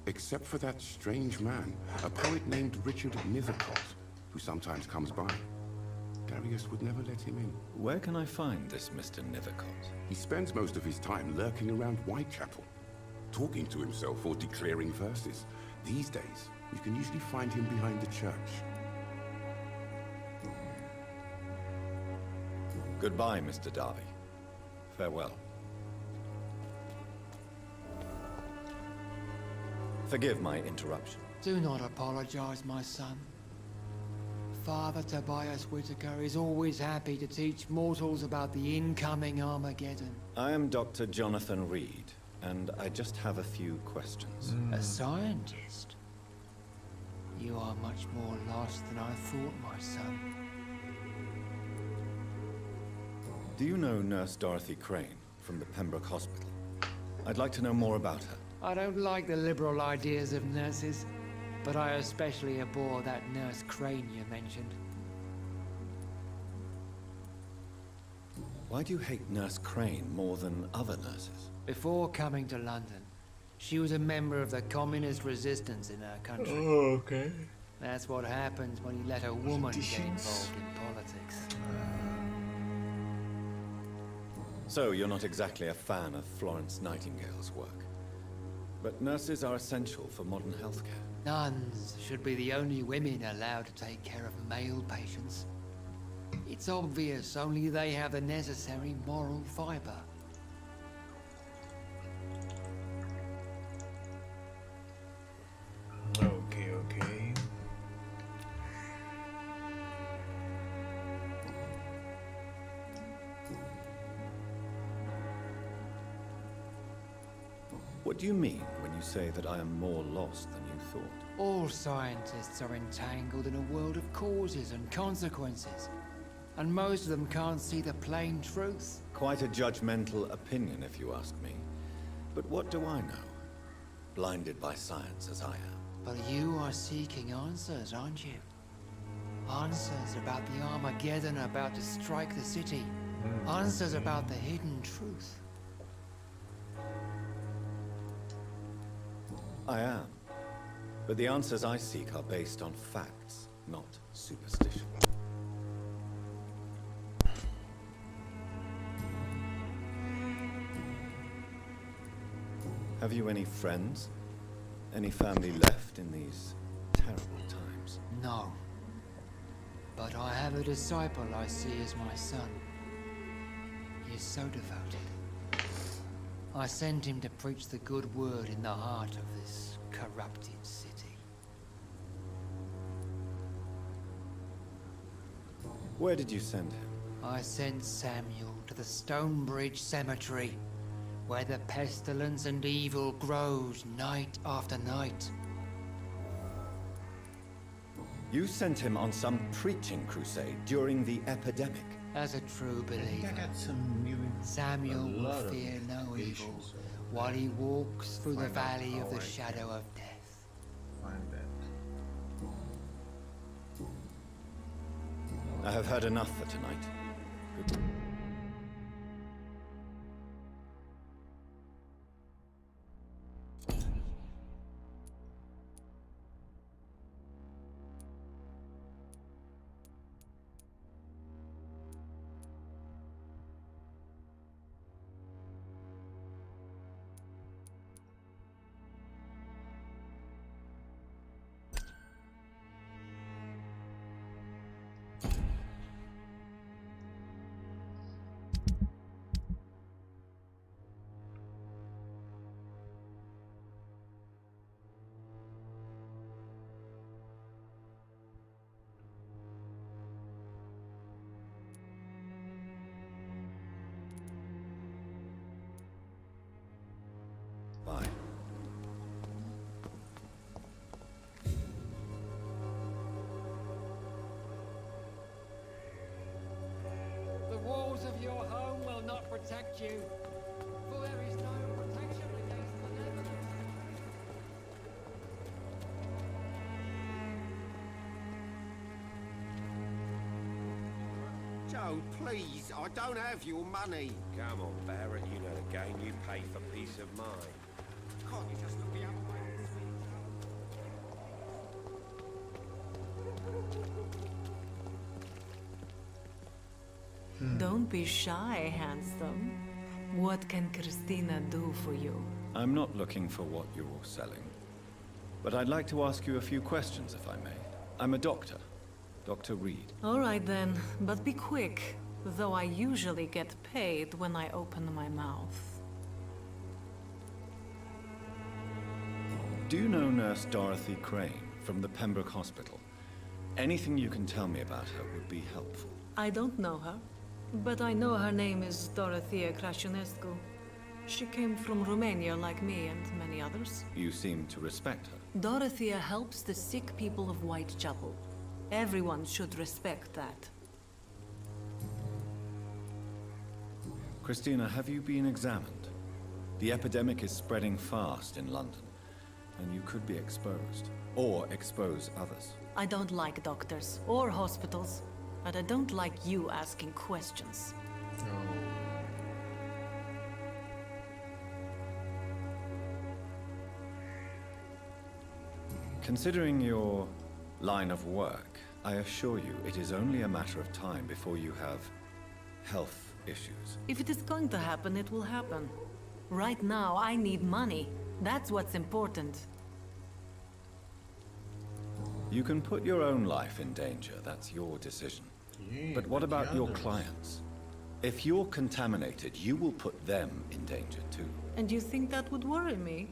except for that strange man, a poet named Richard Nithercott, who sometimes comes by. Darius would never let him in. Where can I find this Mr. Nithercott? He spends most of his time lurking around Whitechapel, talking to himself or declaring verses. These days, you can usually find him behind the church. Goodbye, Mr. Darby. Farewell. Forgive my interruption. Do not apologize, my son. Father Tobias Whitaker is always happy to teach mortals about the incoming Armageddon. I am Dr. Jonathan Reed, and I just have a few questions. A scientist? You are much more lost than I thought, my son. Do you know Nurse Dorothy Crane from the Pembroke Hospital? I'd like to know more about her. I don't like the liberal ideas of nurses, but I especially abhor that Nurse Crane you mentioned. Why do you hate Nurse Crane more than other nurses? Before coming to London, she was a member of the communist resistance in her country. Oh, okay. That's what happens when you let a woman get involved in politics. So, you're not exactly a fan of Florence Nightingale's work. But nurses are essential for modern healthcare. Nuns should be the only women allowed to take care of male patients. It's obvious only they have the necessary moral fiber. Okay, okay. What do you mean when you say that I am more lost than you thought? All scientists are entangled in a world of causes and consequences, and most of them can't see the plain truth. Quite a judgmental opinion, if you ask me. But what do I know? Blinded by science as I am. But you are seeking answers, aren't you? Answers about the Armageddon about to strike the city. Answers about the hidden truth. I am. But the answers I seek are based on facts, not superstition. Have you any friends? Any family left in these terrible times? No. But I have a disciple I see as my son. He is so devoted. I sent him to preach the good word in the heart of this corrupted city. Where did you send him? I sent Samuel to the Stonebridge Cemetery, where the pestilence and evil grows night after night. You sent him on some preaching crusade during the epidemic. As a true believer, Samuel will fear no evil while he walks through the valley of the shadow of death. Find that. I have heard enough for tonight. Good. Bye. The walls of your home will not protect you, for there is no protection against the malevolent. No, please, I don't have your money. Come on, Barrett, you know the game. You pay for peace of mind. Can't you just look the other way? Don't be shy, handsome. What can Christina do for you? I'm not looking for what you're selling. But I'd like to ask you a few questions, if I may. I'm a doctor. Dr. Reed. All right then, but be quick. Though I usually get paid when I open my mouth. Do you know Nurse Dorothy Crane from the Pembroke Hospital? Anything you can tell me about her would be helpful. I don't know her, but I know her name is Dorothea Crăciunescu. She came from Romania like me and many others. You seem to respect her. Dorothea helps the sick people of Whitechapel. Everyone should respect that. Christina, have you been examined? The epidemic is spreading fast in London, and you could be exposed, or expose others. I don't like doctors or hospitals, but I don't like you asking questions. Considering your line of work, I assure you it is only a matter of time before you have health issues. If it is going to happen, it will happen. Right now, I need money. That's what's important. You can put your own life in danger, that's your decision. But what about your clients? If you're contaminated, you will put them in danger too. And you think that would worry me?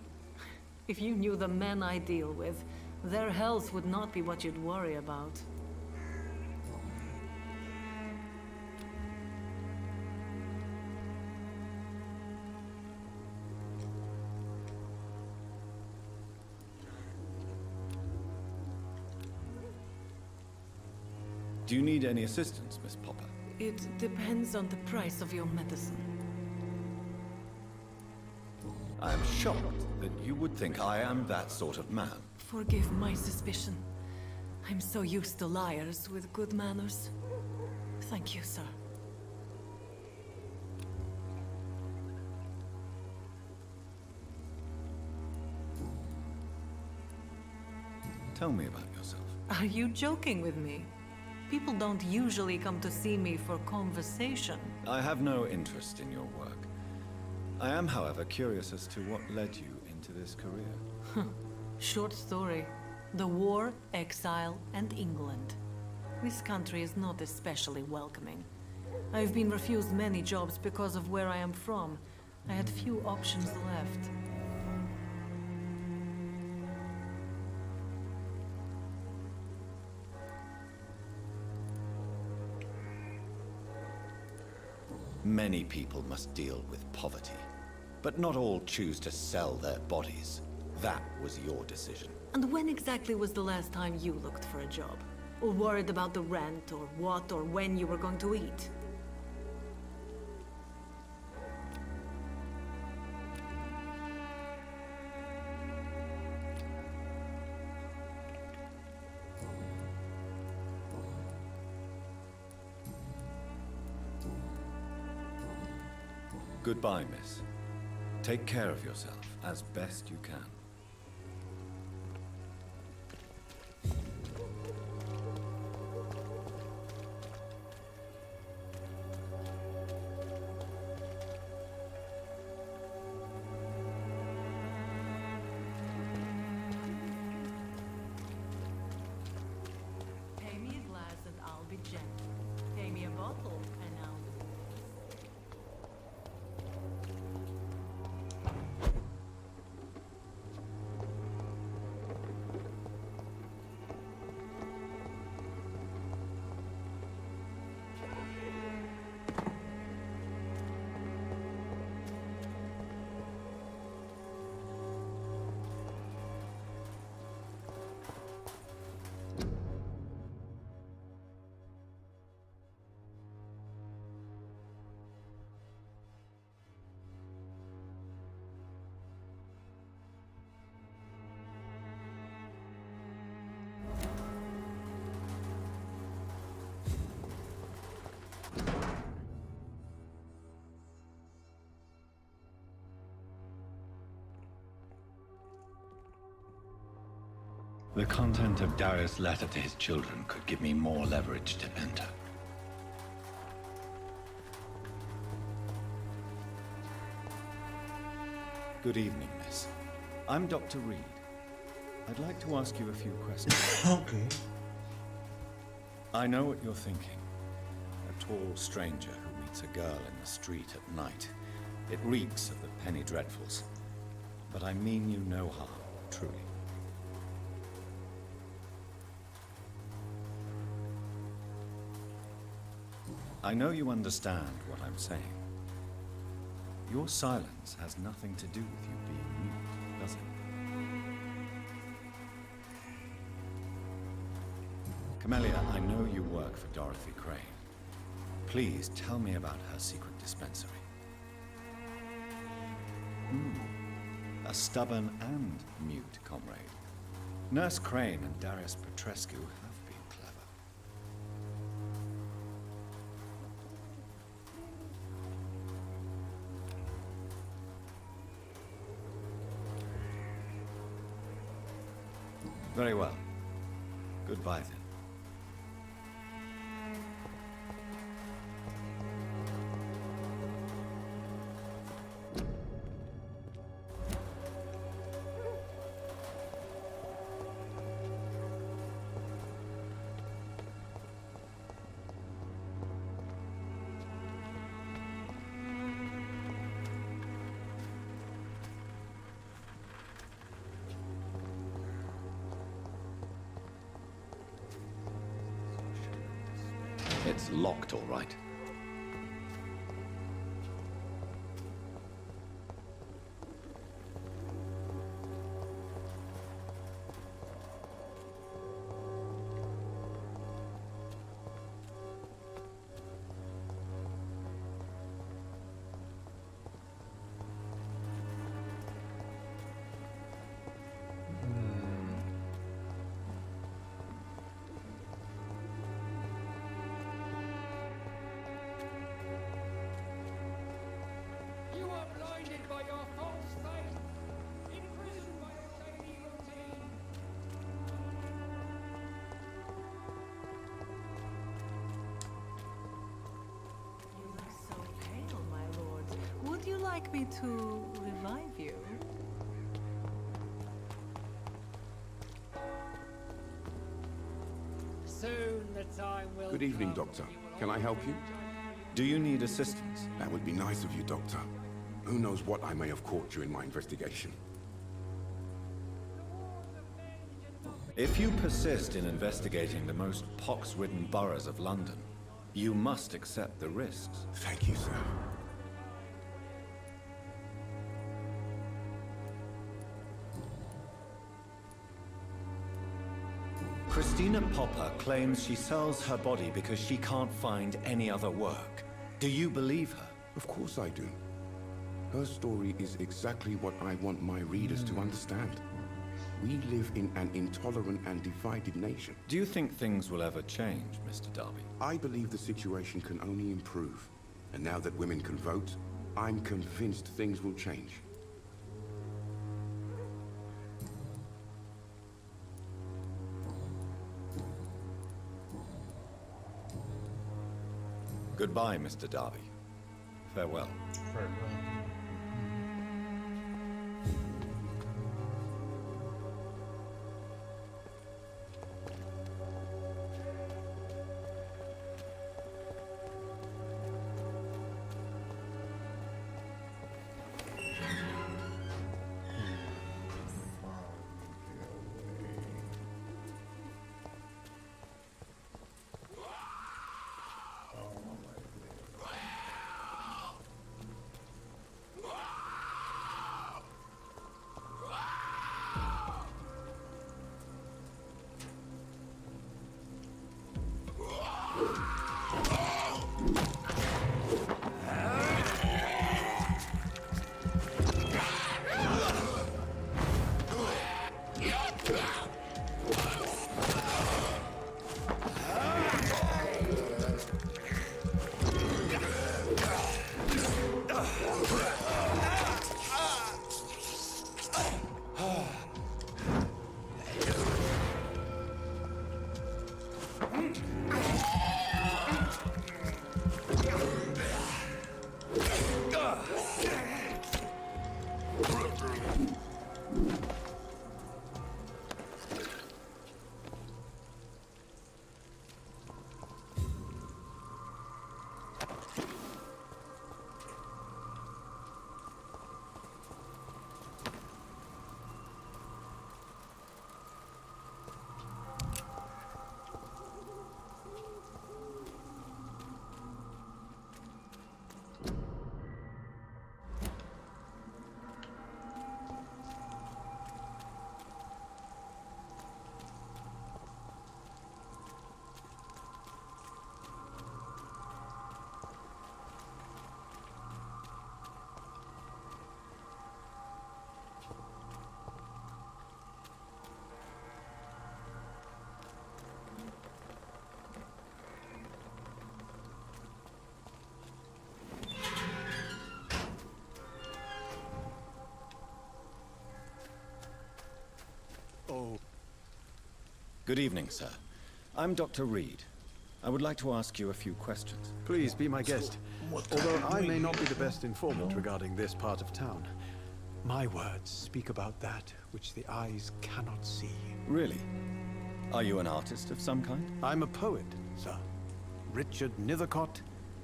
If you knew the men I deal with, their health would not be what you'd worry about. Do you need any assistance, Miss Popper? It depends on the price of your medicine. I am shocked that you would think I am that sort of man. Forgive my suspicion. I'm so used to liars with good manners. Thank you, sir. Tell me about yourself. Are you joking with me? People don't usually come to see me for conversation. I have no interest in your work. I am, however, curious as to what led you into this career. Short story. The war, exile, and England. This country is not especially welcoming. I've been refused many jobs because of where I am from. I had few options left. Many people must deal with poverty, but not all choose to sell their bodies. That was your decision. And when exactly was the last time you looked for a job? Or worried about the rent, or what, or when you were going to eat? Goodbye, miss. Take care of yourself as best you can. Pay me a glass and I'll be gentle. Pay me a bottle and I'll be... The content of Darius' letter to his children could give me more leverage to enter. Good evening, miss. I'm Dr. Reed. I'd like to ask you a few questions. Okay. I know what you're thinking. A tall stranger who meets a girl in the street at night. It reeks of the penny dreadfuls. But I mean you no harm, truly. I know you understand what I'm saying. Your silence has nothing to do with you being mute, does it? Camellia, I know you work for Dorothy Crane. Please tell me about her secret dispensary. A stubborn and mute comrade. Nurse Crane and Darius Petrescu have been clever. Very well. Goodbye then. It's locked, all right. Would you like me to revive you? Soon the time will Good evening, Doctor. Can I help you? Do you need assistance? That would be nice of you, Doctor. Who knows what I may have caught during my investigation. If you persist in investigating the most pox-ridden boroughs of London, you must accept the risks. Thank you, sir. Christina Popper claims she sells her body because she can't find any other work. Do you believe her? Of course I do. Her story is exactly what I want my readers to understand. We live in an intolerant and divided nation. Do you think things will ever change, Mr. Darby? I believe the situation can only improve. And now that women can vote, I'm convinced things will change. Goodbye, Mr. Darby. Farewell. Farewell. Oh. Good evening, sir. I'm Dr. Reed. I would like to ask you a few questions. Please be my guest. Although I may not be the best informant regarding this part of town, my words speak about that which the eyes cannot see. Really? Are you an artist of some kind? I'm a poet, sir. Richard Nethercott,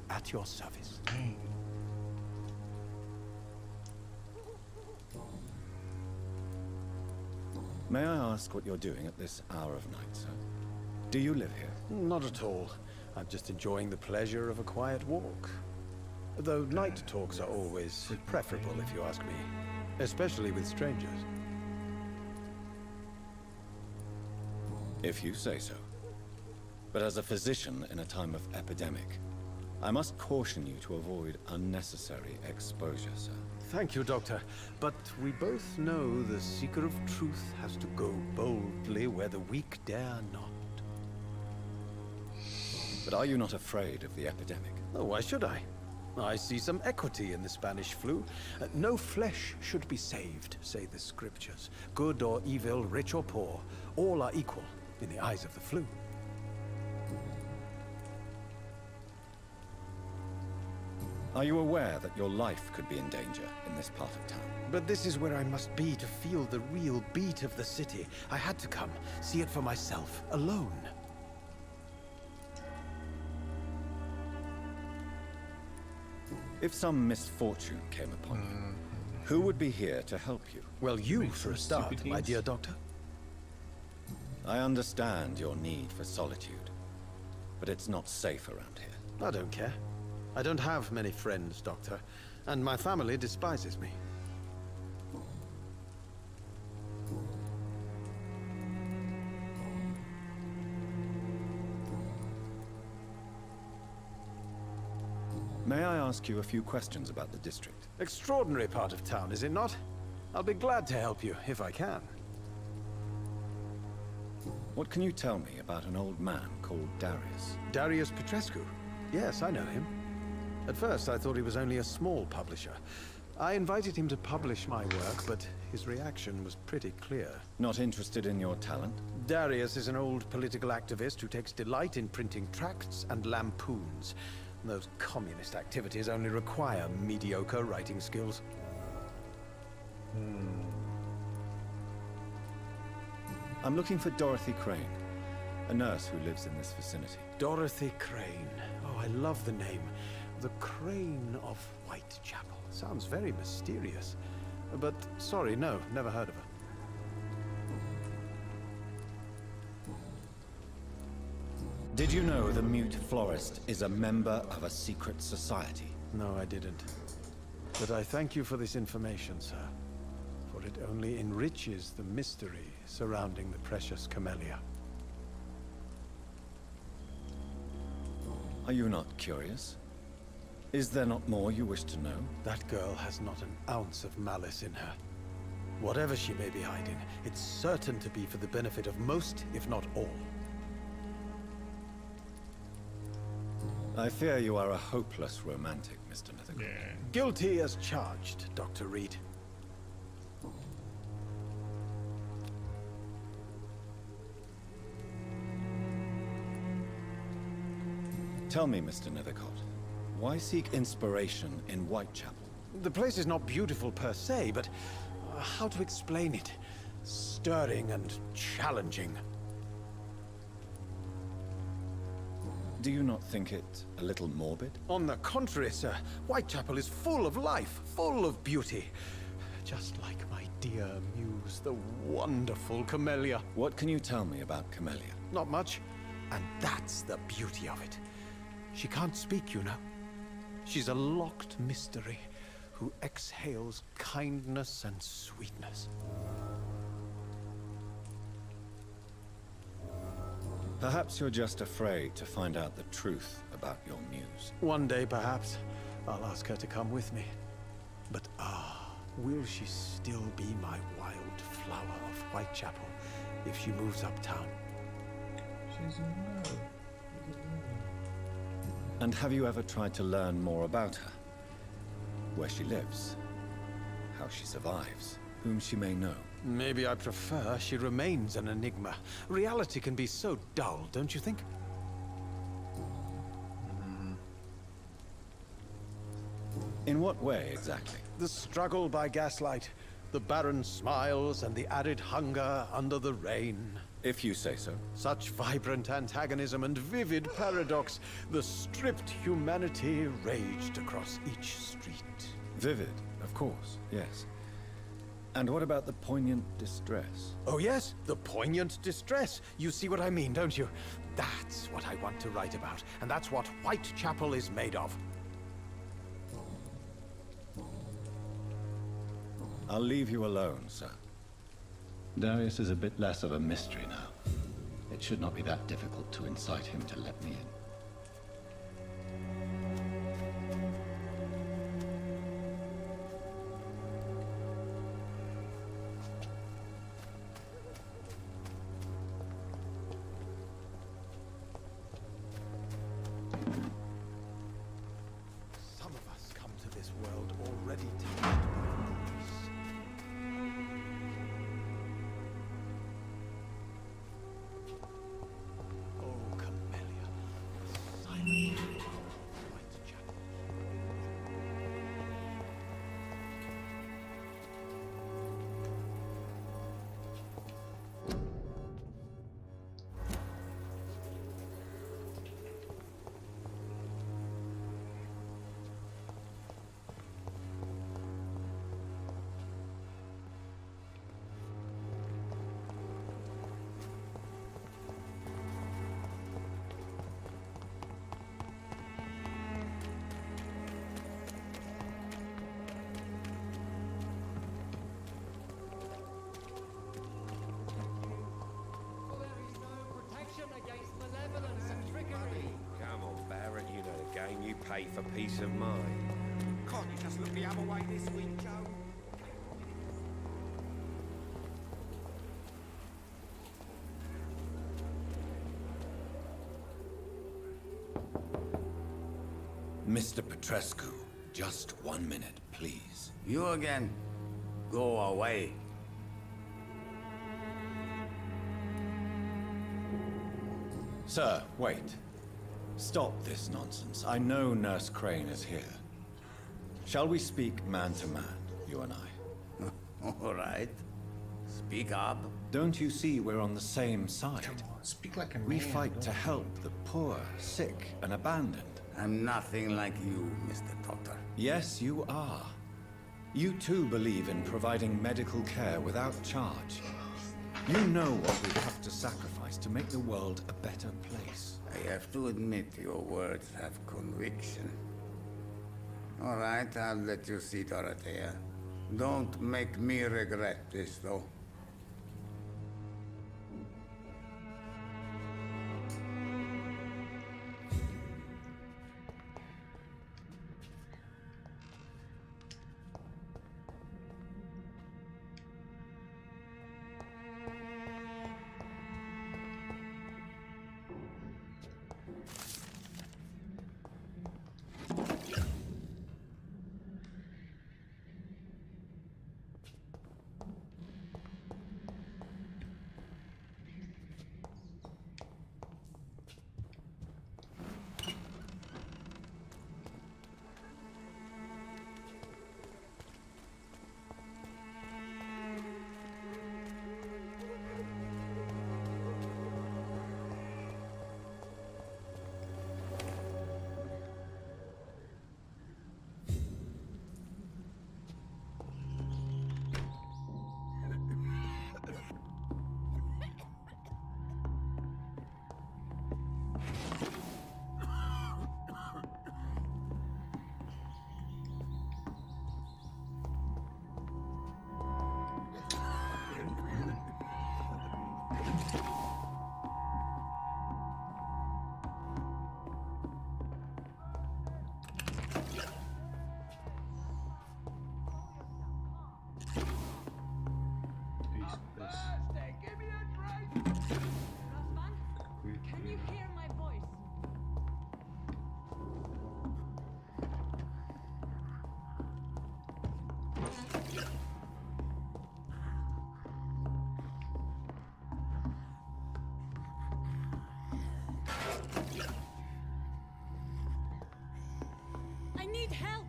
at your service. May I ask what you're doing at this hour of night, sir? Do you live here? Not at all. I'm just enjoying the pleasure of a quiet walk. Though night talks are always preferable, if you ask me. Especially with strangers. If you say so. But as a physician in a time of epidemic, I must caution you to avoid unnecessary exposure, sir. Thank you, Doctor. But we both know the seeker of truth has to go boldly where the weak dare not. But are you not afraid of the epidemic? Oh, why should I? I see some equity in the Spanish flu. No flesh should be saved, say the scriptures. Good or evil, rich or poor, all are equal in the eyes of the flu. Are you aware that your life could be in danger in this part of town? But this is where I must be to feel the real beat of the city. I had to come, see it for myself, alone. If some misfortune came upon you, who would be here to help you? Well, you for a start, my dear doctor. I understand your need for solitude, but it's not safe around here. I don't care. I don't have many friends, Doctor, and my family despises me. May I ask you a few questions about the district? Extraordinary part of town, is it not? I'll be glad to help you, if I can. What can you tell me about an old man called Darius? Darius Petrescu? Yes, I know him. At first, I thought he was only a small publisher. I invited him to publish my work, but his reaction was pretty clear. Not interested in your talent? Darius is an old political activist who takes delight in printing tracts and lampoons. Those communist activities only require mediocre writing skills. I'm looking for Dorothy Crane, a nurse who lives in this vicinity. Dorothy Crane. Oh, I love the name. The Crane of Whitechapel. Sounds very mysterious. But, sorry, no, never heard of her. Did you know the Mute Florist is a member of a secret society? No, I didn't. But I thank you for this information, sir. For it only enriches the mystery surrounding the precious camellia. Are you not curious? Is there not more you wish to know? That girl has not an ounce of malice in her. Whatever she may be hiding, it's certain to be for the benefit of most, if not all. I fear you are a hopeless romantic, Mr. Nethercott. Guilty as charged, Dr. Reed. Tell me, Mr. Nethercott, why seek inspiration in Whitechapel? The place is not beautiful per se, but how to explain it? Stirring and challenging. Do you not think it a little morbid? On the contrary, sir. Whitechapel is full of life, full of beauty. Just like my dear muse, the wonderful Camellia. What can you tell me about Camellia? Not much. And that's the beauty of it. She can't speak, you know. She's a locked mystery who exhales kindness and sweetness. Perhaps you're just afraid to find out the truth about your muse. One day, perhaps, I'll ask her to come with me. But will she still be my wild flower of Whitechapel if she moves uptown? She's in love. And have you ever tried to learn more about her? Where she lives, how she survives, whom she may know? Maybe I prefer she remains an enigma. Reality can be so dull, don't you think? In what way, exactly? The struggle by gaslight, the barren smiles and the added hunger under the rain. If you say so. Such vibrant antagonism and vivid paradox. The stripped humanity raged across each street. Vivid, of course, yes. And what about the poignant distress? Oh yes, the poignant distress. You see what I mean, don't you? That's what I want to write about, and that's what Whitechapel is made of. I'll leave you alone, sir. Darius is a bit less of a mystery now. It should not be that difficult to incite him to let me in. Some of us come to this world already touched by grace. Oh, Camellia, silent Whitechapel. Come on, Barrett, you know the game. You pay for peace of mind. Can't you just look the other way this week, Joe? Mr. Petrescu, just 1 minute, please. You again? Go away. Sir, wait. Stop this nonsense. I know Nurse Crane is here. Shall we speak man to man, you and I? All right. Speak up. Don't you see we're on the same side? Come on, speak like a man. We fight to help the poor, sick, and abandoned. I'm nothing like you, Mr. Doctor. Yes, you are. You too believe in providing medical care without charge. You know what we have to sacrifice to make the world a better place. I have to admit your words have conviction. All right, I'll let you see, Dorothea. Don't make me regret this, though. hell?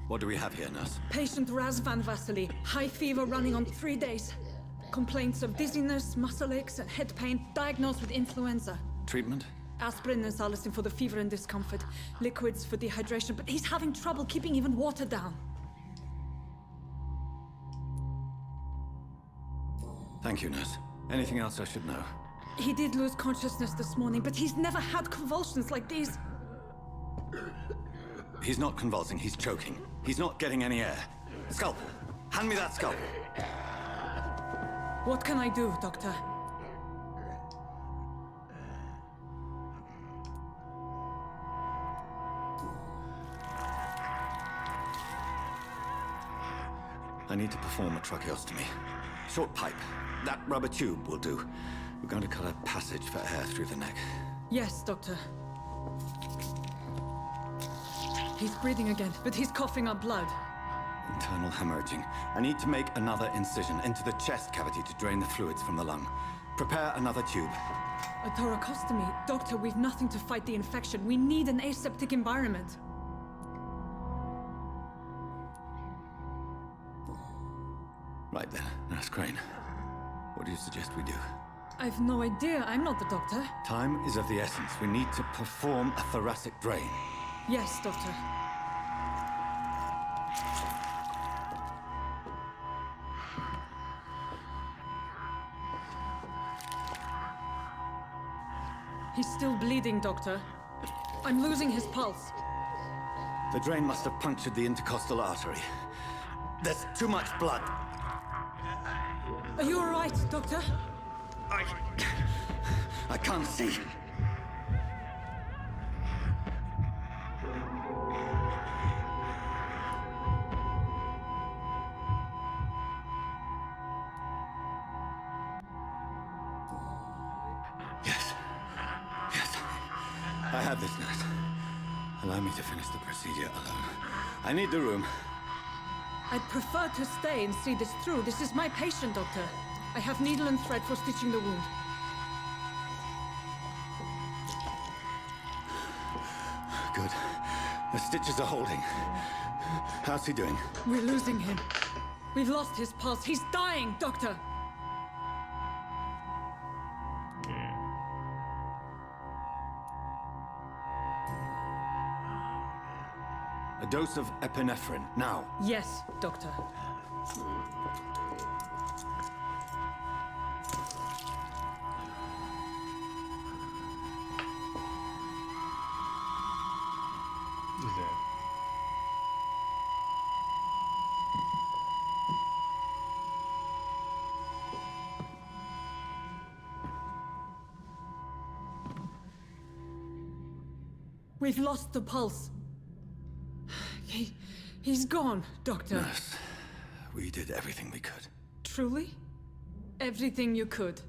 What do we have here, nurse? Patient Raz Van Vasily. High fever running on 3 days. Complaints of dizziness, muscle aches, and head pain. Diagnosed with influenza. Treatment? Aspirin and salicin for the fever and discomfort. Liquids for dehydration, but he's having trouble keeping even water down. Thank you, nurse. Anything else I should know? He did lose consciousness this morning, but he's never had convulsions like these. He's not convulsing, he's choking. He's not getting any air. Scalpel! Hand me that scalpel! What can I do, Doctor? I need to perform a tracheostomy. Short pipe. That rubber tube will do. We're going to cut a passage for air through the neck. Yes, Doctor. He's breathing again, but he's coughing up blood. Internal hemorrhaging. I need to make another incision into the chest cavity to drain the fluids from the lung. Prepare another tube. A thoracostomy? Doctor, we've nothing to fight the infection. We need an aseptic environment. Right then, Nurse Crane. What do you suggest we do? I've no idea. I'm not the doctor. Time is of the essence. We need to perform a thoracic drain. Yes, Doctor. He's still bleeding, Doctor. I'm losing his pulse. The drain must have punctured the intercostal artery. There's too much blood. Are you all right, Doctor? I can't see. Yes. Yes. I have this, nurse. Allow me to finish the procedure alone. I need the room. I'd prefer to stay and see this through. This is my patient, Doctor. I have needle and thread for stitching the wound. Good. The stitches are holding. How's he doing? We're losing him. We've lost his pulse. He's dying, Doctor! A dose of epinephrine, now. Yes, Doctor. We've lost the pulse. He's gone, Doctor. Nurse, we did everything we could. Truly? Everything you could.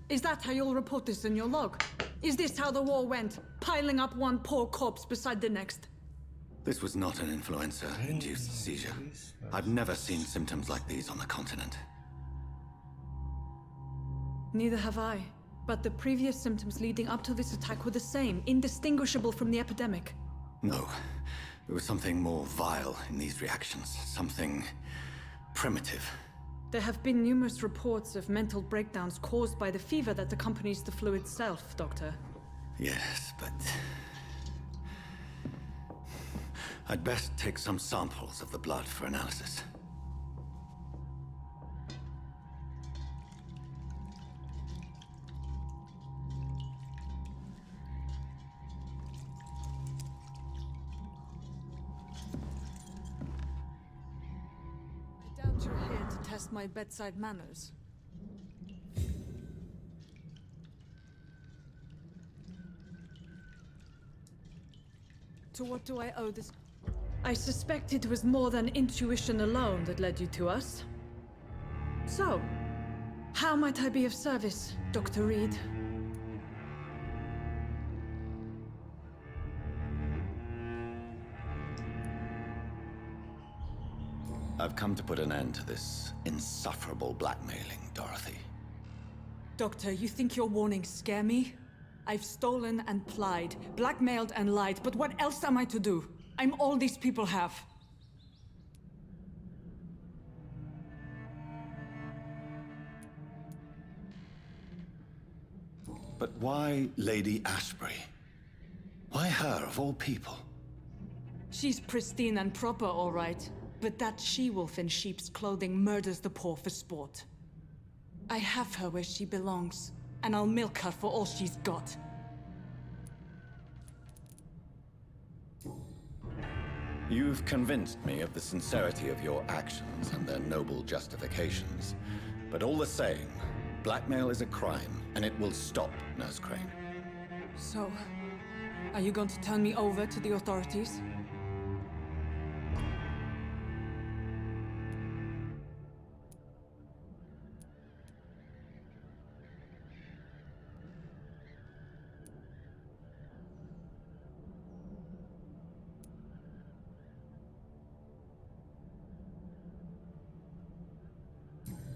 Is that how you'll report this in your log? Is this how the war went? Piling up one poor corpse beside the next? This was not an influenza-induced seizure. I've never seen symptoms like these on the continent. Neither have I. But the previous symptoms leading up to this attack were the same, indistinguishable from the epidemic. No. There was something more vile in these reactions. Something primitive. There have been numerous reports of mental breakdowns caused by the fever that accompanies the flu itself, Doctor. Yes, but... I'd best take some samples of the blood for analysis. I doubt you're here to test my bedside manners. To what do I owe this? I suspect it was more than intuition alone that led you to us. So, how might I be of service, Dr. Reed? I've come to put an end to this insufferable blackmailing, Dorothy. Doctor, you think your warnings scare me? I've stolen and plied, blackmailed and lied, but what else am I to do? I'm all these people have. But why Lady Ashbury? Why her, of all people? She's pristine and proper, all right. But that she-wolf in sheep's clothing murders the poor for sport. I have her where she belongs, and I'll milk her for all she's got. You've convinced me of the sincerity of your actions and their noble justifications. But all the same, blackmail is a crime, and it will stop, Nurse Crane. So, are you going to turn me over to the authorities?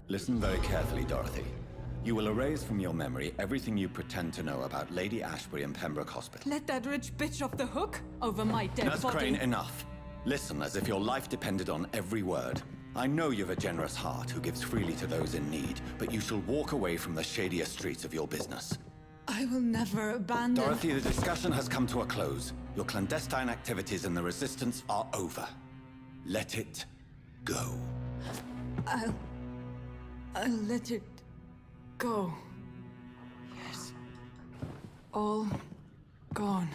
Listen very carefully, Dorothy. You will erase from your memory everything you pretend to know about Lady Ashbury and Pembroke Hospital. Let that rich bitch off the hook over my dead Nurse body. Crane, enough. Listen as if your life depended on every word. I know you've a generous heart who gives freely to those in need, but you shall walk away from the shadier streets of your business. I will never abandon... Dorothy, the discussion has come to a close. Your clandestine activities in the Resistance are over. Let it go. I'll let it go. Yes. All gone.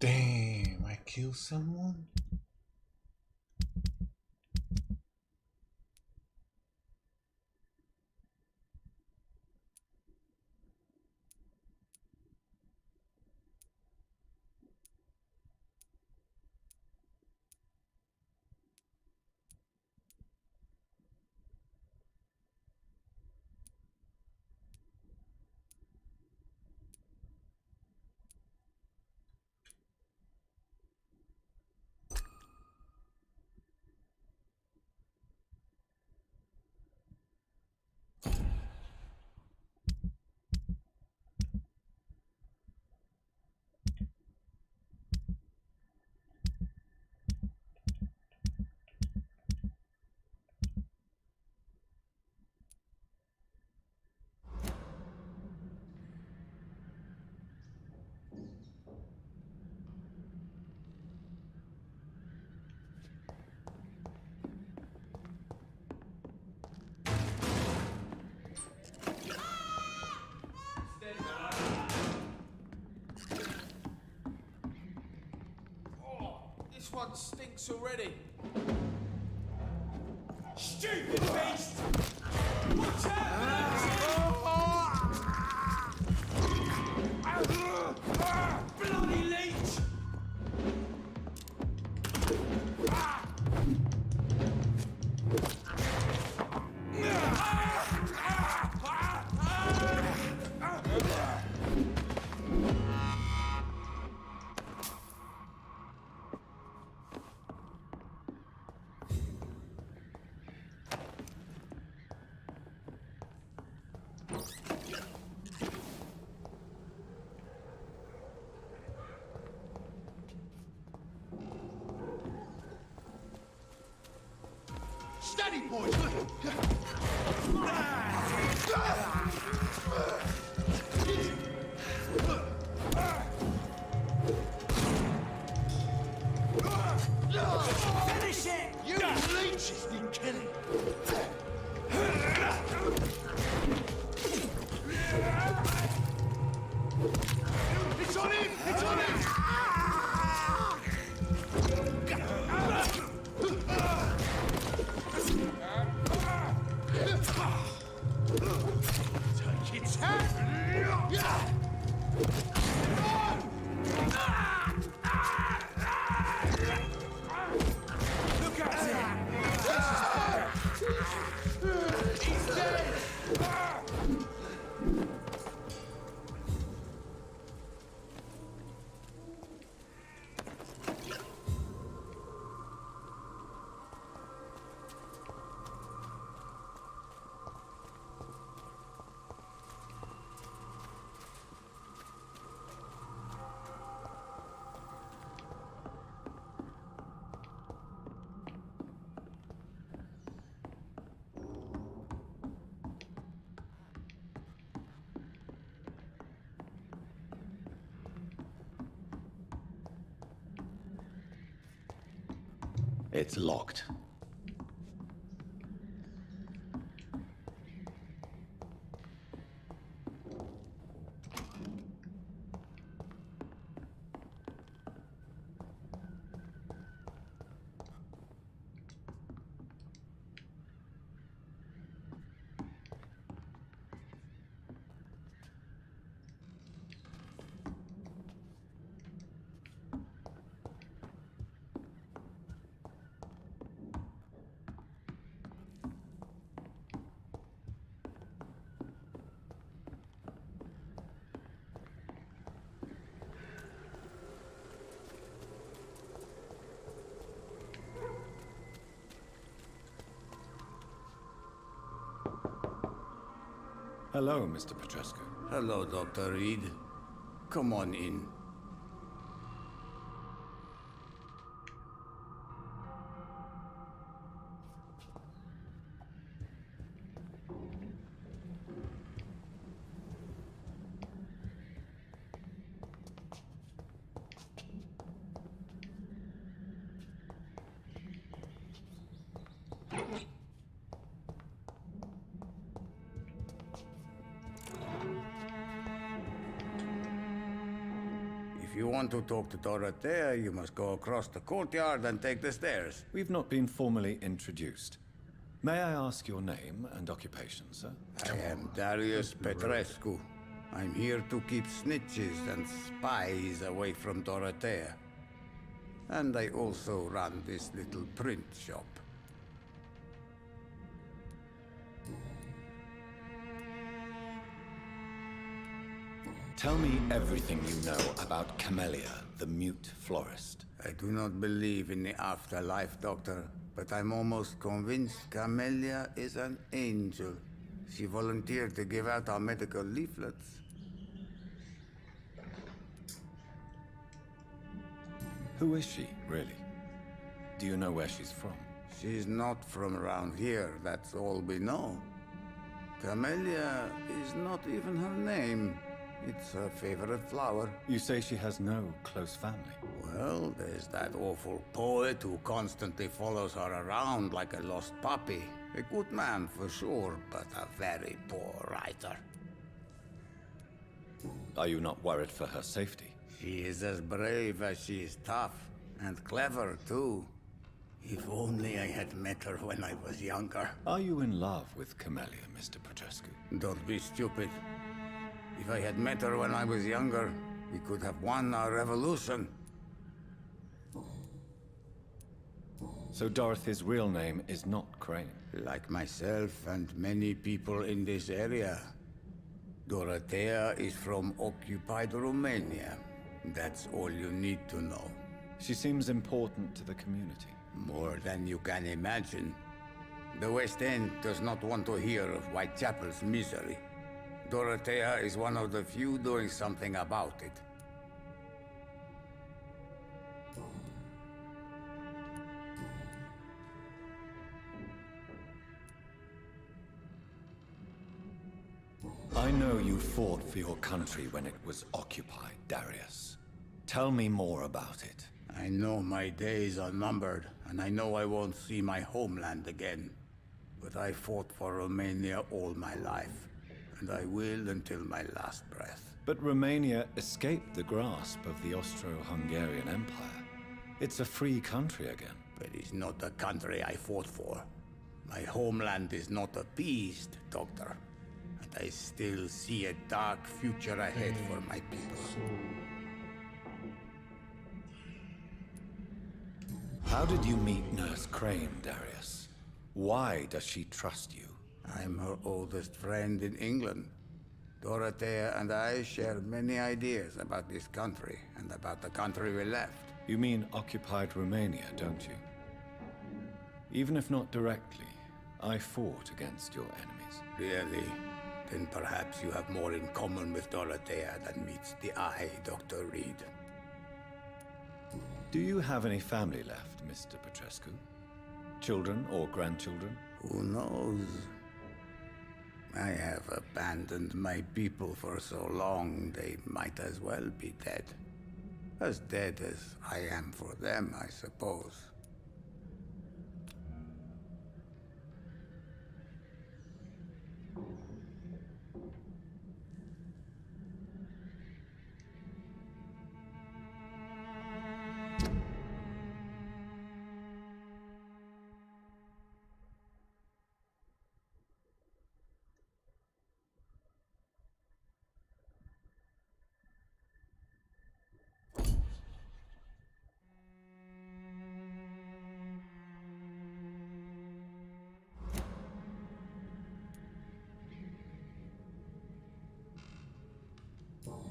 Damn, I killed someone? This one stinks already. Stupid beast! What's happening? Bloody leech! Steady, boys! Finish it! You leeches need killing! It's on him! It's on him! It's locked. Hello, Mr. Petrescu. Hello, Dr. Reed. Come on in. If you want to talk to Dorothea, you must go across the courtyard and take the stairs. We've not been formally introduced. May I ask your name and occupation, sir? I am Darius Petrescu. I'm here to keep snitches and spies away from Dorothea. And I also run this little print shop. Tell me everything you know about Camellia, the mute florist. I do not believe in the afterlife, Doctor, but I'm almost convinced Camellia is an angel. She volunteered to give out our medical leaflets. Who is she, really? Do you know where she's from? She's not from around here, that's all we know. Camellia is not even her name. It's her favorite flower. You say she has no close family? Well, there's that awful poet who constantly follows her around like a lost puppy. A good man for sure, but a very poor writer. Are you not worried for her safety? She is as brave as she is tough, and clever too. If only I had met her when I was younger. Are you in love with Camellia, Mr. Petrescu? Don't be stupid. If I had met her when I was younger, we could have won our revolution. So Dorothy's real name is not Crane? Like myself and many people in this area. Dorothea is from occupied Romania. That's all you need to know. She seems important to the community. More than you can imagine. The West End does not want to hear of Whitechapel's misery. Dorothea is one of the few doing something about it. I know you fought for your country when it was occupied, Darius. Tell me more about it. I know my days are numbered, and I know I won't see my homeland again. But I fought for Romania all my life. And I will until my last breath. But Romania escaped the grasp of the Austro-Hungarian Empire. It's a free country again. But it's not the country I fought for. My homeland is not appeased, Doctor. And I still see a dark future ahead for my people. How did you meet Nurse Crane, Darius? Why does she trust you? I'm her oldest friend in England. Dorothea and I share many ideas about this country and about the country we left. You mean occupied Romania, don't you? Even if not directly, I fought against your enemies. Really? Then perhaps you have more in common with Dorothea than meets the eye, Dr. Reed. Do you have any family left, Mr. Petrescu? Children or grandchildren? Who knows? I have abandoned my people for so long, they might as well be dead. As dead as I am for them, I suppose.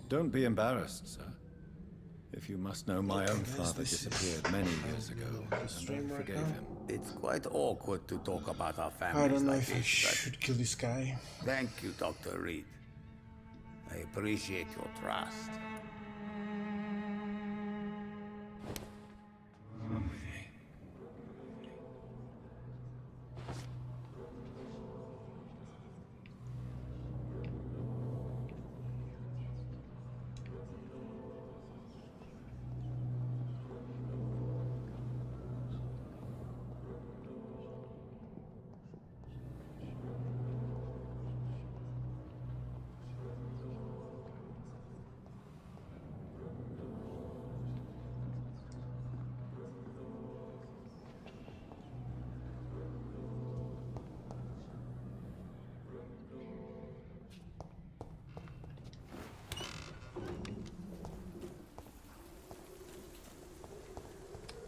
Don't be embarrassed, sir. If you must know, my own father disappeared many years ago, and I forgave him. It's quite awkward to talk about our I families don't know like if I this, should kill this guy. Thank you, Dr. Reed. I appreciate your trust.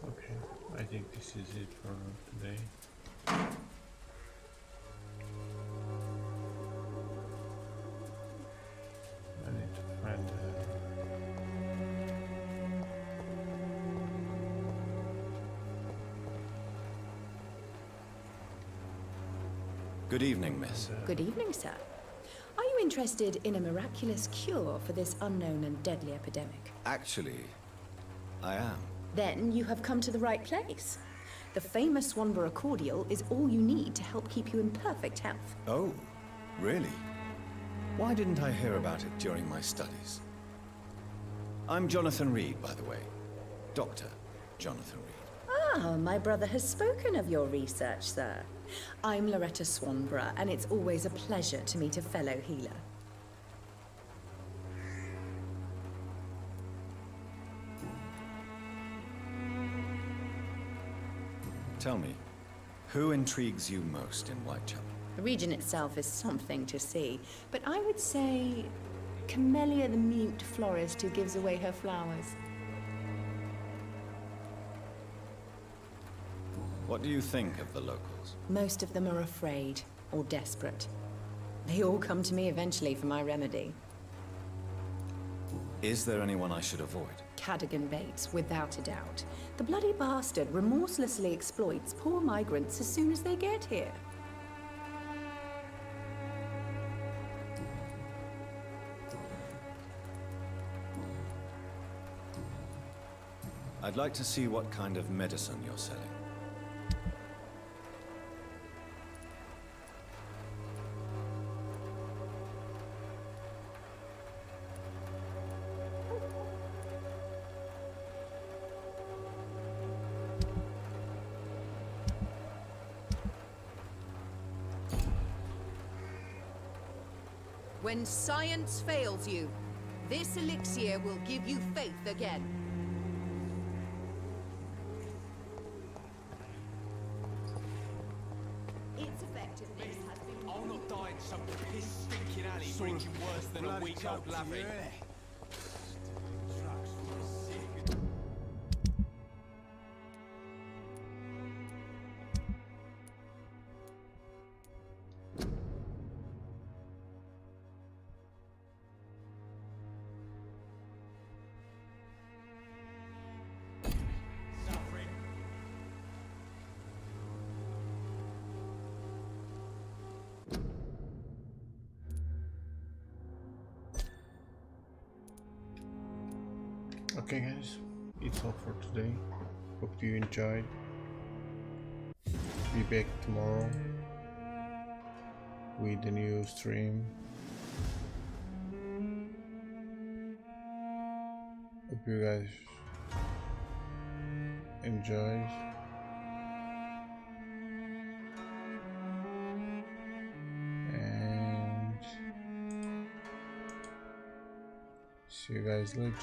Okay, I think this is it for today. I need to find Good evening, miss. Good evening, sir. Are you interested in a miraculous cure for this unknown and deadly epidemic? Actually, I am. Then you have come to the right place. The famous Swanborough cordial is all you need to help keep you in perfect health. Oh, really? Why didn't I hear about it during my studies? I'm Jonathan Reed, by the way. Dr. Jonathan Reed. Ah, my brother has spoken of your research, sir. I'm Loretta Swanborough, and it's always a pleasure to meet a fellow healer. Tell me, who intrigues you most in Whitechapel? The region itself is something to see, but I would say Camellia the mute florist who gives away her flowers. What do you think of the locals? Most of them are afraid or desperate. They all come to me eventually for my remedy. Is there anyone I should avoid? Cadogan Bates, without a doubt. The bloody bastard remorselessly exploits poor migrants as soon as they get here. I'd like to see what kind of medicine you're selling. When science fails you, this elixir will give you faith again. Its effectiveness has been... I'll not die in some piss-stinking alley drinking worse than a week-old lavvy. Okay guys, it's all for today. Hope you enjoyed. Be back tomorrow with a new stream. Hope you guys enjoy. And see you guys later.